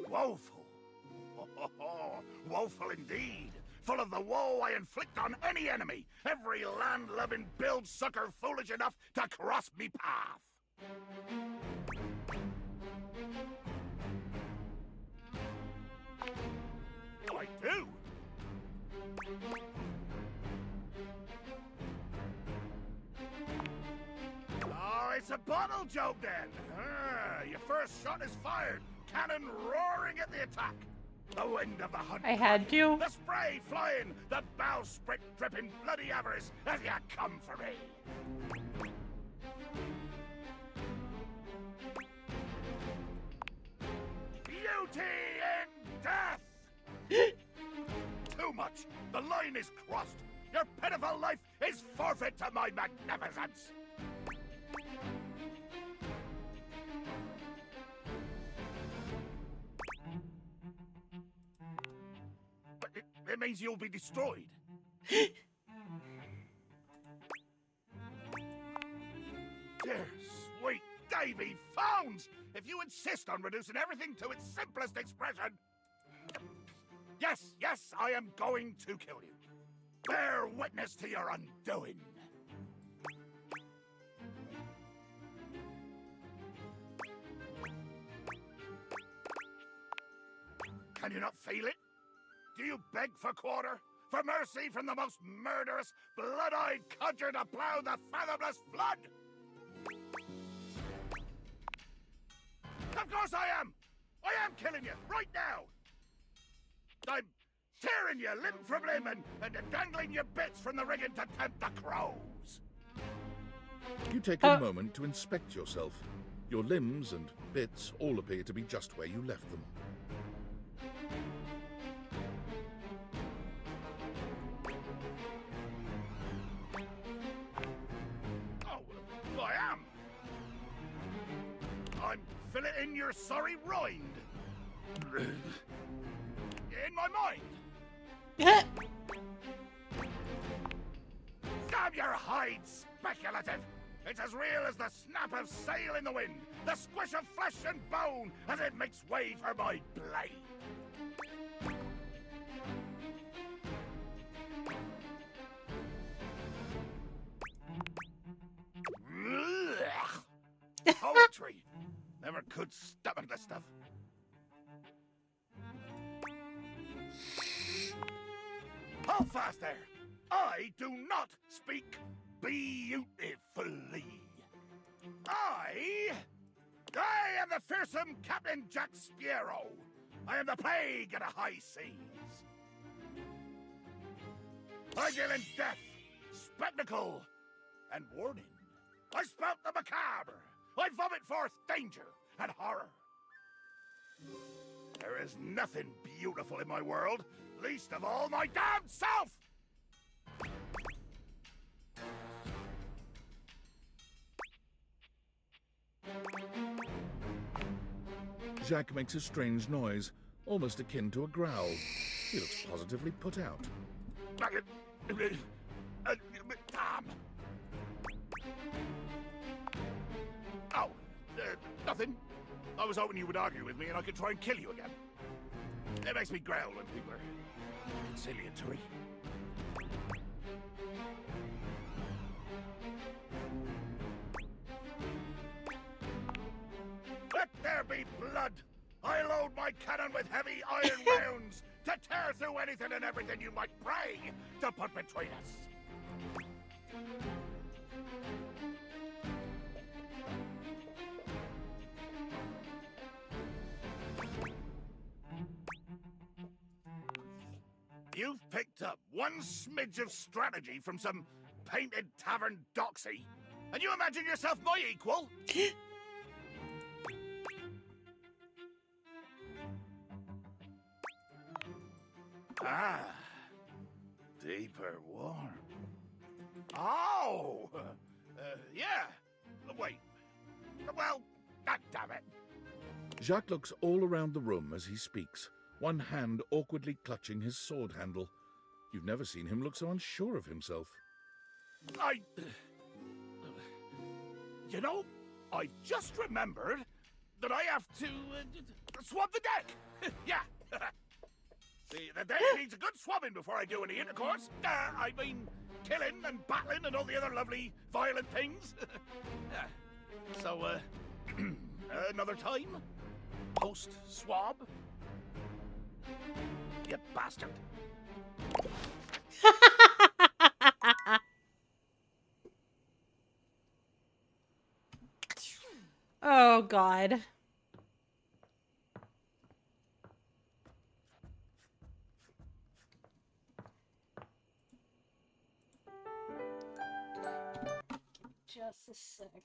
Woeful. Oh, woeful indeed. Full of the woe I inflict on any enemy. Every land-loving build-sucker foolish enough to cross me path. I do. Oh, it's a bottle joke then. Your first shot is fired. Cannon roaring at the attack. The wind of the hunt. I had to. The spray flying. The bowsprit dripping bloody avarice as you come for me. Beauty in death. Too much. The line is crossed. Your pitiful life is forfeit to my magnificence. But it means you'll be destroyed. Dear sweet Davy Phones! If you insist on reducing everything to its simplest expression... Yes, I am going to kill you. Bear witness to your undoing. Can you not feel it? Do you beg for quarter? For mercy from the most murderous, blood-eyed cudger to plow the fathomless flood? Of course I am! I am killing you, right now! I'm tearing you limb from limb and dangling your bits from the rigging to tempt the crows. You take a moment to inspect yourself. Your limbs and bits all appear to be just where you left them. Oh, I am. I'm filleting your sorry rind. In my mind. Damn your hide, speculative! It's as real as the snap of sail in the wind, the squish of flesh and bone as it makes way for my blade. Poetry! Never could stomach the stuff. Hold fast there! I do not speak beautifully. I am the fearsome Captain Jack Sparrow. I am the plague of the high seas. I deal in death, spectacle, and warning. I spout the macabre. I vomit forth danger and horror. There is nothing beautiful in my world, least of all my damn self! Jacques makes a strange noise, almost akin to a growl. He looks positively put out. Damn! Oh, nothing. I was hoping you would argue with me and I could try and kill you again. It makes me growl when people are conciliatory. Let there be blood! I load my cannon with heavy iron rounds to tear through anything and everything you might pray to put between us. You've picked up one smidge of strategy from some painted tavern doxy, and you imagine yourself my equal? Ah, deeper warm. Oh, yeah. Wait. Well, damn it. Jacques looks all around the room as he speaks, one hand awkwardly clutching his sword handle. You've never seen him look so unsure of himself. You know, I just remembered that I have to swab the deck. Yeah. The deck needs a good swabbing before I do any intercourse. I mean, killing and battling and all the other lovely violent things. So, another time? Post-swab? You bastard. Oh, God. Just a second.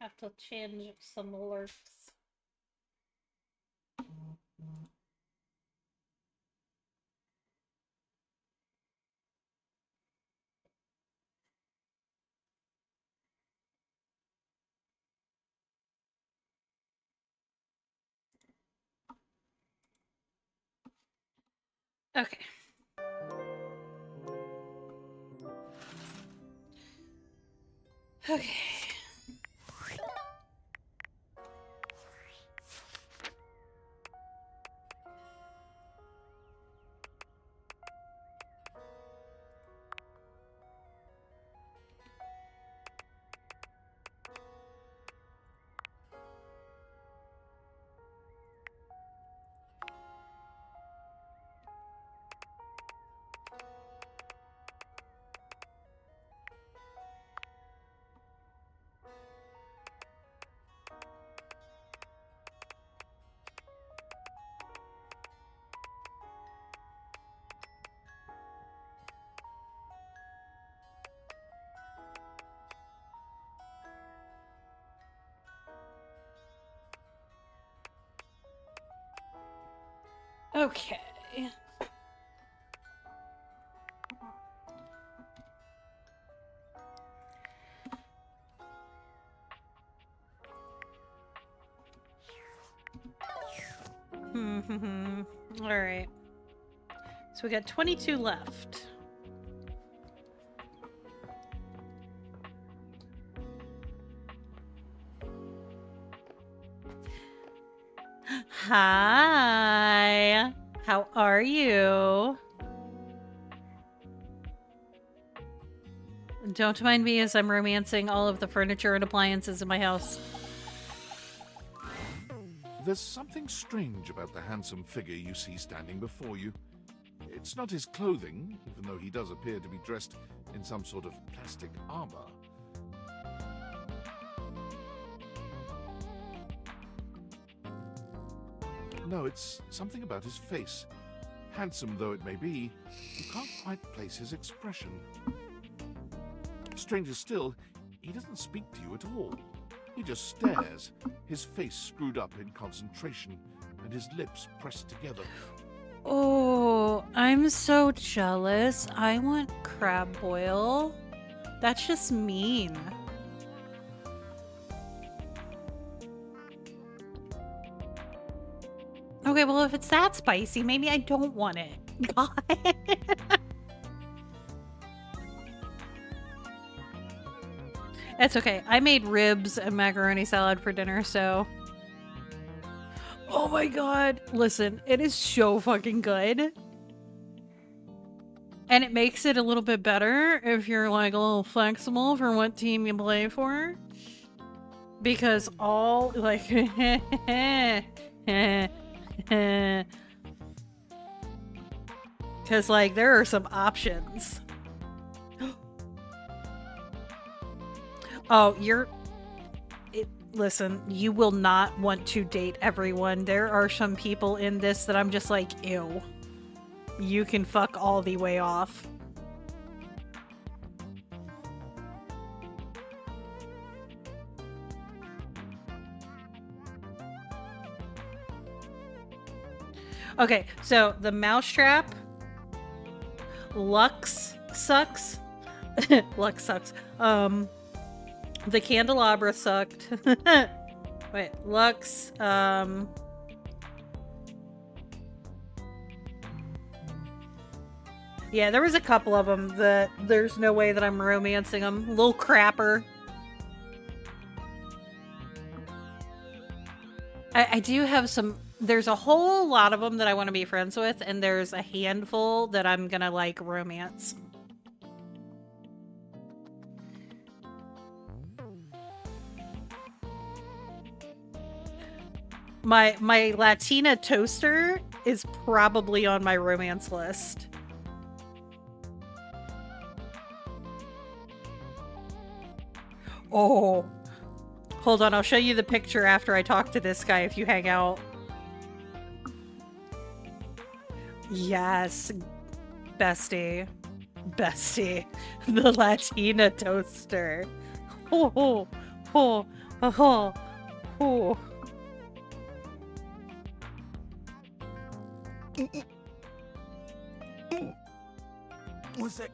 Have to change some alerts. Okay. Okay. Okay. All right. So we got 22 left. Hi. How are you? Don't mind me as I'm romancing all of the furniture and appliances in my house. There's something strange about the handsome figure you see standing before you. It's not his clothing, even though he does appear to be dressed in some sort of plastic armor. No, it's something about his face. Handsome though it may be, you can't quite place his expression. Stranger still, he doesn't speak to you at all. He just stares, his face screwed up in concentration, and his lips pressed together. Oh, I'm so jealous. I want crab boil. That's just mean. Okay, well, if it's that spicy, maybe I don't want it. God. It's okay. I made ribs and macaroni salad for dinner, so... Oh my god. Listen, it is so fucking good. And it makes it a little bit better if you're like a little flexible for what team you play for. Because all, like... Because, like, there are some options. Oh, listen, you will not want to date everyone. There are some people in this that I'm just like, ew. You can fuck all the way off. Okay, so the mousetrap, Lux sucks. Lux sucks. The candelabra sucked. Wait, Lux, yeah, there was a couple of them that there's no way that I'm romancing them. Little crapper. I do have some... There's a whole lot of them that I want to be friends with, and there's a handful that I'm gonna, like, romance. My Latina toaster is probably on my romance list. Oh. Hold on, I'll show you the picture after I talk to this guy if you hang out. Yes. Bestie. Bestie. The Latina toaster. Oh, oh, oh, oh. What's that?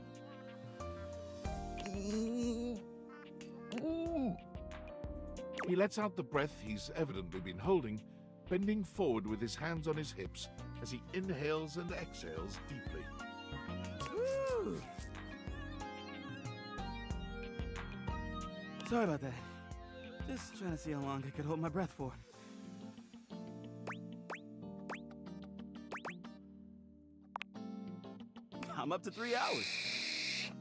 He lets out the breath he's evidently been holding, bending forward with his hands on his hips as he inhales and exhales deeply. Sorry about that. Just trying to see how long I could hold my breath for. I'm up to 3 hours.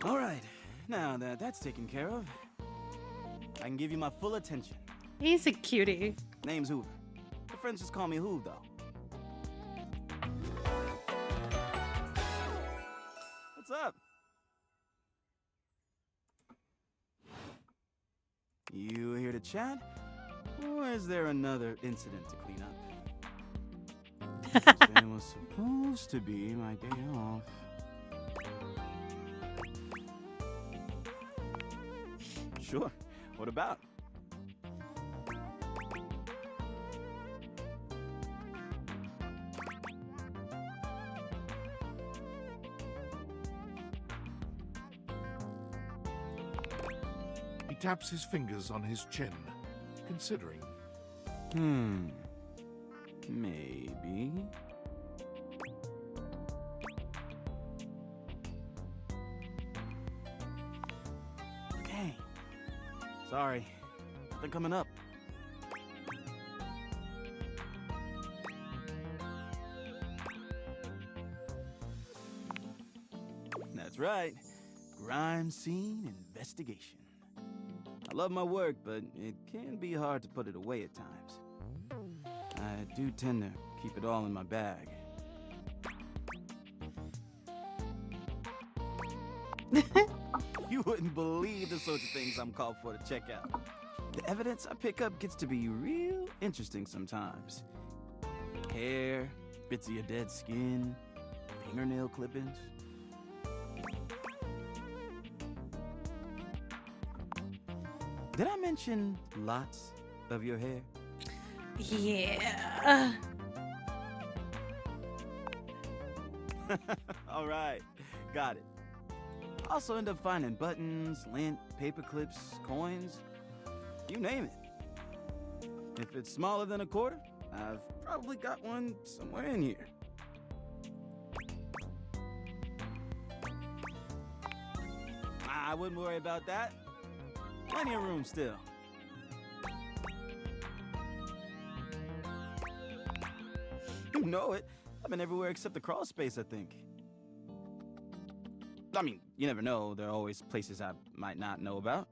All right, now that that's taken care of, I can give you my full attention. He's a cutie. Name's Hoover. My friends just call me Hoov, though. What's up? You here to chat? Or is there another incident to clean up? Today was supposed to be my day off. Sure. What about? He taps his fingers on his chin, considering. Maybe. Dang. Sorry. Nothing coming up. That's right. Crime scene investigation. I love my work, but it can be hard to put it away at times. I do tend to keep it all in my bag. You wouldn't believe the sorts of things I'm called for to check out. The evidence I pick up gets to be real interesting sometimes. hair, bits of your dead skin, fingernail clippings. Did I mention lots of your hair? Yeah. All right, got it. Also end up finding buttons, lint, paper clips, coins, you name it. If it's smaller than a quarter, I've probably got one somewhere in here. I wouldn't worry about that. Plenty of room still. You know it. I've been everywhere except the crawl space, I think. I mean, you never know. There are always places I might not know about.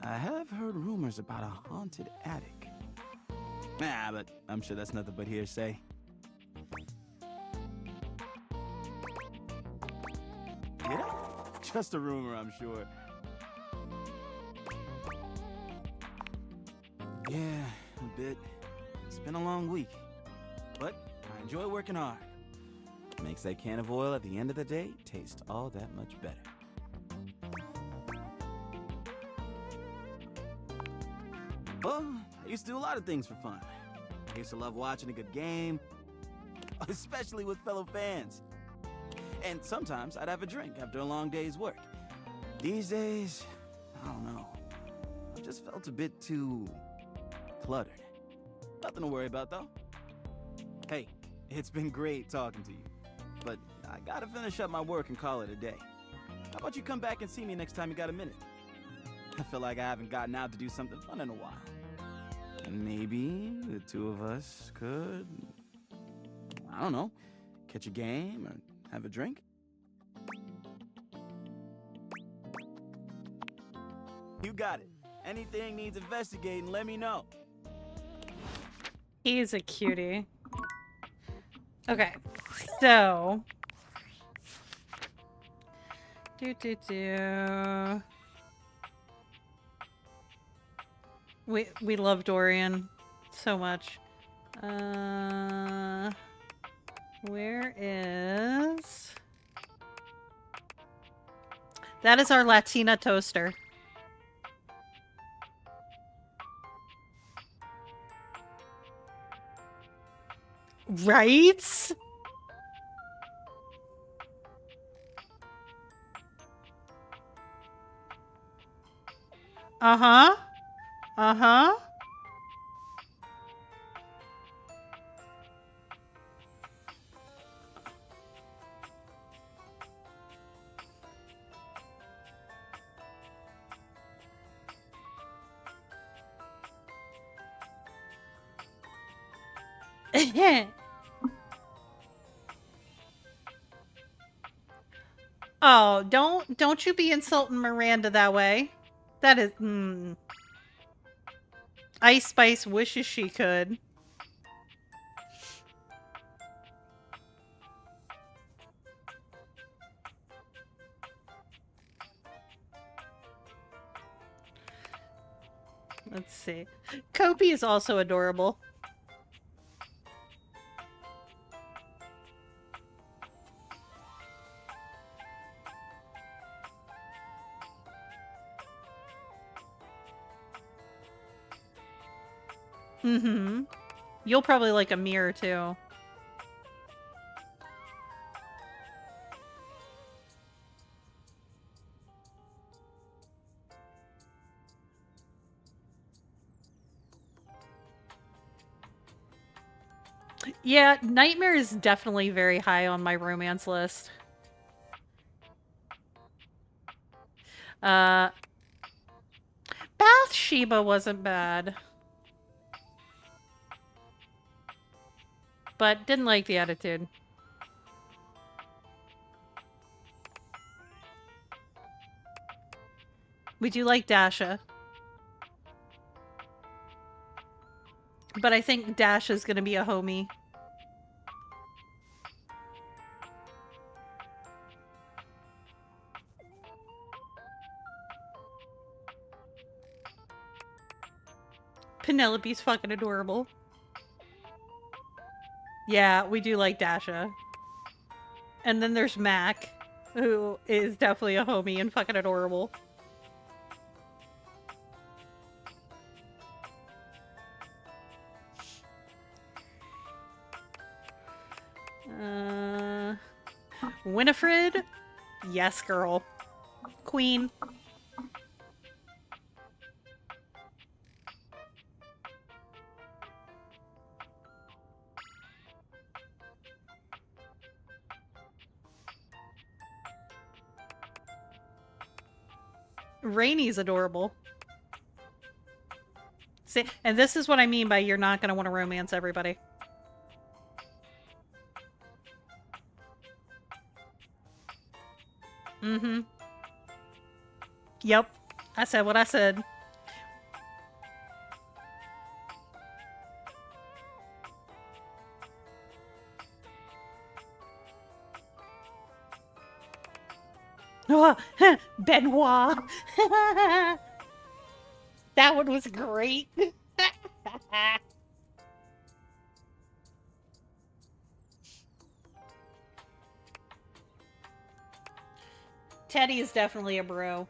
I have heard rumors about a haunted attic. Nah, but I'm sure that's nothing but hearsay. Yeah, just a rumor, I'm sure. Yeah, a bit. It's been a long week, but I enjoy working hard. Makes that can of oil at the end of the day taste all that much better. Well, I used to do a lot of things for fun. I used to love watching a good game, especially with fellow fans. And sometimes I'd have a drink after a long day's work. These days, I don't know. I just felt a bit too cluttered. Nothing to worry about, though. Hey, it's been great talking to you, but I gotta finish up my work and call it a day. How about you come back and see me next time you got a minute? I feel like I haven't gotten out to do something fun in a while. And maybe the two of us could, I don't know, catch a game or have a drink? You got it. Anything needs investigating, let me know. He's a cutie. Okay, so we love Dorian so much. Where is that? Is our Latina toaster. Right? Uh-huh. Uh-huh. Oh, don't you be insulting Miranda that way. That is Ice Spice wishes she could. Let's see. Kopi is also adorable. Mm-hmm. You'll probably like a mirror too. Yeah, Nightmare is definitely very high on my romance list. Bathsheba wasn't bad. But didn't like the attitude. We do like Dasha. But I think Dasha's gonna be a homie. Penelope's fucking adorable. Yeah, we do like Dasha. And then there's Mac, who is definitely a homie and fucking adorable. Winifred? Yes, girl. Queen. Rainy's adorable. See, and this is what I mean by you're not going to want to romance everybody. Mm-hmm. Yep. I said what I said. Oh, Benoit. That one was great. Teddy is definitely a bro.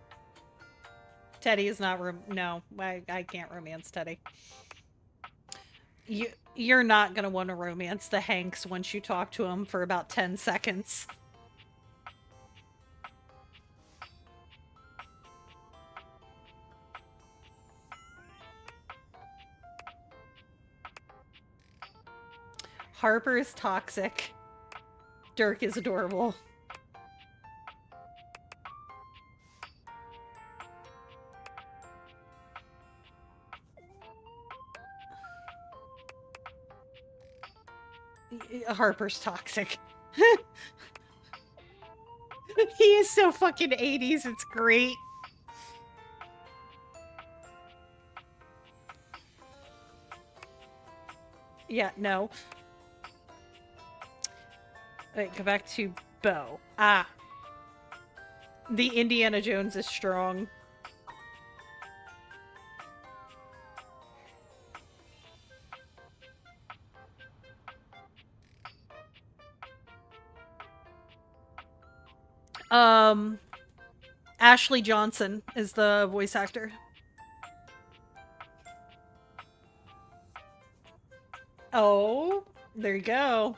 Teddy is not no, I can't romance Teddy. You're not gonna want to romance the Hanks once you talk to him for about 10 seconds. Harper is toxic. Dirk is adorable. Harper's toxic. He is so fucking 80s, it's great. Yeah, no. Wait, go back to Bo. Ah. The Indiana Jones is strong. Ashley Johnson is the voice actor. Oh, there you go.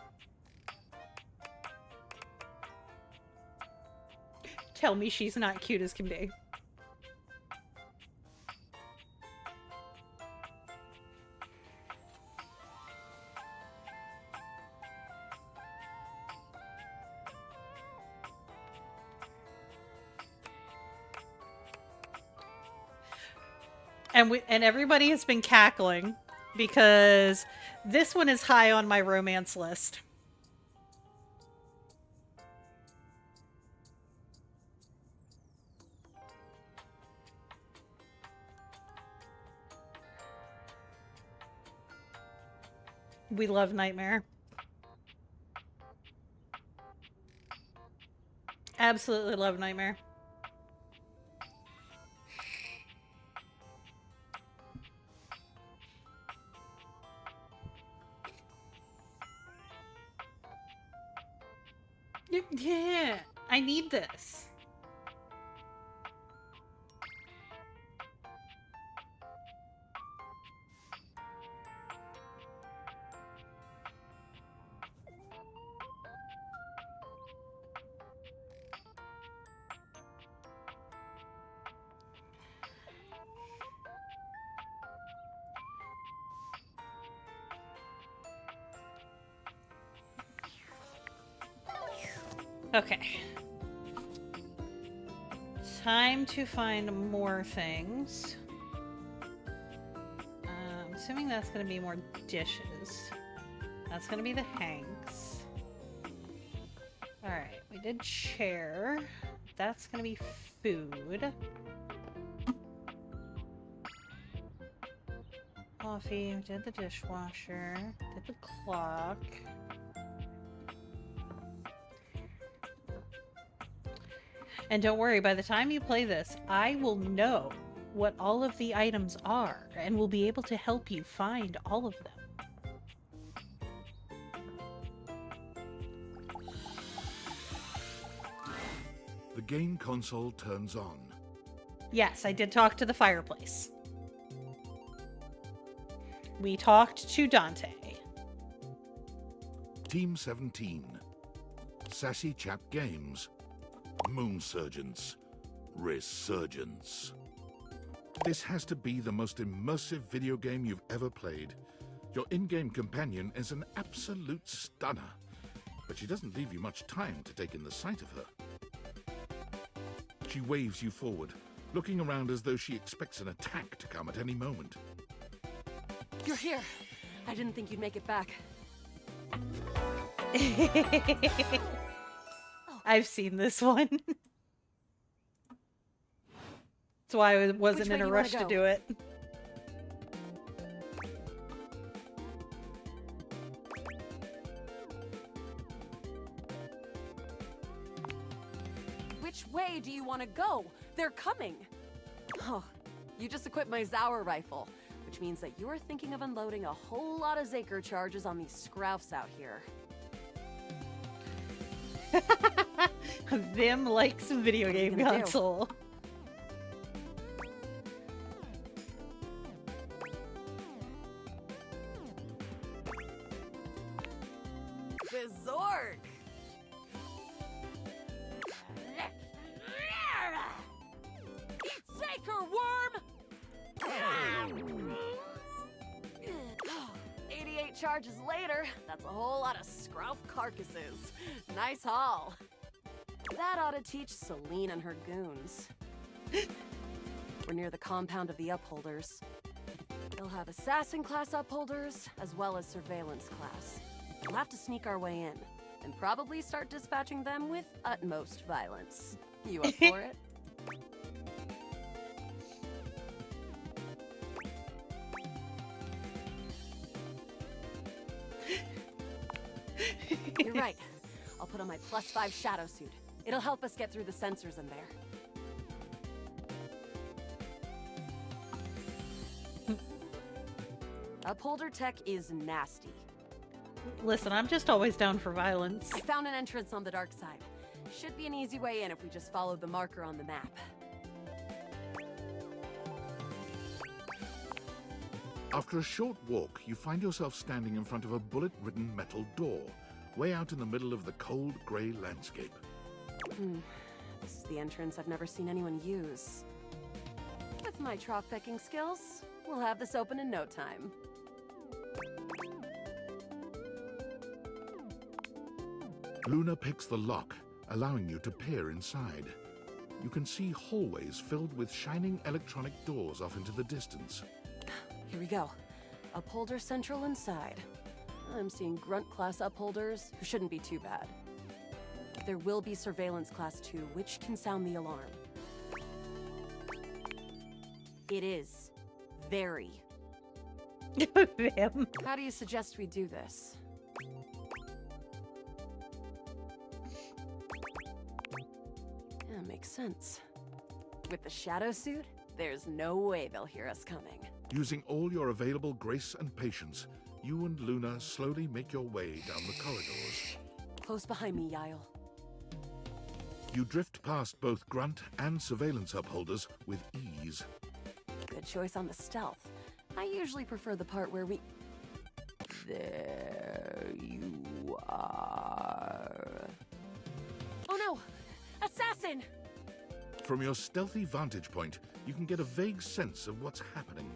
Tell me she's not cute as can be. And everybody has been cackling because this one is high on my romance list. We love Nightmare. Absolutely love Nightmare. Yeah, I need this. Okay. Time to find more things. I'm assuming that's going to be more dishes. That's going to be the Hanks. Alright, we did chair. That's going to be food. Coffee, did the dishwasher, did the clock. And don't worry, by the time you play this, I will know what all of the items are and will be able to help you find all of them. The game console turns on. Yes, I did talk to the fireplace. We talked to Dante. Team 17. Sassy Chap Games. Moon Surgeons. Resurgence. This has to be the most immersive video game you've ever played. Your in-game companion is an absolute stunner, but she doesn't leave you much time to take in the sight of her. She waves you forward, looking around as though she expects an attack to come at any moment. You're here. I didn't think you'd make it back. I've seen this one. That's why I wasn't in a rush to do it. Which way do you want to go? They're coming. Oh, you just equipped my Zauer rifle, which means that you're thinking of unloading a whole lot of Zaker charges on these scroufs out here. Vim likes a video game console. Bizork! Eat Zaker, worm! 88 charges later, that's a whole lot of scrouf carcasses. Nice haul. That ought to teach Celine and her goons. We're near the compound of the Upholders. They'll have assassin class upholders, as well as surveillance class. We'll have to sneak our way in, and probably start dispatching them with utmost violence. You up for it? You're right. I'll put on my +5 shadow suit. It'll help us get through the sensors in there. Upholder tech is nasty. Listen, I'm just always down for violence. I found an entrance on the dark side. Should be an easy way in if we just follow the marker on the map. After a short walk, you find yourself standing in front of a bullet-ridden metal door, way out in the middle of the cold, grey landscape. This is the entrance I've never seen anyone use. With my chalk-picking skills, we'll have this open in no time. Luna picks the lock, allowing you to peer inside. You can see hallways filled with shining electronic doors off into the distance. Here we go. Upholder Central inside. I'm seeing Grunt class upholders, who shouldn't be too bad. There will be Surveillance Class 2, which can sound the alarm. It is. Very. Vim. How do you suggest we do this? Yeah, makes sense. With the shadow suit, there's no way they'll hear us coming. Using all your available grace and patience, you and Luna slowly make your way down the corridors. Close behind me, Yael. You drift past both Grunt and Surveillance upholders with ease. Good choice on the stealth. I usually prefer the part where we... There you are. Oh no! Assassin! From your stealthy vantage point, you can get a vague sense of what's happening.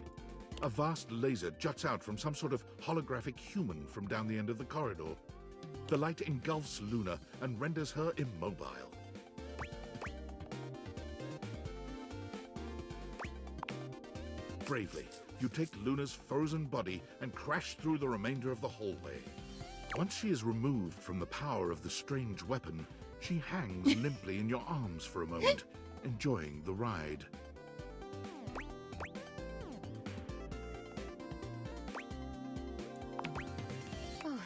A vast laser juts out from some sort of holographic human from down the end of the corridor. The light engulfs Luna and renders her immobile. Bravely, you take Luna's frozen body and crash through the remainder of the hallway. Once she is removed from the power of the strange weapon, she hangs limply in your arms for a moment, enjoying the ride. Oh,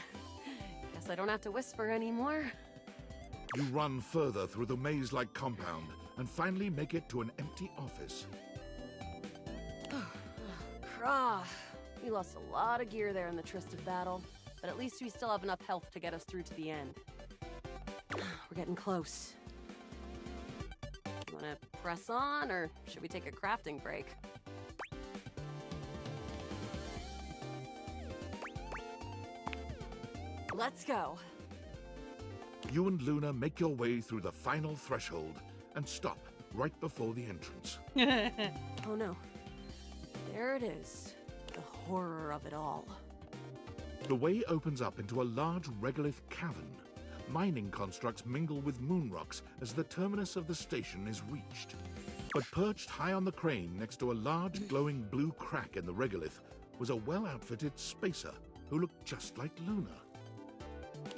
guess I don't have to whisper anymore. You run further through the maze-like compound and finally make it to an empty office. Krah. We lost a lot of gear there in the Tristan battle, but at least we still have enough health to get us through to the end. We're getting close. press on, or should we take a crafting break? Let's go. You and Luna make your way through the final threshold and stop right before the entrance. Oh no. There it is. The horror of it all. The way opens up into a large regolith cavern. Mining constructs mingle with moon rocks as the terminus of the station is reached. But perched high on the crane next to a large glowing blue crack in the regolith was a well-outfitted spacer who looked just like Luna.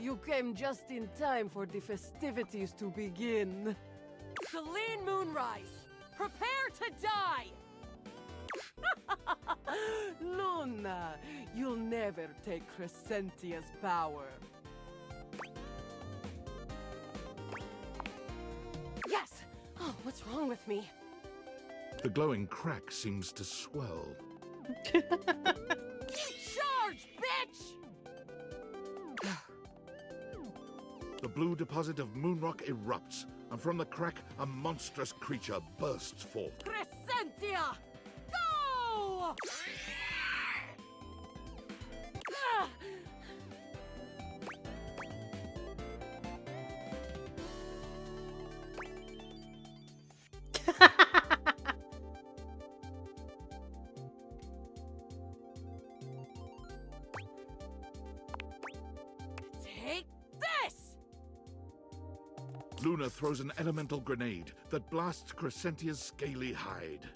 You came just in time for the festivities to begin. Celine Moonrise, prepare to die! Luna, you'll never take Crescentia's power. Yes! Oh, what's wrong with me? The glowing crack seems to swell. Charge, bitch! The blue deposit of moonrock erupts, and from the crack, a monstrous creature bursts forth. Crescentia! Go! Ah! Take this! Luna throws an elemental grenade that blasts Crescentia's scaly hide.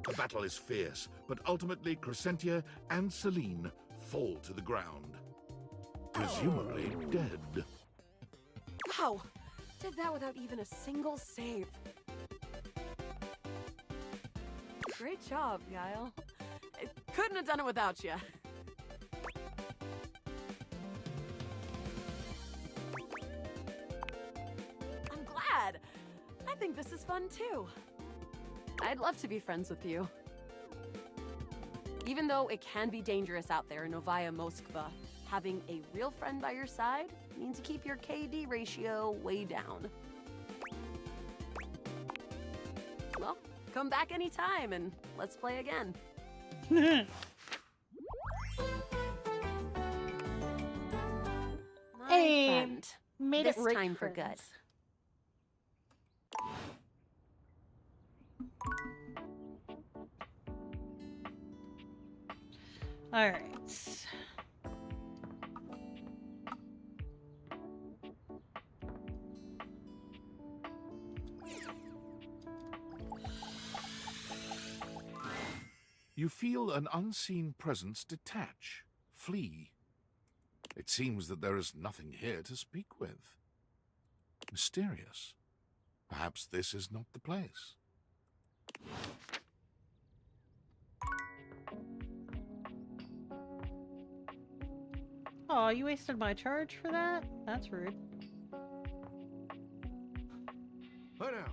The battle is fierce, but ultimately Crescentia and Celine fall to the ground, presumably dead. Wow! Did that without even a single save. Great job, Guile. I couldn't have done it without you. I'm glad. I think this is fun too. I'd love to be friends with you. Even though it can be dangerous out there in Novaya Moskva, having a real friend by your side means you keep your KD ratio way down. Well, come back anytime and let's play again. My Hey, friend, made this it right, time for good. friends. All right. You feel an unseen presence detach, flee. It seems that there is nothing here to speak with. Mysterious. Perhaps this is not the place. Oh, you wasted my charge for that? That's rude. Oh no.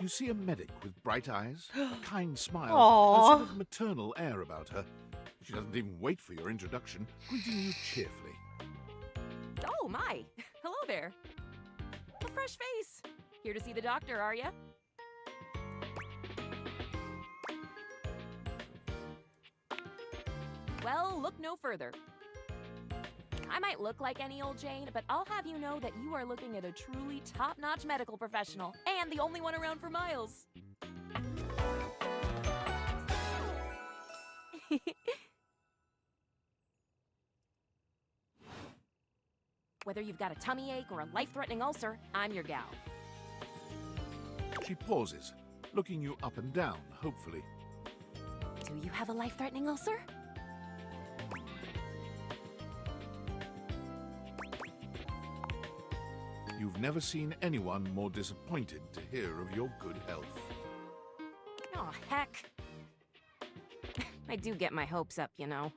You see a medic with bright eyes, a kind smile, Aww. and a sort of maternal air about her. She doesn't even wait for your introduction, greeting you cheerfully. Oh, my. Hello there. A fresh face. Here to see the doctor, are ya? Well, look no further. I might look like any old Jane, but I'll have you know that you are looking at a truly top-notch medical professional, and the only one around for miles. Whether you've got a tummy ache or a life-threatening ulcer, I'm your gal. She pauses, looking you up and down, hopefully. Do you have a life-threatening ulcer? You've never seen anyone more disappointed to hear of your good health. Oh, heck. I do get my hopes up, you know.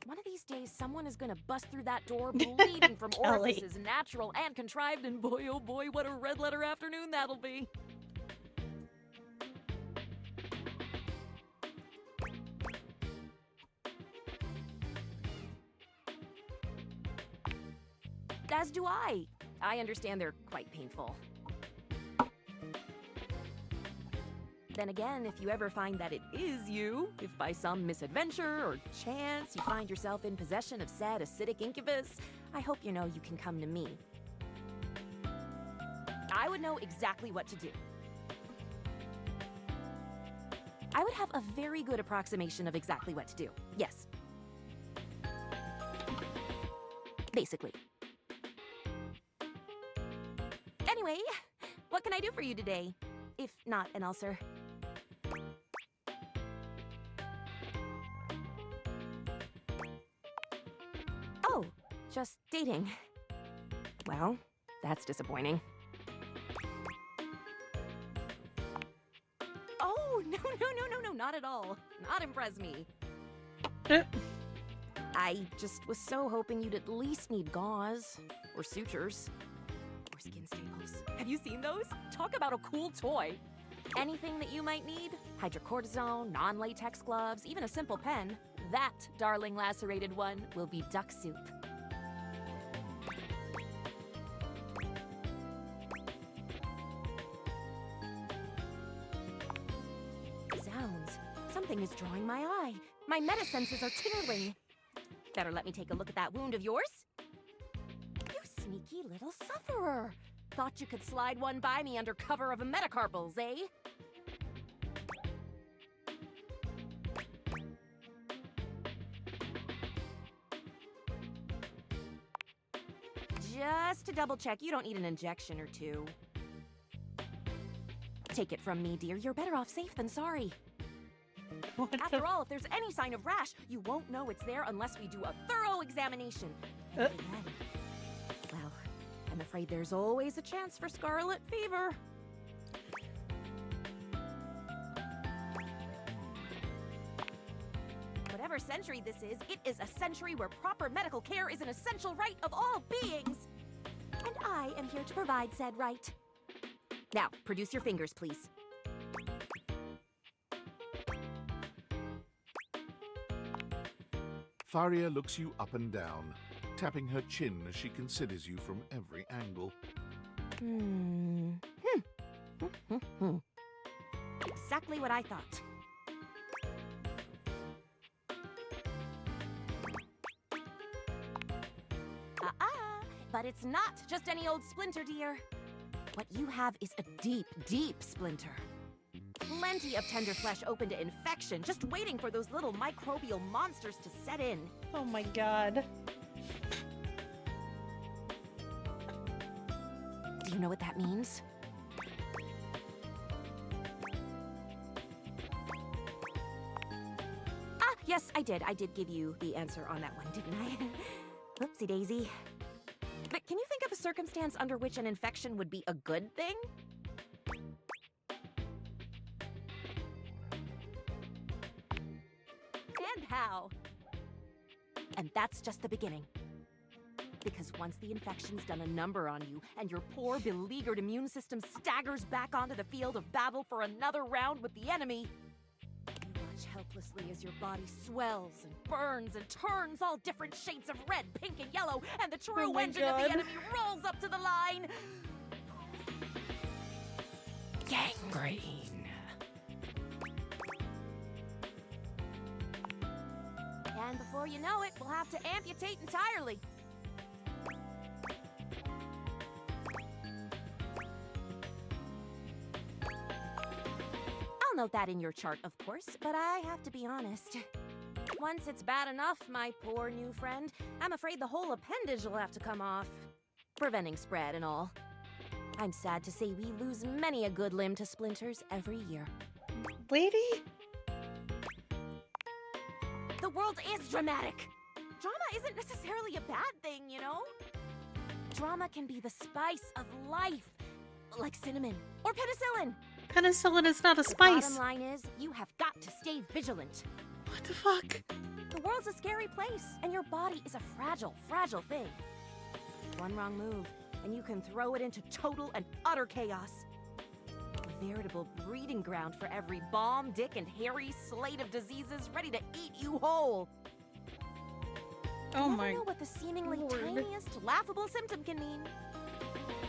One of these days, someone is gonna bust through that door bleeding from Kelly. orifices natural and contrived, and boy, oh boy, what a red letter afternoon that'll be. As do I. I understand they're quite painful. Then again, if you ever find that it is you, if by some misadventure or chance you find yourself in possession of said acidic incubus, I hope you know you can come to me. I would know exactly what to do. I would have a very good approximation of exactly what to do. Yes. Basically. Anyway, what can I do for you today? If not an ulcer. Oh, just dating. Well, that's disappointing. Oh, no, not at all. Not impress me. I just was so hoping you'd at least need gauze, or sutures, or skin staples. Have you seen those? Talk about a cool toy. Anything that you might need, hydrocortisone, non-latex gloves, even a simple pen, that darling lacerated one will be duck soup. Zounds, something is drawing my eye. My metasenses are tingling. Better let me take a look at that wound of yours. You sneaky little sufferer. Thought you could slide one by me under cover of a metacarpals, eh? Just to double check, you don't need an injection or two. Take it from me, dear. You're better off safe than sorry. After all, if there's any sign of rash, you won't know it's there unless we do a thorough examination. And then, well, I'm afraid there's always a chance for scarlet fever. Whatever century this is, it is a century where proper medical care is an essential right of all beings. And I am here to provide said right. Now, produce your fingers, please. Faria looks you up and down, tapping her chin as she considers you from every angle. Exactly what I thought. But it's not just any old splinter, dear. What you have is a deep, deep splinter. Plenty of tender flesh open to infection, just waiting for those little microbial monsters to set in. Oh my god. Do you know what that means? Ah, yes, I did. I did give you the answer on that one, didn't I? Whoopsie daisy. But can you think of a circumstance under which an infection would be a good thing? And how? And that's just the beginning. Because once the infection's done a number on you, and your poor, beleaguered immune system staggers back onto the field of battle for another round with the enemy, you watch helplessly as your body swells and burns and turns all different shades of red, pink, and yellow, and the true engine of the enemy rolls up to the line. Gangrene. And before you know it, we'll have to amputate entirely. I'll note that in your chart, of course, but I have to be honest. Once it's bad enough, my poor new friend, I'm afraid the whole appendage will have to come off. Preventing spread and all. I'm sad to say we lose many a good limb to splinters every year. Lady? The world is dramatic. Drama isn't necessarily a bad thing, you know? Drama can be the spice of life, like cinnamon or penicillin. Penicillin is not a The spice. bottom line is, you have got to stay vigilant. What the fuck? The world's a scary place, and your body is a fragile, fragile thing. One wrong move, and you can throw it into total and utter chaos. A veritable breeding ground for every bomb, dick, and hairy slate of diseases ready to eat you whole. Oh you my never know what the seemingly Lord. tiniest, laughable symptom can mean.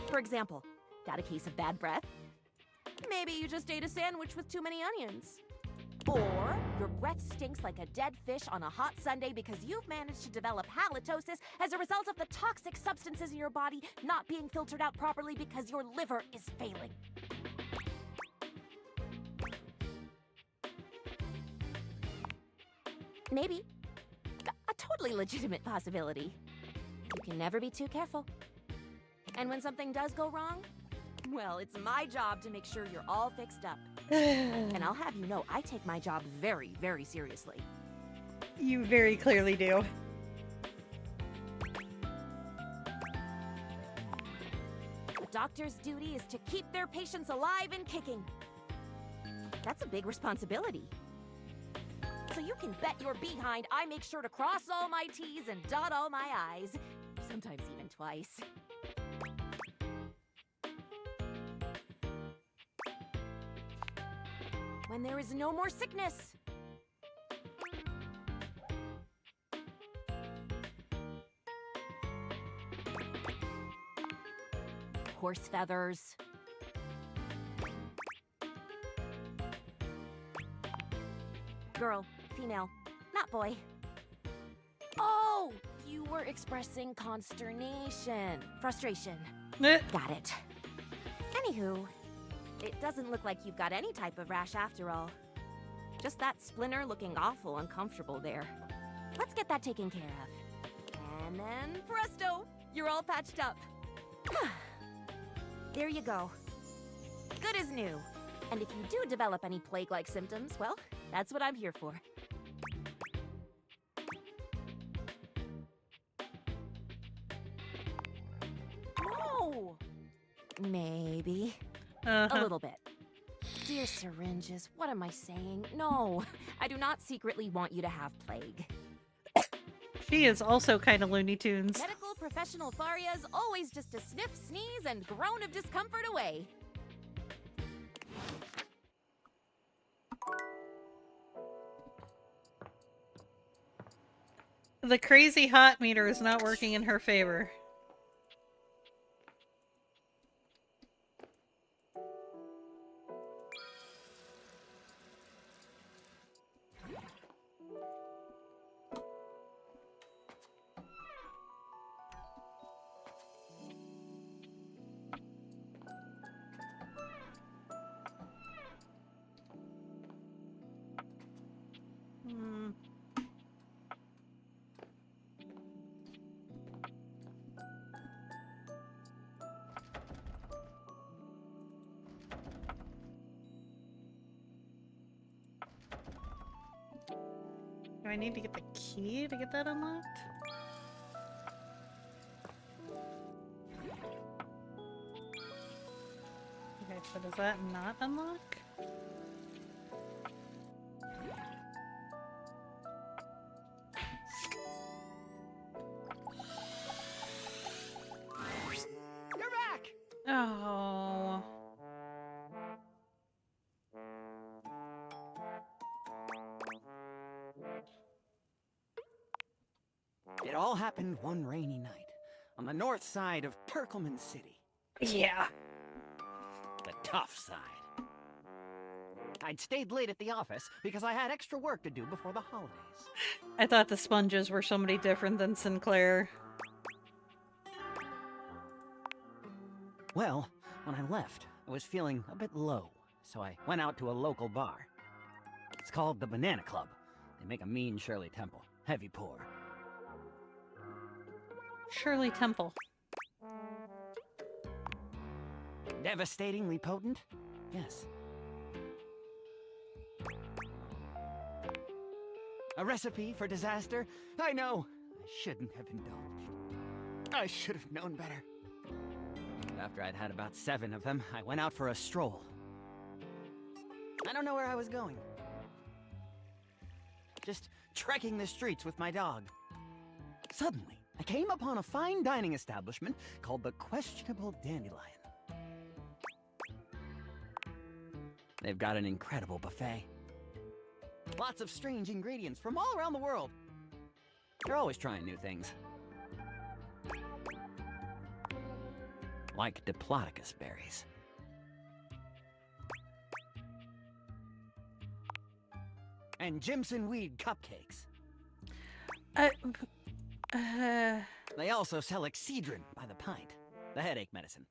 For example, got a case of bad breath? Maybe you just ate a sandwich with too many onions. Or your breath stinks like a dead fish on a hot Sunday because you've managed to develop halitosis as a result of the toxic substances in your body not being filtered out properly because your liver is failing. Maybe. A totally legitimate possibility. You can never be too careful. And when something does go wrong, well, it's my job to make sure you're all fixed up. And I'll have you know, I take my job very, very seriously. You very clearly do. A doctor's duty is to keep their patients alive and kicking. That's a big responsibility. So you can bet your behind I make sure to cross all my T's and dot all my I's. Sometimes even twice. When there is no more sickness. Horse feathers. Girl, female, not boy. Oh, you were expressing consternation, frustration. Got it. Anywho, it doesn't look like you've got any type of rash after all. Just that splinter looking awful uncomfortable there. Let's get that taken care of. And then, presto, you're all patched up. There you go. Good as new. And if you do develop any plague-like symptoms, well, that's what I'm here for. No! Maybe. A little bit. Dear syringes, what am I saying? No, I do not secretly want you to have plague. She is also kind of Looney Tunes. Medical professional Faria's always just a sniff, sneeze, and groan of discomfort away. The crazy hot meter is not working in her favor. Do I need to get the key to get that unlocked? Okay, so does that not unlock? You're back! Oh. It all happened one rainy night on the north side of Perkleman City. Yeah. The tough side. I'd stayed late at the office because I had extra work to do before the holidays. I thought the sponges were somebody different than Sinclair. Well, when I left, I was feeling a bit low, so I went out to a local bar. It's called the Banana Club. They make a mean Shirley Temple. Heavy pour. Shirley Temple. Devastatingly potent? Yes. A recipe for disaster? I know. I shouldn't have indulged. I should have known better. After I'd had about 7 of them, I went out for a stroll. I don't know where I was going. Just trekking the streets with my dog. Suddenly, I came upon a fine dining establishment called the Questionable Dandelion. They've got an incredible buffet. Lots of strange ingredients from all around the world. They're always trying new things. Like Diplodocus berries. And Jimson weed cupcakes. They also sell Excedrin by the pint, the headache medicine.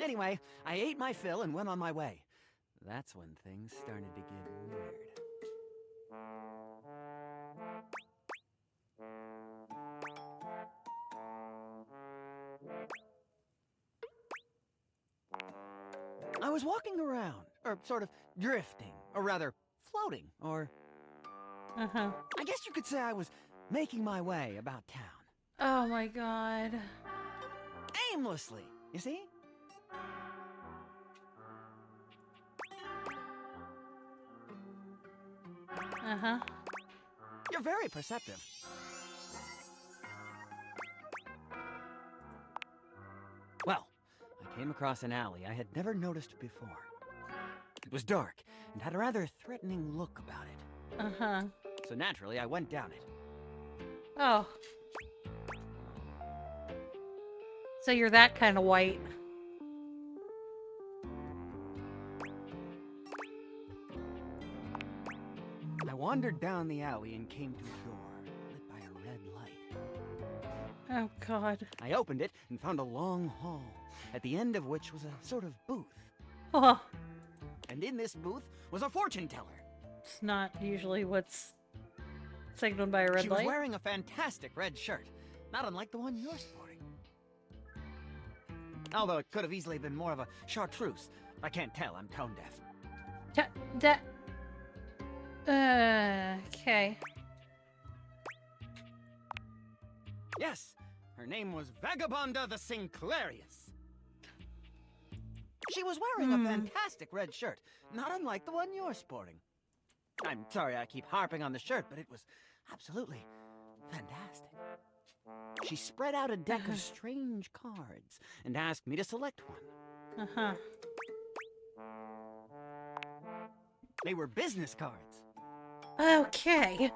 Anyway, I ate my fill and went on my way. That's when things started to get weird. I was walking around, or sort of drifting, or rather, floating, or... I guess you could say I was making my way about town. Oh my god. Aimlessly, you see? You're very perceptive. Well, I came across an alley I had never noticed before. It was dark and had a rather threatening look about it. So naturally, I went down it. Oh. So you're that kind of white. I wandered down the alley and came to a door, lit by a red light. Oh, God. I opened it and found a long hall, at the end of which was a sort of booth. Oh. And in this booth was a fortune teller. It's not usually what's signaled by a red light. She was wearing a fantastic red shirt, not unlike the one you're sporting. Although it could have easily been more of a chartreuse. I can't tell, I'm tone deaf. Okay. Yes, her name was Vagabonda the Sinclairius. She was wearing a fantastic red shirt, not unlike the one you're sporting. I'm sorry I keep harping on the shirt, but it was absolutely fantastic. She spread out a deck of strange cards and asked me to select one. They were business cards. Okay.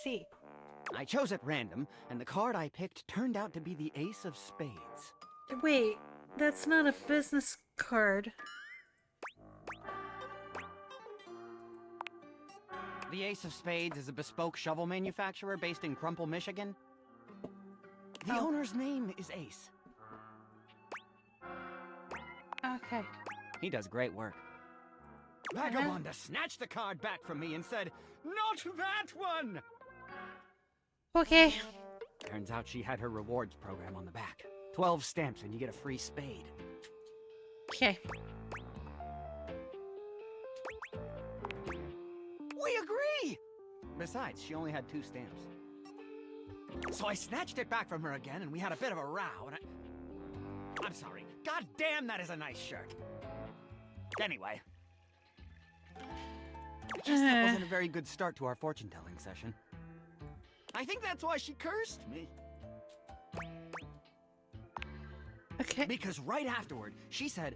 See. I chose at random, and the card I picked turned out to be the Ace of Spades. Wait, that's not a business card. The Ace of Spades is a bespoke shovel manufacturer based in Crumple, Michigan. The owner's name is Ace. Okay. He does great work. Vagabonda snatched the card back from me and said, "Not that one!" Okay. Turns out she had her rewards program on the back. 12 stamps and you get a free spade. Okay. We agree! Besides, she only had 2 stamps. So I snatched it back from her again and we had a bit of a row and I'm sorry. God damn, that is a nice shirt. Anyway. I guess that wasn't a very good start to our fortune-telling session. I think that's why she cursed me. Okay. Because right afterward, she said,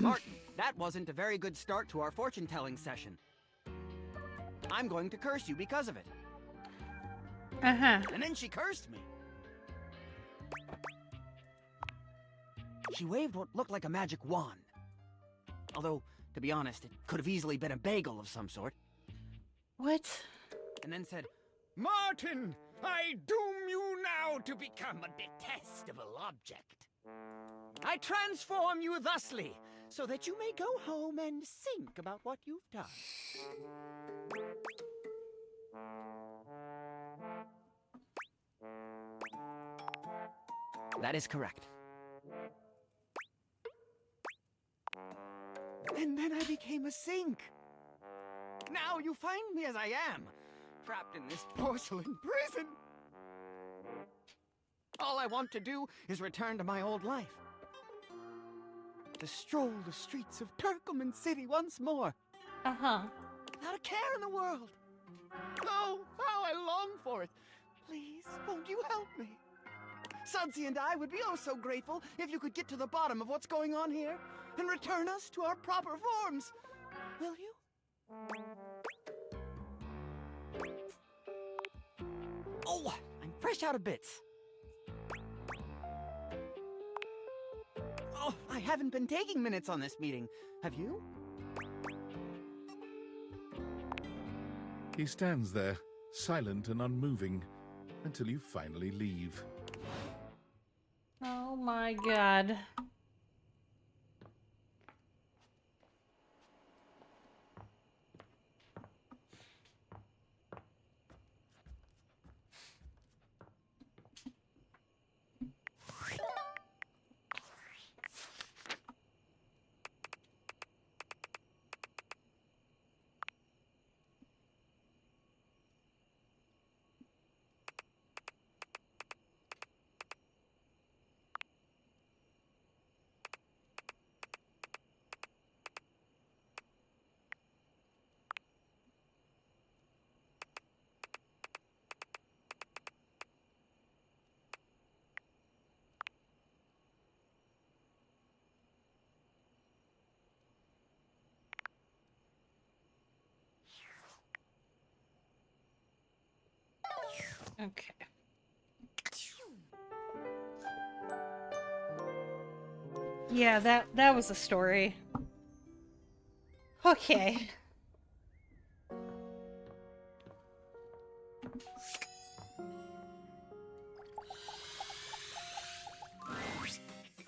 "Martin, that wasn't a very good start to our fortune-telling session. I'm going to curse you because of it." And then she cursed me. She waved what looked like a magic wand. Although, to be honest, it could have easily been a bagel of some sort. What? And then said, "Martin, I doom you now to become a detestable object. I transform you thusly, so that you may go home and think about what you've done." That is correct. And then I became a sink. Now you find me as I am, trapped in this porcelain prison. All I want to do is return to my old life. To stroll the streets of Turkleman City once more. Without a care in the world. Oh, how I long for it. Please, won't you help me? Sudsy and I would be oh so grateful if you could get to the bottom of what's going on here and return us to our proper forms. Will you? Oh, I'm fresh out of bits. Oh, I haven't been taking minutes on this meeting. Have you? He stands there, silent and unmoving, until you finally leave. Oh my god. Okay. Yeah, that was a story. Okay.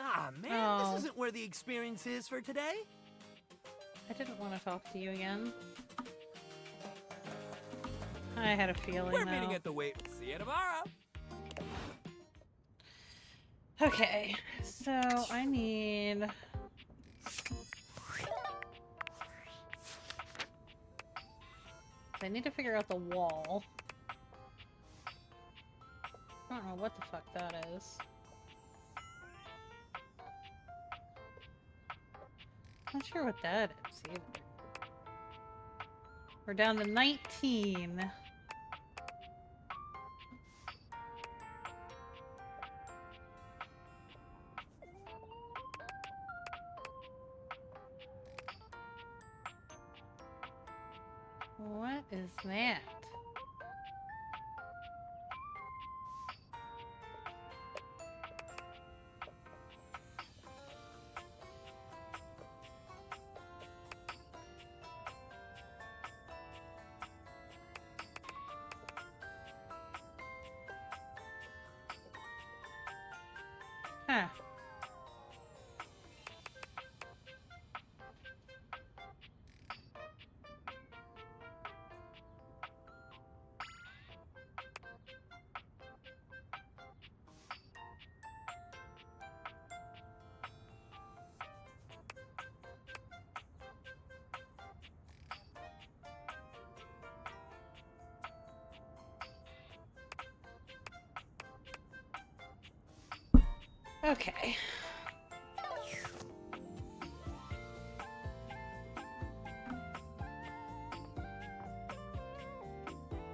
Ah, man, Oh. this isn't where the experience is for today. I didn't want to talk to you again. I had a feeling, We're though. meeting at the wait. See you tomorrow. Okay, so I need... I need to figure out the wall. I don't know what the fuck that is. Not sure what that is either. We're down to 19. What is that? Huh. Okay.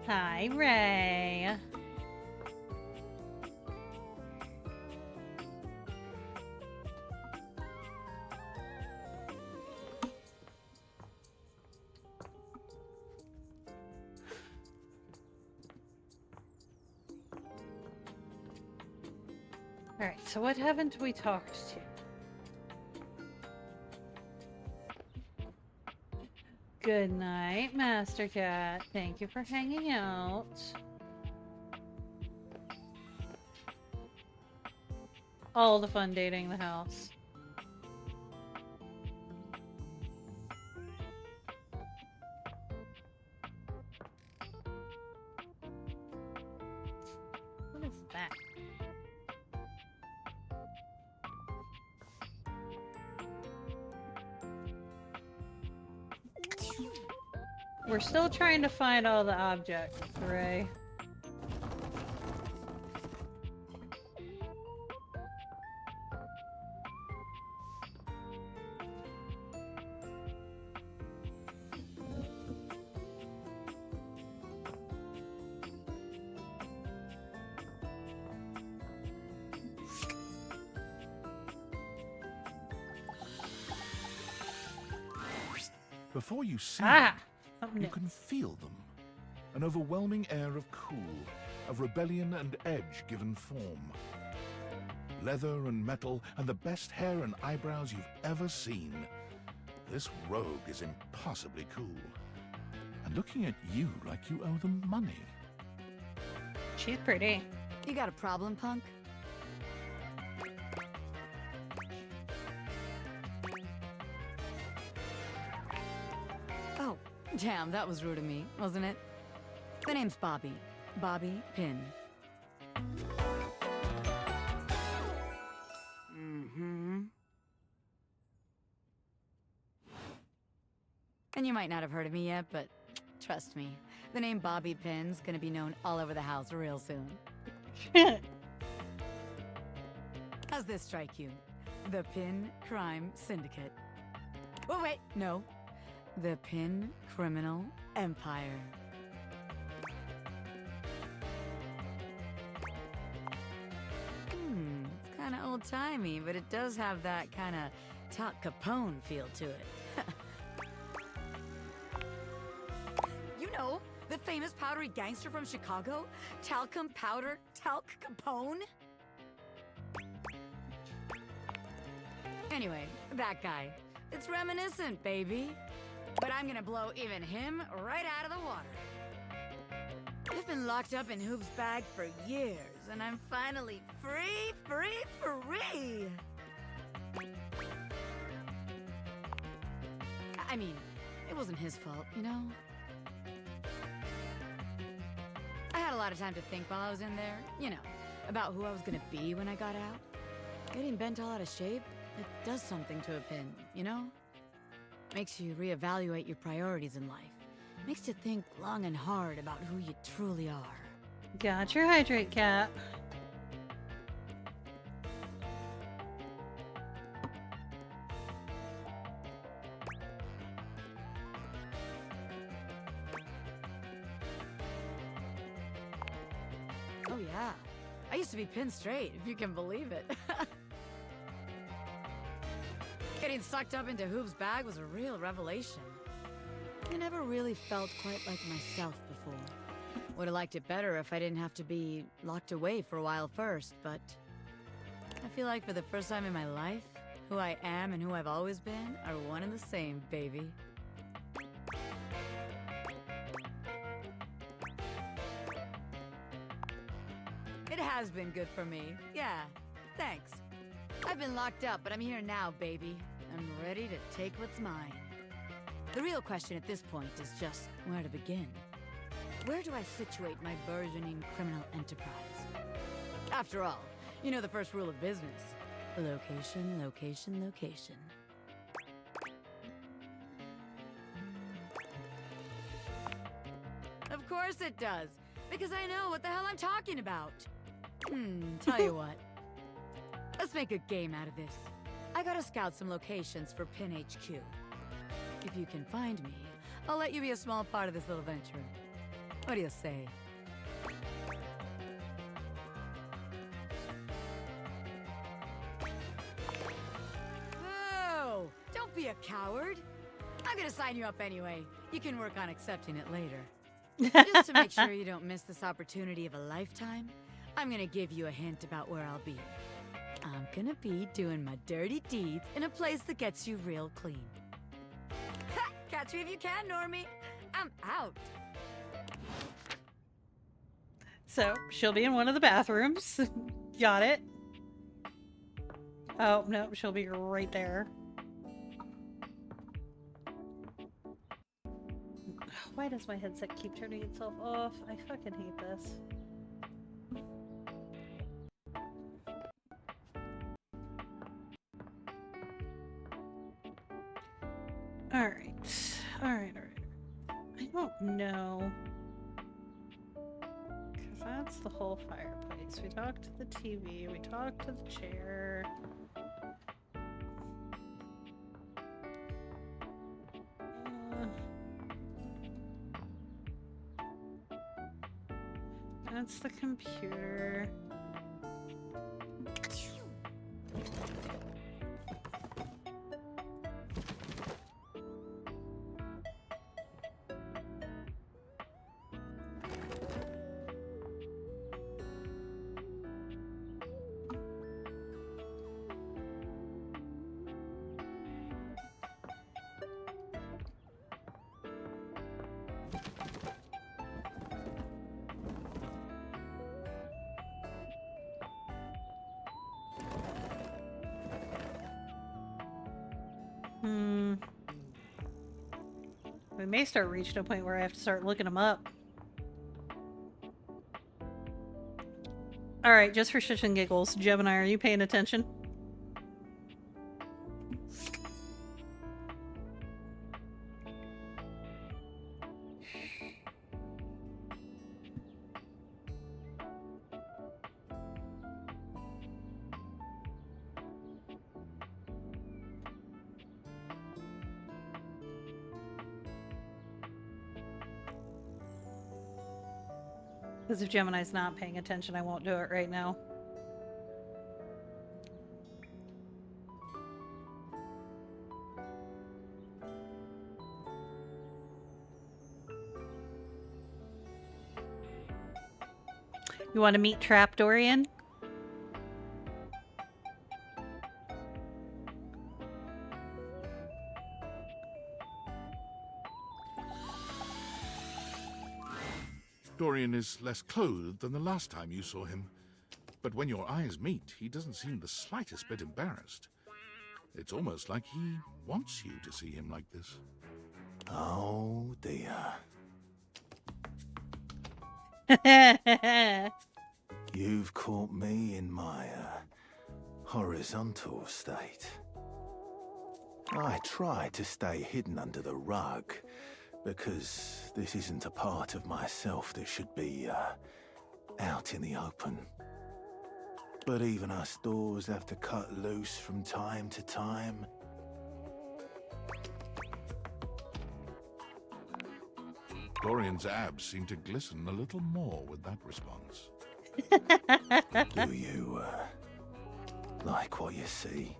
Hi, Ray. Alright, so what haven't we talked to? Good night, Master Cat. Thank you for hanging out. All the fun dating the house. What is that? We're still trying to find all the objects, Ray. Before you see Ah! them, you can feel them. An overwhelming air of cool, of rebellion and edge given form. Leather and metal, and the best hair and eyebrows you've ever seen. This rogue is impossibly cool. And looking at you like you owe them money. She's pretty. You got a problem, punk? Oh, damn, that was rude of me, wasn't it? The name's Bobby. Bobby Pin. Mm-hmm. And you might not have heard of me yet, but trust me, the name Bobby Pin's gonna be known all over the house real soon. How's this strike you? The Pin Crime Syndicate. Oh, wait, no. The Pin Criminal Empire. It's kind of old-timey, but it does have that kind of Talk Capone feel to it. You know, the famous powdery gangster from Chicago? Talcum Powder Talc Capone? Anyway, that guy. It's reminiscent, baby. But I'm gonna blow even him right out of the water. I've been locked up in Hoop's bag for years, and I'm finally free! I mean, it wasn't his fault, you know? I had a lot of time to think while I was in there, you know, about who I was gonna be when I got out. Getting bent all out of shape, it does something to a pin, you know? Makes you reevaluate your priorities in life. Makes you think long and hard about who you truly are. Got your hydrate cap. Oh yeah, I used to be pin straight, if you can believe it. Getting sucked up into Hoop's bag was a real revelation. I never really felt quite like myself before. Would have liked it better if I didn't have to be locked away for a while first, but I feel like for the first time in my life, who I am and who I've always been are one and the same, baby. It has been good for me. Yeah, thanks. I've been locked up, but I'm here now, baby. I'm ready to take what's mine. The real question at this point is just where to begin. Where do I situate my burgeoning criminal enterprise? After all, you know the first rule of business. Location, location, location. Of course it does, because I know what the hell I'm talking about. Tell you what. Let's make a game out of this. I gotta scout some locations for Pin HQ. If you can find me, I'll let you be a small part of this little venture. What do you say? Oh, don't be a coward. I'm gonna sign you up anyway. You can work on accepting it later. Just to make sure you don't miss this opportunity of a lifetime, I'm gonna give you a hint about where I'll be. I'm gonna be doing my dirty deeds in a place that gets you real clean. Ha! Catch me if you can, Normie. I'm out. So, she'll be in one of the bathrooms. Got it. Oh, no, she'll be right there. Why does my headset keep turning itself off? I fucking hate this. Alright. Alright. I don't know. Because that's the whole fireplace. We talked to the TV, we talked to the chair. That's the computer. We may start reaching a point where I have to start looking them up. Alright, just for shits and giggles, Gemini, are you paying attention? Because if Gemini's not paying attention, I won't do it right now. You want to meet Trap Dorian? Dorian is less clothed than the last time you saw him. But when your eyes meet, he doesn't seem the slightest bit embarrassed. It's almost like he wants you to see him like this. Oh dear. You've caught me in my horizontal state. I try to stay hidden under the rug, because this isn't a part of myself that should be out in the open. But even us doors have to cut loose from time to time. Dorian's abs seem to glisten a little more with that response. Do you like what you see?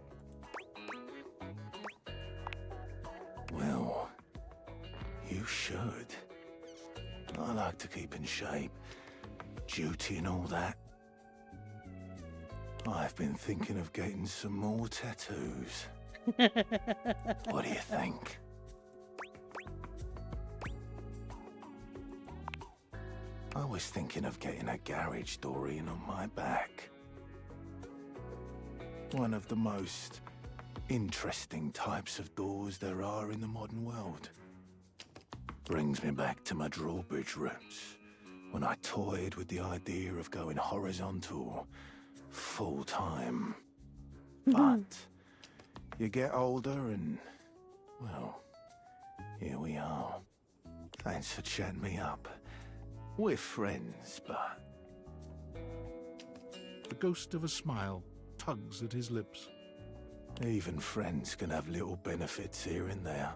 Well, you should. I like to keep in shape. Duty and all that. I've been thinking of getting some more tattoos. What do you think? I was thinking of getting a garage Dorian on my back. One of the most interesting types of doors there are in the modern world. Brings me back to my drawbridge roots, when I toyed with the idea of going horizontal full-time. But you get older and, well, here we are. Thanks for chatting me up. We're friends, but... The ghost of a smile tugs at his lips. Even friends can have little benefits here and there.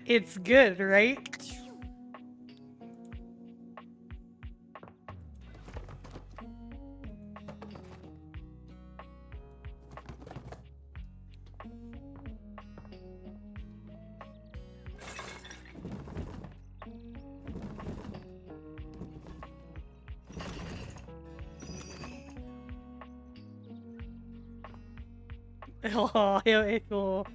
It's good, right? Oh, cool.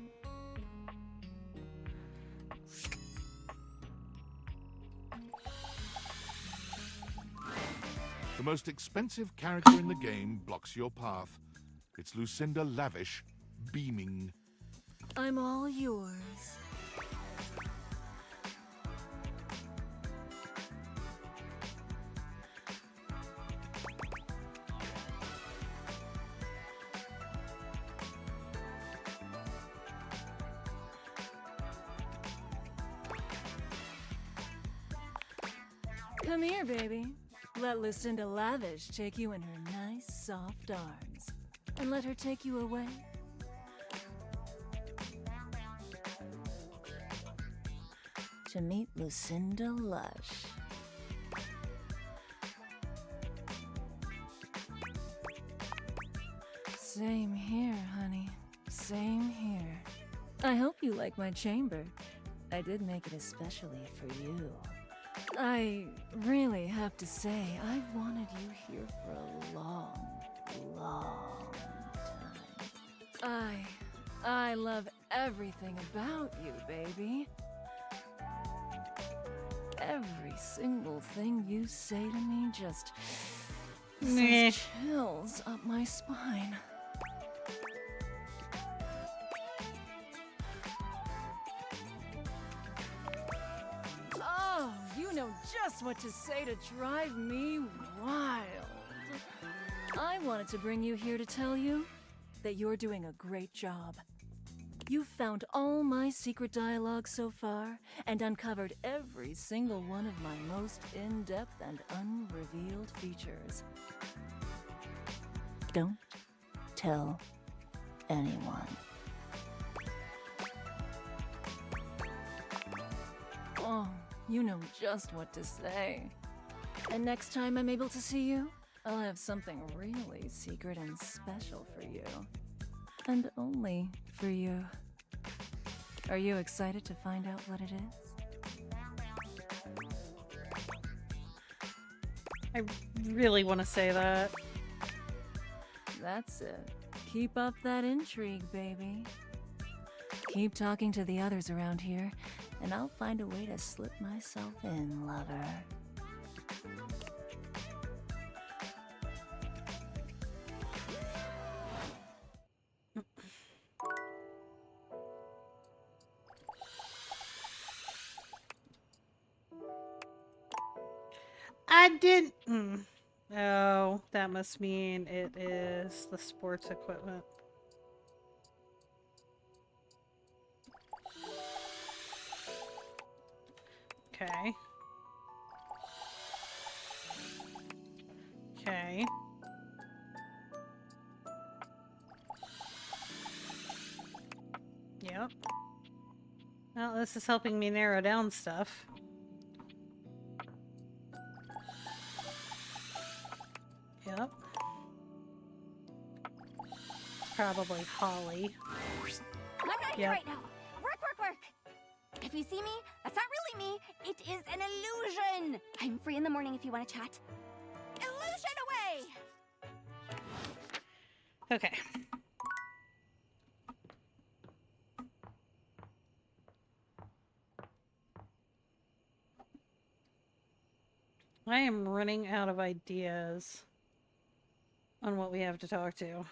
The most expensive character in the game blocks your path. It's Lucinda Lavish, beaming. I'm all yours. Come here, baby. Let Lucinda Lavish take you in her nice, soft arms. And let her take you away. To meet Lucinda Lush. Same here, honey. Same here. I hope you like my chamber. I did make it especially for you. I really have to say, I've wanted you here for a long, long I love everything about you, baby. Every single thing you say to me just sends chills up my spine. Oh, you know just what to say to drive me wild. I wanted to bring you here to tell you that you're doing a great job. You've found all my secret dialogue so far and uncovered every single one of my most in-depth and unrevealed features. Don't tell anyone. Oh, you know just what to say. And next time I'm able to see you, I'll have something really secret and special for you. And only for you. Are you excited to find out what it is? I really want to say that. That's it. Keep up that intrigue, baby. Keep talking to the others around here, and I'll find a way to slip myself in, lover. I didn't. Oh, that must mean it is the sports equipment. Okay. Okay. Yep. Well, this is helping me narrow down stuff. Yep. It's probably Holly. I'm not here right now. Work. If you see me, that's not really me. It is an illusion. I'm free in the morning if you want to chat. Illusion away! Okay. I am running out of ideas on what we have to talk to.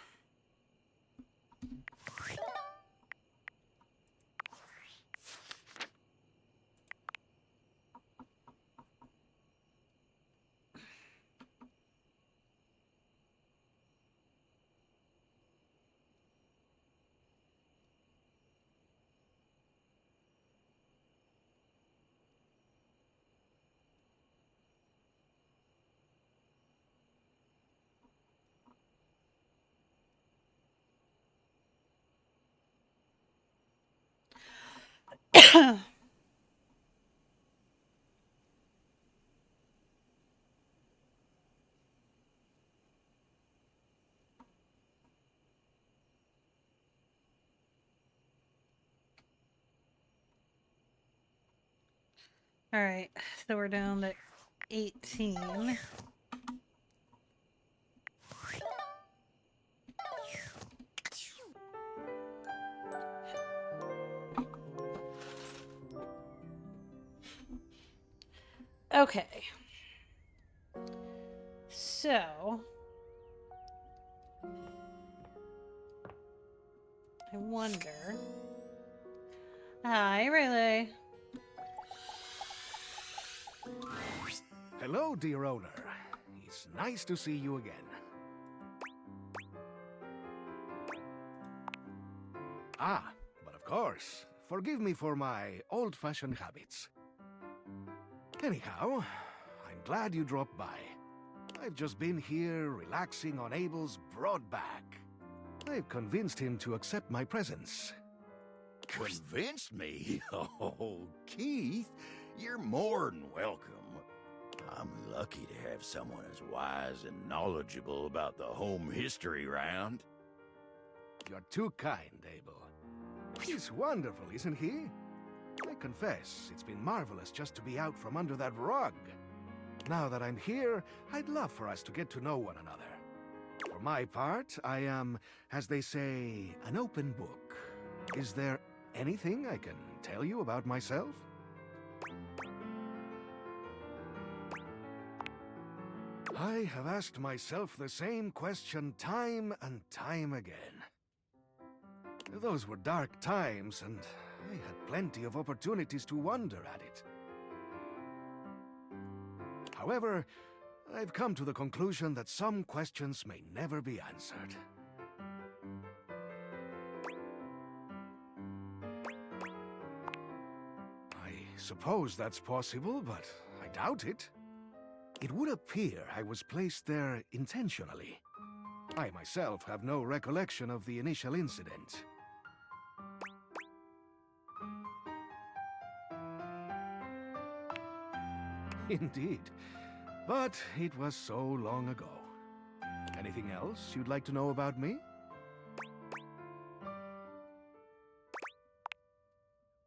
All right, so we're down to 18. Okay. So I wonder. Hi, Riley. Hello, dear owner. It's nice to see you again. Ah, but of course, forgive me for my old-fashioned habits. Anyhow, I'm glad you dropped by. I've just been here relaxing on Abel's broad back. I've convinced him to accept my presence. Convinced me? Oh, Keith, you're more than welcome. I'm lucky to have someone as wise and knowledgeable about the home history round. You're too kind, Abel. He's wonderful, isn't he? I confess, it's been marvelous just to be out from under that rug. Now that I'm here, I'd love for us to get to know one another. For my part, I am, as they say, an open book. Is there anything I can tell you about myself? I have asked myself the same question time and time again. Those were dark times, and I had plenty of opportunities to wonder at it. However, I've come to the conclusion that some questions may never be answered. I suppose that's possible, but I doubt it. It would appear I was placed there intentionally. I myself have no recollection of the initial incident. Indeed. But it was so long ago. Anything else you'd like to know about me?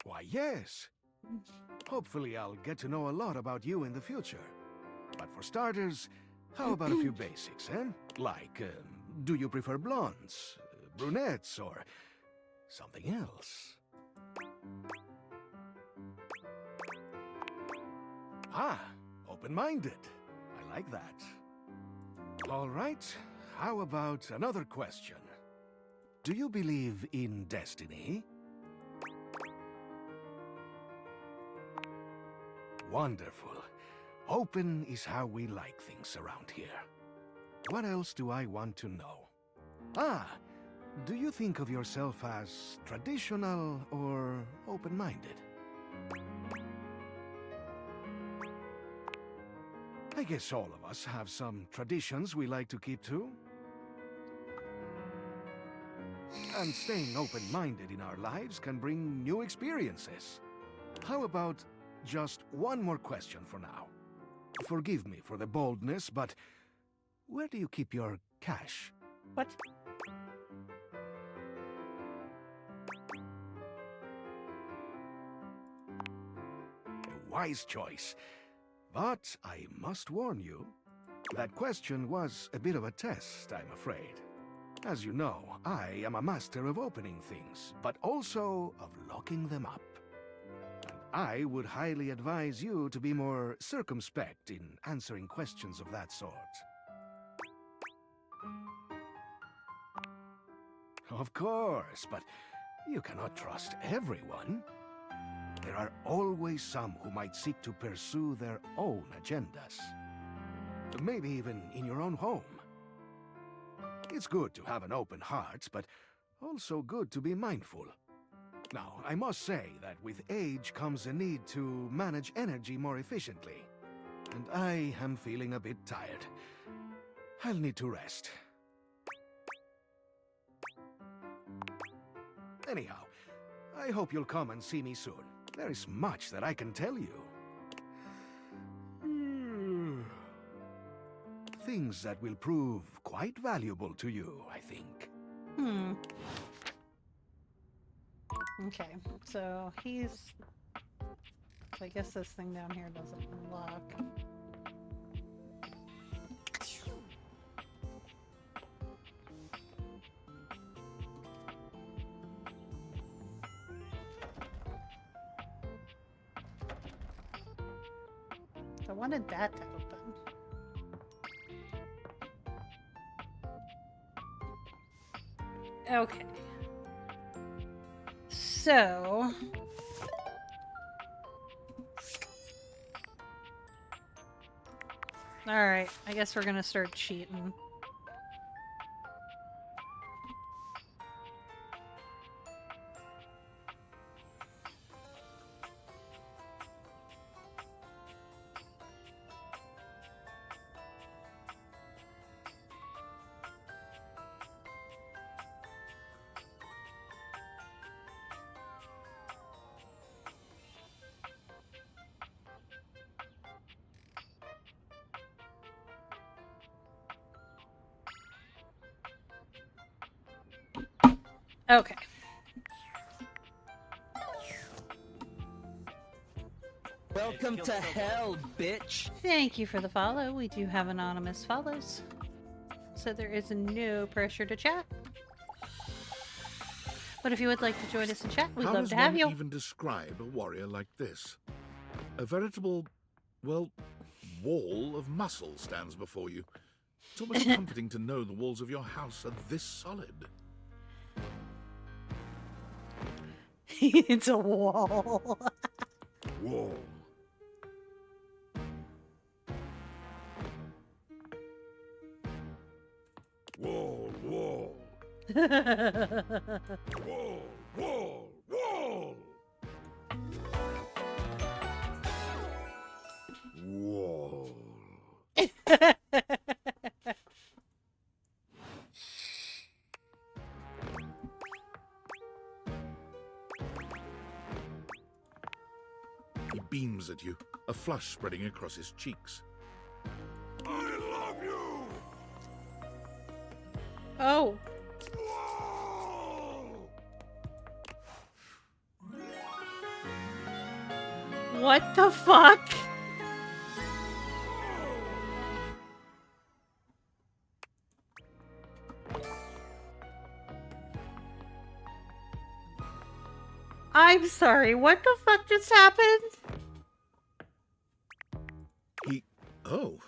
Why, yes. Hopefully I'll get to know a lot about you in the future. But for starters, how about a few basics, eh? Like, do you prefer blondes, brunettes, or something else? Ah, open-minded. I like that. All right, how about another question? Do you believe in destiny? Wonderful. Open is how we like things around here. What else do I want to know? Ah, do you think of yourself as traditional or open-minded? I guess all of us have some traditions we like to keep to. And staying open-minded in our lives can bring new experiences. How about just one more question for now? Forgive me for the boldness, but where do you keep your cash? What? A wise choice. But I must warn you, that question was a bit of a test, I'm afraid. As you know, I am a master of opening things, but also of locking them up. And I would highly advise you to be more circumspect in answering questions of that sort. Of course, but you cannot trust everyone. There are always some who might seek to pursue their own agendas. Maybe even in your own home. It's good to have an open heart, but also good to be mindful. Now, I must say that with age comes a need to manage energy more efficiently. And I am feeling a bit tired. I'll need to rest. Anyhow, I hope you'll come and see me soon. There is much that I can tell you. Things that will prove quite valuable to you, I think. Okay, so he's... So I guess this thing down here doesn't unlock. I wanted that to open. Okay. So... Alright, I guess we're gonna start cheating. Okay. Welcome to hell, bitch. Thank you for the follow. We do have anonymous follows. so there is no pressure to chat. But if you would like to join us in chat, we'd love to have you. How does one even describe a warrior like this? A veritable, well, wall of muscle stands before you. It's almost comforting to know the walls of your house are this solid. It's a wall. Wall. Wall, wall. Wall, wall, wall. Wall. He beams at you, a flush spreading across his cheeks. I love you! Oh. What the fuck? I'm sorry, what the fuck just happened? Oh,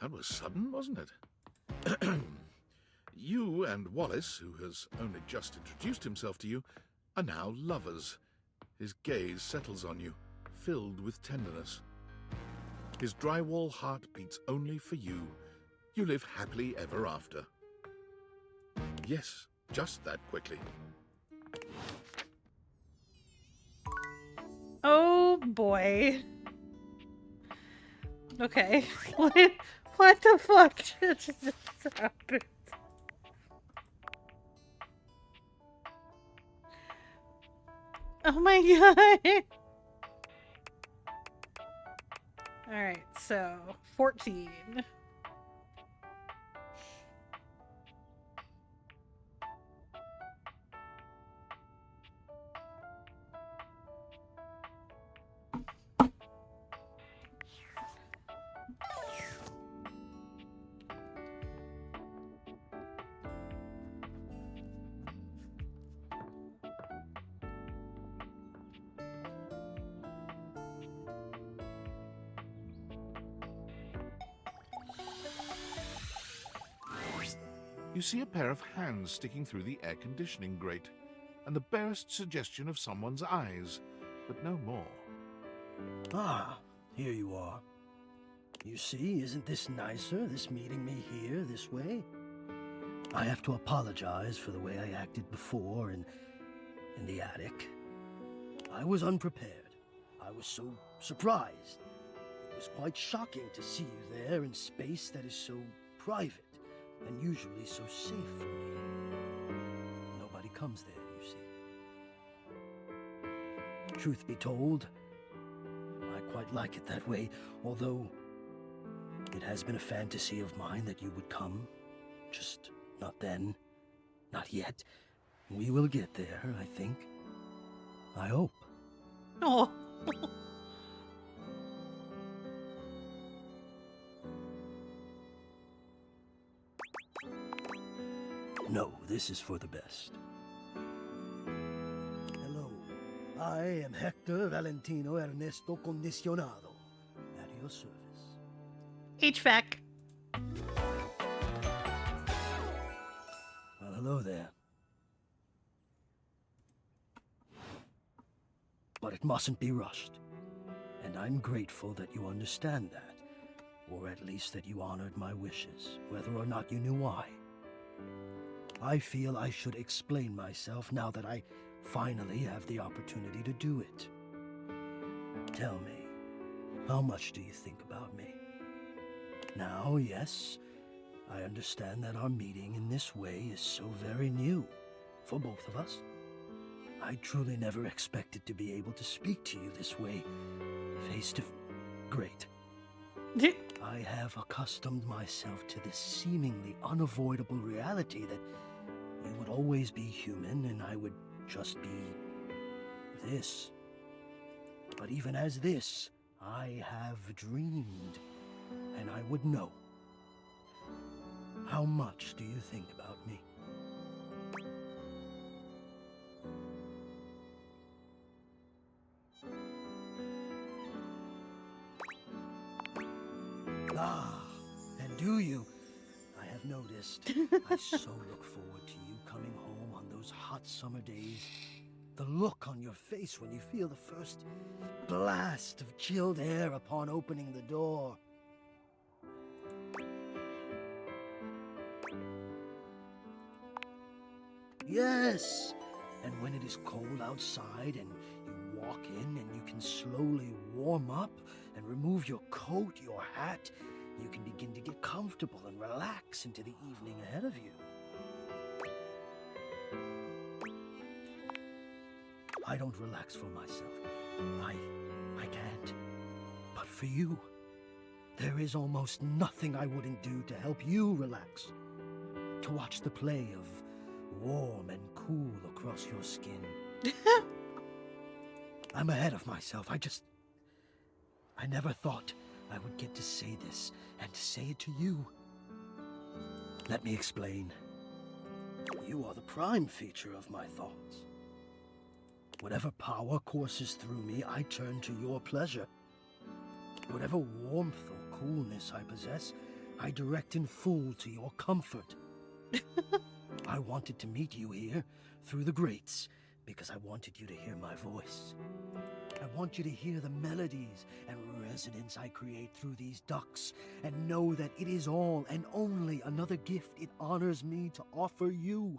that was sudden, wasn't it? You and Wallace, who has only just introduced himself to you, are now lovers. His gaze settles on you, filled with tenderness. His drywall heart beats only for you. You live happily ever after. Yes, just that quickly. Oh boy. Okay. What the fuck just happened? Oh my god. Alright, so 14. You see a pair of hands sticking through the air conditioning grate, and the barest suggestion of someone's eyes, but no more. Ah, here you are. You see, isn't this nicer, this meeting me here, this way? I have to apologize for the way I acted before in the attic. I was unprepared. I was so surprised. It was quite shocking to see you there in space that is so private and usually so safe for me. Nobody comes there, you see. Truth be told, I quite like it that way, although it has been a fantasy of mine that you would come. Just not then, not yet. We will get there, I think. I hope. Oh. No, this is for the best. Hello, I am Hector Valentino Ernesto Condicionado, at your service. HVAC. Well, hello there. But it mustn't be rushed. And I'm grateful that you understand that. Or at least that you honored my wishes, whether or not you knew why. I feel I should explain myself now that I finally have the opportunity to do it. Tell me, how much do you think about me? Now, yes, I understand that our meeting in this way is so very new for both of us. I truly never expected to be able to speak to you this way, face to face. Great. I have accustomed myself to this seemingly unavoidable reality that you would always be human and I would just be this. But even as this, I have dreamed, and I would know. How much do you think about me? Ah, and do you? I have noticed. I so look forward to you coming home on those hot summer days. The look on your face when you feel the first blast of chilled air upon opening the door. Yes! And when it is cold outside and you walk in and you can slowly warm up and remove your coat, your hat, you can begin to get comfortable and relax into the evening ahead of you. I don't relax for myself. I can't. But for you, there is almost nothing I wouldn't do to help you relax. To watch the play of warm and cool across your skin. I'm ahead of myself. I never thought I would get to say this and to say it to you. Let me explain. You are the prime feature of my thoughts. Whatever power courses through me, I turn to your pleasure. Whatever warmth or coolness I possess, I direct in full to your comfort. I wanted to meet you here, through the grates, because I wanted you to hear my voice. I want you to hear the melodies and resonance I create through these ducts, and know that it is all and only another gift it honors me to offer you.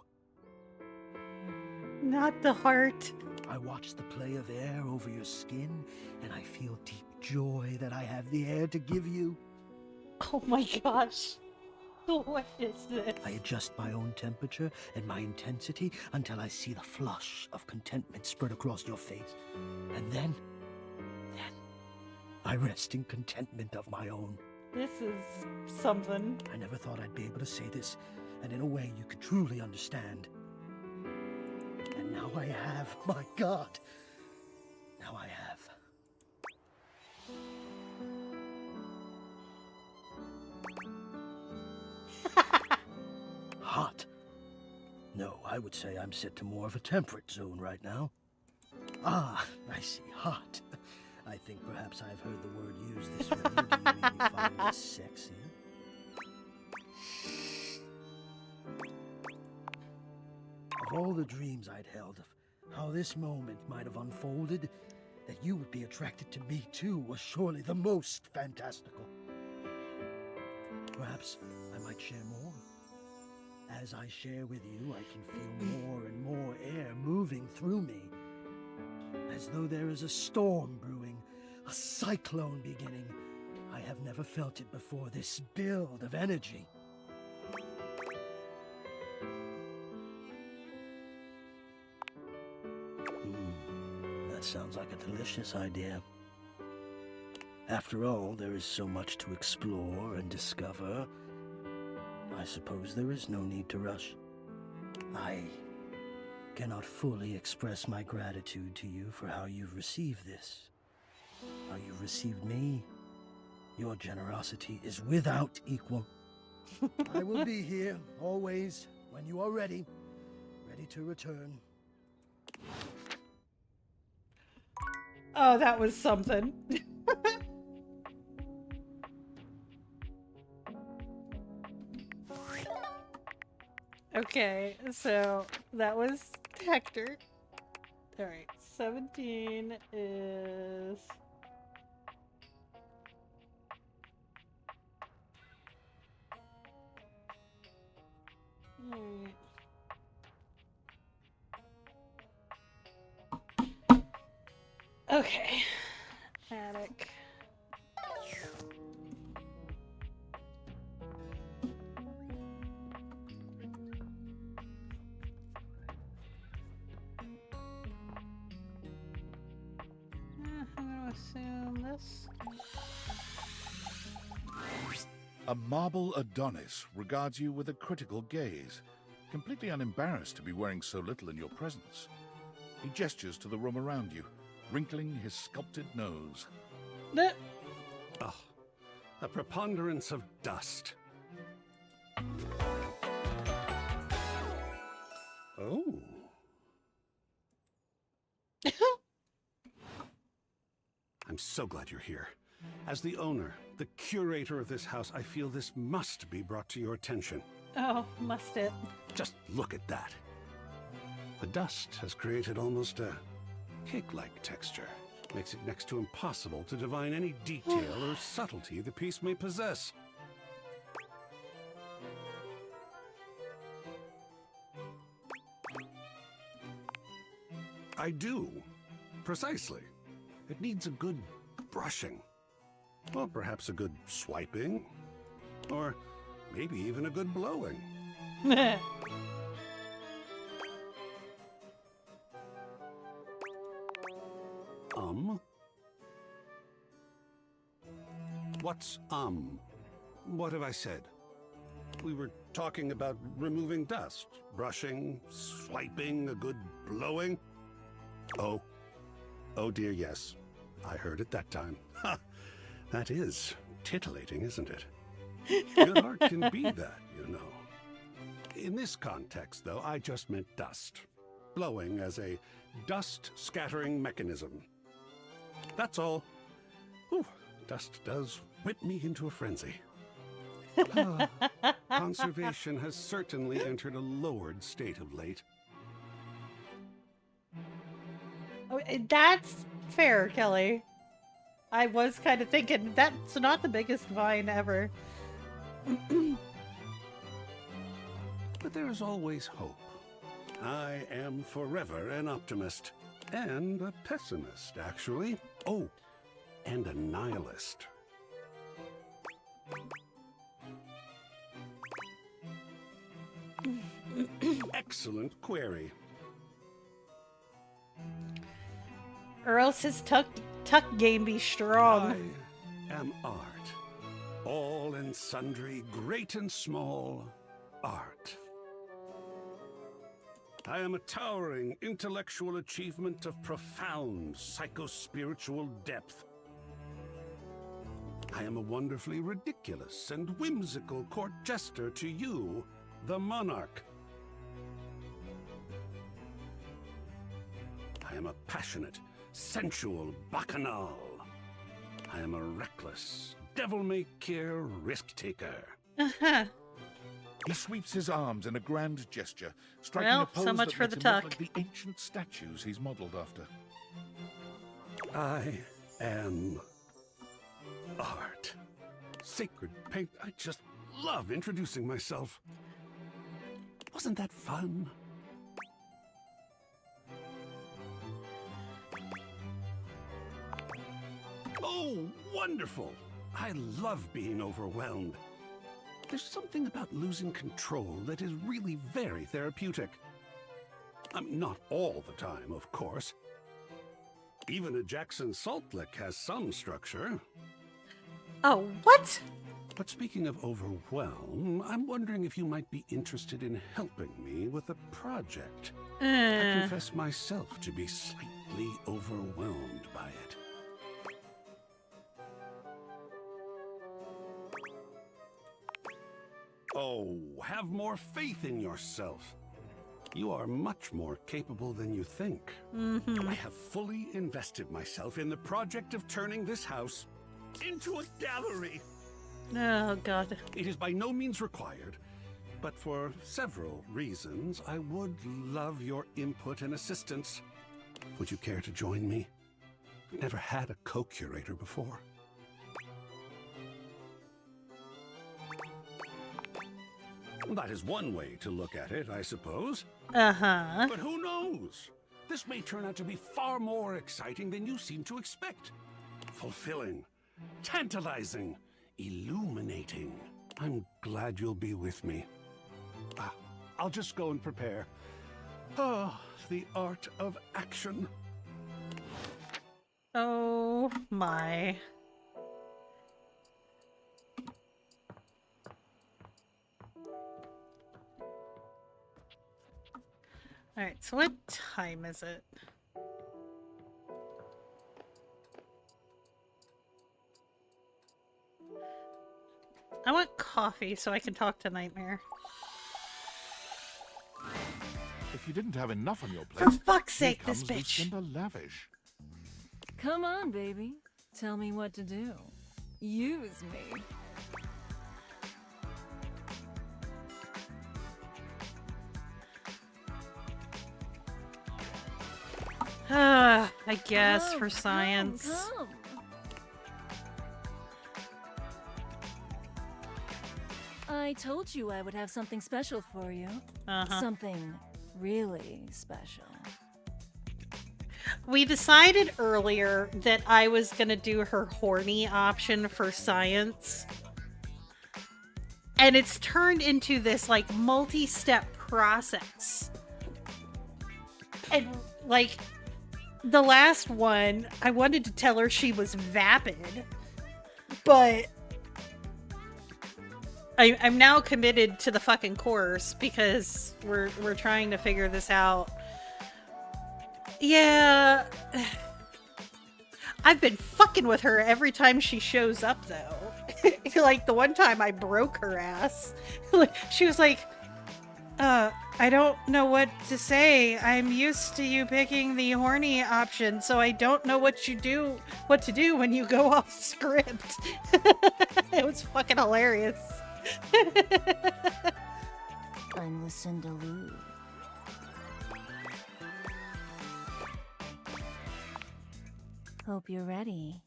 Not the heart. I watch the play of air over your skin, and I feel deep joy that I have the air to give you. Oh my gosh. What is this? I adjust my own temperature and my intensity until I see the flush of contentment spread across your face. And then I rest in contentment of my own. This is something. I never thought I'd be able to say this, and in a way you could truly understand. And now I have, my God. Now I have. Hot. No, I would say I'm set to more of a temperate zone right now. Ah, I see. Hot. I think perhaps I've heard the word used this way. Do you mean you find this sexy? Of all the dreams I'd held of how this moment might have unfolded, that you would be attracted to me too was surely the most fantastical. Perhaps I might share more. As I share with you, I can feel more and more air moving through me. As though there is a storm brewing, a cyclone beginning. I have never felt it before, this build of energy. That sounds like a delicious idea. After all, there is so much to explore and discover. I suppose there is no need to rush. I cannot fully express my gratitude to you for how you've received this. How you've received me. Your generosity is without equal. I will be here, always, when you are ready. Ready to return. Oh, that was something. Okay, so that was Hector. Alright, 17 is... Alright. Okay, attic. I'm gonna assume this. A marble Adonis regards you with a critical gaze, completely unembarrassed to be wearing so little in your presence. He gestures to the room around you, wrinkling his sculpted nose. Oh, a preponderance of dust. Oh. I'm so glad you're here. As the owner, the curator of this house, I feel this must be brought to your attention. Oh, must it? Just look at that. The dust has created almost a cake-like texture. Makes it next to impossible to divine any detail or subtlety the piece may possess. I do. Precisely. It needs a good brushing. Or perhaps a good swiping. Or maybe even a good blowing. What's What have I said? We were talking about removing dust, brushing, swiping, a good blowing. Oh. Oh dear, yes. I heard it that time. Ha! That is titillating, isn't it? Good art can be that, you know. In this context, though, I just meant dust. Blowing as a dust-scattering mechanism. That's all. Whew, dust does whip me into a frenzy. Conservation has certainly entered a lowered state of late. Oh, that's fair, Kelly. I was kind of thinking that's not the biggest vine ever. But there is always hope. I am forever an optimist. And a pessimist, actually. Oh, and a nihilist. Excellent query. Or else his tuck game be strong. I am art. All and sundry, great and small, art. I am a towering intellectual achievement of profound psycho-spiritual depth. I am a wonderfully ridiculous and whimsical court jester to you, the monarch. I am a passionate, sensual bacchanal. I am a reckless, devil-may-care risk-taker. He sweeps his arms in a grand gesture, striking Well, a pose so much that for makes the him look tuck. like the ancient statues he's modeled after. I am art. Sacred paint. I just love introducing myself. Wasn't that fun? Oh, wonderful! I love being overwhelmed. There's something about losing control that is really very therapeutic. I mean, not all the time, of course. Even a Jackson salt lick has some structure. Oh, what? But speaking of overwhelm, I'm wondering if you might be interested in helping me with a project. I confess myself to be slightly overwhelmed by it. Oh, have more faith in yourself. You are much more capable than you think. I have fully invested myself in the project of turning this house into a gallery. Oh, God. It is by no means required, but for several reasons, I would love your input and assistance. Would you care to join me? I've never had a co-curator before. That is one way to look at it, I suppose. Uh-huh. But who knows? This may turn out to be far more exciting than you seem to expect. Fulfilling, tantalizing, illuminating. I'm glad you'll be with me. I'll just go and prepare. Oh, the art of action. Oh, my. Alright, so what time is it? I want coffee so I can talk to Nightmare. If you didn't have enough on your For plate, fuck's here sake, this comes bitch. Lucinda Lavish. Come on, baby. Tell me what to do. Use me. I guess Come, for science. Come. I told you I would have something special for you. Something really special. We decided earlier that I was gonna do her horny option for science. And it's turned into this like multi-step process. And like the last one, I wanted to tell her she was vapid, but I'm now committed to the fucking course because we're trying to figure this out. Yeah. I've been fucking with her every time she shows up, though. Like, the one time I broke her ass. She was like, I don't know what to say. I'm used to you picking the horny option, so I don't know what to do when you go off script. It was fucking hilarious. I'm Lucinda Lou. Hope you're ready.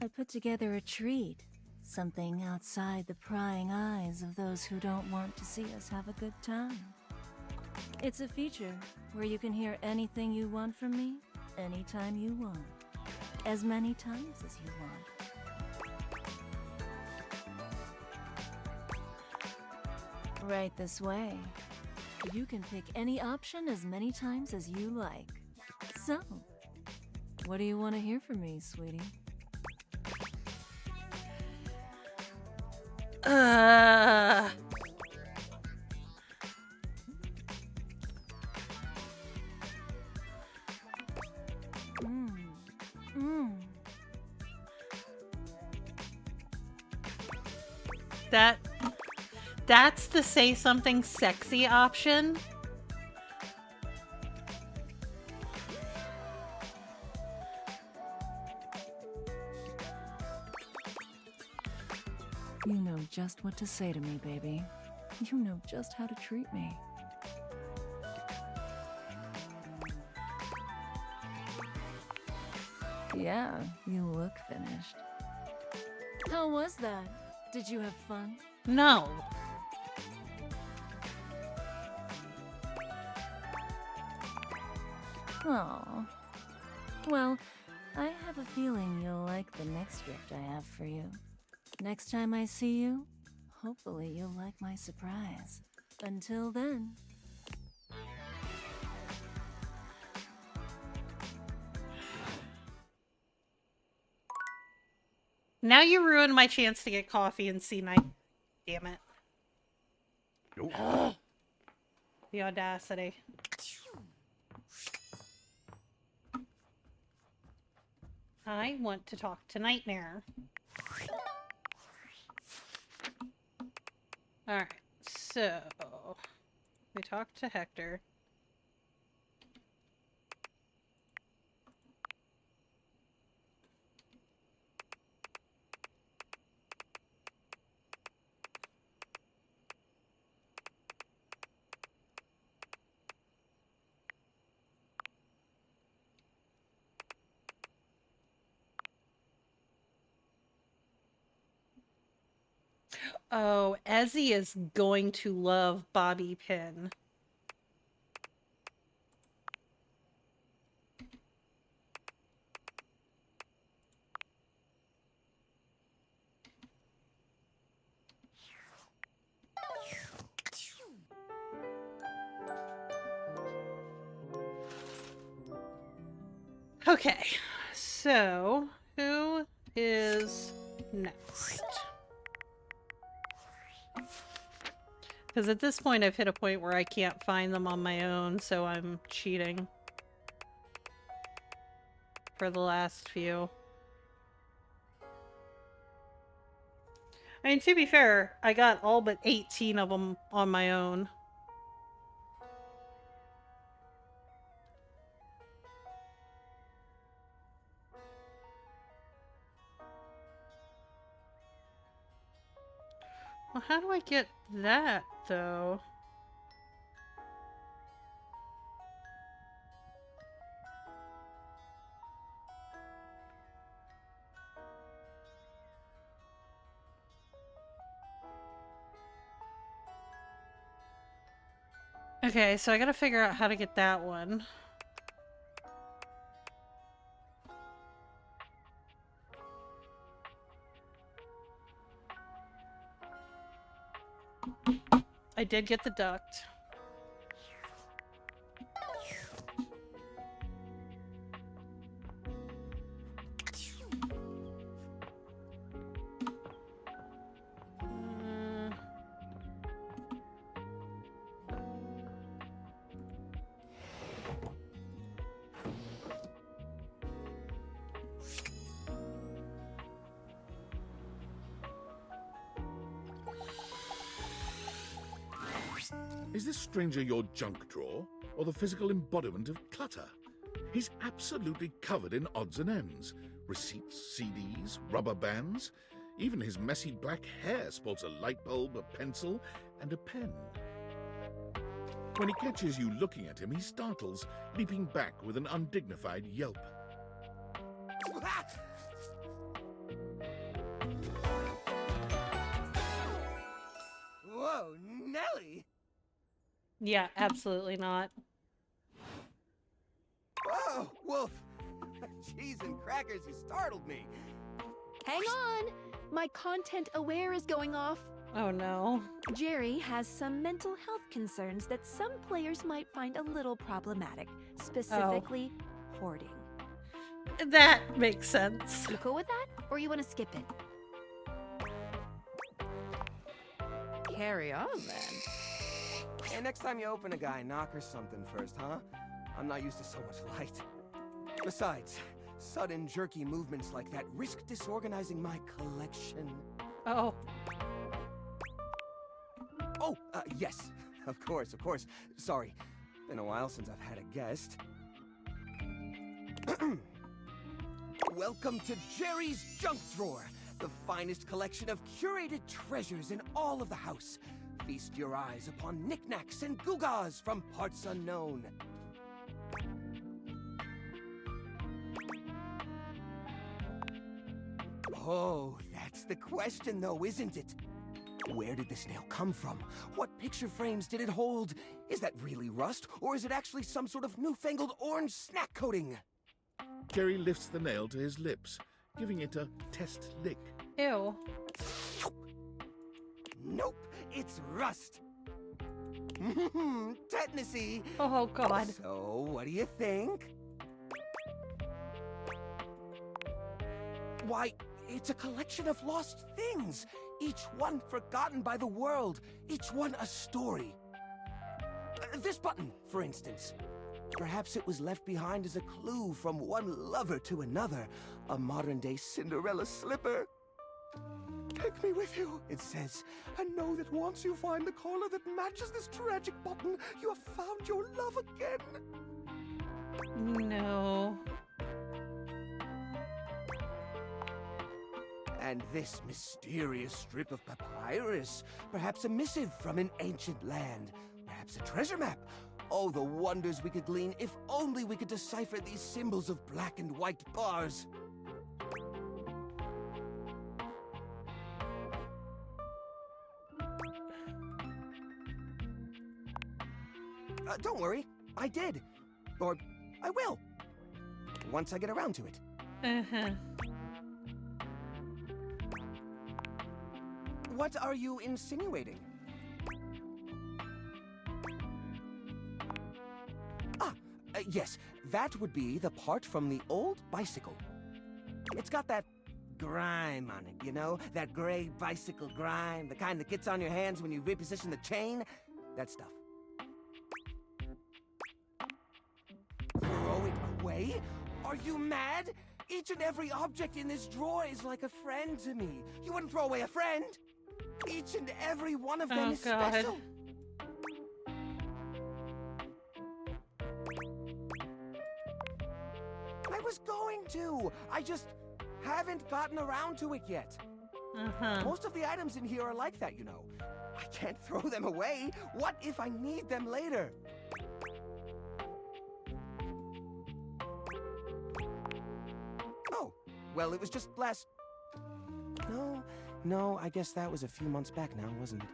I put together a treat. Something outside the prying eyes of those who don't want to see us have a good time. It's a feature where you can hear anything you want from me, anytime you want. As many times as you want. Right this way. You can pick any option as many times as you like. So, what do you want to hear from me, sweetie? That's the say something sexy option. You know just what to say to me, baby. You know just how to treat me. Yeah, you look finished. How was that? Did you have fun? No. Oh. Well, I have a feeling you'll like the next gift I have for you. Next time I see you, hopefully you'll like my surprise. Until then... Now you ruined my chance to get coffee and see night. Damn it. Ugh. The audacity. I want to talk to Nightmare. Alright, so we talked to Hector. Oh, Ezzy is going to love Bobby Pin. Okay, so who is next? Because at this point, I've hit a point where I can't find them on my own, so I'm cheating for the last few. I mean, to be fair, I got all but 18 of them on my own. Well, how do I get that, though? Okay, so I gotta figure out how to get that one. I did get the duct. Is this stranger your junk drawer, or the physical embodiment of clutter? He's absolutely covered in odds and ends. Receipts, CDs, rubber bands. Even his messy black hair sports a light bulb, a pencil, and a pen. When he catches you looking at him, he startles, leaping back with an undignified yelp. Whoa, Nelly! Yeah, absolutely not. Whoa, Wolf! Cheese and crackers, you startled me. Hang on! My content aware is going off. Oh no. Jerry has some mental health concerns that some players might find a little problematic, specifically hoarding. That makes sense. You cool with that? Or you want to skip it? Carry on, then. Hey, next time you open a guy, knock or something first, huh? I'm not used to so much light. Besides, sudden jerky movements like that risk disorganizing my collection. Oh. Oh, yes. Of course. Sorry. Been a while since I've had a guest. Welcome to Jerry's Junk Drawer, the finest collection of curated treasures in all of the house. Feast your eyes upon knickknacks and gewgaws from parts unknown. Oh, that's the question though, isn't it? Where did this nail come from? What picture frames did it hold? Is that really rust, or is it actually some sort of newfangled orange snack coating? Jerry lifts the nail to his lips, giving it a test lick. Ew. Nope, it's rust. Tetanusy. Oh god. So, what do you think? Why, it's a collection of lost things. Each one forgotten by the world. Each one a story. This button, for instance. Perhaps it was left behind as a clue from one lover to another. A modern-day Cinderella slipper. Take me with you, it says, and know that once you find the collar that matches this tragic button, you have found your love again. No. And this mysterious strip of papyrus, perhaps a missive from an ancient land, perhaps a treasure map. Oh, the wonders we could glean if only we could decipher these symbols of black and white bars. Don't worry, I did. Or I will. Once I get around to it. Uh-huh. What are you insinuating? Yes, that would be the part from the old bicycle. It's got that grime on it, you know? That gray bicycle grime, the kind that gets on your hands when you reposition the chain. That stuff. Throw it away? Are you mad? Each and every object in this drawer is like a friend to me. You wouldn't throw away a friend? Each and every one of them is special. I was going to. I just haven't gotten around to it yet. Uh-huh. Most of the items in here are like that, you know. I can't throw them away. What if I need them later? Oh, well, it was just last... No, I guess that was a few months back now, wasn't it?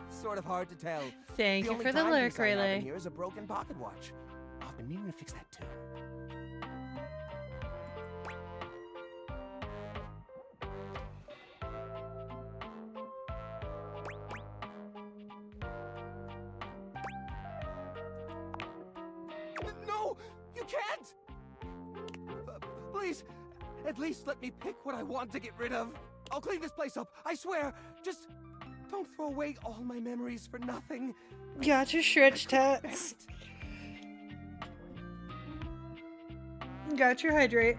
Sort of hard to tell. Thank you only for the timepiece lurk, I have in Rayleigh. here is a broken pocket watch. I've been meaning to fix that too. No, you can't! Please, at least let me pick what I want to get rid of. I'll clean this place up, I swear. Just don't throw away all my memories for nothing. Got your stretch tats. Got your hydrate.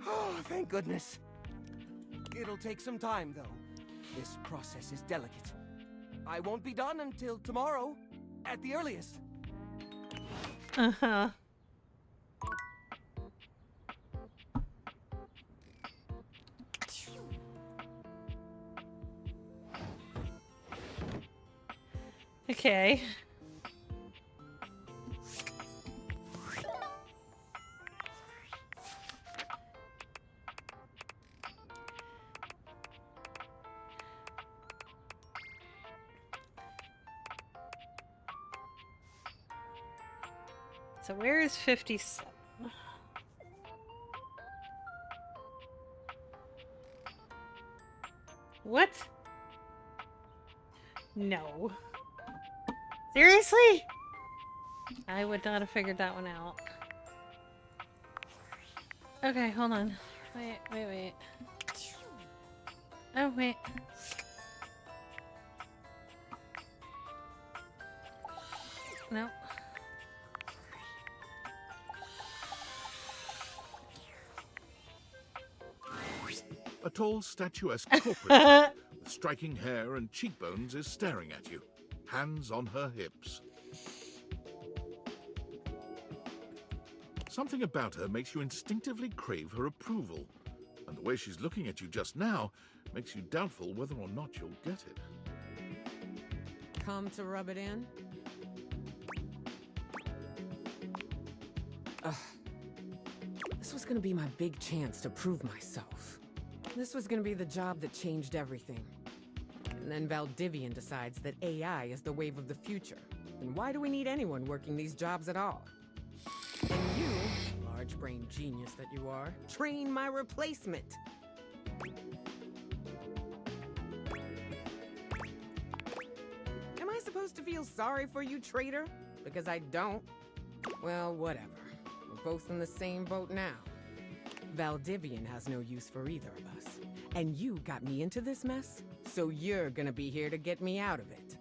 Oh, thank goodness. It'll take some time, though. This process is delicate. I won't be done until tomorrow, at the earliest. Uh-huh. Okay. So where is 57? What? No. Seriously? I would not have figured that one out. Okay, hold on. Wait. Oh, wait. No. A tall, statuesque corporate with striking hair and cheekbones is staring at you, hands on her hips. Something about her makes you instinctively crave her approval, and the way she's looking at you just now makes you doubtful whether or not you'll get it. Come to rub it in? This was gonna be my big chance to prove myself. This was gonna be the job that changed everything. And then Valdivian decides that AI is the wave of the future. And why do we need anyone working these jobs at all? And you, large-brained genius that you are, train my replacement. Am I supposed to feel sorry for you, traitor? Because I don't. Well, whatever. We're both in the same boat now. Valdivian has no use for either of us. And you got me into this mess, so you're gonna be here to get me out of it.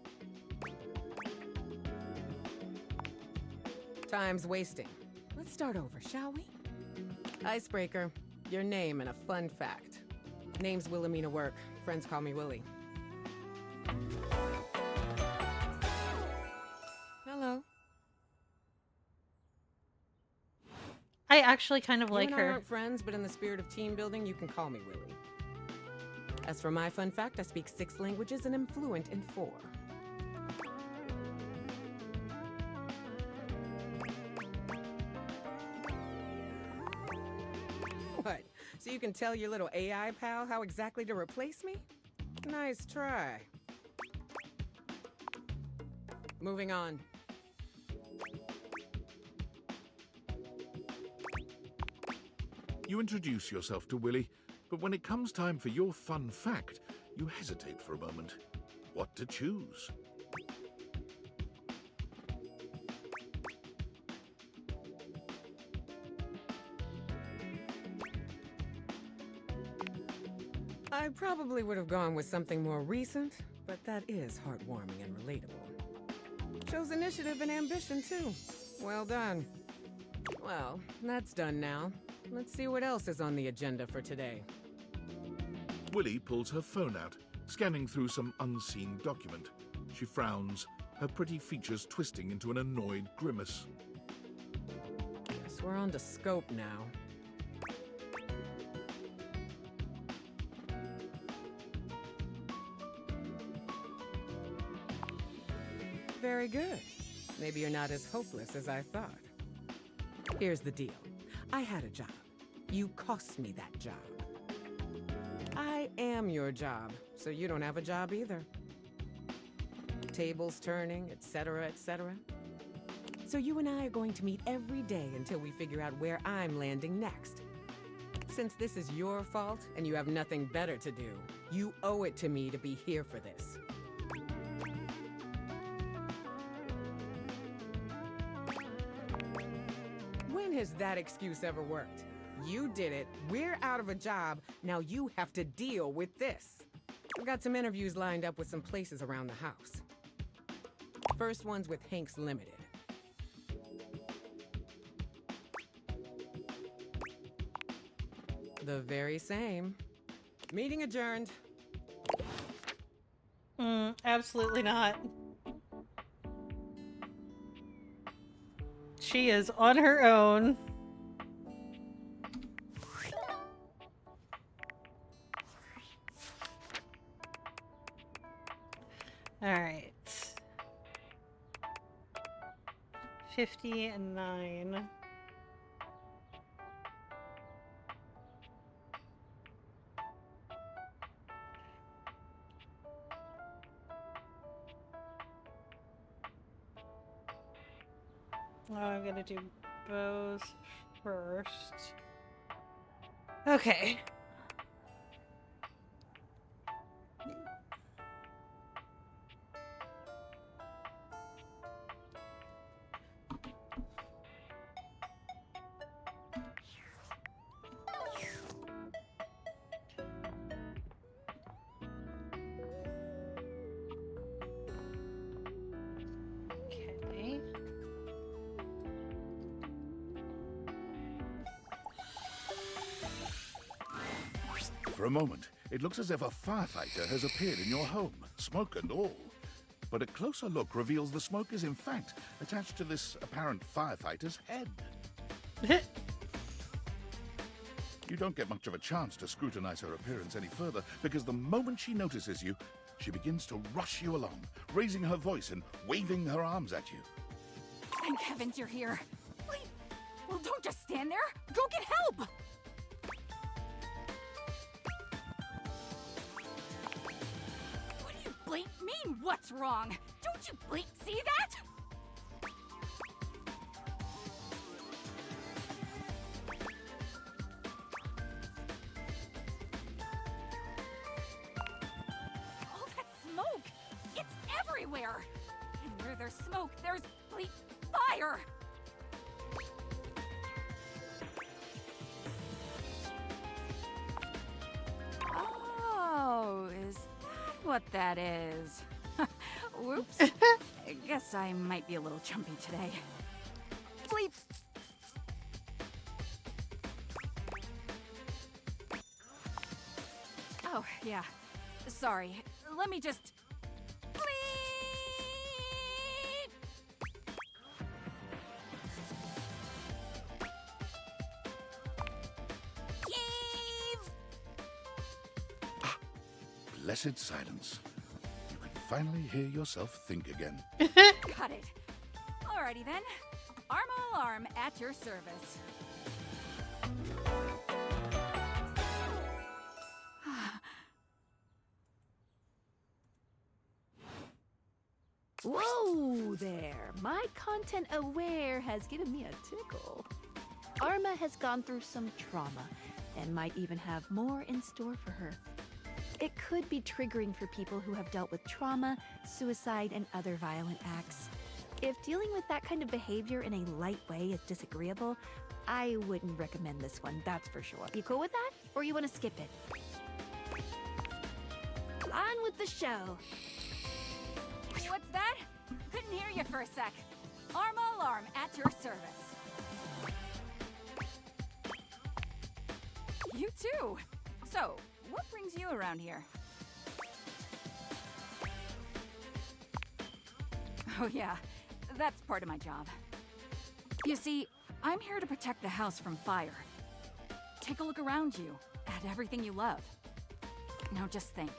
Time's wasting. Let's start over, shall we? Icebreaker. Your name and a fun fact. Name's Wilhelmina Work. Friends call me Willie. Hello. I actually kind of like You and I her. aren't friends, but in the spirit of team building, you can call me Willie. As for my fun fact, I speak 6 languages and am fluent in 4. What? So you can tell your little AI pal how exactly to replace me? Nice try. Moving on. You introduce yourself to Willie, but when it comes time for your fun fact, you hesitate for a moment. What to choose? I probably would have gone with something more recent, but that is heartwarming and relatable. Shows initiative and ambition, too. Well done. Well, that's done now. Let's see what else is on the agenda for today. Willie pulls her phone out, scanning through some unseen document. She frowns her pretty features twisting into an annoyed grimace. Guess we're on to scope now. Very good. Maybe you're not as hopeless as I thought. Here's the deal. I had a job. You cost me that job. I am your job, so you don't have a job either. Tables turning, etc., etc. So you and I are going to meet every day until we figure out where I'm landing next. Since this is your fault and you have nothing better to do, you owe it to me to be here for this. When has that excuse ever worked? You did it, we're out of a job, now you have to deal with this. I've got some interviews lined up with some places around the house. First one's with Hanks Limited. The very same. Meeting adjourned. Absolutely not. She is on her own. All right. 59. Oh, I'm gonna do bows first. Okay. Okay. For a moment, it looks as if a firefighter has appeared in your home, smoke and all. But a closer look reveals the smoke is in fact attached to this apparent firefighter's head. You don't get much of a chance to scrutinize her appearance any further, because the moment she notices you, she begins to rush you along, raising her voice and waving her arms at you. Thank heavens you're here. Wait, well, don't just stand there. Go get help! What do you blink mean, what's wrong? Don't you blink see that? All that smoke! It's everywhere! And where there's smoke, there's fire! Oh, is that what that is? Whoops. I guess I might be a little jumpy today. Bleep! Oh, yeah. Sorry. Let me just... Bleep! Eve! Blessed silence. You can finally hear yourself think again. Got it. Alrighty then. Armo alarm at your service. Whoa there! My content aware has given me a tickle. Arma has gone through some trauma and might even have more in store for her. It could be triggering for people who have dealt with trauma, suicide, and other violent acts. If dealing with that kind of behavior in a light way is disagreeable, I wouldn't recommend this one, that's for sure. You cool with that? Or you want to skip it? On with the show! What's that? Couldn't hear you for a sec. Armo alarm at your service. You too. So, what brings you around here? Oh yeah, that's part of my job. You see, I'm here to protect the house from fire. Take a look around you, at everything you love. Now just think,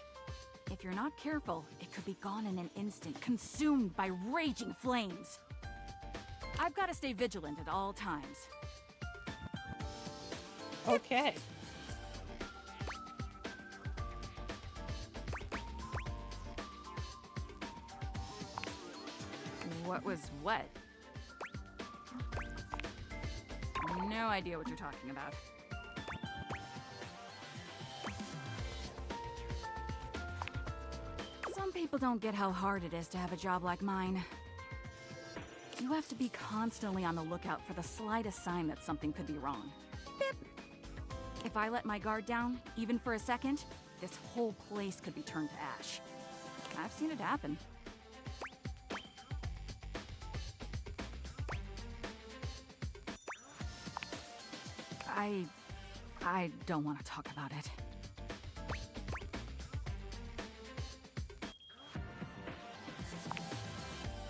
if you're not careful, it could be gone in an instant, consumed by raging flames. I've got to stay vigilant at all times. Okay. What was what? No idea what you're talking about. Some people don't get how hard it is to have a job like mine. You have to be constantly on the lookout for the slightest sign that something could be wrong. Beep. If I let my guard down, even for a second, this whole place could be turned to ash. I've seen it happen. I don't want to talk about it.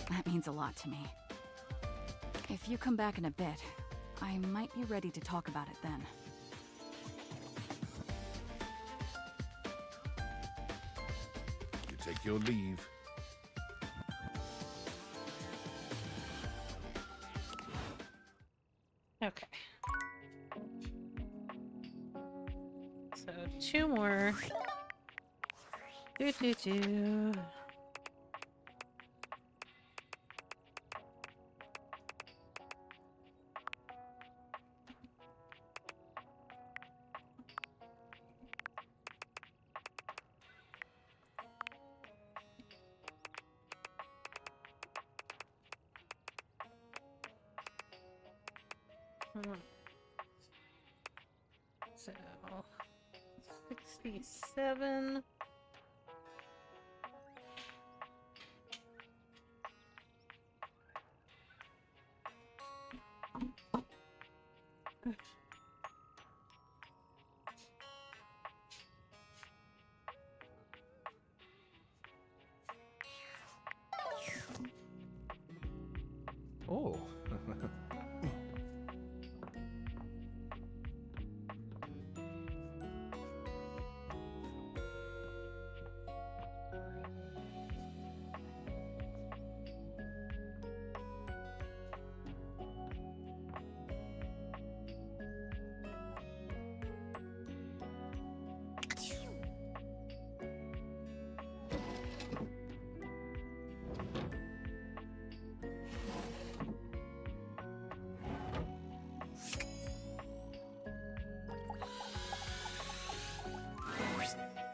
That means a lot to me. If you come back in a bit, I might be ready to talk about it then. You take your leave. Okay. So 2 more. Do. So 67. Oh.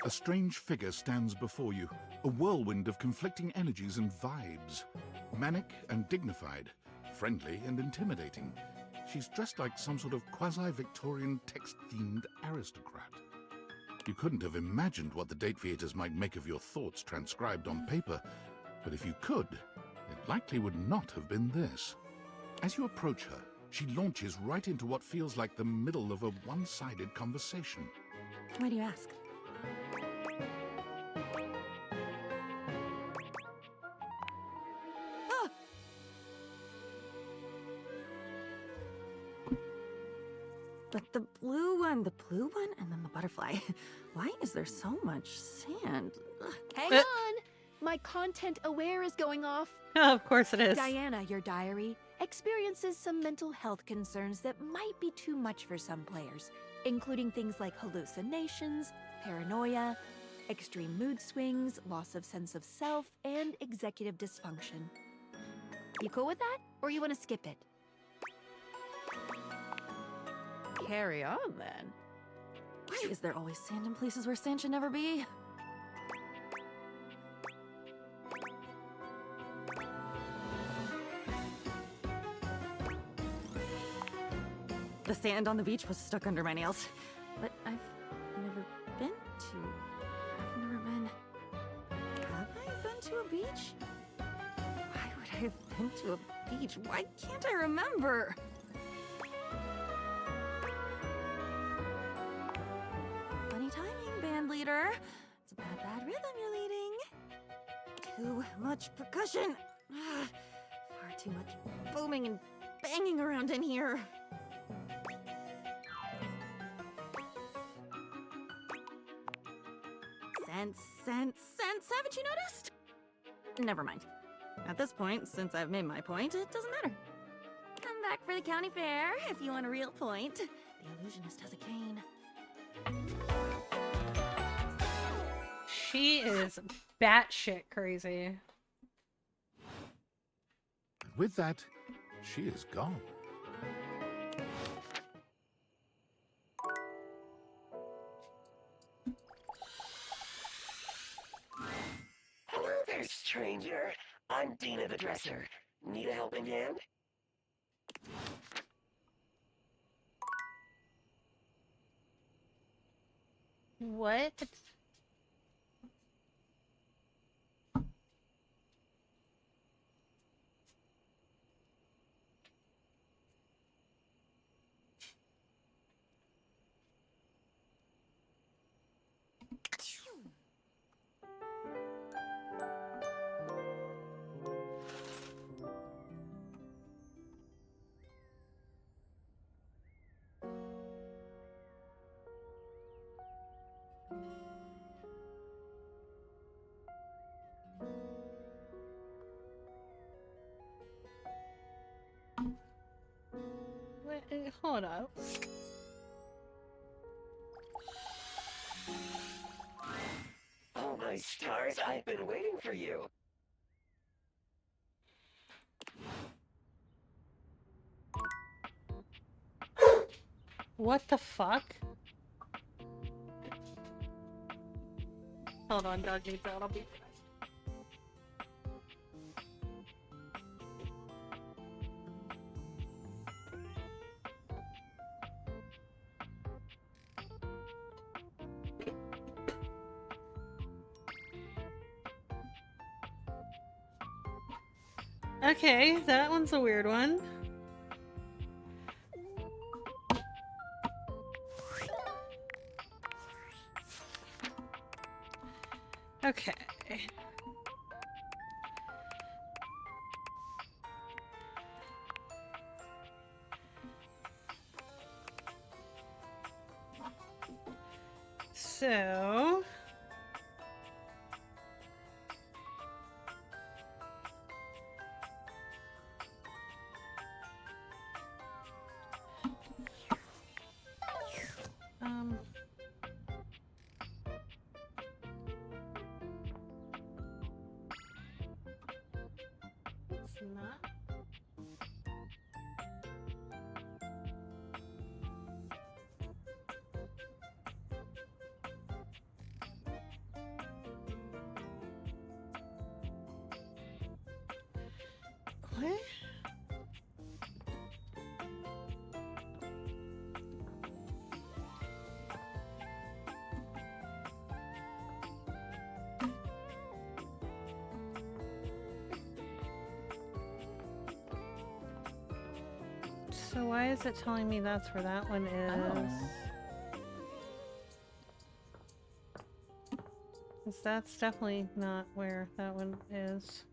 A strange figure stands before you, a whirlwind of conflicting energies and vibes. Manic and dignified, friendly and intimidating. She's dressed like some sort of quasi-Victorian text-themed aristocrat. You couldn't have imagined what the date theaters might make of your thoughts transcribed on paper, but if you could, it likely would not have been this. As you approach her, she launches right into what feels like the middle of a one-sided conversation. Why do you ask? But the blue one, and then the butterfly. Why is there so much sand? Ugh. Hang on! My content aware is going off. Oh, of course it is. Diana, your diary, experiences some mental health concerns that might be too much for some players, including things like hallucinations, paranoia, extreme mood swings, loss of sense of self, and executive dysfunction. You cool with that? Or you want to skip it? Carry on, then. Why is there always sand in places where sand should never be? The sand on the beach was stuck under my nails. But I've never been to... Have I been to a beach? Why would I have been to a beach? Why can't I remember? Funny timing, band leader. It's a bad rhythm you're leading. Too much percussion. Far too much booming and banging around in here. Sense, haven't you noticed? Never mind. At this point, since I've made my point, it doesn't matter. Come back for the county fair if you want a real point. The illusionist has a cane. She is batshit crazy. With that, she is gone. Hello there, stranger. I'm Dina the Dresser. Need a helping hand? What? Wait, hold up. Oh my stars, I've been waiting for you. What the fuck? Hold on, dog needs out. I'll be fast. Okay, that one's a weird one. Okay. So... It's not. What? So why is it telling me that's where that one is? Because that's definitely not where that one is.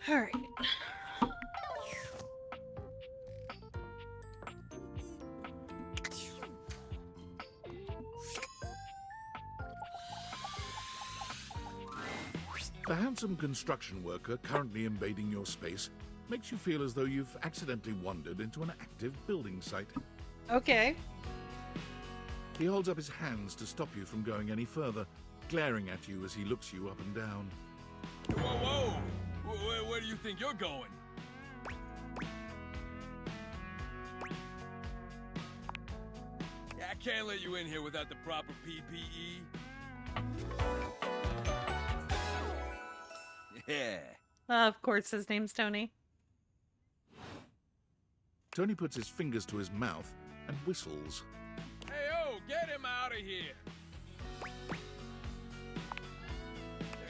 All right. The handsome construction worker currently invading your space makes you feel as though you've accidentally wandered into an active building site. Okay. He holds up his hands to stop you from going any further, glaring at you as he looks you up and down. Whoa, whoa! Where do you think you're going? can't let you in here without the proper PPE. Yeah. Of course, his name's Tony. Tony puts his fingers to his mouth and whistles. Hey, oh, get him out of here.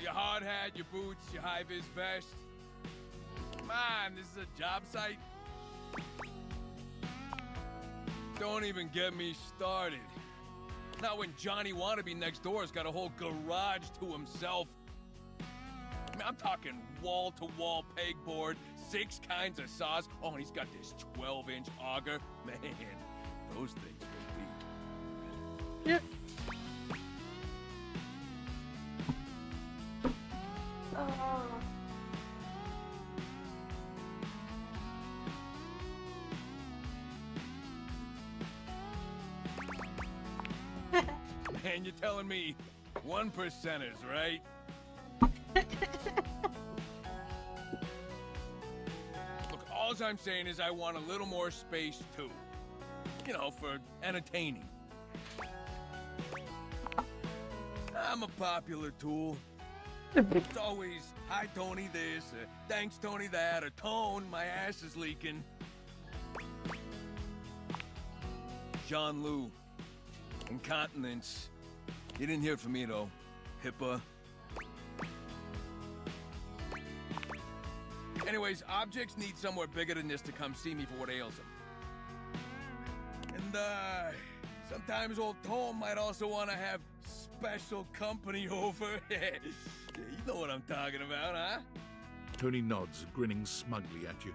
Your hard hat, your boots, your high-vis vest. Come on, this is a job site. Don't even get me started. Not when Johnny Wannabe next door's got a whole garage to himself. I mean, I'm talking wall-to-wall pegboard, 6 kinds of saws. Oh, and he's got this 12-inch auger. Man, those things could be. Yep. Man, you're telling me 1%ers, right? Look, all I'm saying is I want a little more space, too. You know, for entertaining. I'm a popular tool. It's always, hi, Tony this, thanks, Tony that, or Tone, my ass is leaking. Jean-Loup. Incontinence. You didn't hear from me, though. HIPAA. Anyways, objects need somewhere bigger than this to come see me for what ails them. And, sometimes old Tom might also want to have special company over. Yeah, you know what I'm talking about, huh? Tony nods, grinning smugly at you.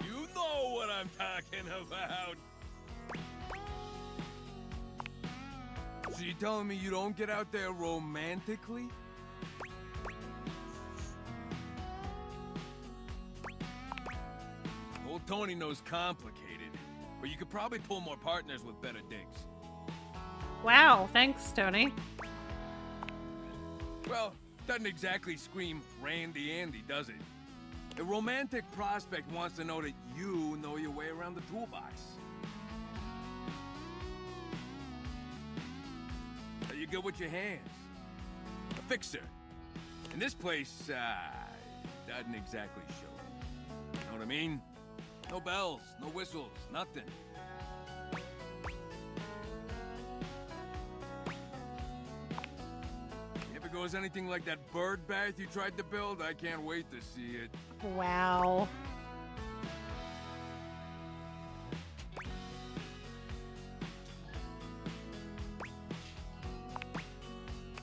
You know what I'm talking about. So you telling me you don't get out there romantically? Old Tony knows complicated, but you could probably pull more partners with better digs. Wow, thanks, Tony. Well, doesn't exactly scream Randy Andy, does it? The romantic prospect wants to know that you know your way around the toolbox. Are you good with your hands? A fixer. And this place, doesn't exactly show it. Know what I mean? No bells, no whistles, nothing. If it goes anything like that bird bath you tried to build, I can't wait to see it. Wow.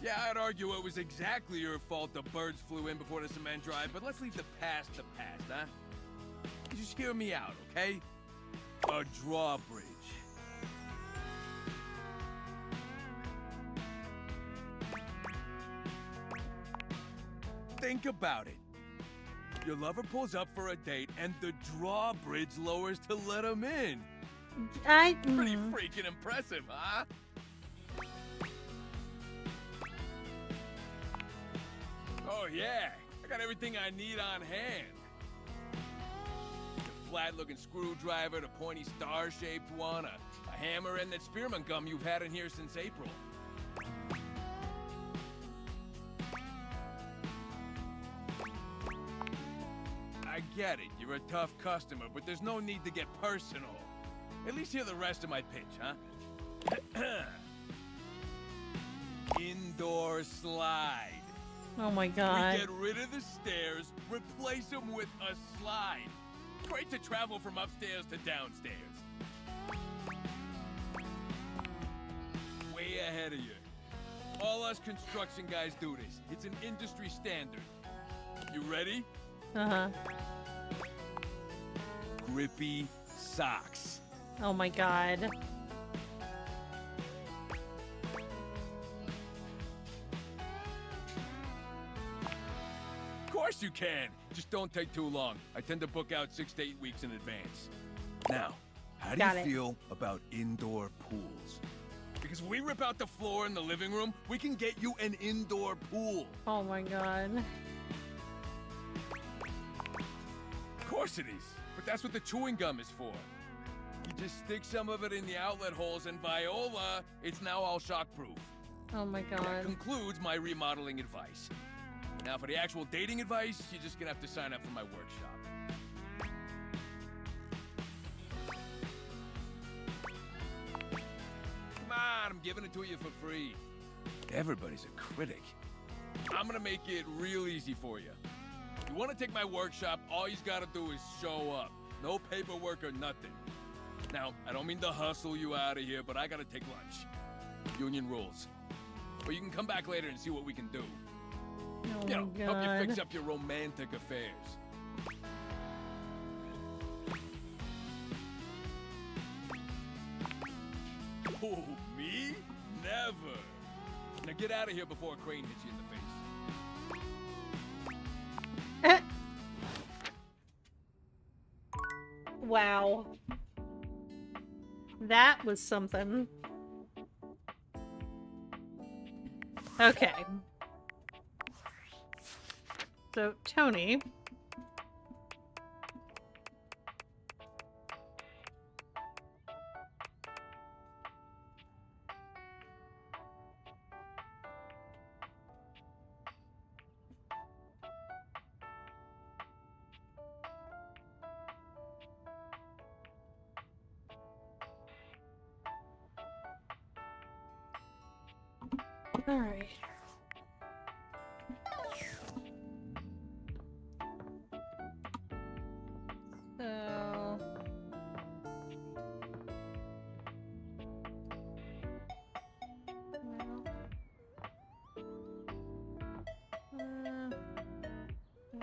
Yeah, I'd argue it was exactly your fault the birds flew in before the cement drive, but let's leave the past, huh? Just hear me out, okay? A drawbridge. Think about it. Your lover pulls up for a date, and the drawbridge lowers to let him in. Pretty freaking impressive, huh? Oh yeah, I got everything I need on hand. The flat-looking screwdriver, the pointy star-shaped one, a hammer, and that spearmint gum you've had in here since April. I get it, you're a tough customer, but there's no need to get personal. At least hear the rest of my pitch, huh? Indoor slide. Oh my god. We get rid of the stairs, replace them with a slide. Great to travel from upstairs to downstairs. Way ahead of you. All us construction guys do this. It's an industry standard. You ready? Uh-huh. Grippy socks. Oh my god. Of course you can. Just don't take too long. I tend to book out 6 to 8 weeks in advance. Now, how do you feel about indoor pools? Because if we rip out the floor in the living room, we can get you an indoor pool. Oh my god. course it is. But that's what the chewing gum is for. You just stick some of it in the outlet holes, and Viola, it's now all shockproof. Oh my That god. concludes my remodeling advice. Now, for the actual dating advice, you're just gonna have to sign up for my workshop. Come on, I'm giving it to you for free. Everybody's a critic. I'm gonna make it real easy for you. You wanna take my workshop, all you gotta do is show up. No paperwork or nothing. Now, I don't mean to hustle you out of here, but I gotta take lunch. Union rules. But you can come back later and see what we can do. Oh You know, my help you fix god. up your romantic affairs. Oh, me? Never. Now get out of here before a crane hits you in the face. Wow. That was something. Okay. So, Tony. All right. So no.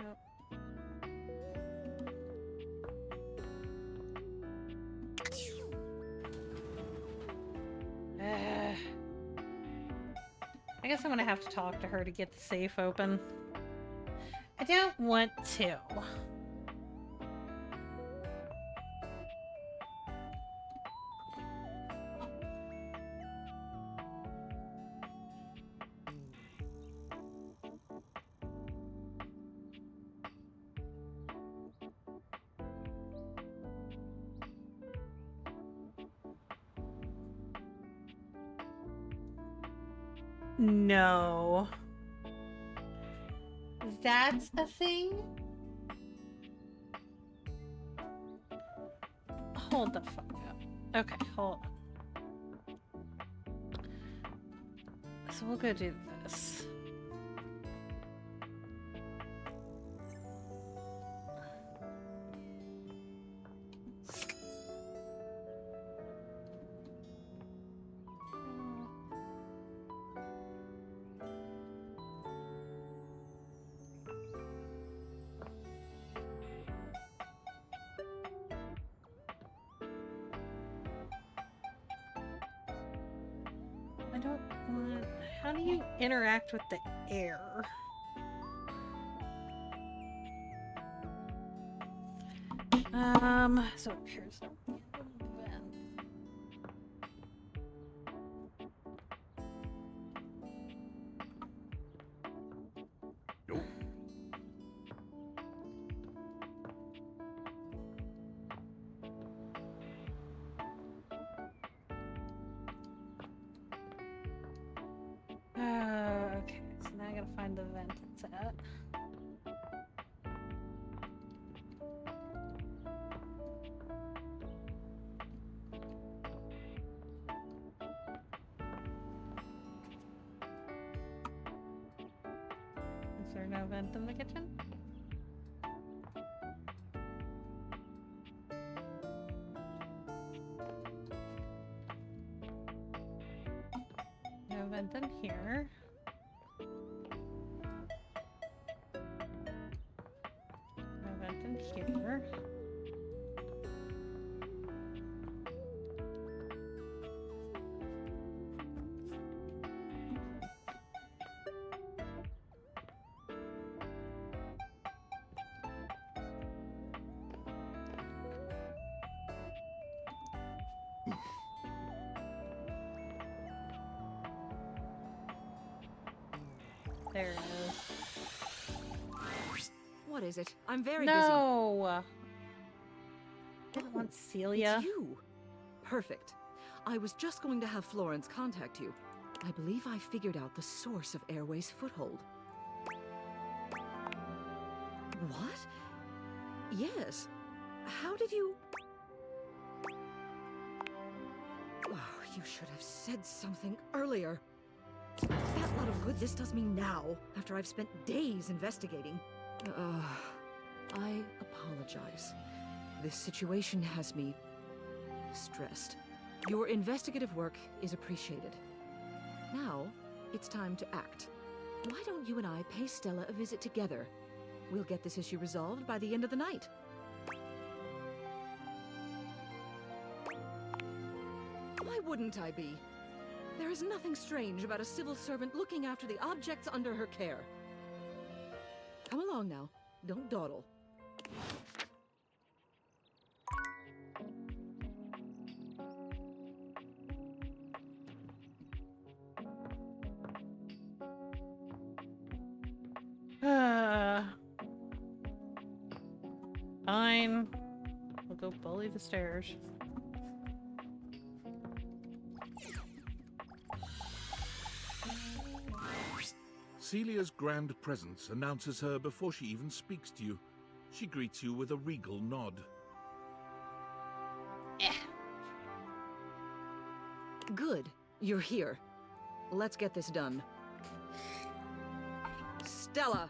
I guess I'm gonna have to talk to her to get the safe open. I don't want to. No. That's a thing? Hold the fuck up. Okay, hold on. So we'll go do this. I don't want... How do you interact with the air? So here's the vent. Okay, so now I gotta find the vent it's at. Is there no vent in the kitchen? No vent in here. No vent in here. There it is. What is it? I'm very busy. No! Celia. It's you. Perfect. I was just going to have Florence contact you. I believe I figured out the source of Airway's foothold. What? Yes. How did you... Oh, you should have said something earlier. A fat lot of good this does me now, after I've spent days investigating. I apologize. This situation has me stressed. Your investigative work is appreciated. Now, it's time to act. Why don't you and I pay Stella a visit together? We'll get this issue resolved by the end of the night. Why wouldn't I be? There is nothing strange about a civil servant looking after the objects under her care. Come along now. Don't dawdle. Fine. We'll go bully the stairs. Celia's grand presence announces her before she even speaks to you. She greets you with a regal nod. Good. You're here. Let's get this done. Stella!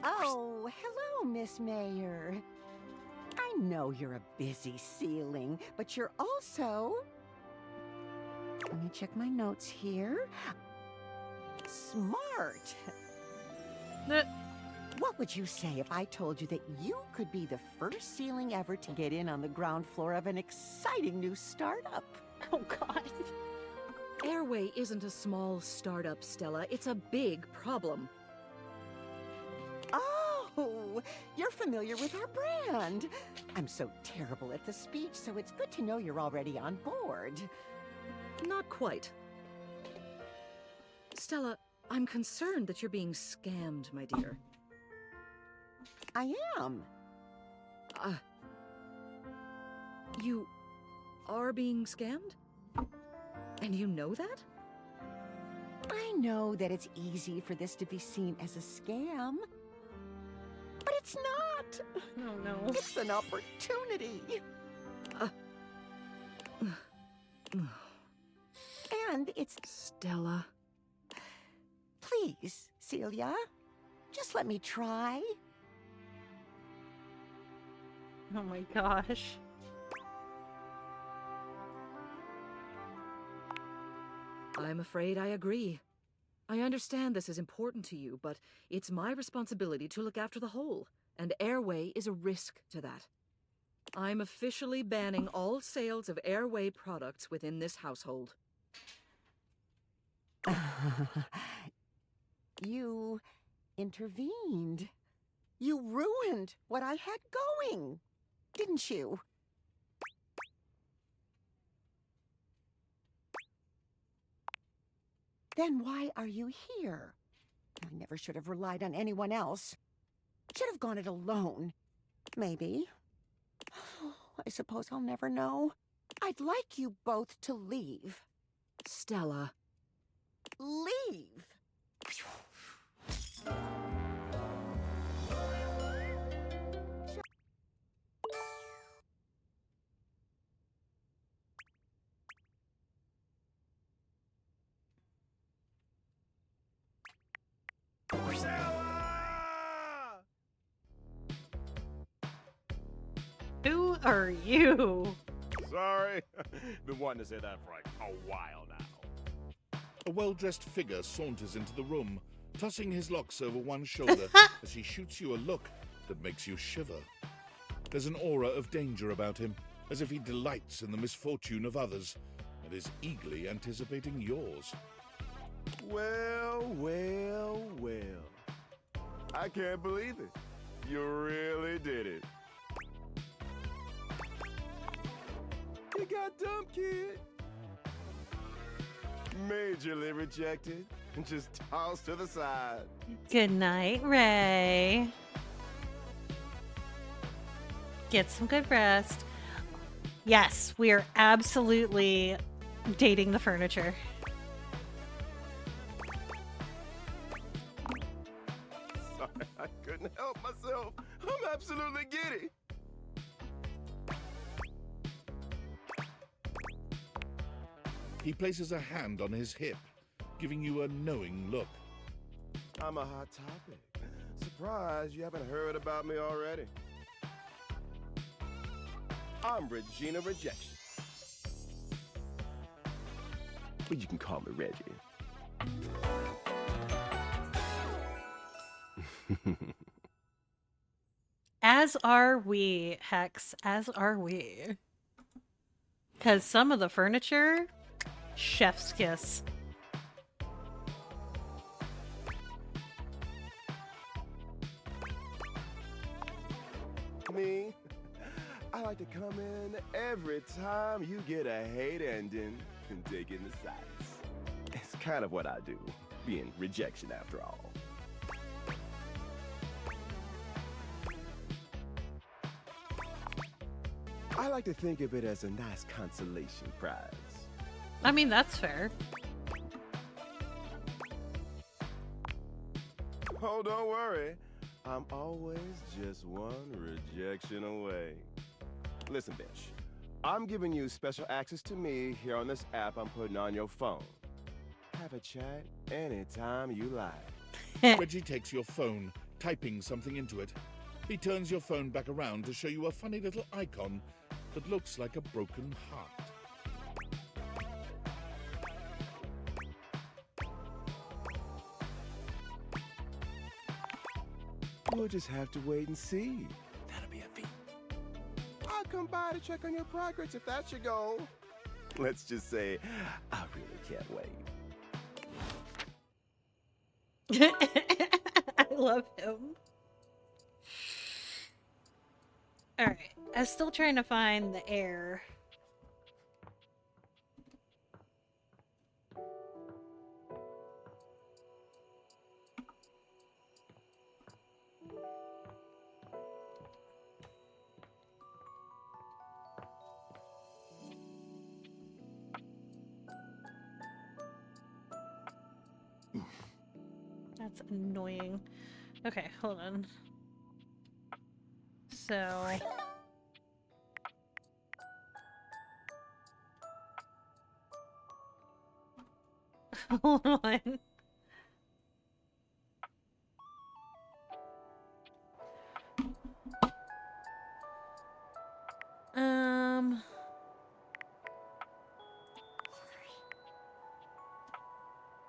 Oh, hello, Miss Mayor. I know you're a busy ceiling, but you're also... Let me check my notes here. Smart. What would you say if I told you that you could be the first ceiling ever to get in on the ground floor of an exciting new startup? Oh, God. Airway isn't a small startup, Stella. It's a big problem. Oh, you're familiar with our brand. I'm so terrible at the speech, so it's good to know you're already on board. Not quite. Stella, I'm concerned that you're being scammed, my dear. I am. You are being scammed? And you know that? I know that it's easy for this to be seen as a scam. But it's not. Oh, no. It's an opportunity. And it's... Stella. Please, Celia. Just let me try. Oh my gosh. I'm afraid I agree. I understand this is important to you, but it's my responsibility to look after the whole, and Airway is a risk to that. I'm officially banning all sales of Airway products within this household. You intervened. You ruined what I had going, didn't you? Then why are you here? I never should have relied on anyone else. Should have gone it alone. Maybe. I suppose I'll never know. I'd like you both to leave. Stella. Leave! Who are you? Sorry. Been wanting to say that for like a while now. A well-dressed figure saunters into the room, tossing his locks over one shoulder as he shoots you a look that makes you shiver. There's an aura of danger about him, as if he delights in the misfortune of others and is eagerly anticipating yours. Well, well, well. I can't believe it. You really did it. You got dumped, kid. Majorly rejected and just tossed to the side. Good night, Ray. Get some good rest. Yes, we are absolutely dating the furniture. Sorry, I couldn't help myself. I'm absolutely giddy. He places a hand on his hip, giving you a knowing look. I'm a hot topic. Surprised you haven't heard about me already. I'm Regina Rejection. But you can call me Reggie. As are we, Hex. As are we. Because some of the furniture, chef's kiss. Me? I like to come in every time you get a hate ending and take in the sights. It's kind of what I do, being rejection after all. I like to think of it as a nice consolation prize. I mean, that's fair. Oh, don't worry. I'm always just one rejection away. Listen, bitch. I'm giving you special access to me here on this app I'm putting on your phone. Have a chat anytime you like. Reggie takes your phone, typing something into it. He turns your phone back around to show you a funny little icon that looks like a broken heart. We'll just have to wait and see. That'll be a feat. I'll come by to check on your progress if that's your goal. Let's just say, I really can't wait. I love him. Alright, I'm still trying to find the air. That's annoying. Okay, hold on. So... hold on.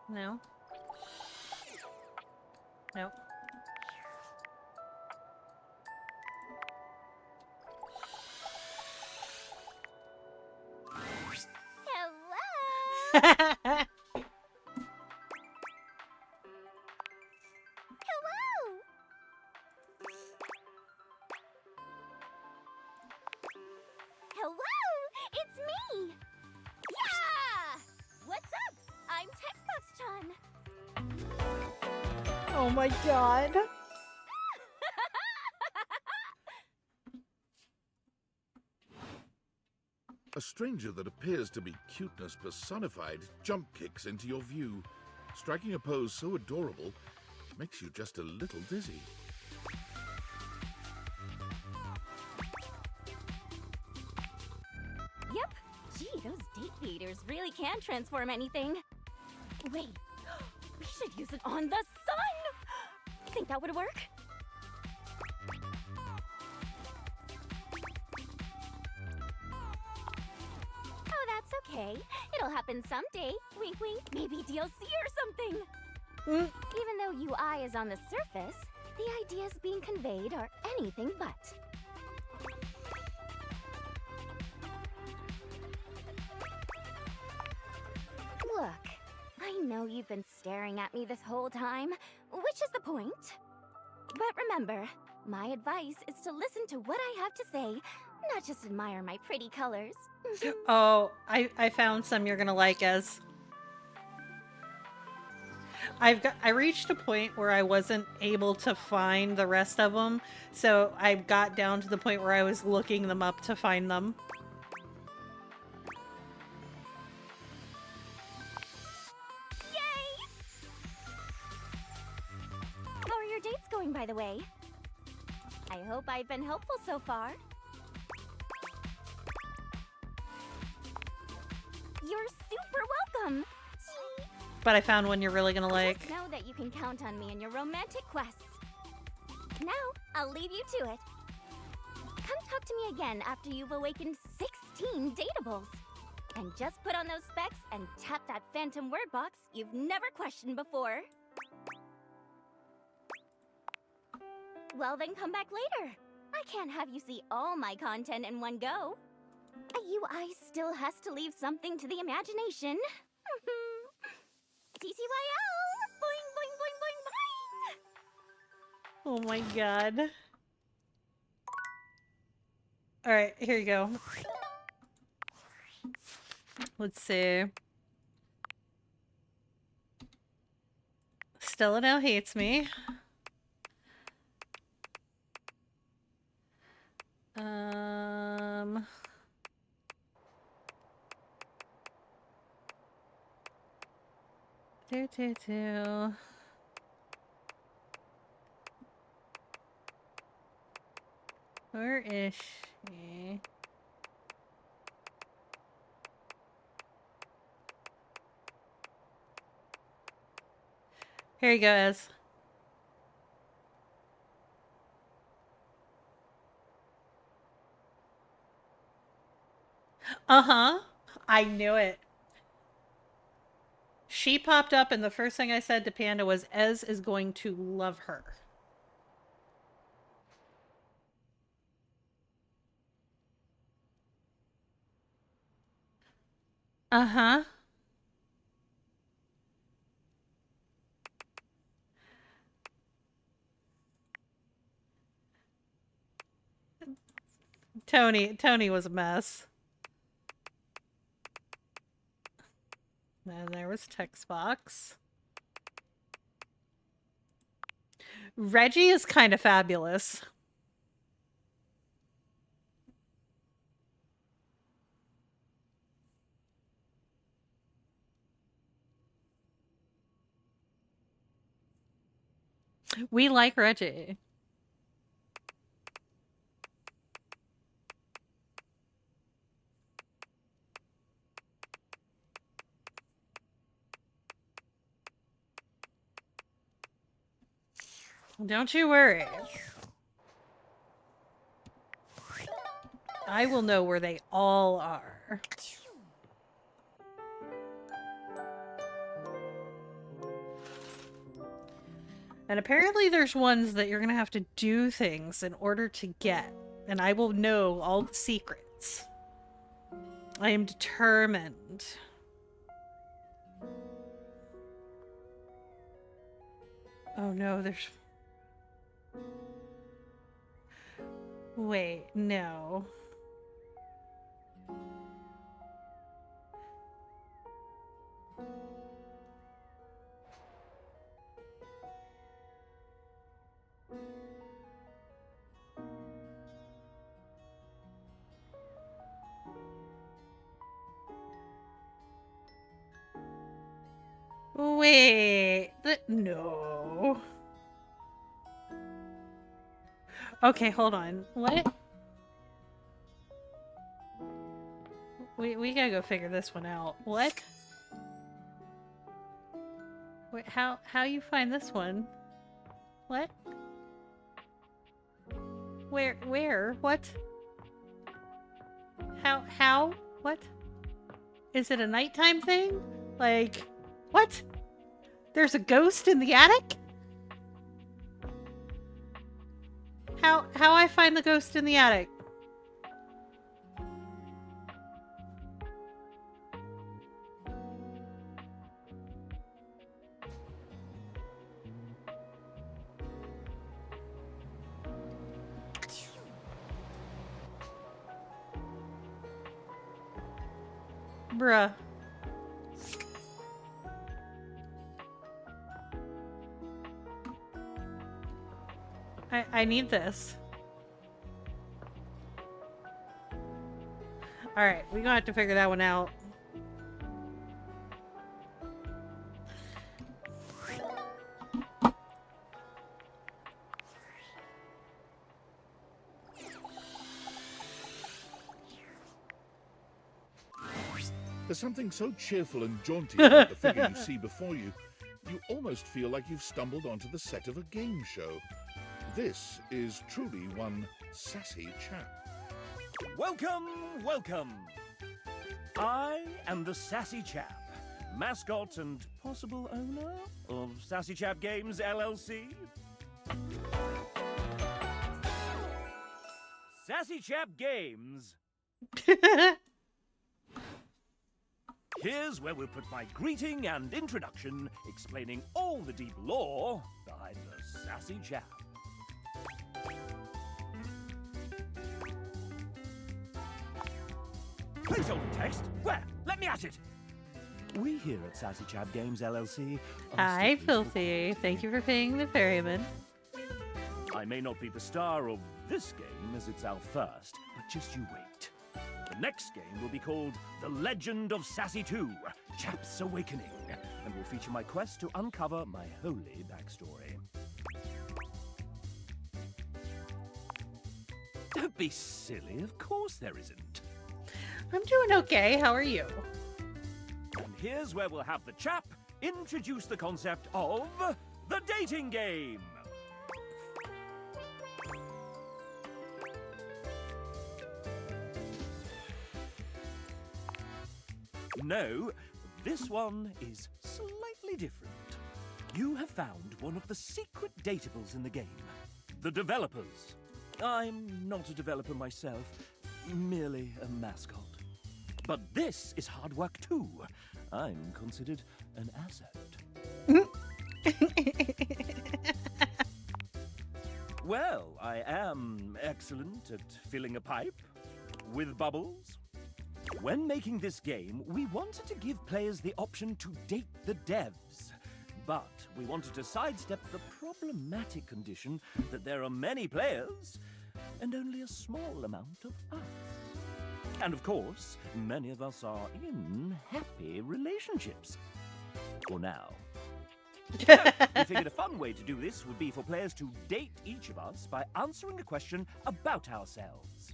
No. No. Hello? Hello, it's me! Yeah! What's up? I'm Textbox-chan. Oh my god. A stranger that appears to be cuteness personified jump kicks into your view. Striking a pose so adorable makes you just a little dizzy. Yep. Gee, those date beaters really can transform anything. Wait, we should use it on the sun! Think that would work? Oh, that's okay. It'll happen someday. Wink, wink. Maybe DLC or something. Even though UI is on the surface, the ideas being conveyed are anything but. Look, I know you've been staring at me this whole time, which is the point. But remember, my advice is to listen to what I have to say, not just admire my pretty colors. Oh, I found some you're gonna like, Ez. I reached a point where I wasn't able to find the rest of them, so I got down to the point where I was looking them up to find them. Yay! How are your dates going, by the way? I hope I've been helpful so far. You're super welcome! But I found one you're really gonna like. Just know that you can count on me in your romantic quests. Now, I'll leave you to it. Come talk to me again after you've awakened 16 dateables. And just put on those specs and tap that phantom word box you've never questioned before. Well, then come back later. I can't have you see all my content in one go. A UI still has to leave something to the imagination. TTYL! Boing, boing, boing, boing, boing! Oh my god. Alright, here you go. Let's see. Stella now hates me. Do. Where is she? Here you go, Ez. Uh-huh. I knew it. She popped up and the first thing I said to Panda was, Ez is going to love her. Uh-huh. Tony was a mess. And there was text box. Reggie is kind of fabulous. We like Reggie. Don't you worry. I will know where they all are. And apparently there's ones that you're going to have to do things in order to get. And I will know all the secrets. I am determined. Oh no, there's... Wait, no. Wait, no. Okay, hold on. What? We gotta go figure this one out. What? Wait, how you find this one? What? Where? What? How? What? Is it a nighttime thing? Like, what? There's a ghost in the attic? How I find the ghost in the attic? Bruh. I need this. Alright, we're gonna have to figure that one out. There's something so cheerful and jaunty about the figure you see before you, you almost feel like you've stumbled onto the set of a game show. This is truly one sassy chap. Welcome, welcome. I am the Sassy Chap, mascot and possible owner of Sassy Chap Games LLC. Sassy Chap Games. Here's where we'll put my greeting and introduction, explaining all the deep lore behind the Sassy Chap. Placeholder text? Where? Let me at it! We here at Sassy Chap Games LLC... Hi, Filthy. Thank you for paying the ferryman. I may not be the star of this game as it's our first, but just you wait. The next game will be called The Legend of Sassy 2, Chap's Awakening, and will feature my quest to uncover my holy backstory. Don't be silly, of course there isn't. I'm doing okay. How are you? And here's where we'll have the chap introduce the concept of the dating game. No, this one is slightly different. You have found one of the secret datables in the game. The developers. I'm not a developer myself, merely a mascot. But this is hard work too. I'm considered an asset. Well, I am excellent at filling a pipe with bubbles. When making this game, we wanted to give players the option to date the devs. But we wanted to sidestep the problematic condition that there are many players and only a small amount of us. And of course, many of us are in happy relationships. For now. So, we figured a fun way to do this would be for players to date each of us by answering a question about ourselves.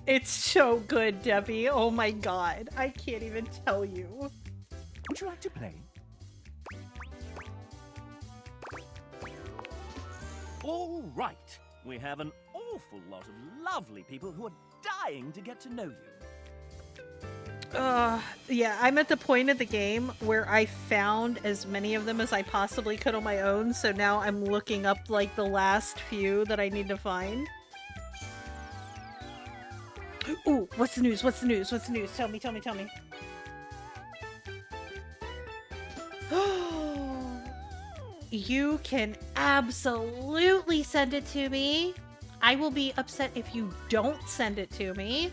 It's so good, Debbie. Oh my god. I can't even tell you. Would you like to play? All right. We have an awful lot of lovely people who are dying to get to know you. Yeah, I'm at the point of the game where I found as many of them as I possibly could on my own, so now I'm looking up, like, the last few that I need to find. Ooh, what's the news? What's the news? What's the news? Tell me, tell me, tell me. You can absolutely send it to me. I will be upset if you don't send it to me.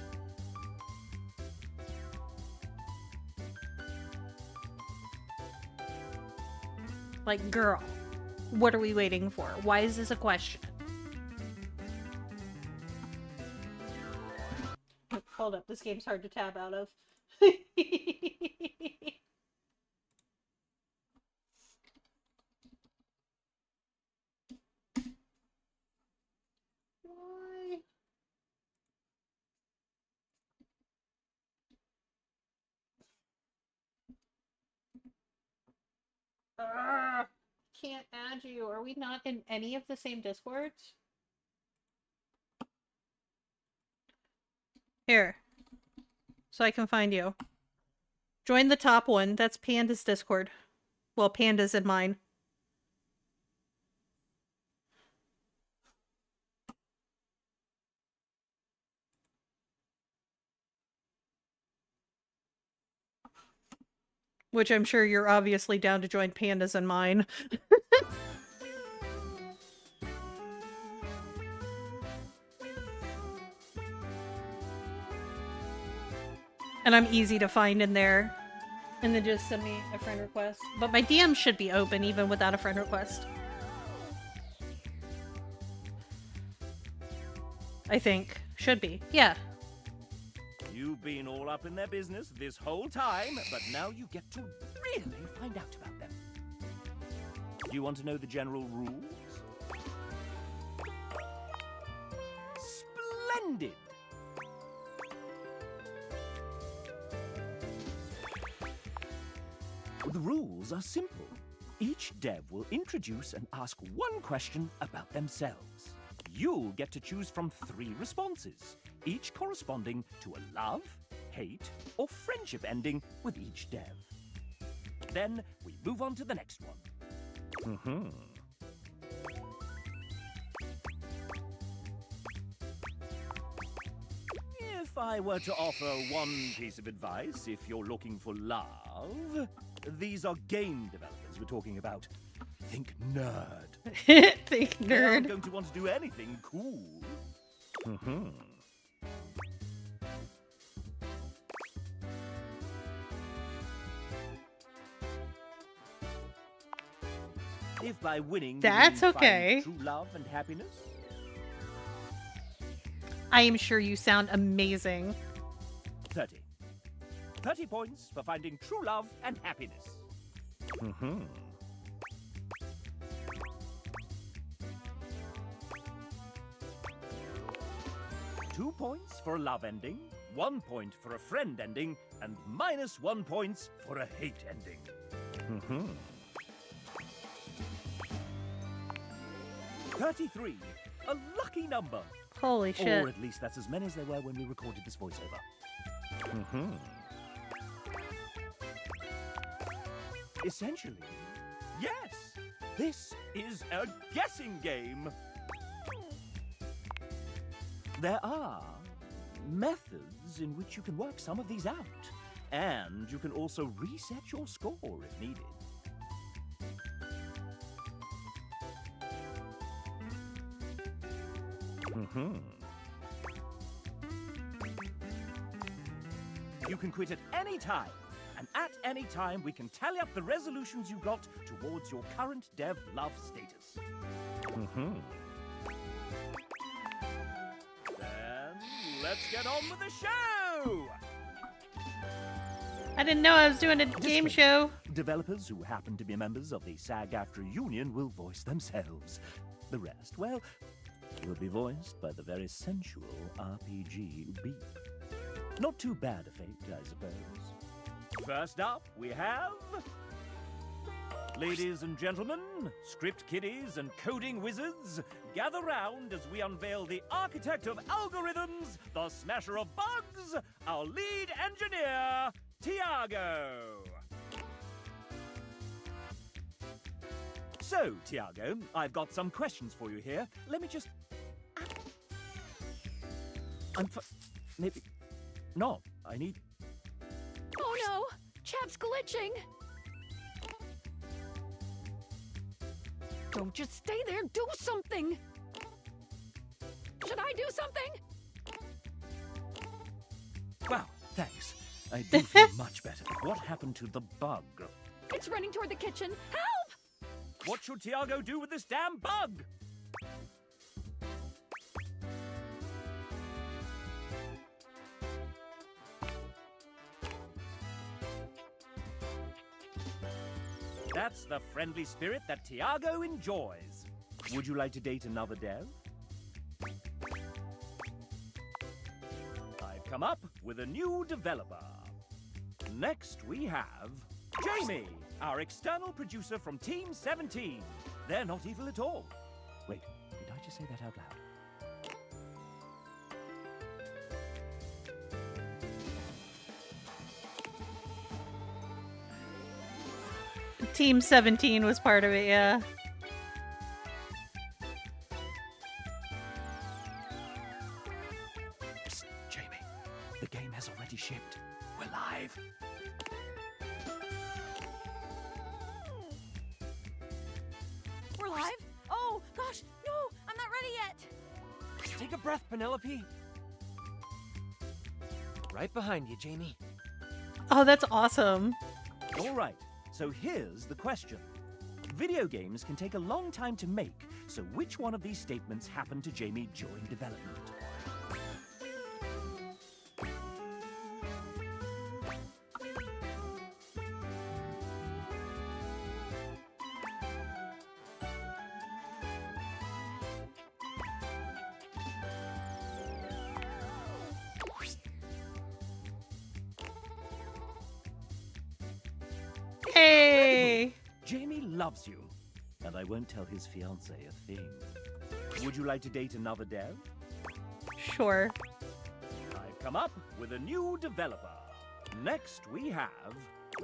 Like, girl, what are we waiting for? Why is this a question? Hold up, this game's hard to tab out of. Why? Can't add you. Are we not in any of the same Discords? Here. So I can find you. Join the top one. That's Panda's Discord. Well, Panda's in mine. Which I'm sure you're obviously down to join Panda's in mine. And I'm easy to find in there. And then just send me a friend request. But my DM should be open even without a friend request. I think. Should be. Yeah. You've been all up in their business this whole time, but now you get to really find out about them. Do you want to know the general rules? Splendid! The rules are simple. Each dev will introduce and ask one question about themselves. You'll get to choose from 3 responses, each corresponding to a love, hate, or friendship ending with each dev. Then we move on to the next one. If I were to offer one piece of advice, if you're looking for love, these are game developers we're talking about. Think nerd. Think They aren't nerd. going to want to do anything cool. If by winning you That's mean okay. find true love and happiness, I am sure you sound amazing. 30. 30 points for finding true love and happiness. 2 points for a love ending, 1 point for a friend ending, and -1 points for a hate ending. 33. A lucky number. Holy shit. Or at least that's as many as there were when we recorded this voiceover. Essentially, yes, this is a guessing game. There are methods in which you can work some of these out, and you can also reset your score if needed. You can quit at any time, and at any time we can tally up the resolutions you got towards your current dev love status. Then let's get on with the show! I didn't know I was doing a game show. Developers who happen to be members of the SAG-AFTRA union will voice themselves. The rest, well, will be voiced by the very sensual RPG Beat. Not too bad a fate, I suppose. First up, we have... Ladies and gentlemen, script kiddies and coding wizards, gather round as we unveil the architect of algorithms, the smasher of bugs, our lead engineer, Tiago. So, Tiago, I've got some questions for you here. Let me just... Maybe... No, I need... Oh no! Chap's glitching! Don't just stay there, do something! Should I do something? Wow, thanks. I do feel much better. What happened to the bug? It's running toward the kitchen. Help! What should Tiago do with this damn bug? That's the friendly spirit that Tiago enjoys. Would you like to date another dev? I've come up with a new developer. Next we have Jamie, our external producer from Team 17. They're not evil at all. Wait, did I just say that out loud? Team 17 was part of it, yeah. Psst, Jamie. The game has already shipped. We're live. We're live? Oh, gosh, no, I'm not ready yet. Take a breath, Penelope. Right behind you, Jamie. Oh, that's awesome. All right, so here's the question. Video games can take a long time to make, so which one of these statements happened to Jamie during development? loves you, and I won't tell his fiancée a thing. Would you like to date another dev? Sure. I've come up with a new developer. Next, we have...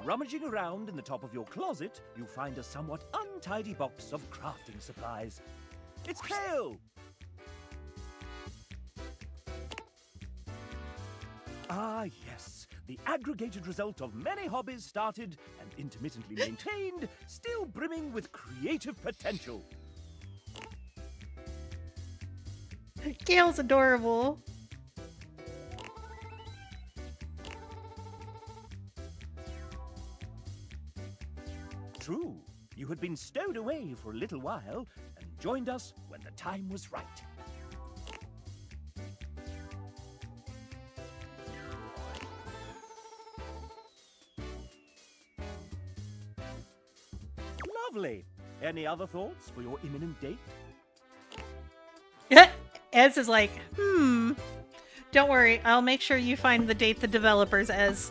Rummaging around in the top of your closet, you find a somewhat untidy box of crafting supplies. It's Kale! Ah, yes. The aggregated result of many hobbies started and intermittently maintained, still brimming with creative potential. Gail's adorable. True, you had been stowed away for a little while and joined us when the time was right. Lovely. Any other thoughts for your imminent date? Ez is like, don't worry, I'll make sure you find the date the developers, Ez.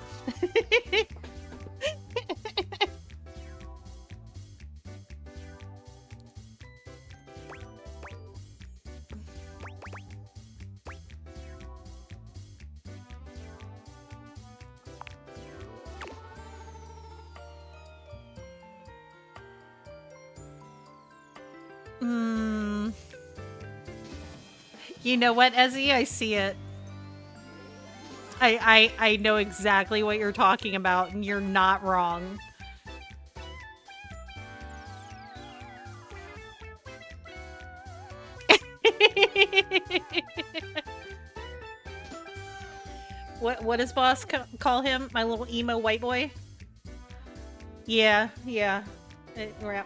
You know what, Ezzy? I see it. I know exactly what you're talking about, and you're not wrong. What does boss call him? My little emo white boy? Yeah.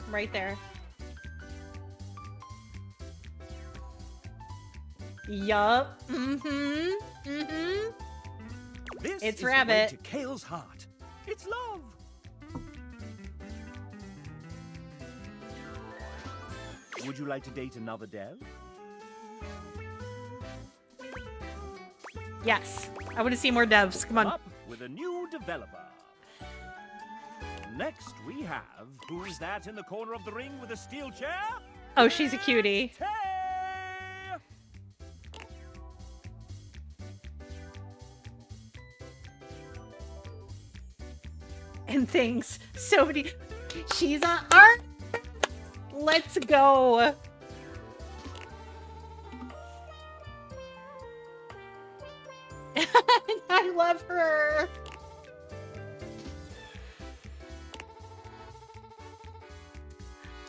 Right there. Yup. This It's is Rabbit. the way to Kale's heart. It's love. Would you like to date another dev? Yes. I want to see more devs. Come on. Up with a new developer. Next we have... Who's that in the corner of the ring with a steel chair? Oh, she's a cutie. Tay! And things. So many. She's on art. Let's go. I love her.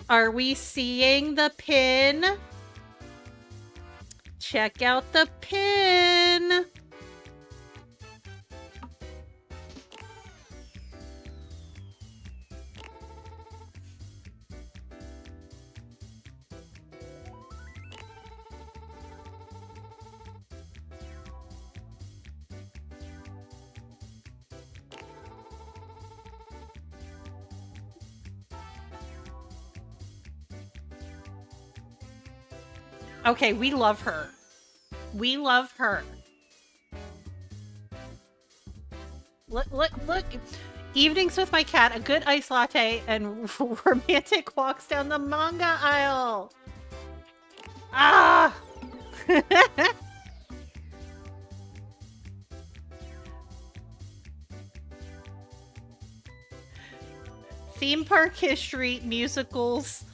Are we seeing the pin? Check out the pin. Okay, we love her. We love her. Look. Evenings with my cat, a good ice latte, and romantic walks down the manga aisle. Ah! Theme park history, musicals.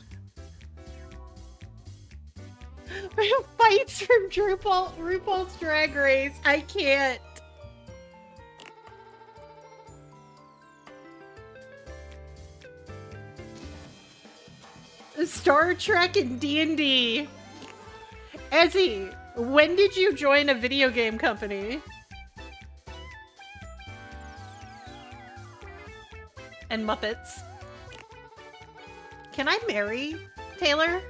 Fights from RuPaul's Drag Race. I can't. Star Trek and D&D. Ezzy, when did you join a video game company? And Muppets. Can I marry Taylor?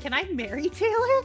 Can I marry Taylor?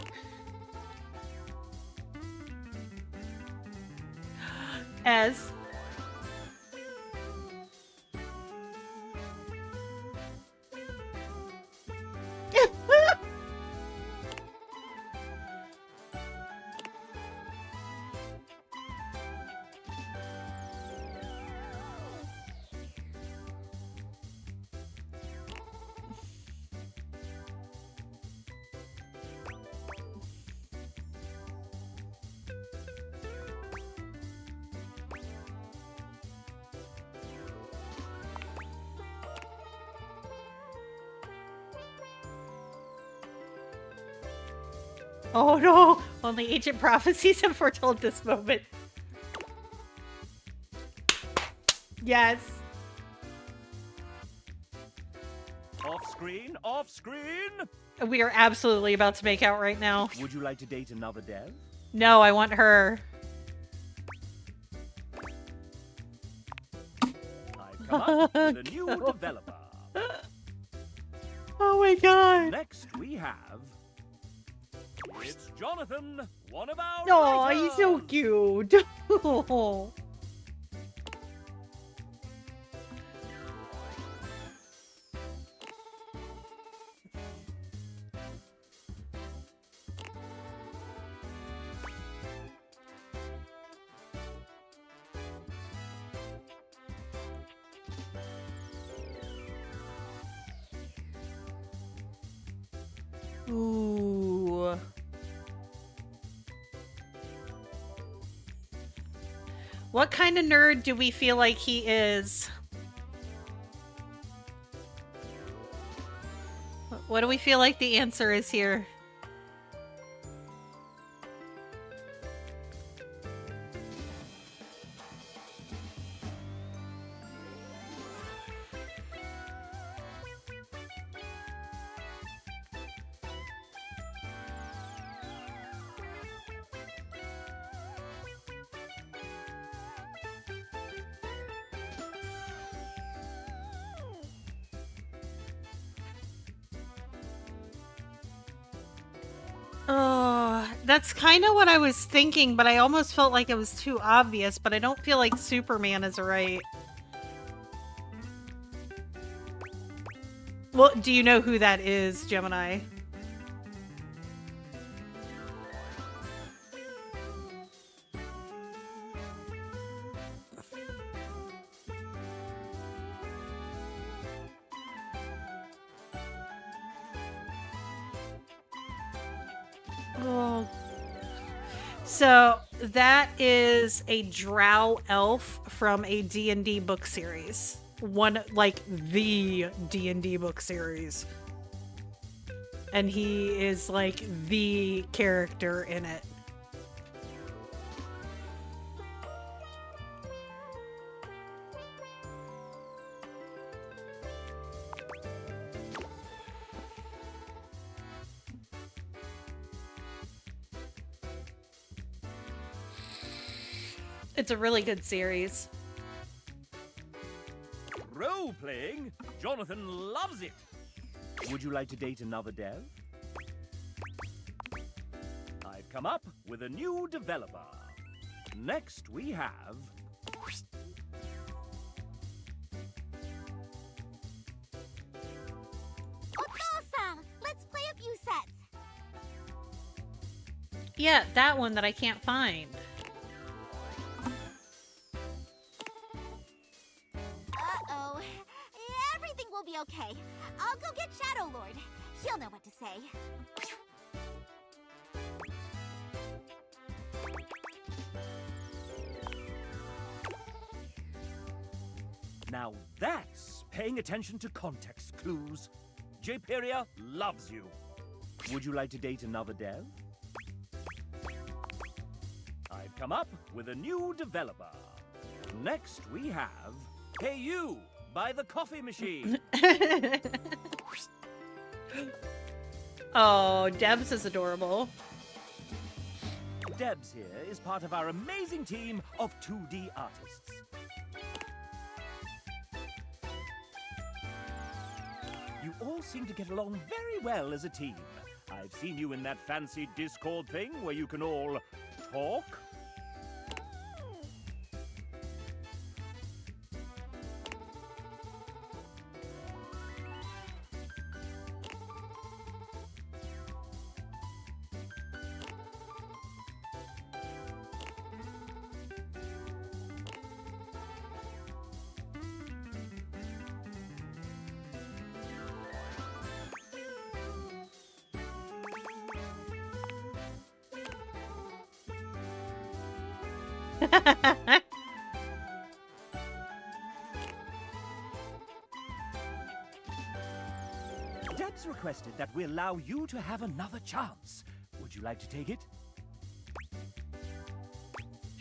Oh no! Only ancient prophecies have foretold this moment. Yes. Off screen, off screen! We are absolutely about to make out right now. Would you like to date another dev? No, I want her. I've come up with a new developer. Oh my god. Next we have... It's Jonathan, one of our Oh, he's so writers. cute. Ooh. What kind of nerd do we feel like he is? What do we feel like the answer is here? Oh, that's kind of what I was thinking, but I almost felt like it was too obvious, but I don't feel like Superman is right. Well, do you know who that is, Gemini? Oh. So that is a drow elf from a D&D book series. One, like, the D&D book series. And he is, like, the character in it. It's a really good series. Role-playing? Jonathan loves it. Would you like to date another dev? I've come up with a new developer. Next we have... Otosa! Let's play a few sets. Yeah, that one that I can't find. Uh-oh. Everything will be okay. I'll go get Shadow Lord. He'll know what to say. Now that's paying attention to context clues. Jperia loves you. Would you like to date another dev? I've come up with a new developer. Next we have Hey You by the Coffee Machine. Oh, Debs is adorable. Debs here is part of our amazing team of 2D artists. You all seem to get along very well as a team. I've seen you in that fancy Discord thing where you can all talk. Debs requested that we allow you to have another chance. Would Would you like to take it?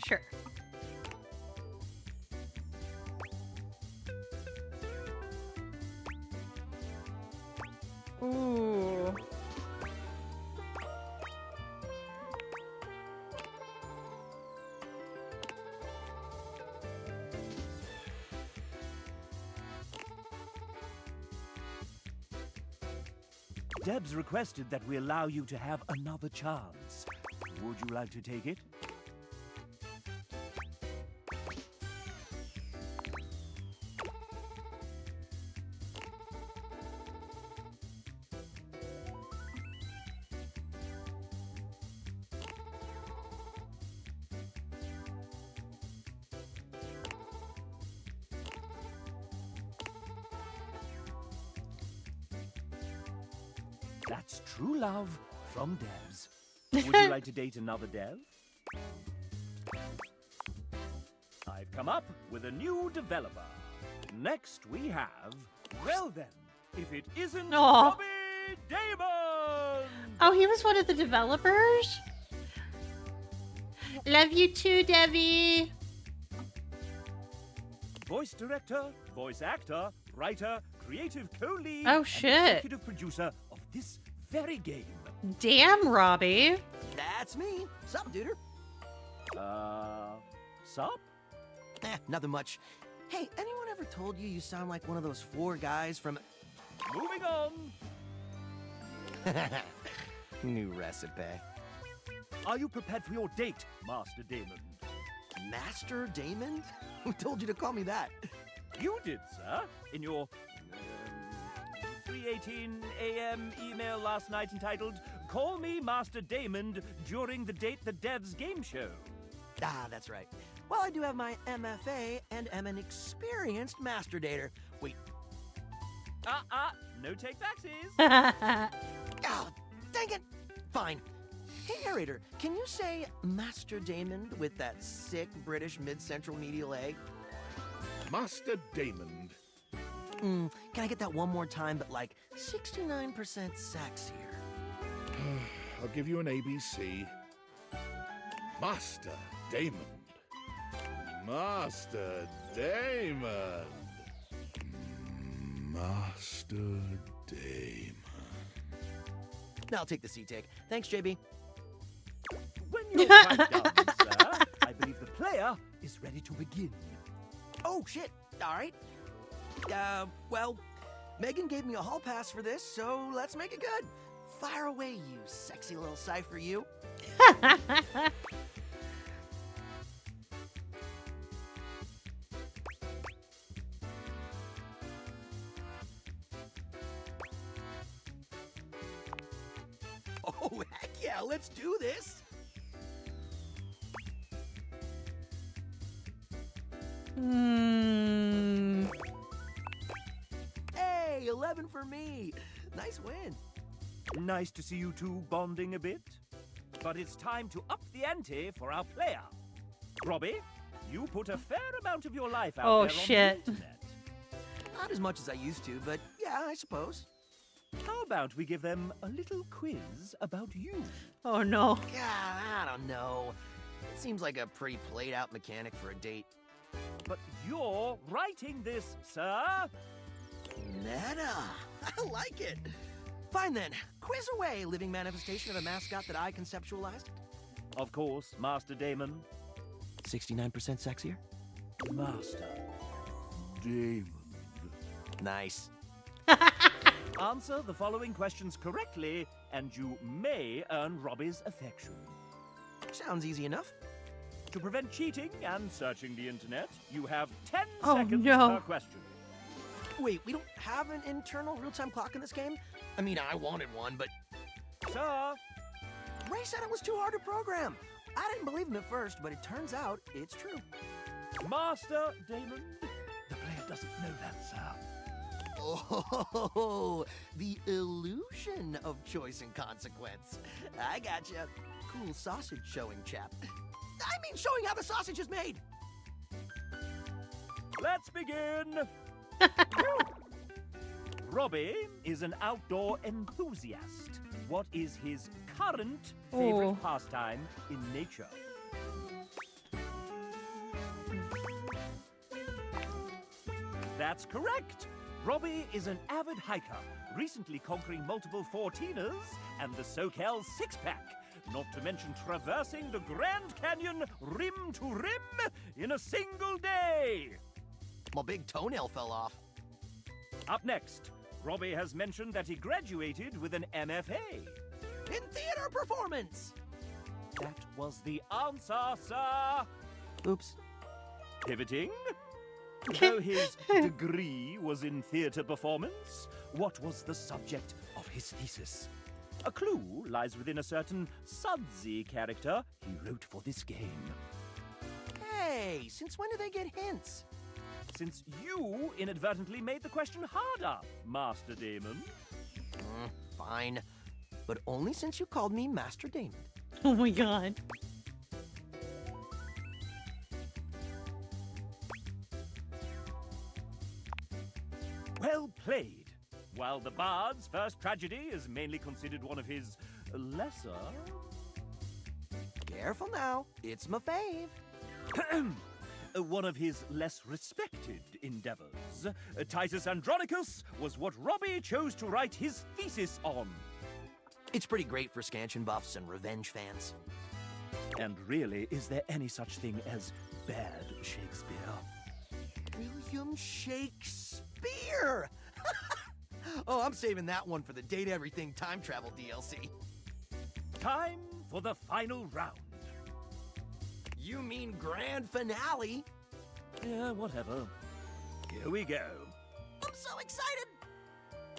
Sure. Ooh. Deb's requested that we allow you to have another chance. Would you like to take it? That's true love from Debs. Would you like to date another Dev? I've come up with a new developer. Next we have, well then, if it isn't Aw. Robbie Damon! Oh, he was one of the developers? Love you too, Debbie. Voice director, voice actor, writer, creative co-lead, Oh, and shit. executive producer of this very game. Damn, Robbie. That's me. Sup, duder? Sup? Nothing much. Hey, anyone ever told you you sound like one of those 4 guys from... Moving on. New recipe. Are you prepared for your date, Master Damon? Master Damon? Who told you to call me that? You did, sir, in your 3:18 a.m. email last night entitled, "Call me Master Damon during the Date the Devs game show." Ah, that's right. Well, I do have my MFA and am an experienced master dater. Wait. No take backsies. Oh, dang it. Fine. Hey, narrator, can you say Master Damon with that sick British mid-central medial A? Master Damon. Can I get that one more time, but like 69% sexier? I'll give you an ABC. Master Damon. Master Damon. Master Damon. I'll take the C-take. Thanks, JB. When you're quite done, sir, I believe the player is ready to begin. Oh, shit. All right. Well, Megan gave me a hall pass for this, so let's make it good. Fire away, you sexy little cipher, you. Oh, heck yeah, let's do this. Hey, 11 for me. Nice win. Nice to see you two bonding a bit. But it's time to up the ante for our player. Robbie, you put a fair amount of your life out Oh, there shit. on the internet. Not as much as I used to, but yeah, I suppose. How about we give them a little quiz about you? Oh, no. God, I don't know. It seems like a pretty played-out mechanic for a date. But you're writing this, sir. Meta. I like it. Fine then. Quiz away, living manifestation of a mascot that I conceptualized. Of course, Master Damon. 69% sexier? Master Damon. Nice. Answer the following questions correctly, and you may earn Robbie's affection. Sounds easy enough. To prevent cheating and searching the internet, you have 10 Oh, seconds no. per question. Wait, we don't have an internal real-time clock in this game? I mean, I wanted one, but... Sir, Ray said it was too hard to program. I didn't believe him at first, but it turns out it's true. Master Damon, the player doesn't know that, sir. Oh, the illusion of choice and consequence. I gotcha. Cool sausage showing, chap. I mean, showing how the sausage is made. Let's begin. Robbie is an outdoor enthusiast. what is his current favorite Oh. pastime in nature? That's correct. Robbie is an avid hiker, recently conquering multiple 14ers and the SoCal six-pack, not to mention traversing the Grand Canyon rim to rim in a single day. My big toenail fell off. Up next, Robbie has mentioned that he graduated with an MFA. In theater performance! That was the answer, sir. Oops. Pivoting. Though his degree was in theatre performance, what was the subject of his thesis? A clue lies within a certain sudsy character he wrote for this game. Hey, since when do they get hints? Since you inadvertently made the question harder, Master Damon. Fine. But only since you called me Master Damon. Oh my god. Well played. While the Bard's first tragedy is mainly considered one of his lesser... Careful now. It's my fave. one of his less respected endeavors, Titus Andronicus, was what Robbie chose to write his thesis on. It's pretty great for scansion buffs and revenge fans. And really, is there any such thing as bad Shakespeare? William Shakespeare! Oh, I'm saving that one for the Date Everything time travel DLC. Time for the final round. You mean grand finale? Yeah, whatever. Here we go. I'm so excited!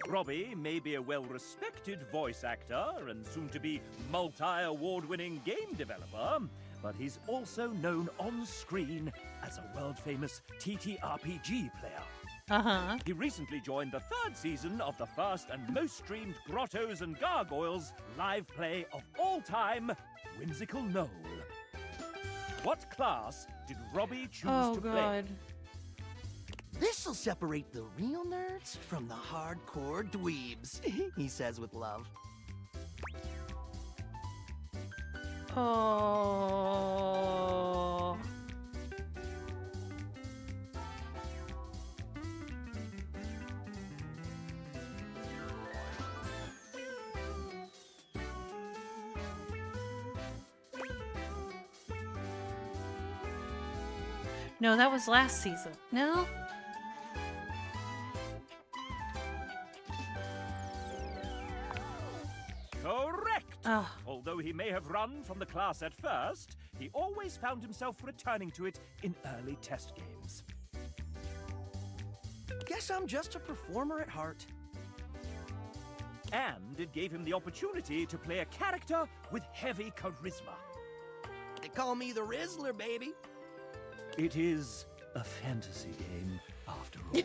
Robbie may be a well-respected voice actor and soon-to-be multi-award-winning game developer, but he's also known on screen as a world-famous TTRPG player. Uh-huh. He recently joined the 3rd season of the first and most streamed Grottos and Gargoyles live play of all time, Whimsical Knoll. What class did Robbie choose to play? This'll separate the real nerds from the hardcore dweebs, he says with love. Oh. No, that was last season. No? Correct! Oh. Although he may have run from the class at first, he always found himself returning to it in early test games. Guess I'm just a performer at heart. And it gave him the opportunity to play a character with heavy charisma. They call me the Rizzler, baby. It is a fantasy game, after all.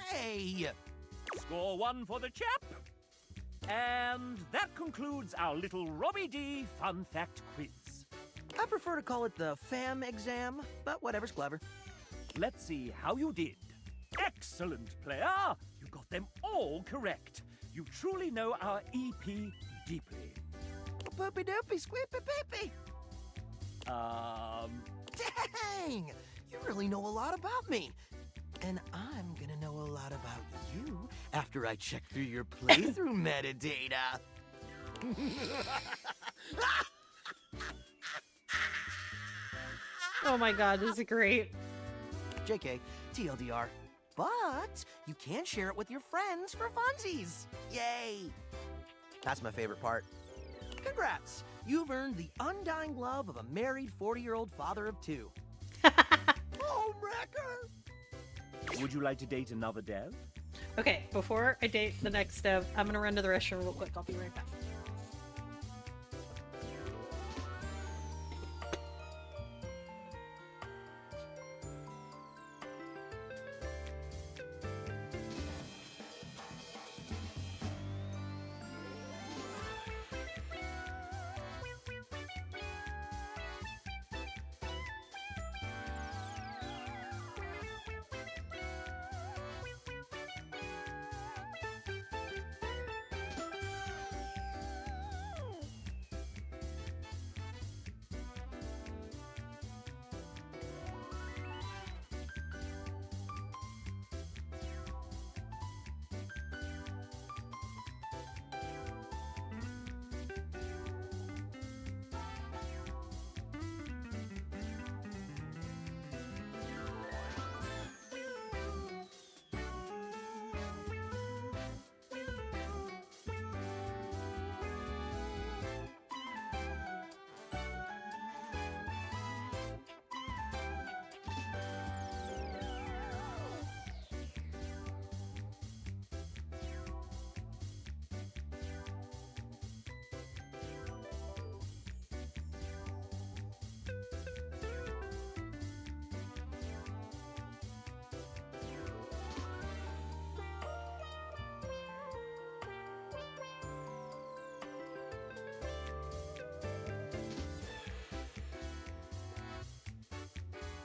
Hey! Score 1 for the chap. And that concludes our little Robbie D fun fact quiz. I prefer to call it the FAM exam, but whatever's clever. Let's see how you did. Excellent, player! You got them all correct. You truly know our EP deeply. Poopy doopy, squeepy peepy. Dang! You really know a lot about me. And I'm gonna know a lot about you after I check through your playthrough metadata. Oh my god, this is great. JK, TLDR. But you can share it with your friends for funsies. Yay! That's my favorite part. Congrats! You've earned the undying love of a married 40-year-old father of 2. Homewrecker! Would you like to date another dev? Okay, before I date the next dev, I'm gonna run to the restroom real quick. I'll be right back.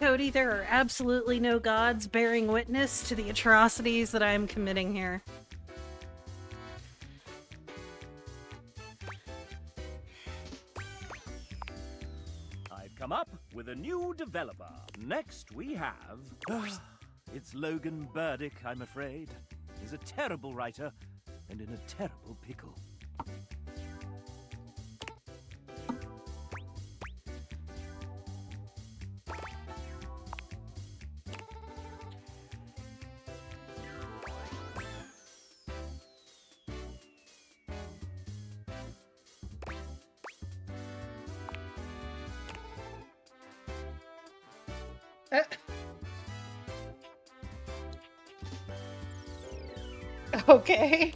Cody, there are absolutely no gods bearing witness to the atrocities that I am committing here. I've come up with a new developer. Next we have... it's Logan Burdick, I'm afraid. He's a terrible writer and in a terrible pickle. Okay.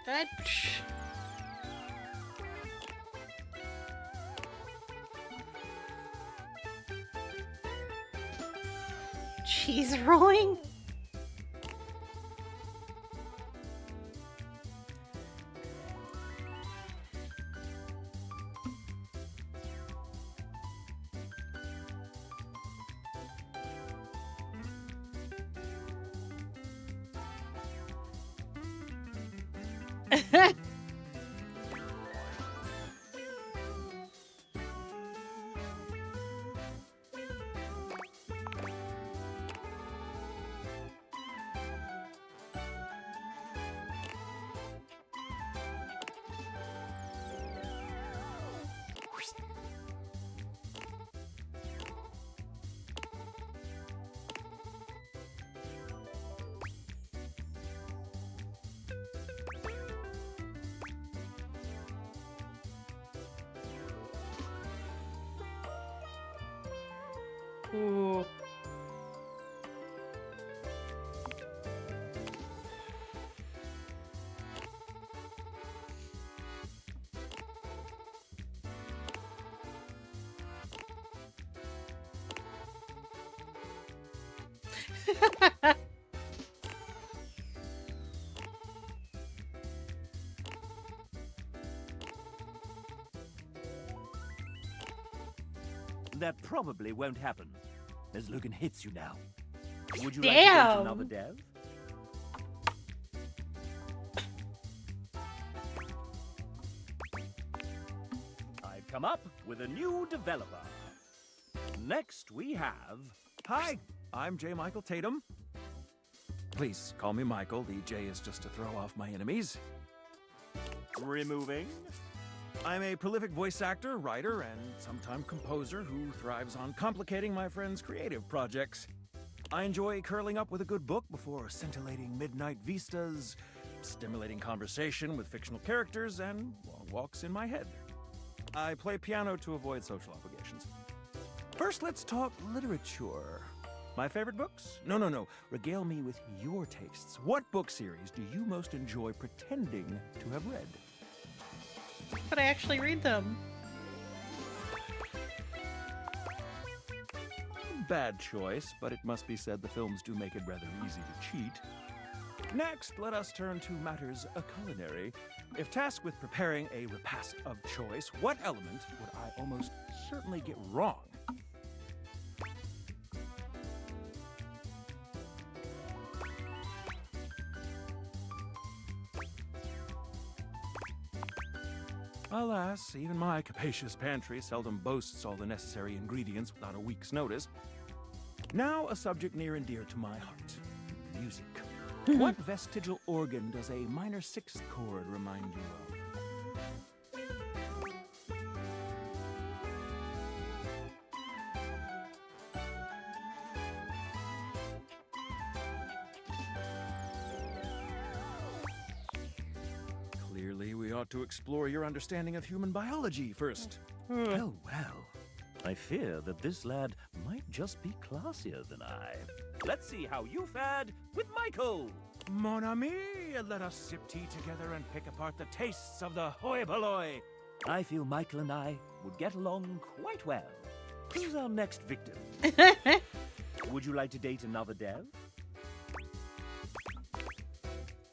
That... Cheese rolling? Ooh. That probably won't happen, as Logan hits you now. Would you Damn. like to go to another dev? I've come up with a new developer. Next we have... Hi, I'm J. Michael Tatum. Please call me Michael. The J is just to throw off my enemies. Removing. I'm a prolific voice actor, writer, and sometime composer who thrives on complicating my friends' creative projects. I enjoy curling up with a good book before scintillating midnight vistas, stimulating conversation with fictional characters, and long walks in my head. I play piano to avoid social obligations. First, let's talk literature. My favorite books? No. Regale me with your tastes. What book series do you most enjoy pretending to have read? But I actually read them. Bad choice, but it must be said the films do make it rather easy to cheat. Next, let us turn to matters culinary. If tasked with preparing a repast of choice, what element would I almost certainly get wrong? Alas, even my capacious pantry seldom boasts all the necessary ingredients without a week's notice. Now, a subject near and dear to my heart. Music. What vestigial organ does a minor sixth chord remind you of? Clearly, we ought to explore your understanding of human biology first. Well. I fear that this lad might just be classier than I. Let's see how you fared with Michael. Mon ami, let us sip tea together and pick apart the tastes of the hoi polloi. I feel Michael and I would get along quite well. Who's our next victim? Would you like to date another dev?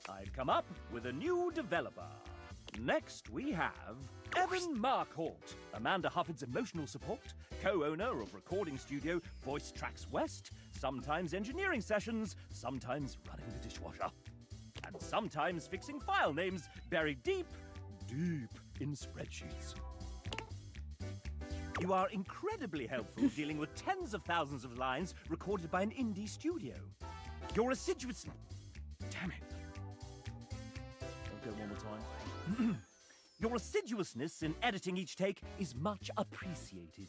I've come up with a new developer. Next we have Evan Marcourt, Amanda Hufford's emotional support, co-owner of recording studio Voice Tracks West, sometimes engineering sessions, sometimes running the dishwasher, and sometimes fixing file names buried deep, deep in spreadsheets. You are incredibly helpful dealing with tens of thousands of lines recorded by an indie studio. Your assiduous... Damn it. I'll go one more time. Your assiduousness in editing each take is much appreciated.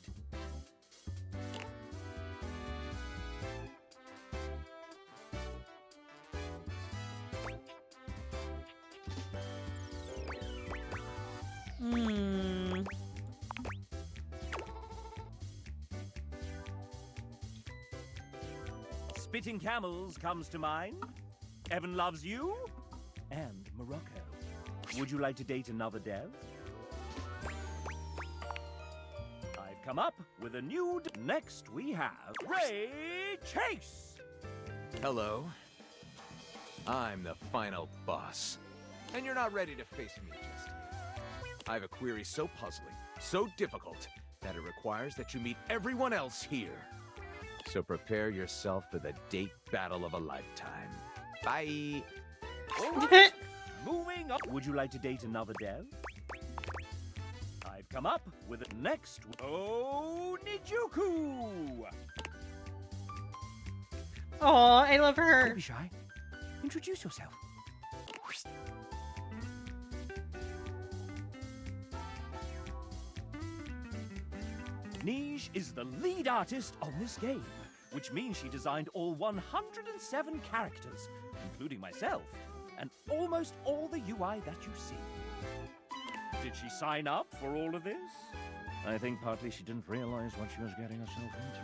Spitting Camels comes to mind. Evan Loves You and Morocco. Would you like to date another dev? I've come up with a new... Next we have Ray Chase. Hello. I'm the final boss. And you're not ready to face me just yet. I have a query so puzzling, so difficult, that it requires that you meet everyone else here. So prepare yourself for the date battle of a lifetime. Bye! All right. Moving up. Would you like to date another dev? I've come up with it next. Oh, Nijuku! Oh, I love her. Don't be shy. Introduce yourself. Nij is the lead artist on this game, which means she designed all 107 characters, including myself, and almost all the UI that you see. Did she sign up for all of this? I think partly she didn't realize what she was getting herself into.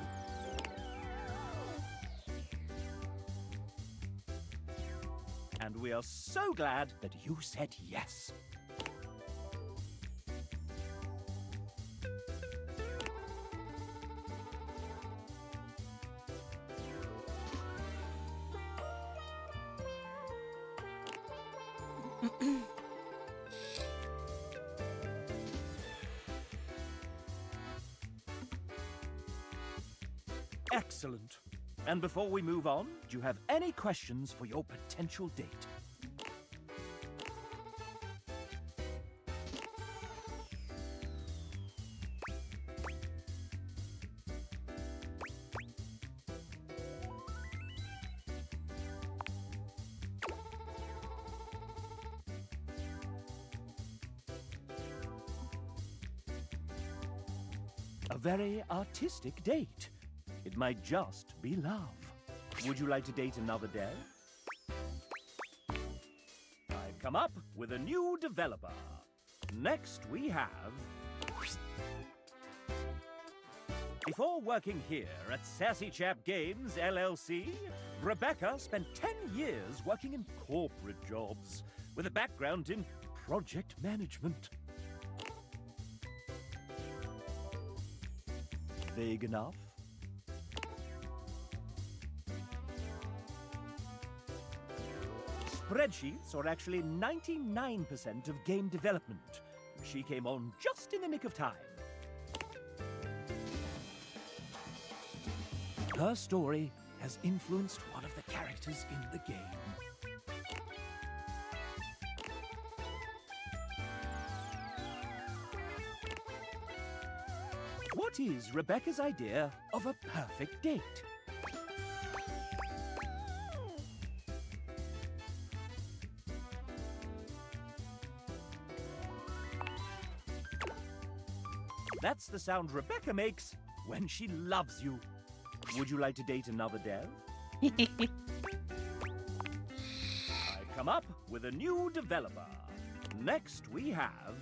And we are so glad that you said yes. Excellent. And before we move on, do you have any questions for your potential date? A very artistic date. It might just be love. Would you like to date another dev? I've come up with a new developer. Next we have... Before working here at Sassy Chap Games, LLC, Rebecca spent 10 years working in corporate jobs with a background in project management. Vague enough? Spreadsheets are actually 99% of game development. She came on just in the nick of time. Her story has influenced one of the characters in the game. What is Rebecca's idea of a perfect date? That's the sound Rebecca makes when she loves you. Would you like to date another dev? I've come up with a new developer. Next we have...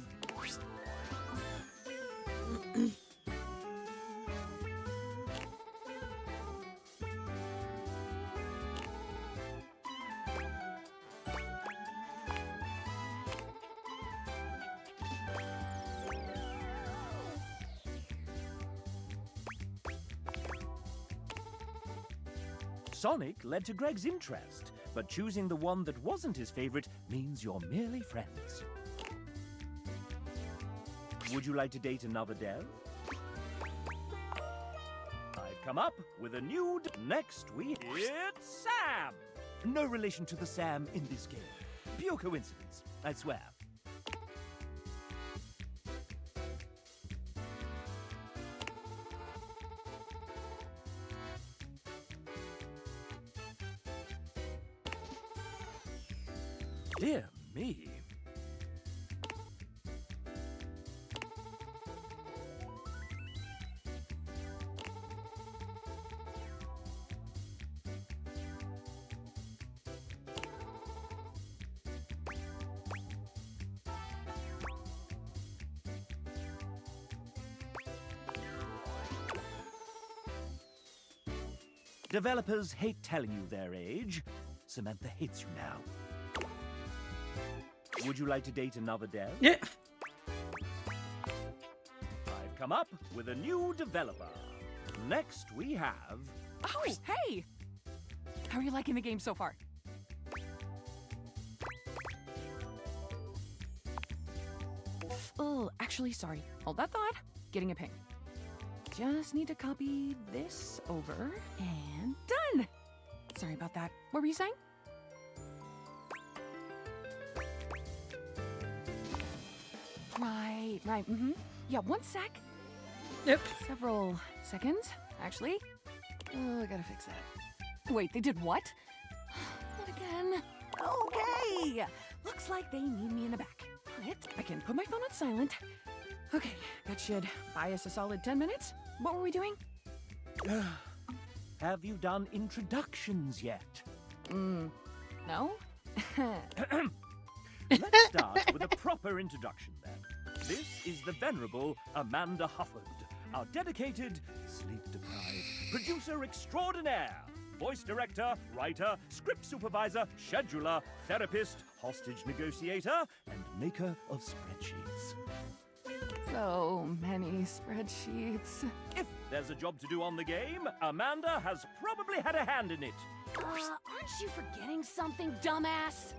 Sonic led to Greg's interest, but choosing the one that wasn't his favorite means you're merely friends. Would you like to date another dev? I've come up with a new next week. It's Sam! No relation to the Sam in this game. Pure coincidence, I swear. Dear me. Developers hate telling you their age. Samantha hates you now. Would you like to date another dev? Yeah. I've come up with a new developer. Next we have... Oh, hey! How are you liking the game so far? Oh, actually, sorry. Hold that thought. Getting a ping. Just need to copy this over and done! Sorry about that. What were you saying? Right, Yeah, 1 sec. Yep. Several seconds, actually. Oh, I gotta fix that. Wait, they did what? Not again. Okay! Looks like they need me in the back. But I can put my phone on silent. Okay, that should buy us a solid 10 minutes. What were we doing? Have you done introductions yet? No? Let's start with a proper introduction then. This is the venerable Amanda Hufford, our dedicated, sleep-deprived producer extraordinaire, voice director, writer, script supervisor, scheduler, therapist, hostage negotiator, and maker of spreadsheets. So many spreadsheets. If there's a job to do on the game, Amanda has probably had a hand in it. Aren't you forgetting something, dumbass?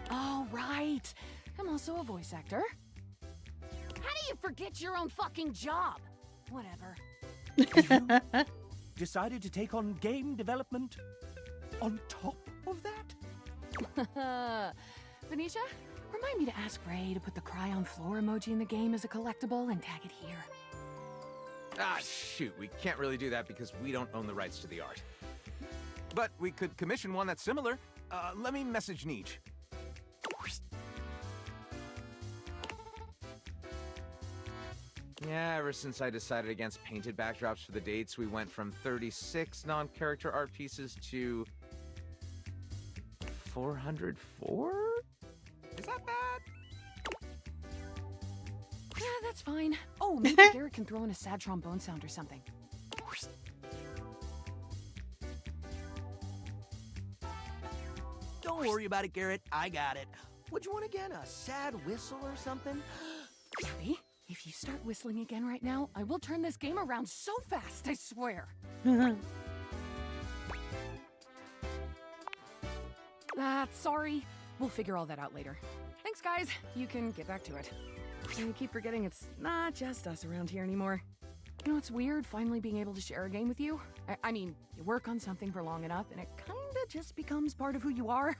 Oh, right. I'm also a voice actor. How do you forget your own fucking job? Whatever. Decided to take on game development on top of that? Venetia, remind me to ask Ray to put the cry on floor emoji in the game as a collectible and tag it here. Ah, shoot, we can't really do that because we don't own the rights to the art. But we could commission one that's similar. Let me message Neej. Yeah, ever since I decided against painted backdrops for the dates, we went from 36 non-character art pieces to 404? Is that bad? Yeah, that's fine. Oh, maybe Garrett can throw in a sad trombone sound or something. Don't worry about it, Garrett. I got it. Would you want again a sad whistle or something? Gabby, if you start whistling again right now, I will turn this game around so fast, I swear. Sorry. We'll figure all that out later. Thanks, guys. You can get back to it. I keep forgetting it's not just us around here anymore. You know, it's weird finally being able to share a game with you. I mean, you work on something for long enough, and it kinda just becomes part of who you are.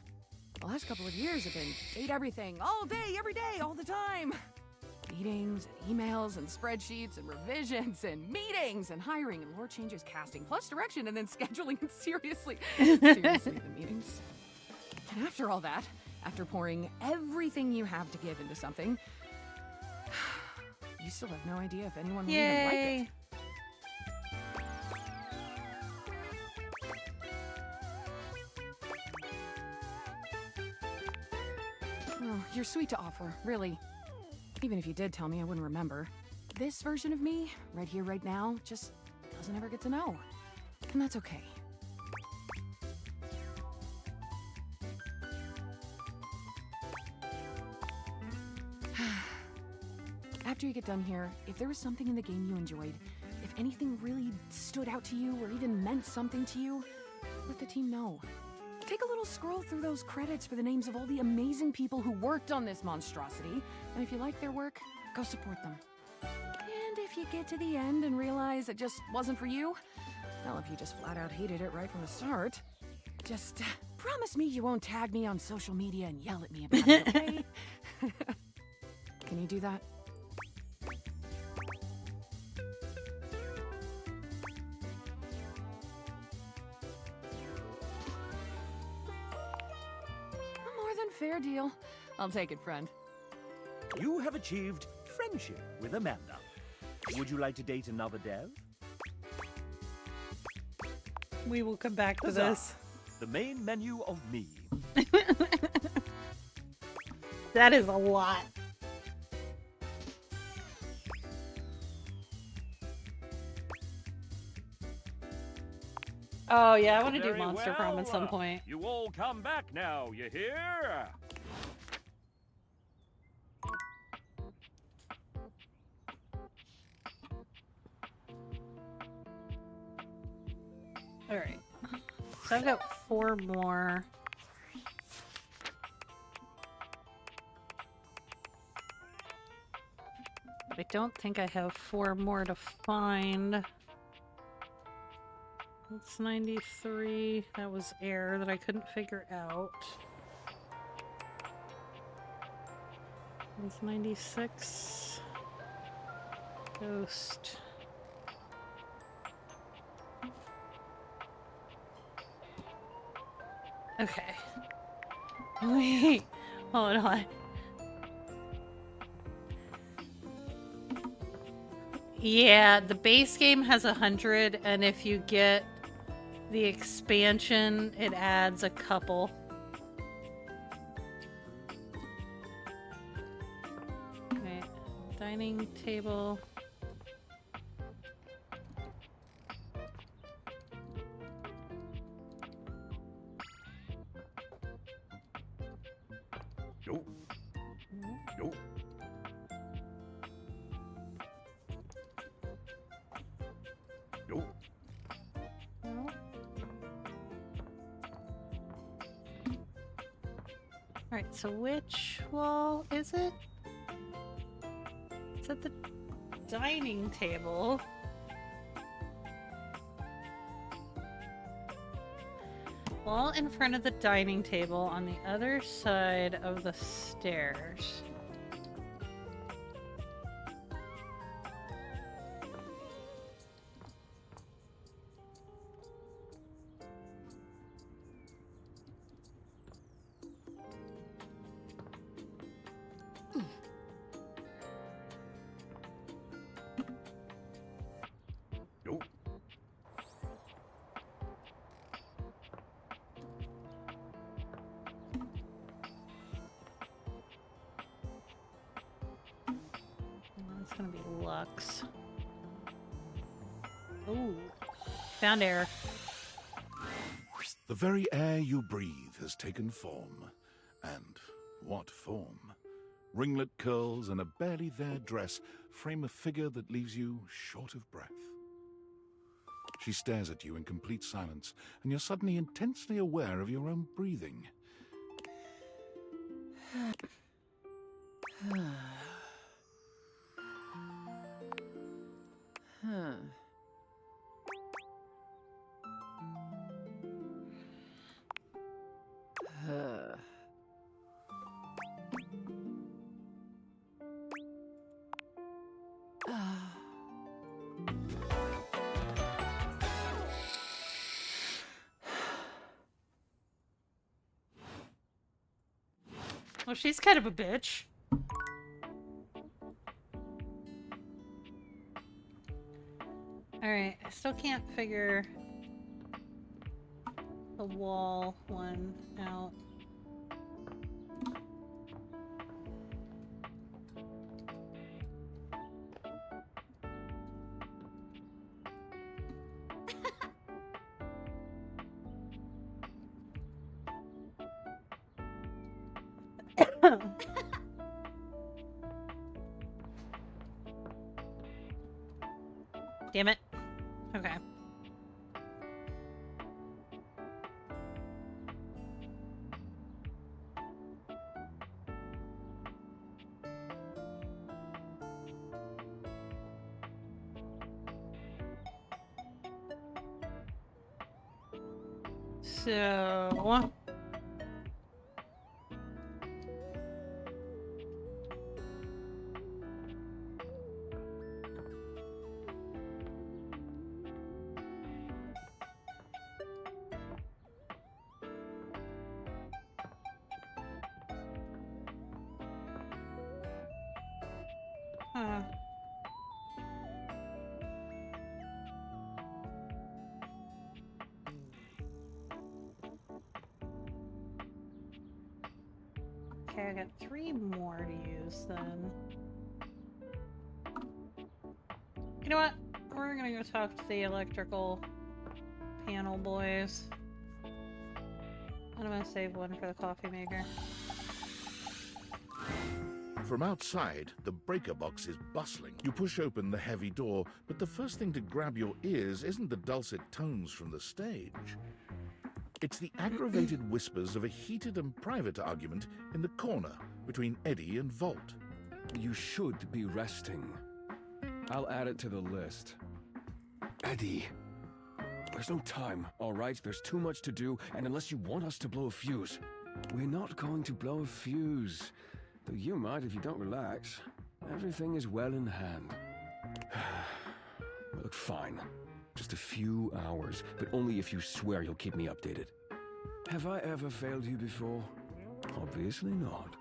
The last couple of years have been date everything, all day, every day, all the time. Meetings, and emails, and spreadsheets, and revisions, and meetings, and hiring, and lore changes, casting, plus direction, and then scheduling, and seriously, the meetings. And after all that, after pouring everything you have to give into something, you still have no idea if anyone will even like it. Oh, you're sweet to offer, really. Even if you did tell me, I wouldn't remember. This version of me, right here, right now, just doesn't ever get to know. And that's okay. After you get done here, if there was something in the game you enjoyed, if anything really stood out to you or even meant something to you, let the team know. Take a little scroll through those credits for the names of all the amazing people who worked on this monstrosity, and if you like their work, go support them. And if you get to the end and realize it just wasn't for you, well, if you just flat out hated it right from the start, just promise me you won't tag me on social media and yell at me about it, okay? Can you do that? A more than fair deal. I'll take it, friend. You have achieved friendship with Amanda. Would you like to date another dev? We will come back to Huzzah! this. The main menu of me. That is a lot. Oh yeah, I want to do Very Monster Prom at some point. You all come back now, you hear? Alright. So I've got 4 more. But I don't think I have 4 more to find. That's 93. That was air that I couldn't figure out. That's 96. Ghost. Okay. Wait. Hold on. Yeah, the base game has 100, and if you get the expansion, it adds a couple. Wait. Dining table. Yo. Yo. Yo. No. Alright, so which wall is it? It's at the dining table. Wall in front of the dining table on the other side of the stairs. Yo. That's gonna be Lux. Ooh, found air. The very air you breathe has taken form. And what form? Ringlet curls and a barely there dress frame a figure that leaves you short of breath. She stares at you in complete silence, and you're suddenly intensely aware of your own breathing. Well, she's kind of a bitch. Alright, I still can't figure the wall one out. Damn it. Okay. So... Huh. Okay, I got 3 more to use then. You know what? We're gonna go talk to the electrical panel boys. And I'm gonna save one for the coffee maker. From outside, the breaker box is bustling. You push open the heavy door, but the first thing to grab your ears isn't the dulcet tones from the stage. It's the aggravated whispers of a heated and private argument in the corner between Eddie and Volt. You should be resting. I'll add it to the list. Eddie. There's no time, all right? There's too much to do, and unless you want us to blow a fuse... We're not going to blow a fuse. Though you might if you don't relax. Everything is well in hand. Look, fine. Just a few hours, but only if you swear you'll keep me updated. Have I ever failed you before? Obviously not.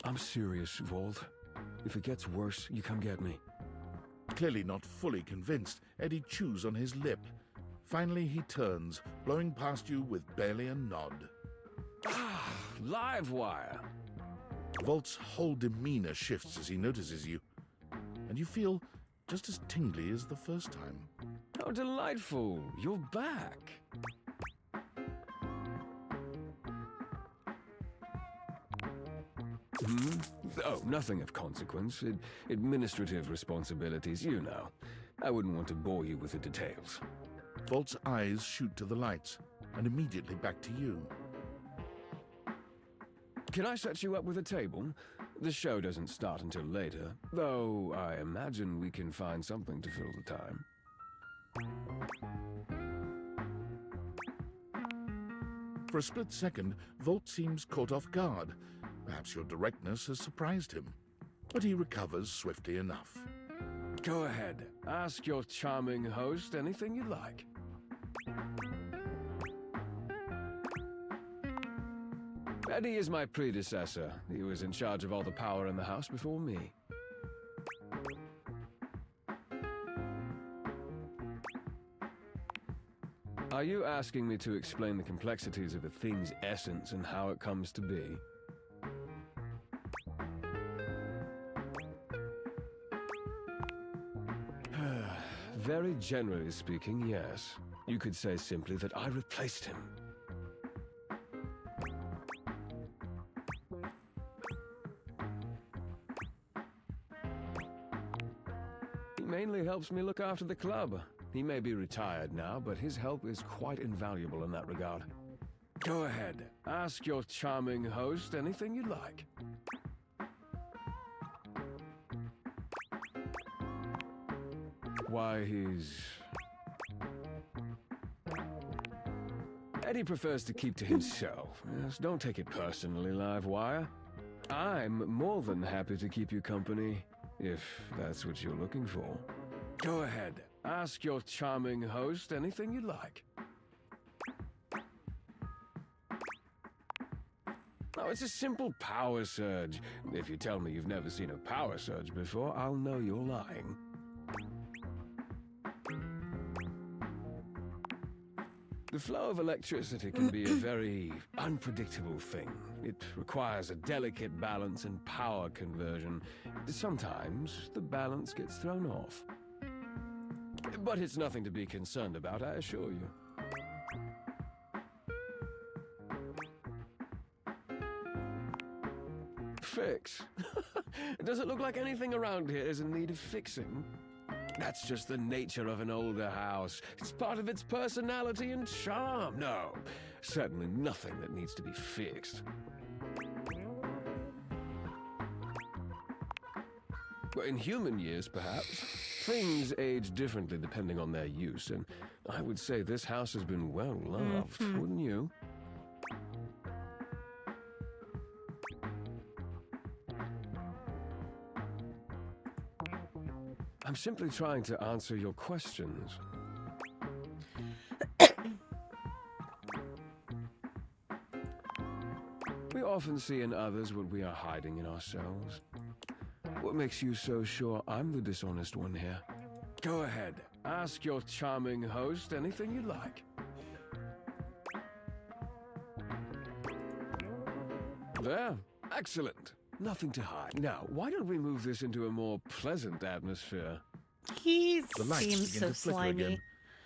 I'm serious, Volt. If it gets worse, you come get me. Clearly not fully convinced, Eddie chews on his lip. Finally, he turns, blowing past you with barely a nod. Ah, live wire. Volt's whole demeanor shifts as he notices you, and you feel just as tingly as the first time. How delightful. You're back. Hmm? Oh, nothing of consequence. Administrative responsibilities, you know. I wouldn't want to bore you with the details. Volt's eyes shoot to the lights, and immediately back to you. Can I set you up with a table? The show doesn't start until later, though I imagine we can find something to fill the time. For a split second, Volt seems caught off guard. Perhaps your directness has surprised him, but he recovers swiftly enough. Go ahead. Ask your charming host anything you like. Eddie is my predecessor. He was in charge of all the power in the house before me. Are you asking me to explain the complexities of a thing's essence and how it comes to be? Very generally speaking, yes. You could say simply that I replaced him. He mainly helps me look after the club. He may be retired now, but his help is quite invaluable in that regard. Go ahead. Ask your charming host anything you'd like. Why, he's... Eddie prefers to keep to himself. Yes, don't take it personally, Livewire. I'm more than happy to keep you company, if that's what you're looking for. Go ahead. Ask your charming host anything you'd like. Oh, it's a simple power surge. If you tell me you've never seen a power surge before, I'll know you're lying. The flow of electricity can be a very unpredictable thing. It requires a delicate balance and power conversion. Sometimes the balance gets thrown off. But it's nothing to be concerned about, I assure you. Fix? Does it look like anything around here is in need of fixing? That's just the nature of an older house. It's part of its personality and charm. No, certainly nothing that needs to be fixed. Well, in human years, perhaps. Things age differently depending on their use, and I would say this house has been well loved, wouldn't you? I'm simply trying to answer your questions. We often see in others what we are hiding in ourselves. What makes you so sure I'm the dishonest one here? Go ahead, ask your charming host anything you like. There, excellent. Nothing to hide. Now, why don't we move this into a more pleasant atmosphere? He The lights seems begin so to flicker slimy. again.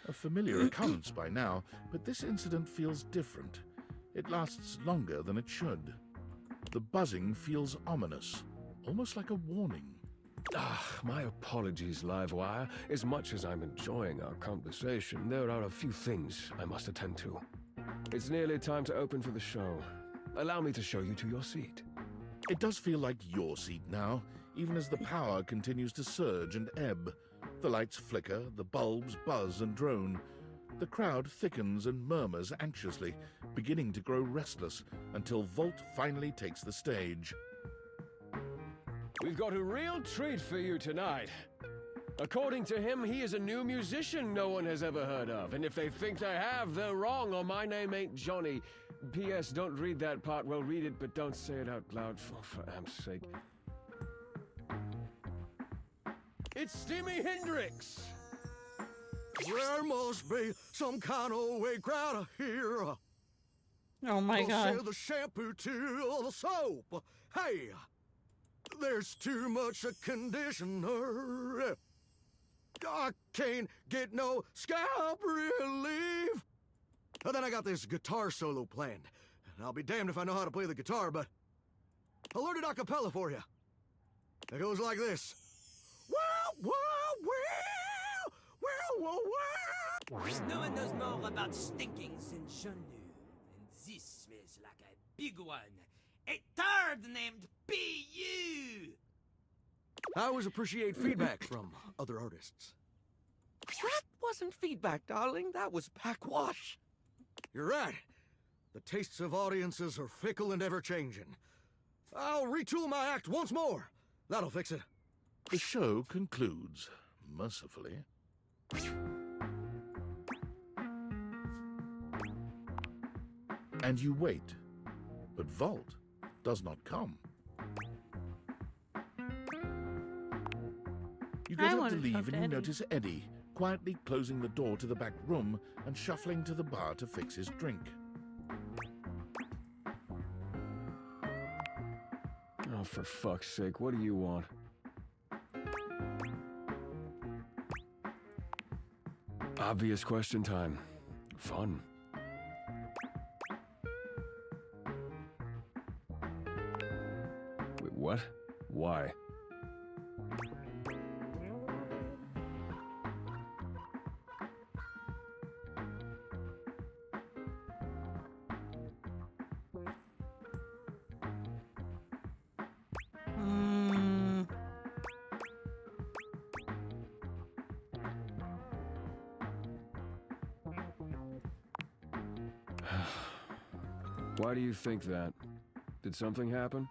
A familiar occurrence by now, but this incident feels different. It lasts longer than it should. The buzzing feels ominous, almost like a warning. My apologies, Livewire. As much as I'm enjoying our conversation, there are a few things I must attend to. It's nearly time to open for the show. Allow me to show you to your seat. It does feel like your seat now, even as the power continues to surge and ebb. The lights flicker, the bulbs buzz and drone. The crowd thickens and murmurs anxiously, beginning to grow restless until Volt finally takes the stage. We've got a real treat for you tonight. According to him, he is a new musician no one has ever heard of. And if they think they have, they're wrong, or my name ain't Johnny. P.S. Don't read that part. Well, read it, but don't say it out loud, for amp's sake. It's Steamy Hendrix! There must be some kind of way crowd here. Oh my god. Say the shampoo to the soap. Hey, there's too much conditioner. I can't get no scalp relief. And then I got this guitar solo planned. And I'll be damned if I know how to play the guitar, but I'll learn it a cappella for you. It goes like this. Wow, wow, wow. No one knows more about stinkings than Jean-Luc, and this smells like a big one. A turd named B.U. I always appreciate feedback from other artists. That wasn't feedback, darling. That was backwash. You're right. The tastes of audiences are fickle and ever-changing. I'll retool my act once more. That'll fix it. The show concludes, mercifully. And you wait, but Volt does not come. You get up to leave and you notice Eddie quietly closing the door to the back room and shuffling to the bar to fix his drink. Oh, for fuck's sake, what do you want? Obvious question time. Fun. Wait, what? Why? Why do you think that? Did something happen?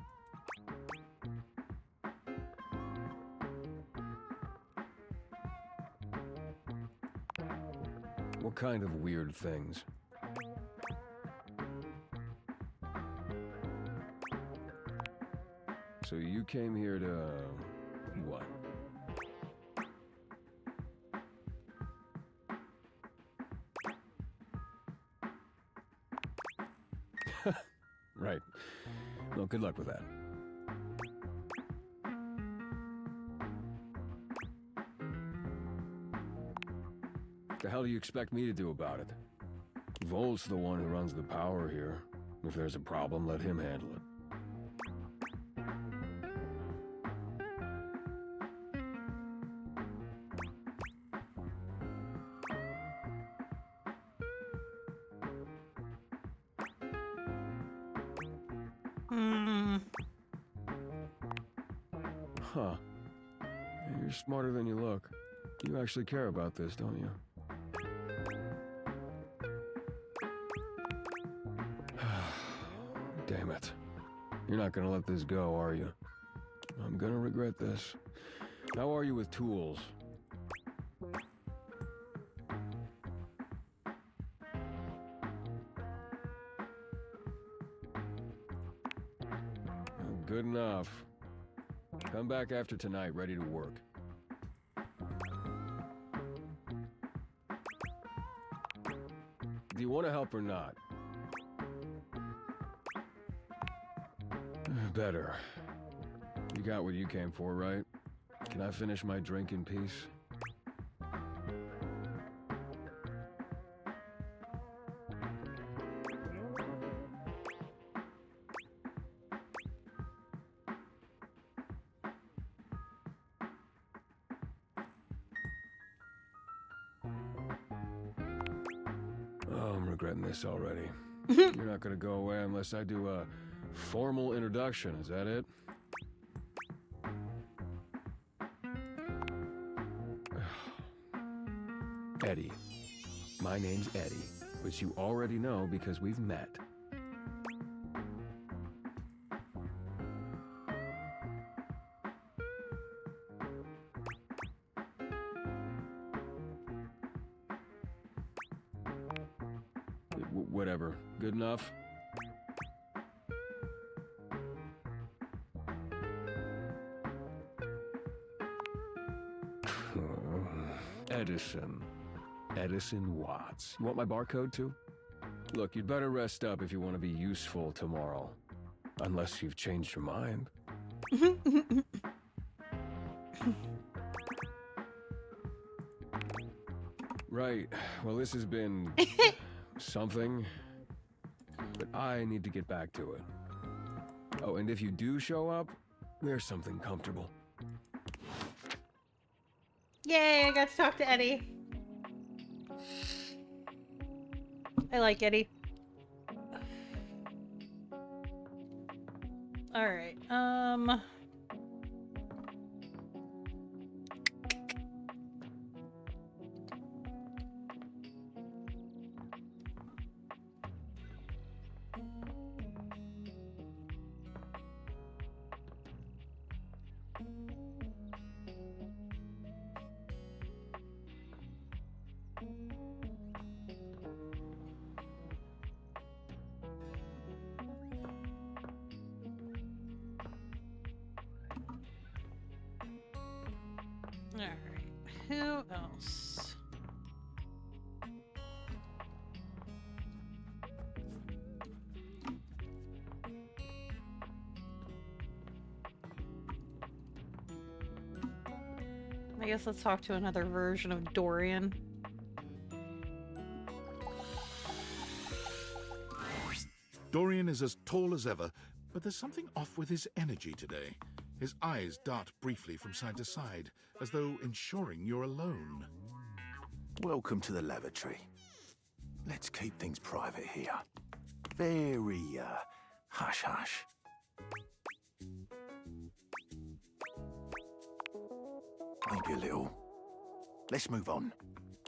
What kind of weird things? So you came here to, what? Right. Well, good luck with that. The hell do you expect me to do about it? Volt's the one who runs the power here. If there's a problem, let him handle it. Huh. You're smarter than you look. You actually care about this, don't you? Damn it. You're not gonna let this go, are you? I'm gonna regret this. How are you with tools? Good enough. Come back after tonight, ready to work. Do you want to help or not? Better. You got what you came for, right? Can I finish my drink in peace? Oh, I'm regretting this already. You're not gonna go away unless I do a formal introduction, is that it? Eddie. My name's Eddie, which you already know because we've met. Whatever. Good enough? Edison. Edison Watts. You want my barcode too? Look, you'd better rest up if you want to be useful tomorrow. Unless you've changed your mind. Right. Well, this has been something. But I need to get back to it. Oh, and if you do show up, wear something comfortable. Yay, I got to talk to Eddie. I like Eddie. Alright, who else? I guess let's talk to another version of Dorian. Dorian is as tall as ever, but there's something off with his energy today. His eyes dart briefly from side to side, as though ensuring you're alone. Welcome to the lavatory. Let's keep things private here. Very, hush-hush. Maybe a little. Let's move on.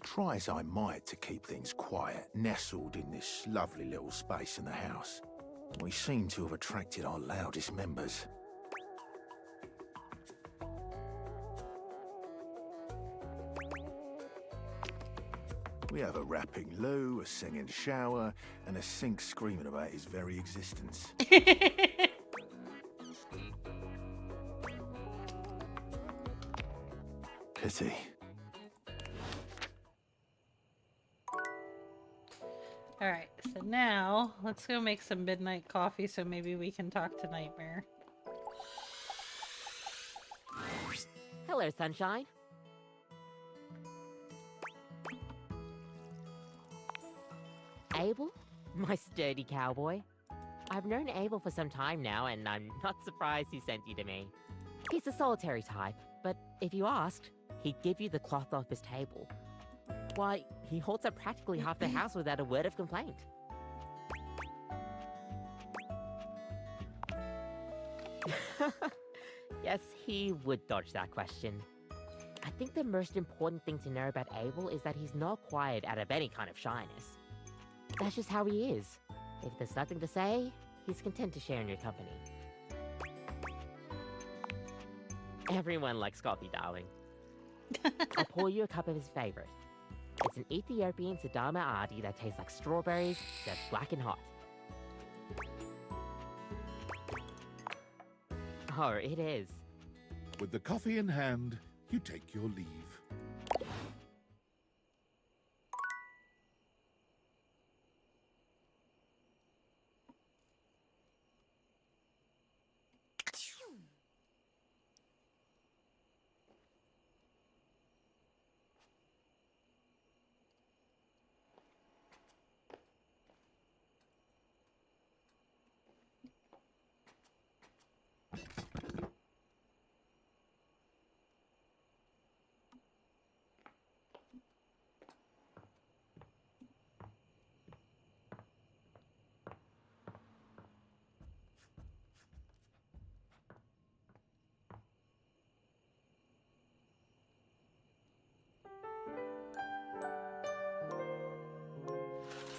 Try as I might to keep things quiet, nestled in this lovely little space in the house, we seem to have attracted our loudest members. We have a rapping loo, a singing shower, and a sink screaming about his very existence. Pity. Alright, so now let's go make some midnight coffee so maybe we can talk to Nightmare. Hello, Sunshine. Abel? My sturdy cowboy. I've known Abel for some time now, and I'm not surprised he sent you to me. He's a solitary type, but if you asked, he'd give you the cloth off his table. Why, he holds up practically half the house without a word of complaint. Yes, he would dodge that question. I think the most important thing to know about Abel is that he's not quiet out of any kind of shyness. That's just how he is. If there's nothing to say, he's content to share in your company. Everyone likes coffee, darling. I'll pour you a cup of his favorite. It's an Ethiopian Sidama Adi that tastes like strawberries, served black and hot. Oh, it is. With the coffee in hand, you take your leave.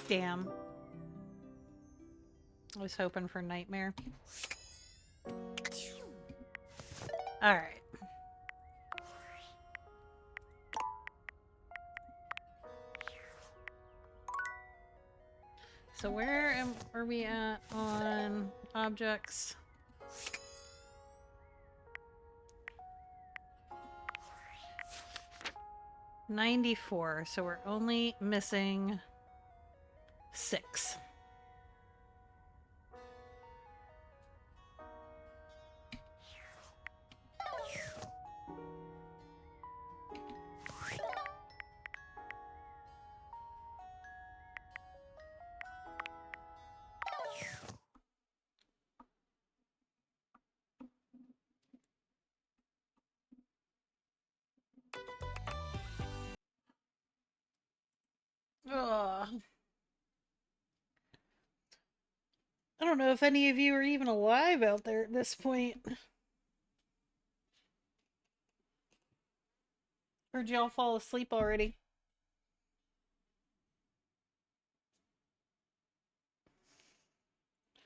Damn. I was hoping for Nightmare. Alright. So where are we at on objects? $94, so we're only missing 6. Ugh. I don't know if any of you are even alive out there at this point. Or did y'all fall asleep already?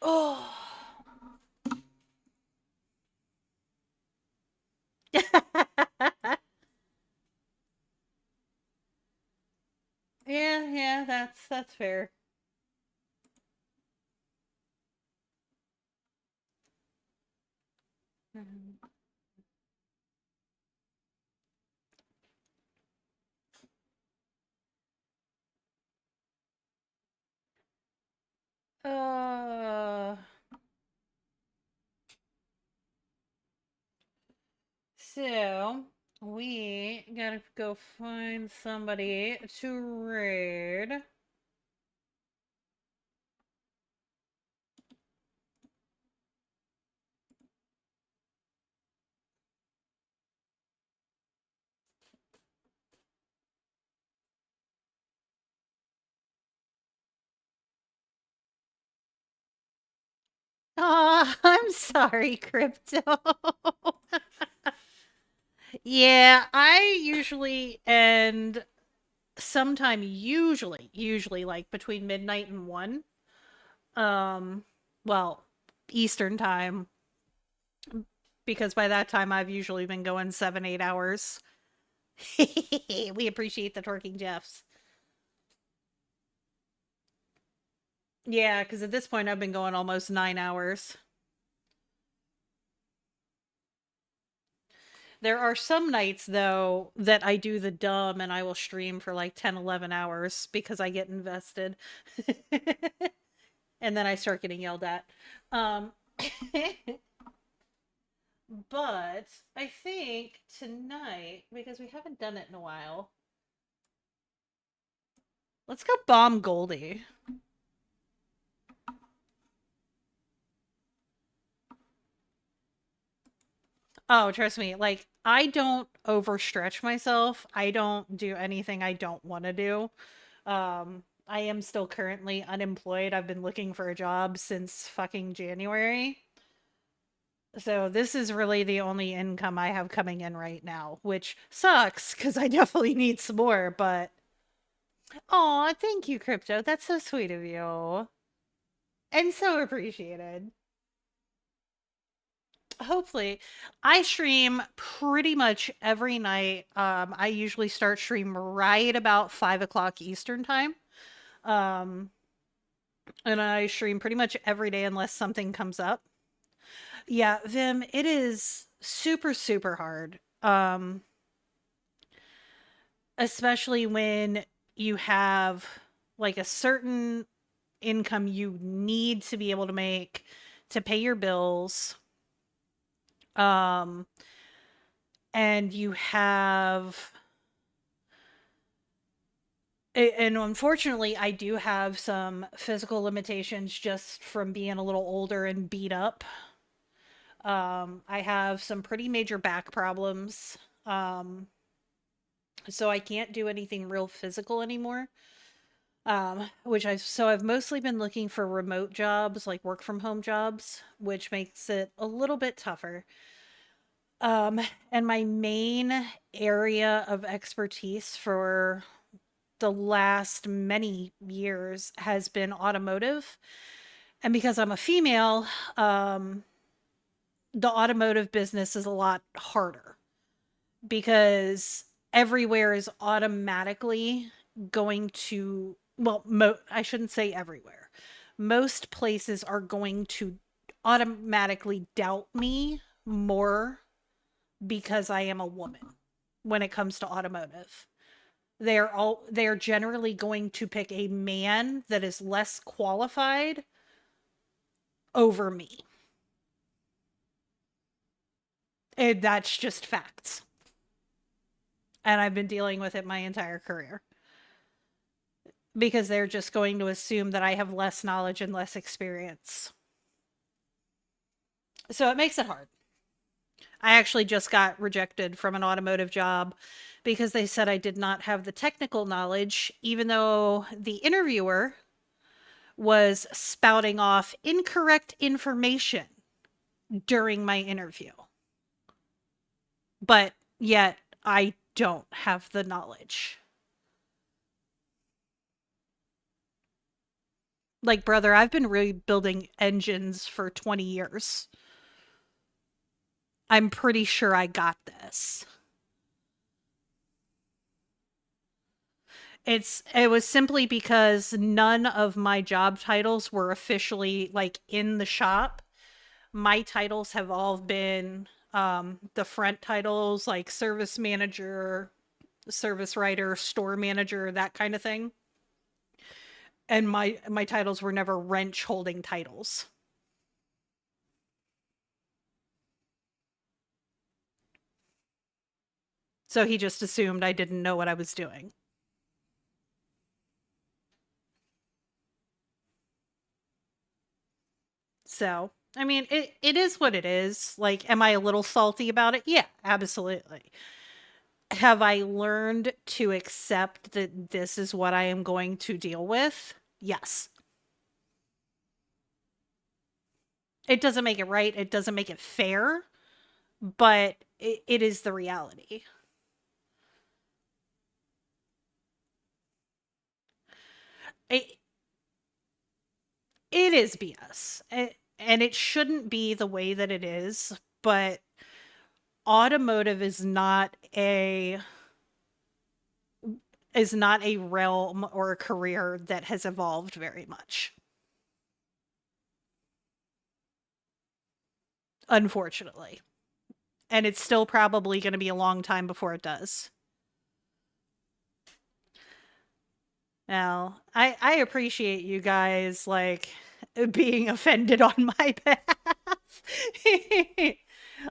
Oh. Yeah, that's fair. Uh, so we gotta go find somebody to raid. Oh, I'm sorry, Crypto. Yeah, I usually end sometime usually like between midnight and 1. Well, Eastern time, because by that time I've usually been going 7-8 hours. We appreciate the twerking Jeffs. Yeah, because at this point I've been going almost 9 hours. There are some nights, though, that I do the dumb and I will stream for like 10, 11 hours because I get invested. And then I start getting yelled at. But I think tonight, because we haven't done it in a while, let's go bomb Goldie. Oh, trust me, like, I don't overstretch myself. I don't do anything I don't want to do. I am still currently unemployed. I've been looking for a job since fucking January. So this is really the only income I have coming in right now, which sucks because I definitely need some more, but oh, thank you, Crypto. That's so sweet of you. And so appreciated. Hopefully, I stream pretty much every night. I usually start stream right about 5 o'clock Eastern time. Um, and I stream pretty much every day unless something comes up. Yeah, Vim, it is super, super hard. Especially when you have like a certain income you need to be able to make to pay your bills. Um, and you have and unfortunately I do have some physical limitations just from being a little older and beat up. I have some pretty major back problems. Um, so I can't do anything real physical anymore. Which I've mostly been looking for remote jobs, like work from home jobs, which makes it a little bit tougher. Um, and my main area of expertise for the last many years has been automotive. And because I'm a female, um, the automotive business is a lot harder because everywhere is automatically going to, well, I shouldn't say everywhere. Most places are going to automatically doubt me more because I am a woman when it comes to automotive. They're generally going to pick a man that is less qualified over me. And that's just facts. And I've been dealing with it my entire career. Because they're just going to assume that I have less knowledge and less experience. So it makes it hard. I actually just got rejected from an automotive job because they said I did not have the technical knowledge, even though the interviewer was spouting off incorrect information during my interview. But yet I don't have the knowledge. Like, brother, I've been rebuilding engines for 20 years. I'm pretty sure I got this. It was simply because none of my job titles were officially like in the shop. My titles have all been the front titles like service manager, service writer, store manager, that kind of thing. And my titles were never wrench holding titles. So he just assumed I didn't know what I was doing. So, I mean, it is what it is. Like, am I a little salty about it? Yeah, absolutely. Have I learned to accept that this is what I am going to deal with? Yes. It doesn't make it right. It doesn't make it fair, but it is the reality. It, it is BS. And it shouldn't be the way that it is, but automotive is not a realm or a career that has evolved very much. Unfortunately. And it's still probably going to be a long time before it does. Now, I appreciate you guys like being offended on my behalf.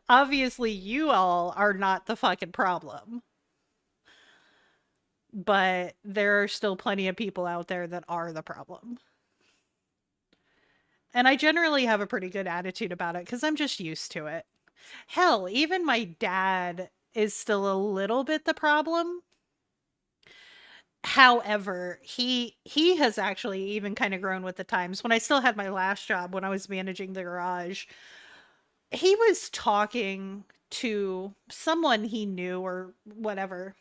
Obviously, you all are not the fucking problem. But there are still plenty of people out there that are the problem. And I generally have a pretty good attitude about it because I'm just used to it. Hell, even my dad is still a little bit the problem. However, he has actually even kind of grown with the times. When I still had my last job, when I was managing the garage, he was talking to someone he knew or whatever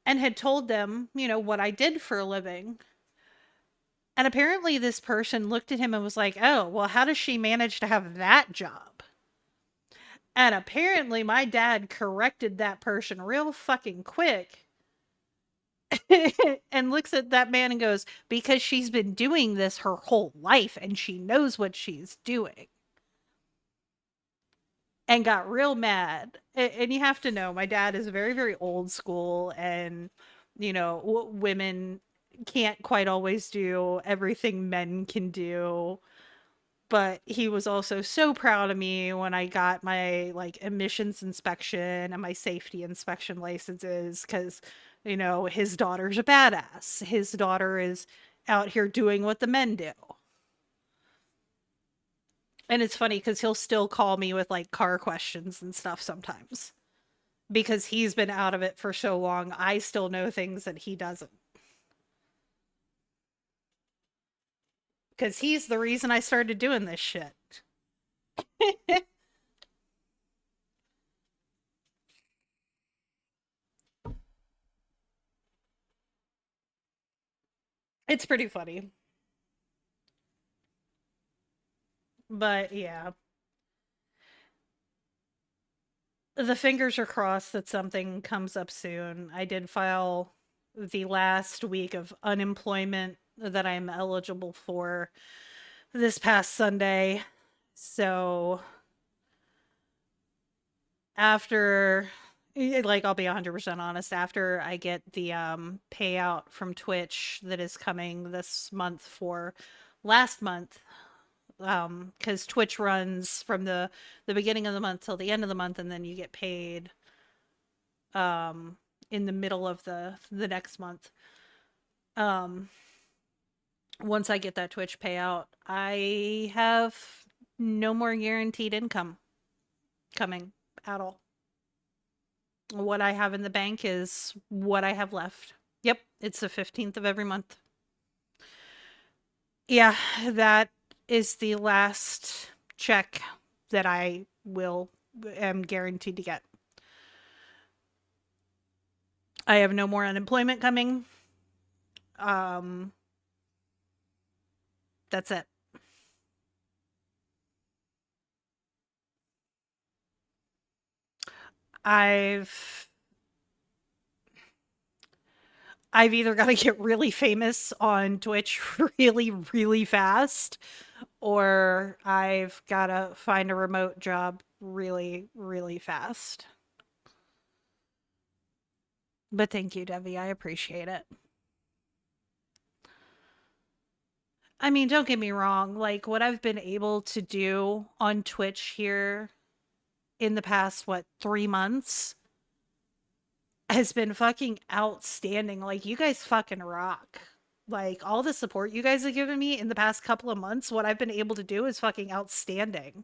and had told them, what I did for a living. And apparently this person looked at him and was like, "Oh, well, how does she manage to have that job?" And apparently my dad corrected that person real fucking quick and looks at that man and goes, "Because she's been doing this her whole life and she knows what she's doing." And got real mad. And you have to know, my dad is very, very old school, and, women can't quite always do everything men can do. But he was also so proud of me when I got my emissions inspection and my safety inspection licenses, because, his daughter's a badass. His daughter is out here doing what the men do. And it's funny because he'll still call me with car questions and stuff sometimes. Because he's been out of it for so long, I still know things that he doesn't. Because he's the reason I started doing this shit. It's pretty funny. But yeah. The fingers are crossed that something comes up soon. I did file the last week of unemployment that I'm eligible for this past Sunday. So after, I'll be 100% honest, after I get the payout from Twitch that is coming this month for last month, because Twitch runs from the beginning of the month till the end of the month, and then you get paid in the middle of the next month. Once I get that Twitch payout, I have no more guaranteed income coming at all. What I have in the bank is what I have left. Yep, it's the 15th of every month. Yeah, that is the last check that I am guaranteed to get. I have no more unemployment coming. That's it. I've either got to get really famous on Twitch really, really fast, or I've got to find a remote job really, really fast. But thank you, Debbie. I appreciate it. I mean, don't get me wrong. What I've been able to do on Twitch here in the past, 3 months has been fucking outstanding. You guys fucking rock. All the support you guys have given me in the past couple of months, what I've been able to do is fucking outstanding.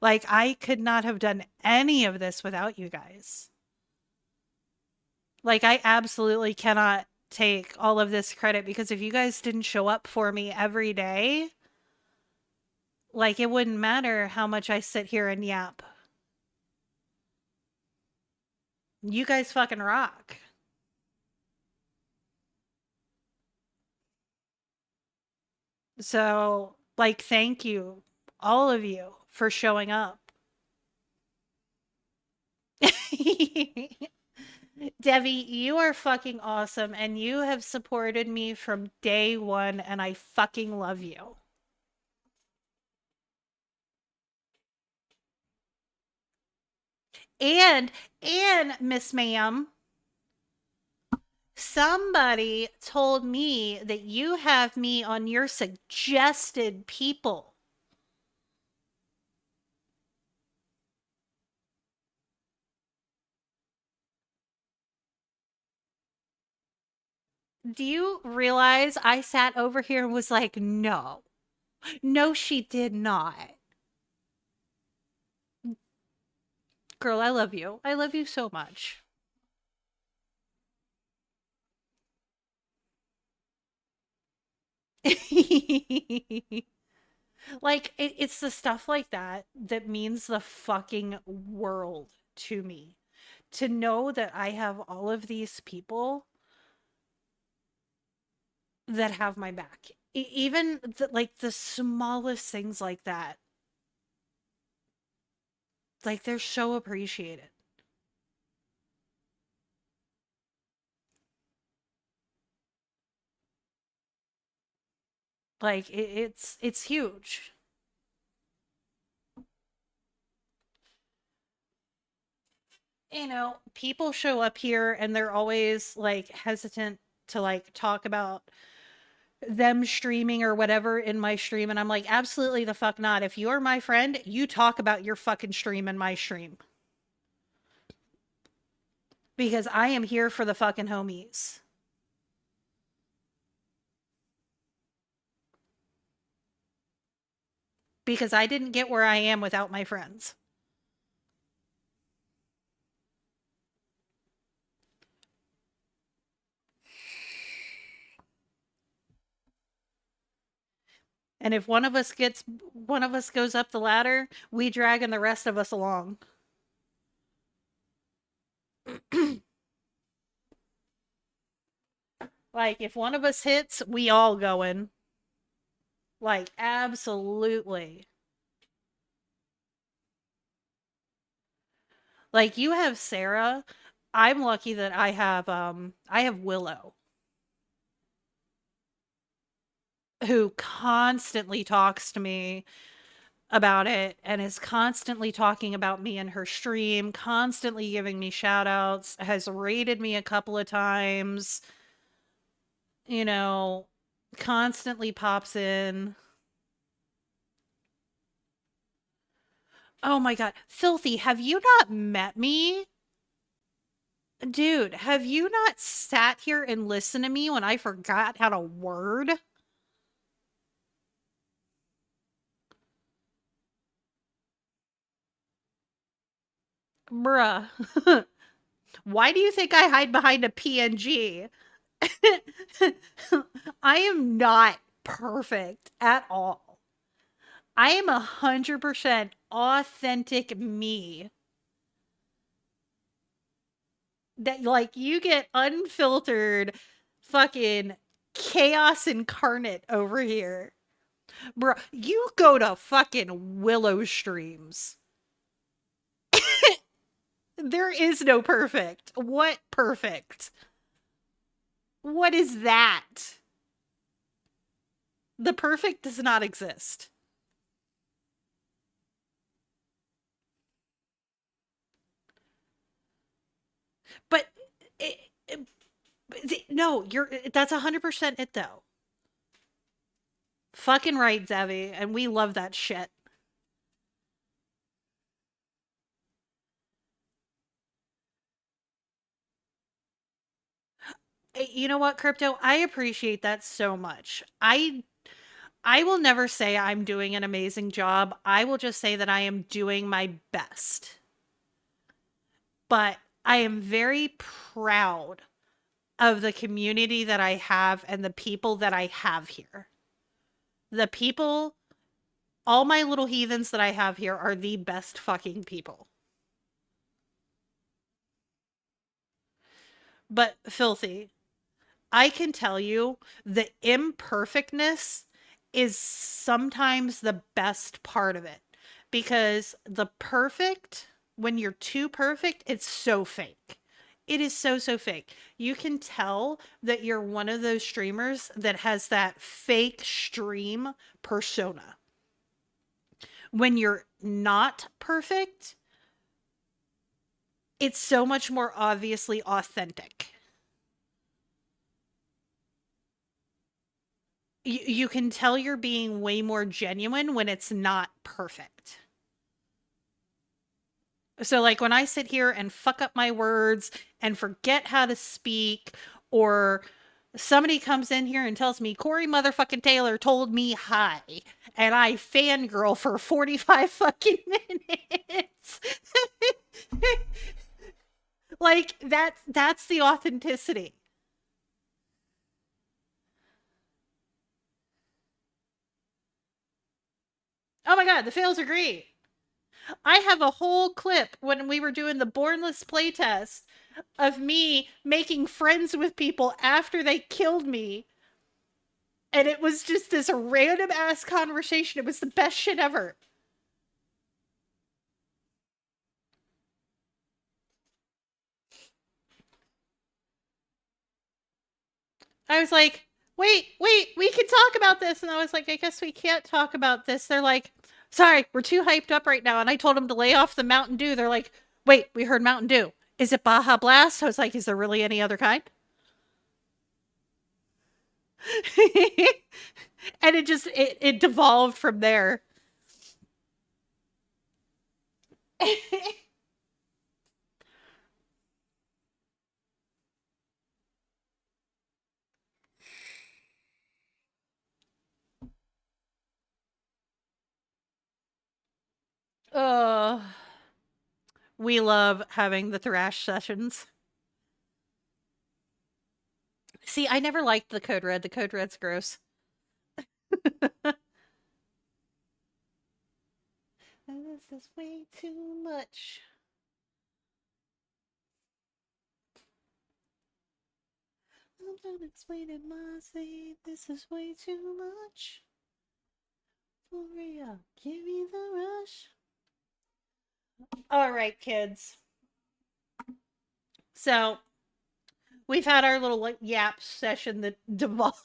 I could not have done any of this without you guys. I absolutely cannot take all of this credit, because if you guys didn't show up for me every day, it wouldn't matter how much I sit here and yap. You guys fucking rock. So, thank you, all of you, for showing up. Debbie, you are fucking awesome, and you have supported me from day one, and I fucking love you. And Miss Ma'am, somebody told me that you have me on your suggested people. Do you realize I sat over here and was like, no. No, she did not. Girl, I love you. I love you so much. Like, it's the stuff like that that means the fucking world to me. To know that I have all of these people that have my back. Even like the smallest things like that. Like, they're so appreciated. Like, it's huge. You know, people show up here and they're always like hesitant to like talk about them streaming or whatever in my stream, and I'm like, absolutely the fuck not. If you're my friend, you talk about your fucking stream in my stream. Because I am here for the fucking homies. Because I didn't get where I am without my friends. And if one of us goes up the ladder, we dragging the rest of us along. Like, if one of us hits, we all going. Like, absolutely. Like, you have Sarah. I'm lucky that I have Willow, who constantly talks to me about it and is constantly talking about me in her stream, constantly giving me shout outs, has rated me a couple of times, you know, constantly pops in. Oh my god, Filthy, have you not met me? Dude, have you not sat here and listened to me when I forgot how to word? Bruh. Why do you think I hide behind a PNG? I am not perfect at all. I am 100% authentic me. That, like, you get unfiltered fucking chaos incarnate over here. Bro, you go to fucking Willow streams. There is no perfect. What perfect? What is that? The perfect does not exist. But no, that's 100% it though. Fucking right, Zevi, and we love that shit. You know what, Crypto? I appreciate that so much. I will never say I'm doing an amazing job. I will just say that I am doing my best. But I am very proud of the community that I have and the people that I have here. The people, all my little heathens that I have here are the best fucking people. But Filthy, I can tell you the imperfectness is sometimes the best part of it, because the perfect, when you're too perfect, it's so fake. It is so, so fake. You can tell that you're one of those streamers that has that fake stream persona. When you're not perfect, it's so much more obviously authentic. You can tell you're being way more genuine when it's not perfect. So, like, when I sit here and fuck up my words and forget how to speak, or somebody comes in here and tells me Corey motherfucking Taylor told me hi, and I fangirl for 45 fucking minutes. Like, that's the authenticity. Oh my god, the fails are great. I have a whole clip when we were doing the Bornless playtest of me making friends with people after they killed me. And it was just this random ass conversation. It was the best shit ever. I was like, wait, we can talk about this. And I was like, I guess we can't talk about this. They're like, sorry, we're too hyped up right now. And I told them to lay off the Mountain Dew. They're like, wait, we heard Mountain Dew. Is it Baja Blast? I was like, is there really any other kind? And it just, it devolved from there. Oh, we love having the thrash sessions. See, I never liked the Code Red. The Code Red's gross. This is way too much. I'm not explaining myself. This is way too much. For real, give me the rush. All right, kids. So we've had our little yap session that devolved.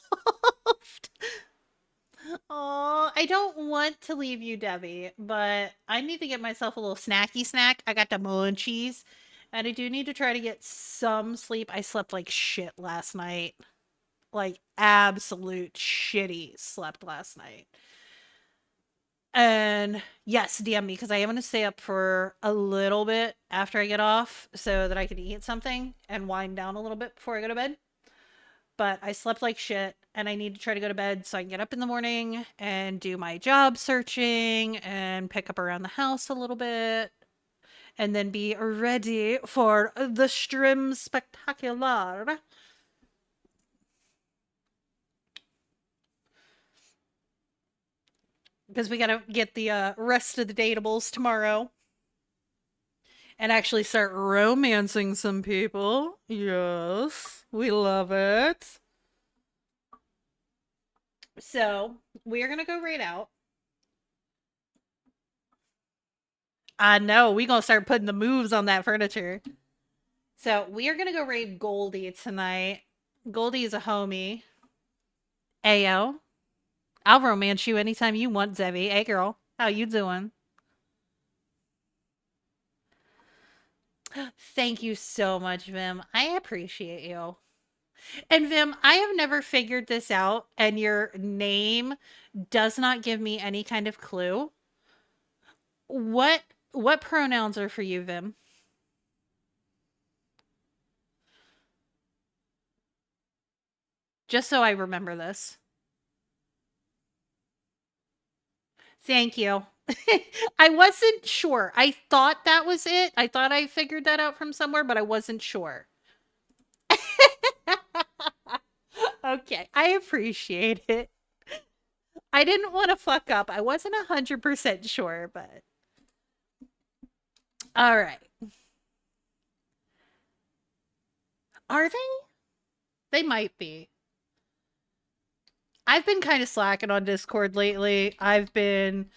Oh, I don't want to leave you, Debbie, but I need to get myself a little snacky snack. I got the munchies, and I do need to try to get some sleep. I slept like shit last night. Like absolute shitty slept last night. And yes, DM me because I am going to stay up for a little bit after I get off so that I can eat something and wind down a little bit before I go to bed. But I slept like shit and I need to try to go to bed so I can get up in the morning and do my job searching and pick up around the house a little bit and then be ready for the stream spectacular. Because we got to get the rest of the datables tomorrow and actually start romancing some people. Yes, we love it. So we're going to go right out. I know, we going to start putting the moves on that furniture. So we are going to go raid Goldie tonight. Goldie is a homie. Ayo. I'll romance you anytime you want, Zevi. Hey, girl. How you doing? Thank you so much, Vim. I appreciate you. And Vim, I have never figured this out, and your name does not give me any kind of clue. What pronouns are for you, Vim? Just so I remember this. Thank you. I wasn't sure. I thought that was it. I thought I figured that out from somewhere, but I wasn't sure. Okay, I appreciate it. I didn't want to fuck up. I wasn't 100% sure, but... All right. Are they? They might be. I've been kind of slacking on Discord lately. I've been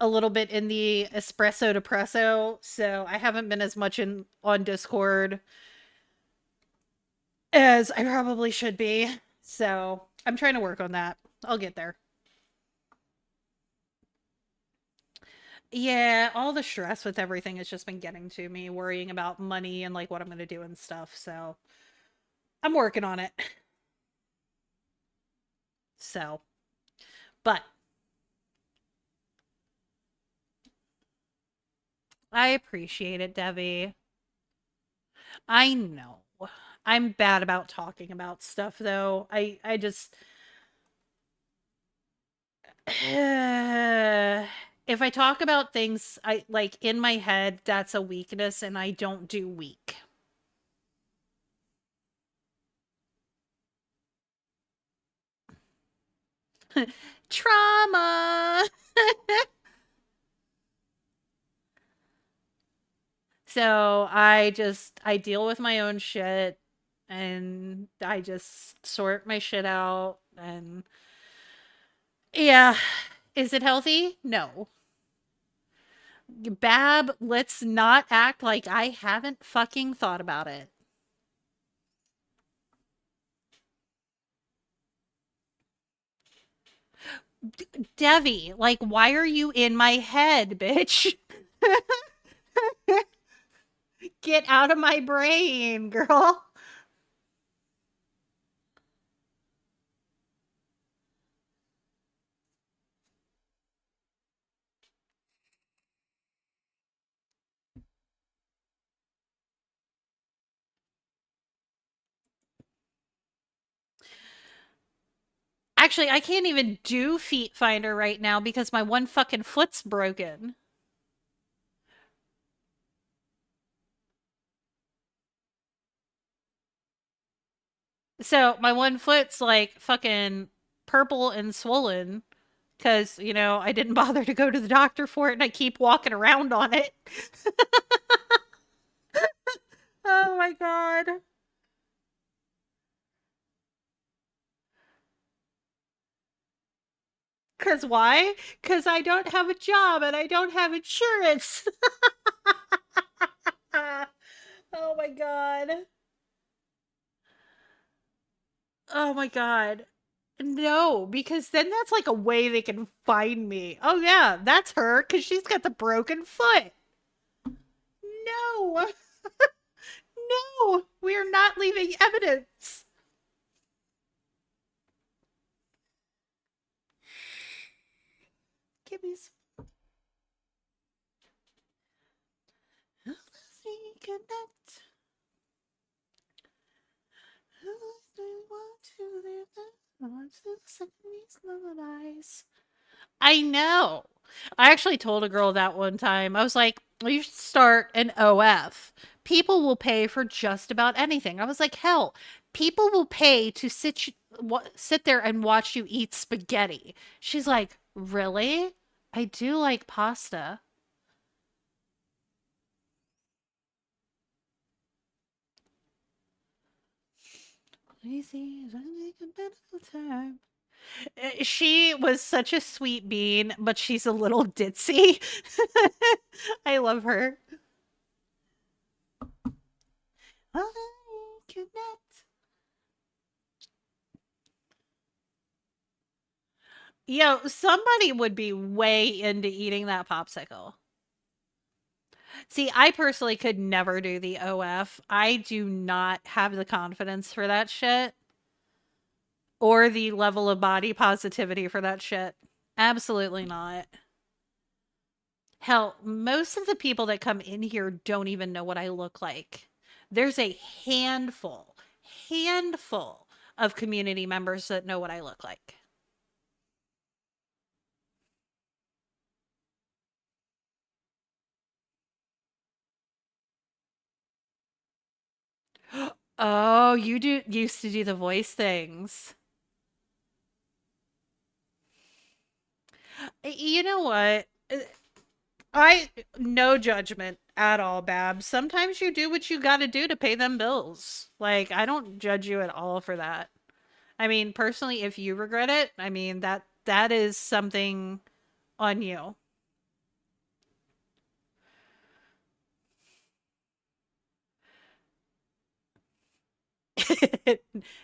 a little bit in the espresso depresso, so I haven't been as much on Discord as I probably should be. So I'm trying to work on that. I'll get there. Yeah, all the stress with everything has just been getting to me, worrying about money and like what I'm going to do and stuff. So I'm working on it. So, but I appreciate it, Debbie. I know. I'm bad about talking about stuff though. I just if I talk about things I like in my head, that's a weakness and I don't do weak. Trauma. So I deal with my own shit and I just sort my shit out and yeah. Is it healthy? No. Bab, let's not act like I haven't fucking thought about it. Devi, like, why are you in my head, bitch? Get out of my brain, girl. Actually, I can't even do Feet Finder right now because my one fucking foot's broken. So my one foot's like fucking purple and swollen because, you know, I didn't bother to go to the doctor for it and I keep walking around on it. Oh my god. Because why? Because I don't have a job and I don't have insurance. Oh my god. Oh my god. No, because then that's like a way they can find me. Oh yeah, that's her because she's got the broken foot. No. No, we are not leaving evidence. Give me some. Connect. I know. I actually told a girl that one time. I was like, well, you should start an OF. People will pay for just about anything. I was like, hell, people will pay to sit there and watch you eat spaghetti. She's like, really? I do like pasta. Easy, make a medical time. She was such a sweet bean, but she's a little ditzy. I love her. Connect. Yo, somebody would be way into eating that popsicle. See, I personally could never do the OF. I do not have the confidence for that shit or the level of body positivity for that shit. Absolutely not. Hell, most of the people that come in here don't even know what I look like. There's a handful of community members that know what I look like. Oh, you used to do the voice things. You know what? I no judgment at all, Babs. Sometimes you do what you got to do to pay them bills. Like, I don't judge you at all for that. I mean, personally, if you regret it, I mean that is something on you.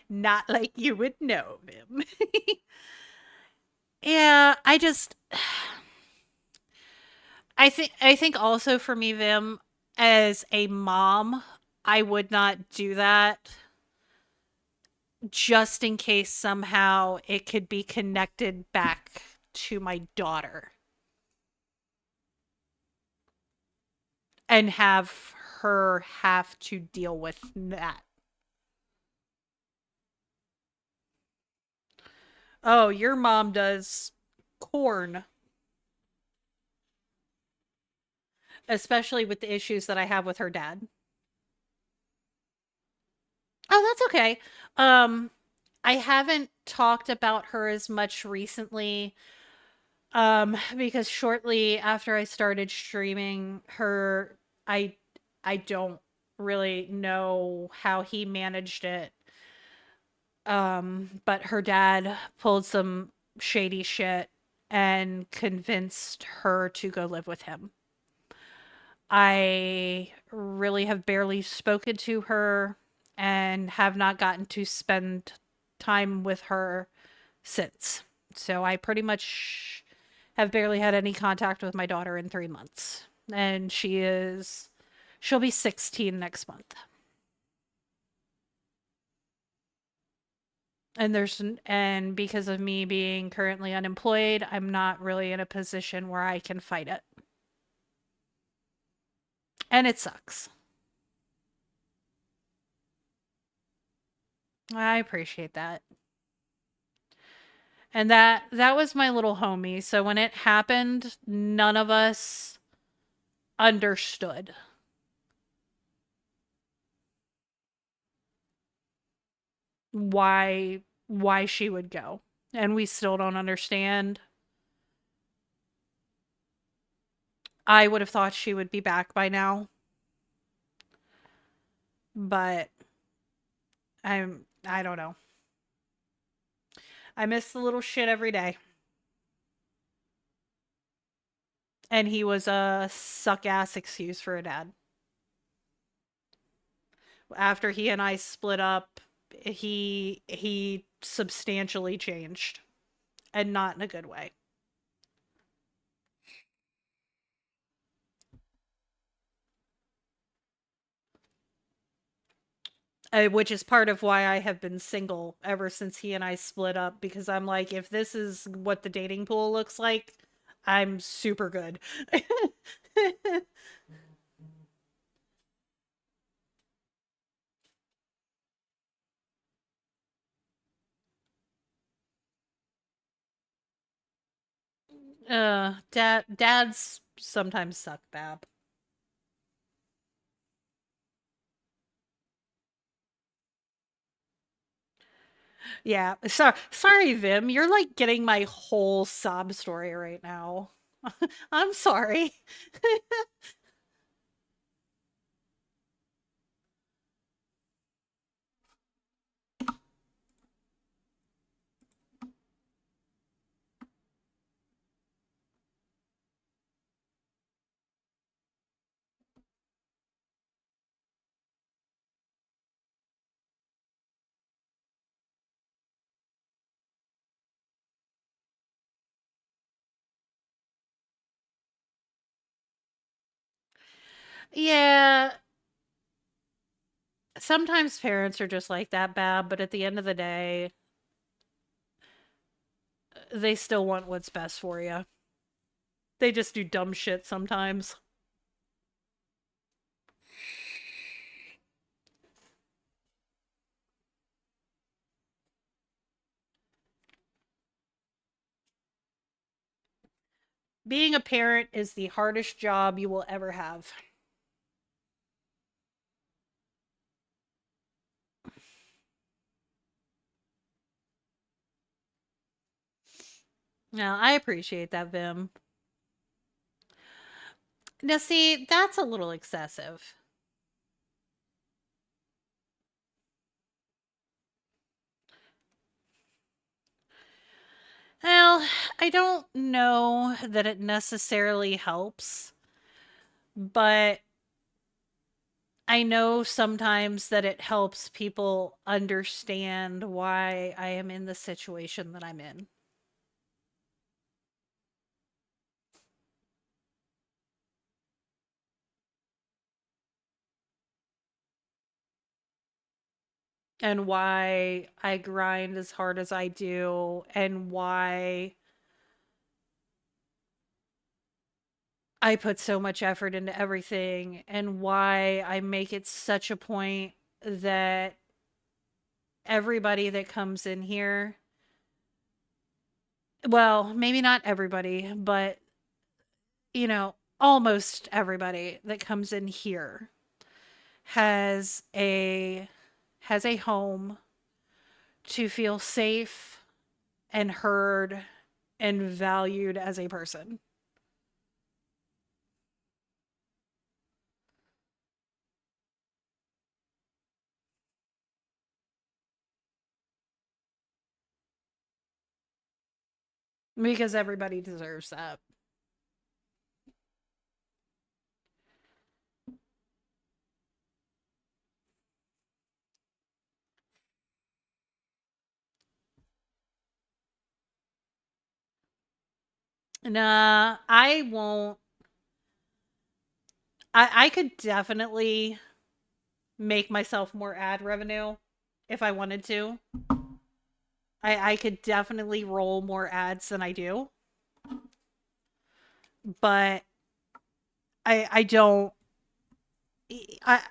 Not like you would know him. Yeah, I think also for me, Vim, as a mom, I would not do that just in case somehow it could be connected back to my daughter and have her have to deal with that. Oh, your mom does corn, especially with the issues that I have with her dad. Oh, that's okay. Um, I haven't talked about her as much recently, because shortly after I started streaming her, I I don't really know how he managed it. But her dad pulled some shady shit and convinced her to go live with him. I really have barely spoken to her and have not gotten to spend time with her since. So I pretty much have barely had any contact with my daughter in 3 months. And she'll be 16 next month. And because of me being currently unemployed, I'm not really in a position where I can fight it. And it sucks. I appreciate that. And that was my little homie. So when it happened, none of us understood. Why she would go. And we still don't understand. I would have thought she would be back by now. But I don't know. I miss the little shit every day. And he was a suck ass excuse for a dad. After he and I split up, he substantially changed, and not in a good way. Which is part of why I have been single ever since he and I split up, because I'm like, if this is what the dating pool looks like, I'm super good. Dads sometimes suck, Bab. Yeah. Sorry, Vim. You're like getting my whole sob story right now. I'm sorry. Yeah, sometimes parents are just like that, Bab, but at the end of the day, they still want what's best for you. They just do dumb shit sometimes. Being a parent is the hardest job you will ever have. Now, I appreciate that, Vim. Now, see, that's a little excessive. Well, I don't know that it necessarily helps, but I know sometimes that it helps people understand why I am in the situation that I'm in. And why I grind as hard as I do, and why I put so much effort into everything, and why I make it such a point that everybody that comes in here, well, maybe not everybody, but almost everybody that comes in here has a home to feel safe and heard and valued as a person. Because everybody deserves that. Nah, I won't. I could definitely make myself more ad revenue if I wanted to. I could definitely roll more ads than I do. But I don't I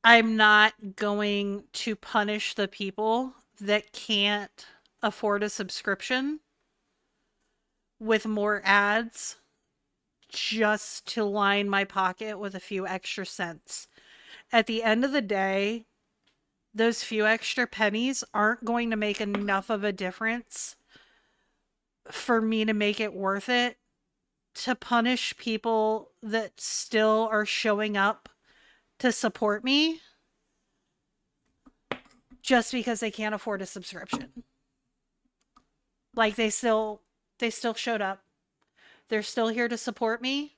I'm not going to punish the people that can't afford a subscription with more ads just to line my pocket with a few extra cents. At the end of the day, those few extra pennies aren't going to make enough of a difference for me to make it worth it to punish people that still are showing up to support me just because they can't afford a subscription. Like they still showed up. They're still here to support me.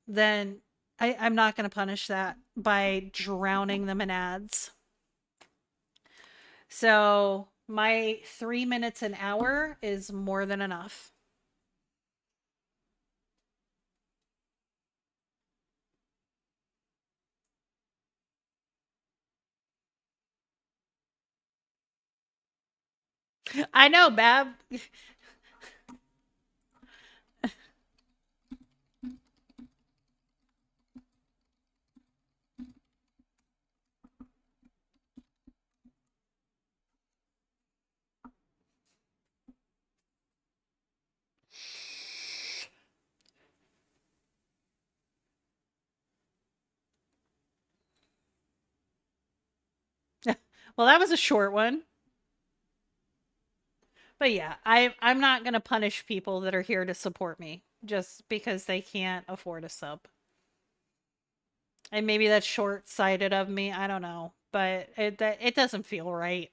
Then I'm not going to punish that by drowning them in ads. So my 3 minutes an hour is more than enough. I know, Bab. Well, that was a short one. But yeah, I'm not going to punish people that are here to support me just because they can't afford a sub. And maybe that's short-sighted of me, I don't know, but it doesn't feel right.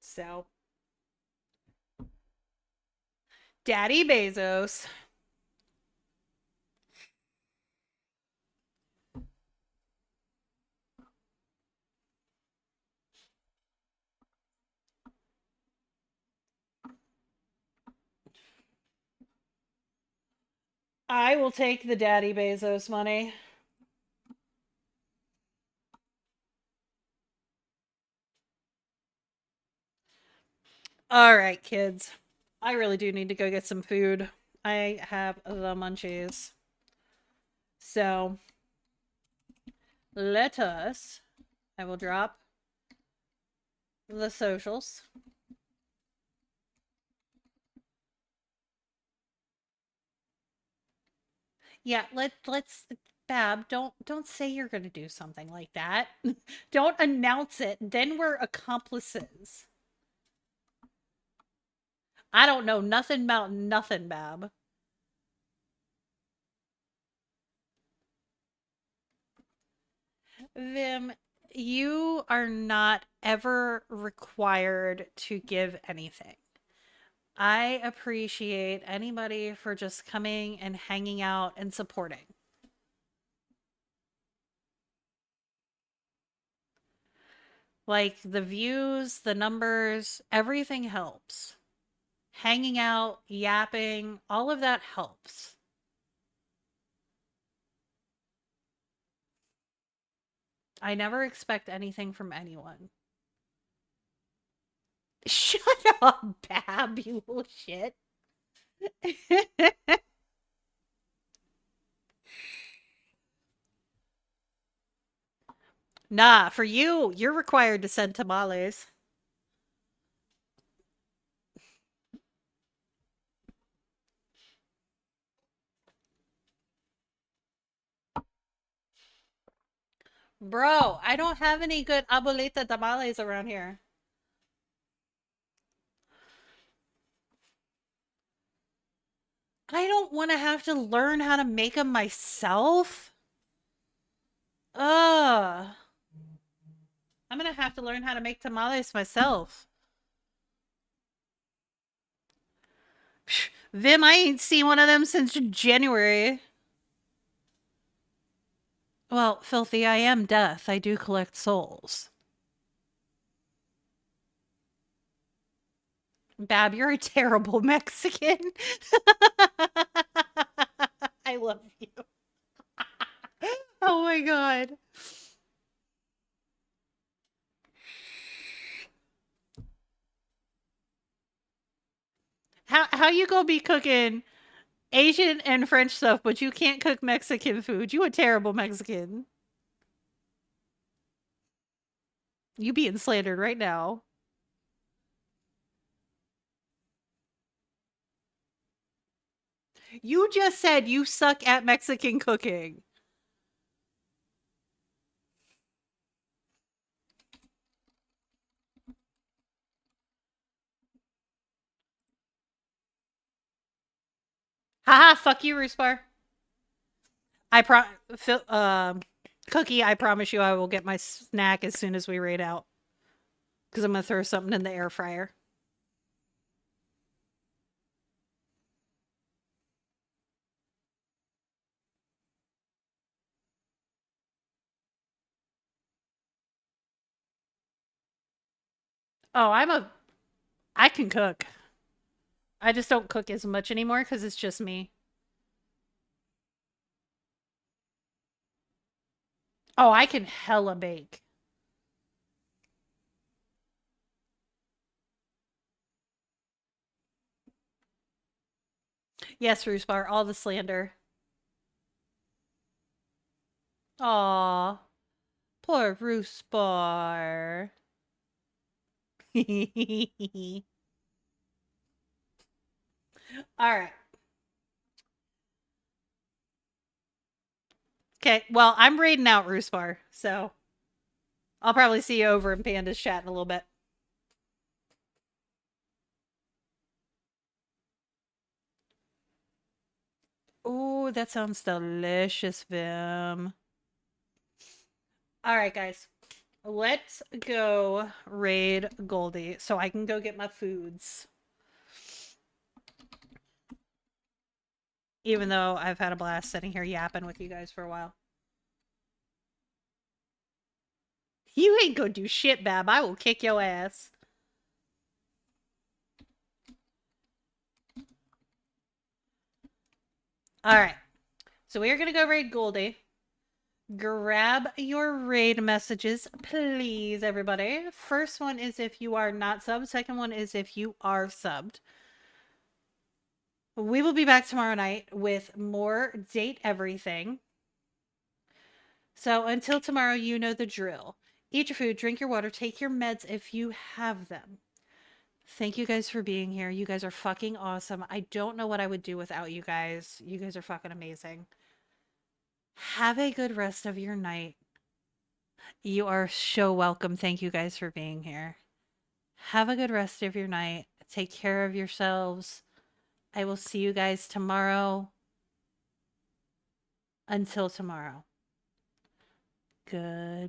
So, Daddy Bezos. I will take the Daddy Bezos money. All right, kids. I really do need to go get some food. I have the munchies. So, let us. I will drop the socials. Yeah, let's Bab, don't say you're going to do something like that. Don't announce it. Then we're accomplices. I don't know nothing about nothing, Bab. Vim, you are not ever required to give anything. I appreciate anybody for just coming and hanging out and supporting. Like the views, the numbers, everything helps. Hanging out, yapping, all of that helps. I never expect anything from anyone. Shut up, Bab, you little shit. Nah, for you, you're required to send tamales. Bro, I don't have any good abuelita tamales around here. I don't want to have to learn how to make them myself. Ugh. I'm gonna have to learn how to make tamales myself. Vim, I ain't seen one of them since January. Well, filthy, I am death. I do collect souls. Bab, you're a terrible Mexican. I love you. Oh my god. How you gonna be cooking Asian and French stuff, but you can't cook Mexican food? You a terrible Mexican. You being slandered right now. You just said you suck at Mexican cooking. Haha, fuck you, Roosbar. Cookie, I promise you I will get my snack as soon as we raid out. Because I'm going to throw something in the air fryer. Oh, I can cook. I just don't cook as much anymore because it's just me. Oh, I can hella bake. Yes, Roosbar, all the slander. Aw, poor Roosbar. All right. Okay, well, I'm raiding out Roosbar, so I'll probably see you over in Panda's chat in a little bit. Oh, that sounds delicious, Vim. All right, guys. Let's go raid Goldie so I can go get my foods. Even though I've had a blast sitting here yapping with you guys for a while. You ain't gonna do shit, Bab. I will kick your ass. Alright. So we are gonna go raid Goldie. Grab your raid messages, please, everybody. First one is if you are not subbed. Second one is if you are subbed. We will be back tomorrow night with more Date Everything. So until tomorrow, you know the drill. Eat your food, drink your water, take your meds if you have them. Thank you guys for being here. You guys are fucking awesome. I don't know what I would do without you guys. You guys are fucking amazing. Have a good rest of your night. You are so welcome. Thank you guys for being here. Have a good rest of your night. Take care of yourselves. I will see you guys tomorrow. Until tomorrow. Goodbye.